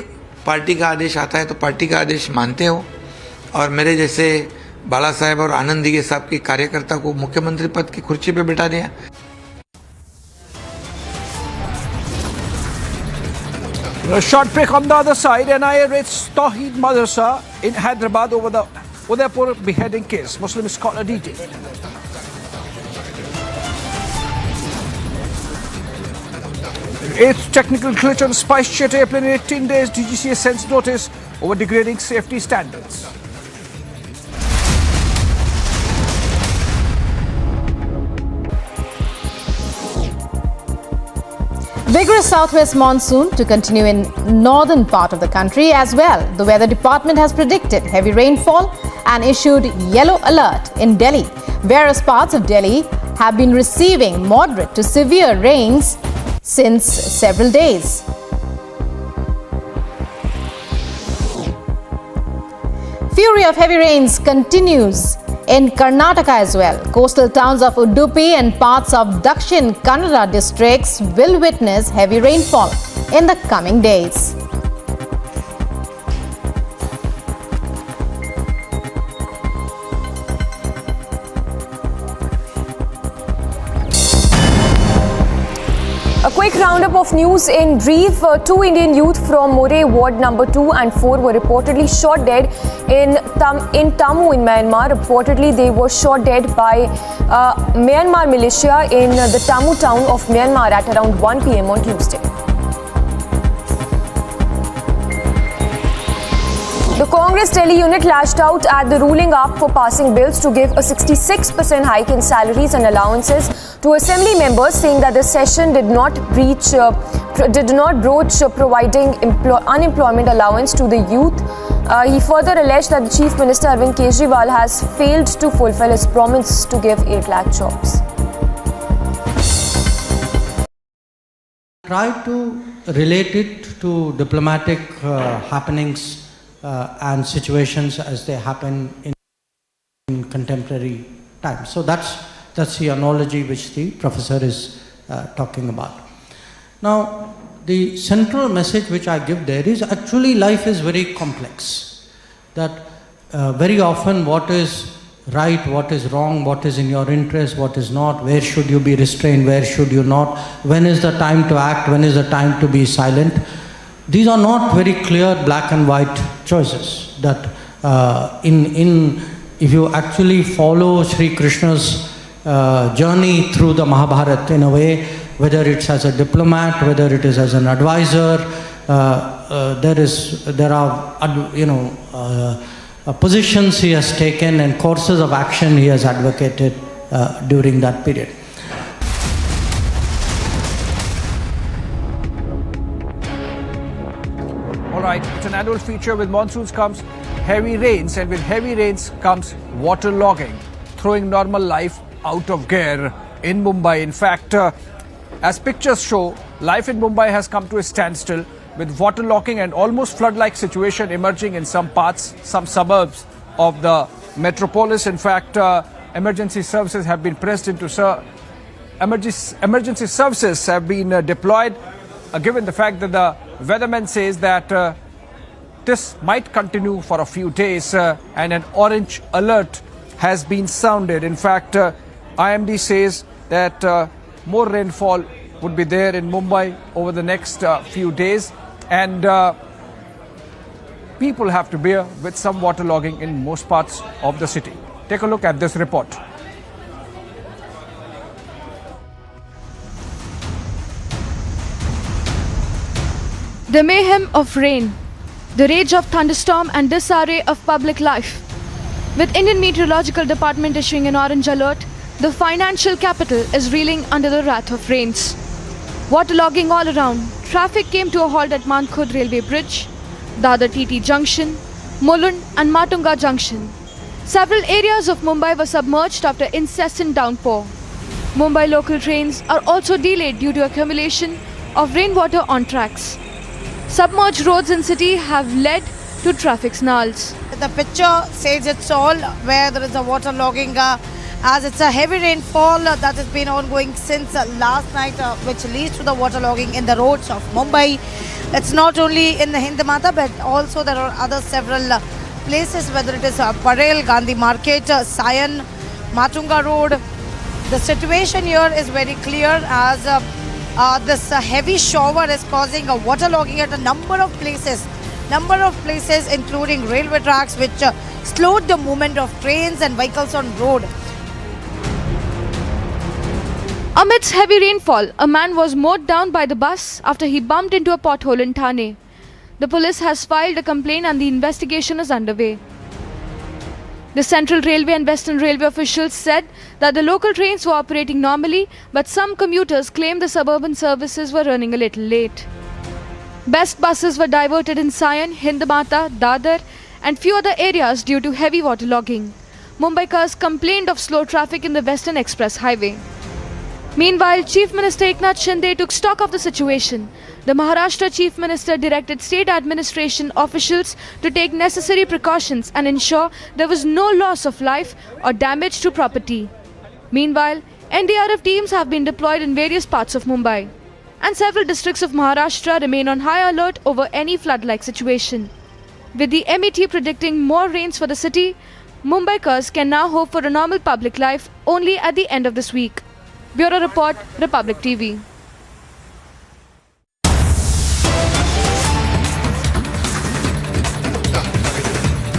पार्टी का आदेश आता है तो पार्टी का आदेश मानते हो। और मेरे जैसे बाला साहेब और आनंदी के साहब के कार्यकर्ता को मुख्यमंत्री पद की कुर्सी पे बिठा दिया। A short break on the other side. NIA raids Tawheed Madrasa in Hyderabad over the Udaipur beheading case. Muslim scholar detained. Eighth technical glitch on SpiceJet airplane in 18 days. DGCA sends notice over degrading safety standards. Vigorous southwest monsoon to continue in northern part of the country as well. The weather department has predicted heavy rainfall and issued yellow alert in Delhi. Various parts of Delhi have been receiving moderate to severe rains since several days. Fury of heavy rains continues in Karnataka as well. Coastal towns of Udupi and parts of Dakshin Kannada districts will witness heavy rainfall in the coming days. A quick roundup of news in brief. 2 Indian youth from Moray Ward number 2 and 4 were reportedly shot dead in Tammu in Myanmar. Reportedly, they were shot dead by Myanmar militia in the Tammu town of Myanmar at around 1 p.m. on Tuesday. The Congress Delhi unit lashed out at the ruling up for passing bills to give a 66% hike in salaries and allowances to assembly members, saying that the session did not broach providing unemployment allowance to the youth. He further alleged that the Chief Minister Arvind Kejriwal has failed to fulfill his promise to give 8 lakh jobs. Try to relate it to diplomatic happenings and situations as they happen in contemporary times. So that's the analogy which the professor is talking about. Now, the central message which I give there is actually life is very complex. That very often what is right, what is wrong, what is in your interest, what is not, where should you be restrained, where should you not, when is the time to act, when is the time to be silent. These are not very clear black and white choices. That if you actually follow Sri Krishna's journey through the Mahabharata in a way, whether it's as a diplomat, whether it is as an advisor, there are positions he has taken and courses of action he has advocated during that period. All right, it's an annual feature. With monsoons comes heavy rains, and with heavy rains comes waterlogging, throwing normal life out of gear in Mumbai. In fact, as pictures show, life in Mumbai has come to a standstill with waterlogging and almost flood-like situation emerging in some parts, some suburbs of the metropolis. In fact, emergency services have been pressed into emergency services have been deployed, given the fact that the weatherman says that this might continue for a few days and an orange alert has been sounded. In fact, IMD says that more rainfall would be there in Mumbai over the next few days, and people have to bear with some waterlogging in most parts of the city. Take a look at this report. The mayhem of rain, the rage of thunderstorm and disarray of public life. With Indian Meteorological Department issuing an orange alert, the financial capital is reeling under the wrath of rains. Waterlogging all around, traffic came to a halt at Mankhurd Railway Bridge, Dadar TT Junction, Mulund and Matunga Junction. Several areas of Mumbai were submerged after incessant downpour. Mumbai local trains are also delayed due to accumulation of rainwater on tracks. Submerged roads in city have led to traffic snarls. The picture says it's all, where there is a waterlogging as it's a heavy rainfall that has been ongoing since last night, which leads to the waterlogging in the roads of Mumbai. It's not only in the Hindmata, but also there are other several places, whether it is Parel, Gandhi Market, Sion, Matunga Road. The situation here is very clear as this heavy shower is causing a waterlogging at a number of places including railway tracks, which slowed the movement of trains and vehicles on road. Amidst heavy rainfall, a man was mowed down by the bus after he bumped into a pothole in Thane. The police has filed a complaint and the investigation is underway. The Central Railway and Western Railway officials said that the local trains were operating normally, but some commuters claimed the suburban services were running a little late. Best buses were diverted in Sion, Hindmata, Dadar and few other areas due to heavy waterlogging. Mumbaikars complained of slow traffic in the Western Express Highway. Meanwhile, Chief Minister Eknath Shinde took stock of the situation. The Maharashtra Chief Minister directed state administration officials to take necessary precautions and ensure there was no loss of life or damage to property. Meanwhile, NDRF teams have been deployed in various parts of Mumbai, and several districts of Maharashtra remain on high alert over any flood-like situation. With the MET predicting more rains for the city, Mumbaikars can now hope for a normal public life only at the end of this week. Bureau Report, Republic TV.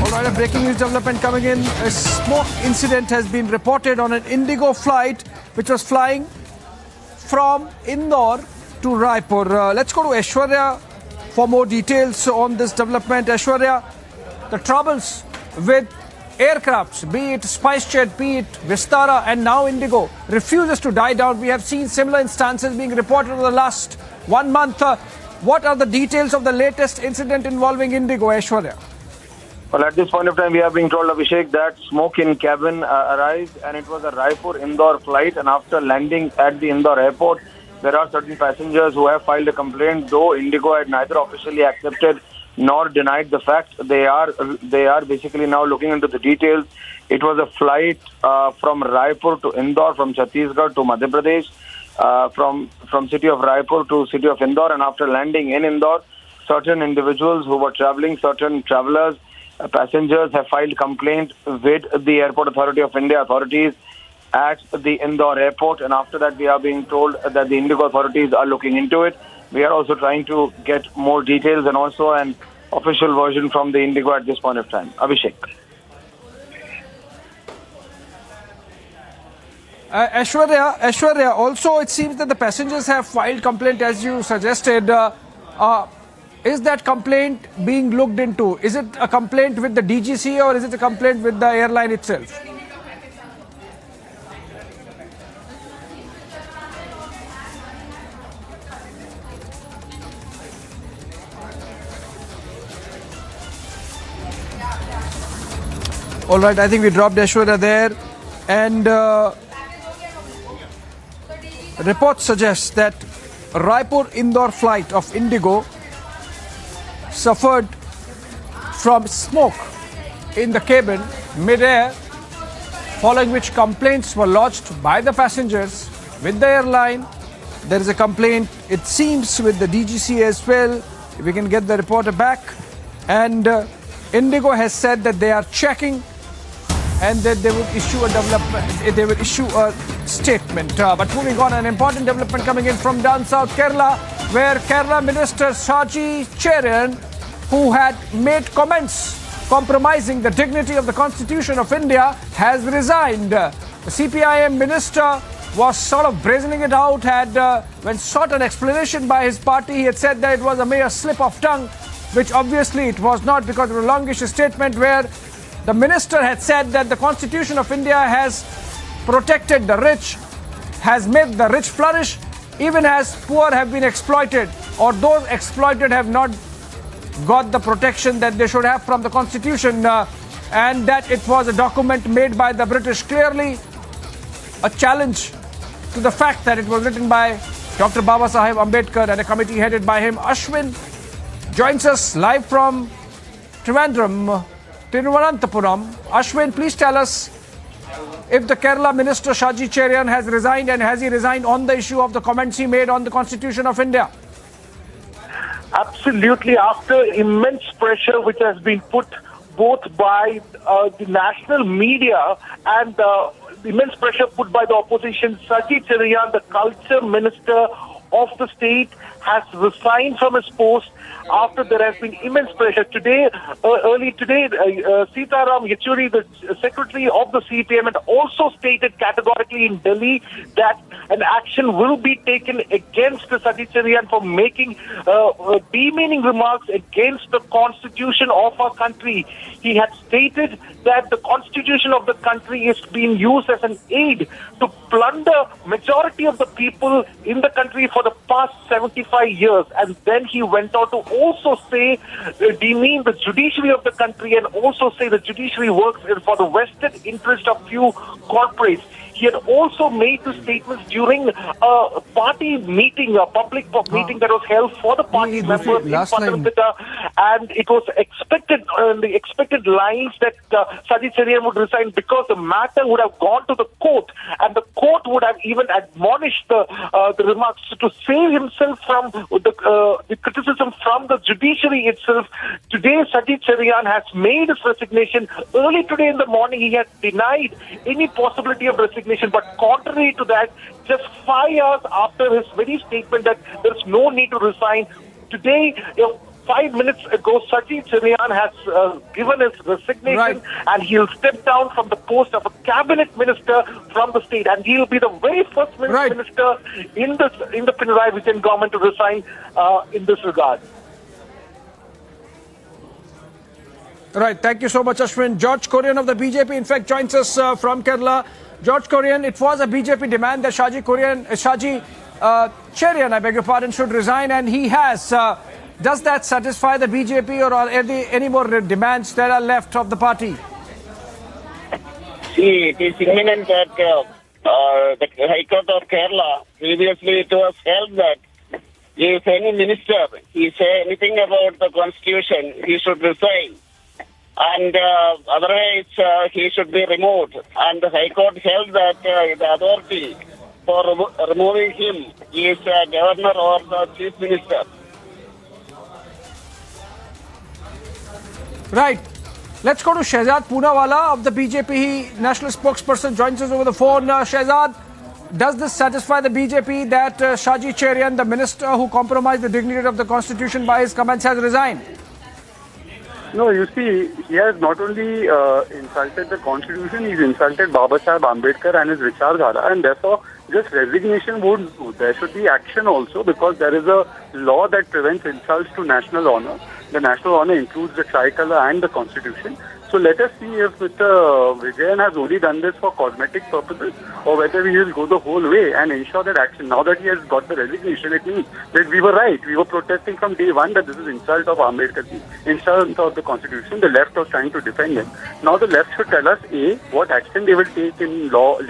Alright, a breaking news development coming in. A smoke incident has been reported on an Indigo flight which was flying from Indore to Raipur. Let's go to Aishwarya for more details on this development. Aishwarya, the troubles with aircrafts, be it SpiceJet, be it Vistara and now Indigo, refuses to die down. We have seen similar instances being reported over the last 1 month. What are the details of the latest incident involving Indigo, Aishwarya? Well, at this point of time, we are being told, Abhishek, that smoke in cabin arrived, and it was a Raipur-Indore flight. And after landing at the Indore airport, there are certain passengers who have filed a complaint, though Indigo had neither officially accepted nor denied the fact. They are basically now looking into the details. It was a flight from Raipur to Indore, from Chhattisgarh to Madhya Pradesh, from city of Raipur to city of Indore. And after landing in Indore, certain individuals who were traveling, certain travelers, passengers have filed complaint with the Airport Authority of India authorities at the Indore airport. And after that, we are being told that the Indigo authorities are looking into it. We are also trying to get more details and also an official version from the Indigo at this point of time. Abhishek. Aishwarya, also it seems that the passengers have filed complaint as you suggested. Is that complaint being looked into? Is it a complaint with the DGC or is it a complaint with the airline itself? All right, I think we dropped Aishwarya there. And reports suggest that Raipur-Indore flight of Indigo suffered from smoke in the cabin mid-air, following which complaints were lodged by the passengers with the airline. There is a complaint, it seems, with the DGC as well. If we can get the reporter back. And Indigo has said that they are checking and that they will issue a statement. But moving on, an important development coming in from down south Kerala, where Kerala Minister Shaji Cherian, who had made comments compromising the dignity of the Constitution of India, has resigned. The CPIM minister was sort of brazening it out, when sought an explanation by his party, he had said that it was a mere slip of tongue, which obviously it was not, because of a longish statement where the minister had said that the Constitution of India has protected the rich, has made the rich flourish, even as poor have been exploited, or those exploited have not got the protection that they should have from the Constitution, and that it was a document made by the British, clearly a challenge to the fact that it was written by Dr. Baba Saheb Ambedkar and a committee headed by him. Ashwin joins us live from Trivandrum, Tiruvananthapuram. Ashwin, please tell us if the Kerala Minister Shaji Cherian has resigned, and has he resigned on the issue of the comments he made on the Constitution of India? Absolutely, after immense pressure which has been put both by the national media and immense pressure put by the opposition, Shaji Cherian, the culture minister of the state, has resigned from his post after there has been immense pressure. Today, early today, Sitaram Yechuri, the secretary of the CPM, had also stated categorically in Delhi that an action will be taken against Shaji Cherian for making demeaning remarks against the constitution of our country. He had stated that the constitution of the country is being used as an aid to plunder majority of the people in the country for the past 75 years. And then he went on to also say, demean the judiciary of the country, and also say the judiciary works for the vested interest of few corporates. He had also made the statements during a party meeting, a public meeting that was held for the party members in Pathanamthitta, and it was expected, the expected lines that Shaji Cherian would resign, because the matter would have gone to the court, and the court would have even admonished the remarks to save himself from the criticism from the judiciary itself. Today, Shaji Cherian has made his resignation. Early today in the morning, he had denied any possibility of resignation. But contrary to that, just 5 hours after his very statement that there's no need to resign, today, 5 minutes ago, Shaji Cherian has given his resignation, and he'll step down from the post of a cabinet minister from the state, and he'll be the very first minister in the Pinarayi Vijayan government to resign in this regard. Right, thank you so much, Ashwin. George Korean of the BJP, in fact, joins us from Kerala. George Korean, it was a BJP demand that Shaji Cherian, I beg your pardon, should resign, and he has. Does that satisfy the BJP, or are there any more demands that are left of the party? See, it is imminent that the High Court of Kerala, previously it was held that if any minister he say anything about the constitution, he should resign. And otherwise, he should be removed. And the High Court held that the authority for removing him is governor or the chief minister. Right. Let's go to Shehzad Poonawala of the BJP national spokesperson, joins us over the phone. Shehzad, does this satisfy the BJP that Shaji Cherian, the minister who compromised the dignity of the constitution by his comments, has resigned? No, you see, he has not only insulted the constitution, he's insulted Baba Saheb Ambedkar and his Vichardhara, and therefore just resignation won't do. There should be action also, because there is a law that prevents insults to national honor. The national honor includes the tricolour and the constitution. So let us see if Mr. Vijayan has only done this for cosmetic purposes or whether he will go the whole way and ensure that action. Now that he has got the resignation, it means that we were right. We were protesting from day one that this is insult of Ambedkar, insult of the constitution. The left was trying to defend him. Now the left should tell us A, what action they will take in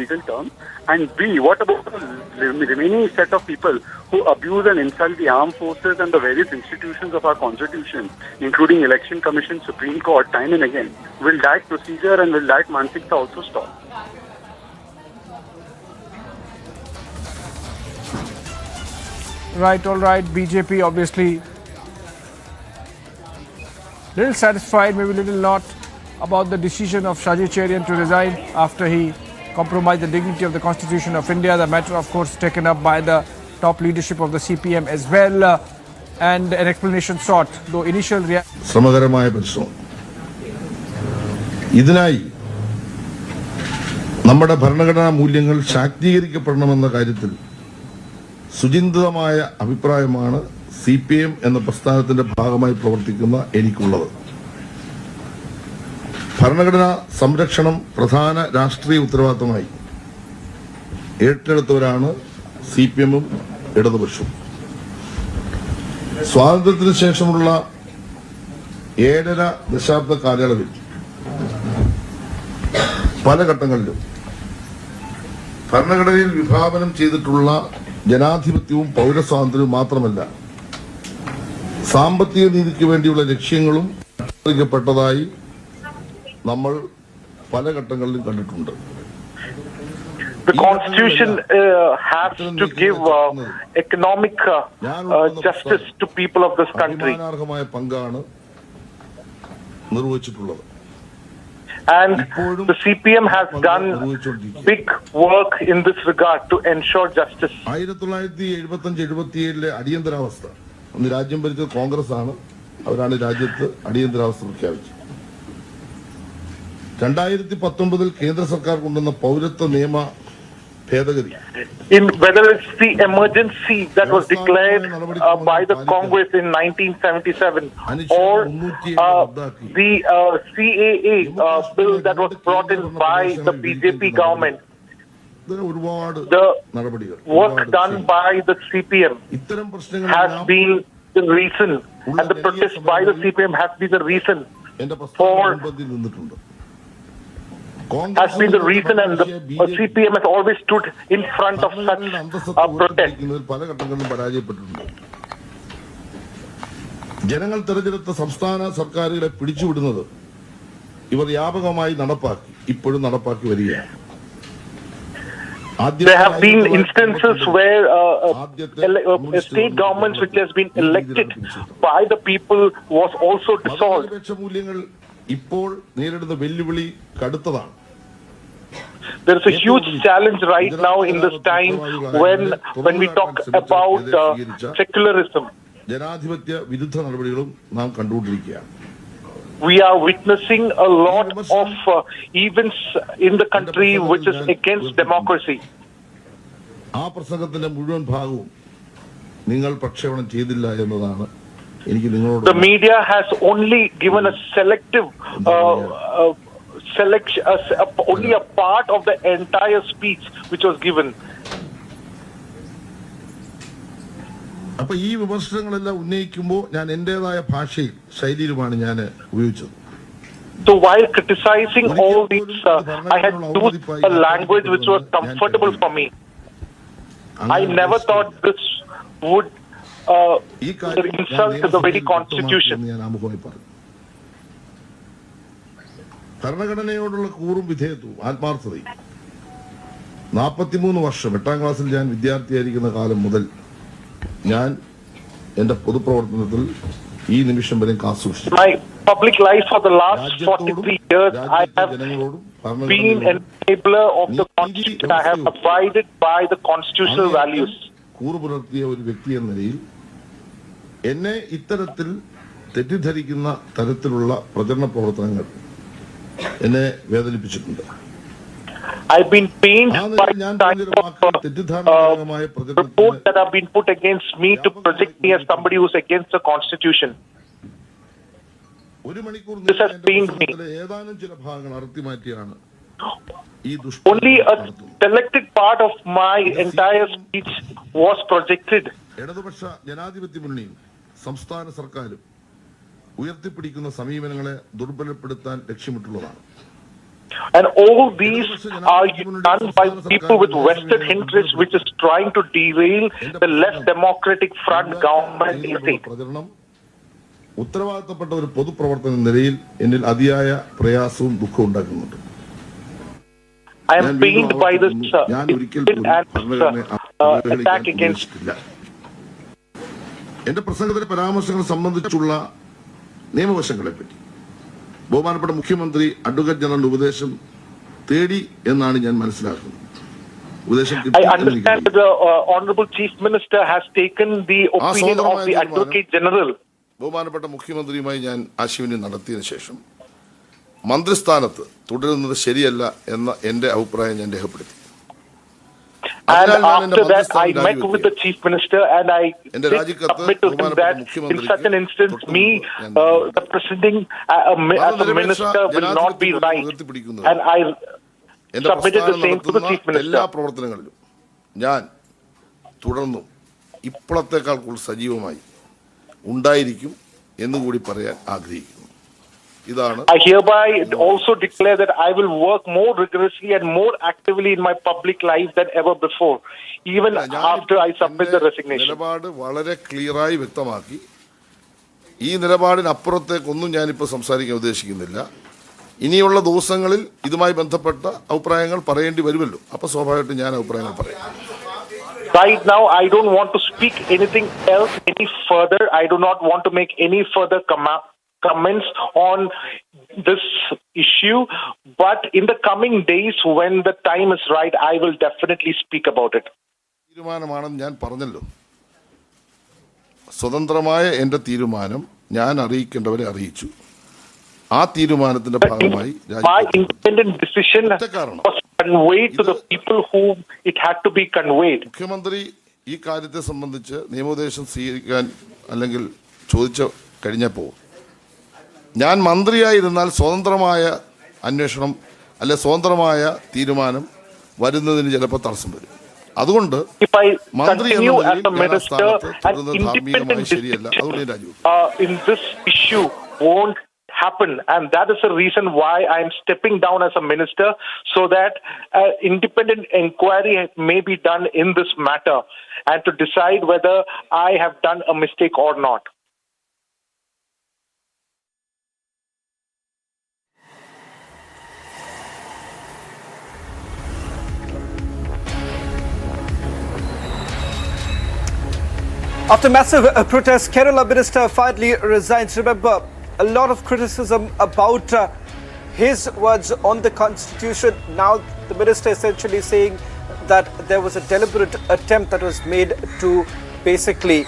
legal terms, and B, what about the remaining set of people who abuse and insult the armed forces and the various institutions of our constitution, including Election Commission, Supreme Court, time and again. Will that procedure and will that Mansikta also stop? Right, all right. BJP obviously little satisfied, maybe little not, about the decision of Shaji Cherian to resign after he compromised the dignity of the Constitution of India. The matter, of course, taken up by the top leadership of the CPM as well, and an explanation sought, though initial reaction. ശ്രമകരമായ പരിശ്രമം. ഇതിനായി നമ്മുടെ ഭരണഘടനാ മൂല്യങ്ങൾ ശാക്തീകരിക്കപ്പെടണമെന്ന കാര്യത്തിൽ സുചിന്തിതമായ അഭിപ്രായമാണ് CPM എന്ന പ്രസ്ഥാനത്തിന്റെ ഭാഗമായി പ്രവർത്തിക്കുന്ന എനിക്കുള്ളത്. ഭരണഘടനാ സംരക്ഷണം പ്രധാന രാഷ്ട്രീയ ഉത്തരവാദിത്തമായി ഏറ്റെടുത്തവരാണ് CPM-ഉം ഇടതുപക്ഷവും. സ്വാതന്ത്ര്യത്തിന് ശേഷമുള്ള 7.5 ദശാബ്ദ കാലയളവിൽ പല ഘട്ടങ്ങളിലും ഭരണഘടനയിൽ വിഭാവനം ചെയ്തിട്ടുള്ള ജനാധിപത്യവും പൗരസ്വാതന്ത്ര്യവും മാത്രമല്ല, സാമ്പത്തിക നീതിക്ക് വേണ്ടിയുള്ള ലക്ഷ്യങ്ങളും പ്പെട്ടതായി നമ്മൾ പല ഘട്ടങ്ങളിലും കണ്ടിട്ടുണ്ട്. The Constitution has to give economic justice to people of this country. And the CPM has done big work in this regard to ensure justice. 1975-77 അടിയന്തരാവസ്ഥ അന്ന് രാജ്യം ഭരിച്ചത് കോൺഗ്രസ് ആണ്. അവരാണ് രാജ്യത്ത് അടിയന്തരാവസ്ഥ പ്രഖ്യാപിച്ചത്. 2019 കേന്ദ്ര സർക്കാർ കൊണ്ടുവന്ന പൗരത്വ നിയമ ഭേദഗതി, in whether it's the emergency that was declared by the Congress in 1977 or the CAA bill that was brought in by the BJP government, the work done by the CPM has been the reason, and the protest by the CPM has been the reason for has been the reason, and the CPM has always stood in front of such protests. ജനങ്ങൾ തെരഞ്ഞെടുത്ത സംസ്ഥാന സർക്കാരുകളെ പിടിച്ചുവിടുന്നത് ഇവർ വ്യാപകമായി നടപ്പാക്കി, ഇപ്പോഴും നടപ്പാക്കി വരികയാണ്. There have been instances where state governments which has been elected by the people was also dissolved. ഇപ്പോൾ നേരിടുന്ന വെല്ലുവിളി കടുത്തതാണ്. There is a huge challenge right now in this time when we talk about secularism. ജനാധിപത്യ വിരുദ്ധ നടപടികളും നാം കണ്ടുകൊണ്ടിരിക്കുകയാണ്. We are witnessing a lot of events in the country which is against democracy. ആ പ്രസംഗത്തിന്റെ മുഴുവൻ ഭാഗവും നിങ്ങൾ പ്രക്ഷേപണം ചെയ്തില്ല എന്നതാണ് എനിക്ക് നിങ്ങളോട്. The media has only given a selective selection, only a part of the entire speech which was given. അപ്പൊ ഈ വിമർശനങ്ങളെല്ലാം ഉന്നയിക്കുമ്പോൾ ഞാൻ എന്റേതായ ഭാഷയിൽ ശൈലിയിലുമാണ് ഞാൻ ഉപയോഗിച്ചത്. So while criticizing all these, I had used a language which was comfortable for me. I never thought this would insult the very constitution. ഭരണഘടനയോടുള്ള കൂറും വിധേയത്വവും ആത്മാർത്ഥതയും 43 വർഷം 8ാം ക്ലാസ്സിൽ ഞാൻ വിദ്യാർത്ഥിയായിരിക്കുന്ന കാലം മുതൽ ഞാൻ എന്റെ പൊതുപ്രവർത്തനത്തിൽ ഈ നിമിഷം വരെ കാത്തുസൂക്ഷിച്ചു. My public life for the last 43 years, I have been an enabler of the Constitution. I have abided by the constitutional values. കൂറു പുലർത്തിയ ഒരു വ്യക്തി എന്ന നിലയിൽ എന്നെ ഇത്തരത്തിൽ തെറ്റിദ്ധരിക്കുന്ന തരത്തിലുള്ള പ്രചരണ പ്രവർത്തനങ്ങൾ എന്നെ വേദനിപ്പിച്ചിട്ടുണ്ട്. I've been pained by reports that have been put against me to project me as somebody who's against the Constitution. this has pained me. Only a selected part of my entire speech was projected. ഇടതുപക്ഷ ജനാധിപത്യ മുന്നണിയും സംസ്ഥാന സർക്കാരും ഉയർത്തിപ്പിടിക്കുന്ന സമീപനങ്ങളെ ദുർബലപ്പെടുത്താൻ ലക്ഷ്യമിട്ടുള്ളതാണ്. And all these are done by people with vested interests, which is trying to derail the less democratic front government in the state. ഉത്തരവാദിത്തപ്പെട്ട ഒരു പൊതുപ്രവർത്തന നിലയിൽ എന്നിൽ അതിയായ പ്രയാസവും ദുഃഖവും ഉണ്ടാക്കുന്നുണ്ട്. I am pained by this attack against. എന്റെ പ്രസംഗത്തിലെ പരാമർശങ്ങൾ സംബന്ധിച്ചുള്ള നിയമവശങ്ങളെപ്പറ്റി ബഹുമാനപ്പെട്ട മുഖ്യമന്ത്രി അഡ്വക്കേറ്റ് ജനറൽ ഉപദേശം തേടി എന്നാണ് ഞാൻ മനസ്സിലാക്കുന്നത്. I understand that the Honorable Chief Minister has taken the opinion of the Advocate General. ബഹുമാനപ്പെട്ട മുഖ്യമന്ത്രിയുമായി ഞാൻ ആശയവിനിമയം നടത്തിയതിനു ശേഷം മന്ത്രിസ്ഥാനത്ത് തുടരുന്നത് ശരിയല്ല എന്ന എന്റെ അഭിപ്രായം ഞാൻ രേഖപ്പെടുത്തി. And after that, I met with the Chief Minister and I did submit to him that in such an instance, the presiding as a minister will not be right. And I submitted the same to the Chief Minister. എല്ലാ പ്രവർത്തനങ്ങളിലും ഞാൻ തുടർന്നും ഇപ്പോഴത്തേക്കാൾ കൂടുതൽ സജീവമായി ഉണ്ടായിരിക്കും എന്നുകൂടി പറയാൻ ആഗ്രഹിക്കുന്നു. I hereby also declare that I will work more rigorously and more actively in my public life than ever before, even after I submit the resignation. നിലപാട് വളരെ ക്ലിയറായി വ്യക്തമാക്കി. ഈ നിലപാടിനപ്പുറത്തേക്കൊന്നും ഞാനിപ്പോൾ സംസാരിക്കാൻ ഉദ്ദേശിക്കുന്നില്ല. ഇനിയുള്ള ദിവസങ്ങളിൽ ഇതുമായി ബന്ധപ്പെട്ട അഭിപ്രായങ്ങൾ പറയേണ്ടി വരുമല്ലോ. അപ്പോൾ സ്വാഭാവികമായിട്ടും ഞാൻ അഭിപ്രായങ്ങൾ പറയാം. Right now, I don't want to speak anything else any further. I do not want to make any further comments on this issue. But in the coming days, when the time is right, I will definitely speak about it. തീരുമാനമാണെന്ന് ഞാൻ പറഞ്ഞല്ലോ. സ്വതന്ത്രമായ എൻ്റെ തീരുമാനം ഞാൻ അറിയിക്കേണ്ടവരെ അറിയിച്ചു. ആ തീരുമാനത്തിന്റെ ഭാഗമായി my independent decision was conveyed to the people whom it had to be conveyed. മുഖ്യമന്ത്രി ഈ കാര്യത്തെ സംബന്ധിച്ച് നിയമോപദേശം സ്വീകരിക്കാൻ അല്ലെങ്കിൽ ചോദിച്ച കഴിഞ്ഞപ്പോൾ ഞാൻ മന്ത്രിയായിരുന്നാൽ സ്വതന്ത്രമായ അന്വേഷണം അല്ലെ സ്വതന്ത്രമായ തീരുമാനം വരുന്നതിന് ചിലപ്പോൾ തടസ്സം വരും. അതുകൊണ്ട് മന്ത്രി എന്ന നിലയിൽ ഞാൻ ആ സ്ഥാനത്ത് തുടരുന്നത് ധാർമ്മികമായി ശരിയല്ല. അതുകൊണ്ട് രാജിവെക്കും. In this issue won't happen, and that is the reason why I am stepping down as a minister, so that independent inquiry may be done in this matter and to decide whether I have done a mistake or not. After massive protests, Kerala Minister finally resigns. Remember, a lot of criticism about his words on the Constitution. Now the minister essentially saying that there was a deliberate attempt that was made to basically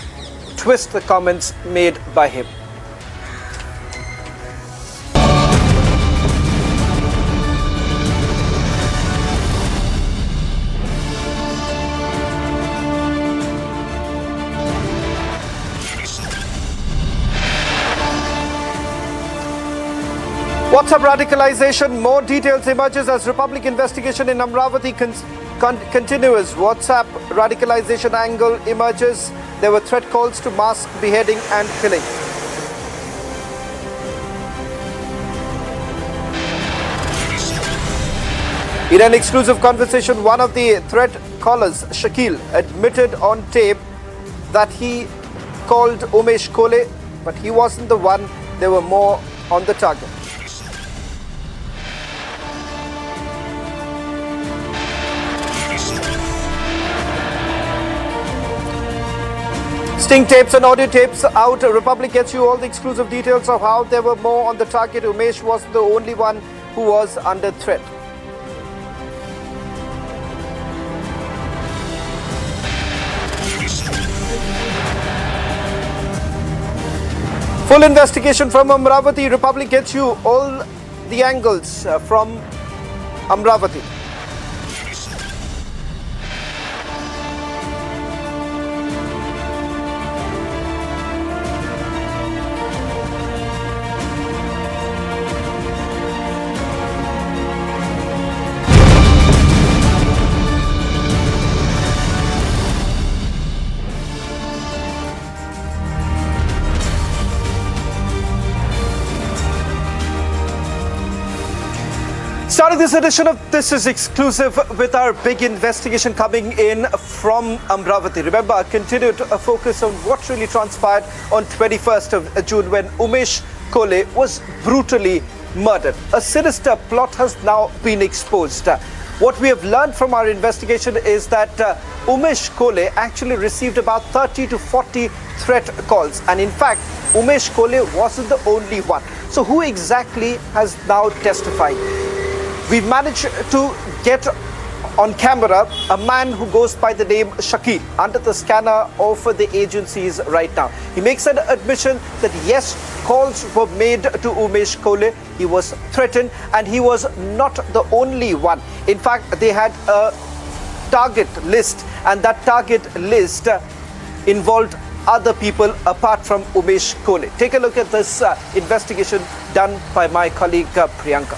twist the comments made by him. WhatsApp radicalization, more details emerges as Republic investigation in Amravati continues. WhatsApp radicalization angle emerges. There were threat calls to mass beheading and killing. In an exclusive conversation, one of the threat callers, Shakil, admitted on tape that he called Umesh Kole, but he wasn't the one. There were more on the target. Sting tapes and audio tapes out. Republic gets you all the exclusive details of how there were more on the target. Umesh wasn't the only one who was under threat. Full investigation from Amravati. Republic gets you all the angles from Amravati. Starting this edition of This Is Exclusive with our big investigation coming in from Amravati. Remember, I continued a focus on what really transpired on 21st of June when Umesh Kole was brutally murdered. A sinister plot has now been exposed. What we have learned from our investigation is that Umesh Kole actually received about 30 to 40 threat calls. And in fact, Umesh Kole wasn't the only one. So who exactly has now testified? We've managed to get on camera a man who goes by the name Shakil under the scanner of the agencies right now. He makes an admission that yes, calls were made to Umesh Kole. He was threatened and he was not the only one. In fact, they had a target list and that target list involved other people apart from Umesh Kole. Take a look at this investigation done by my colleague Priyanka.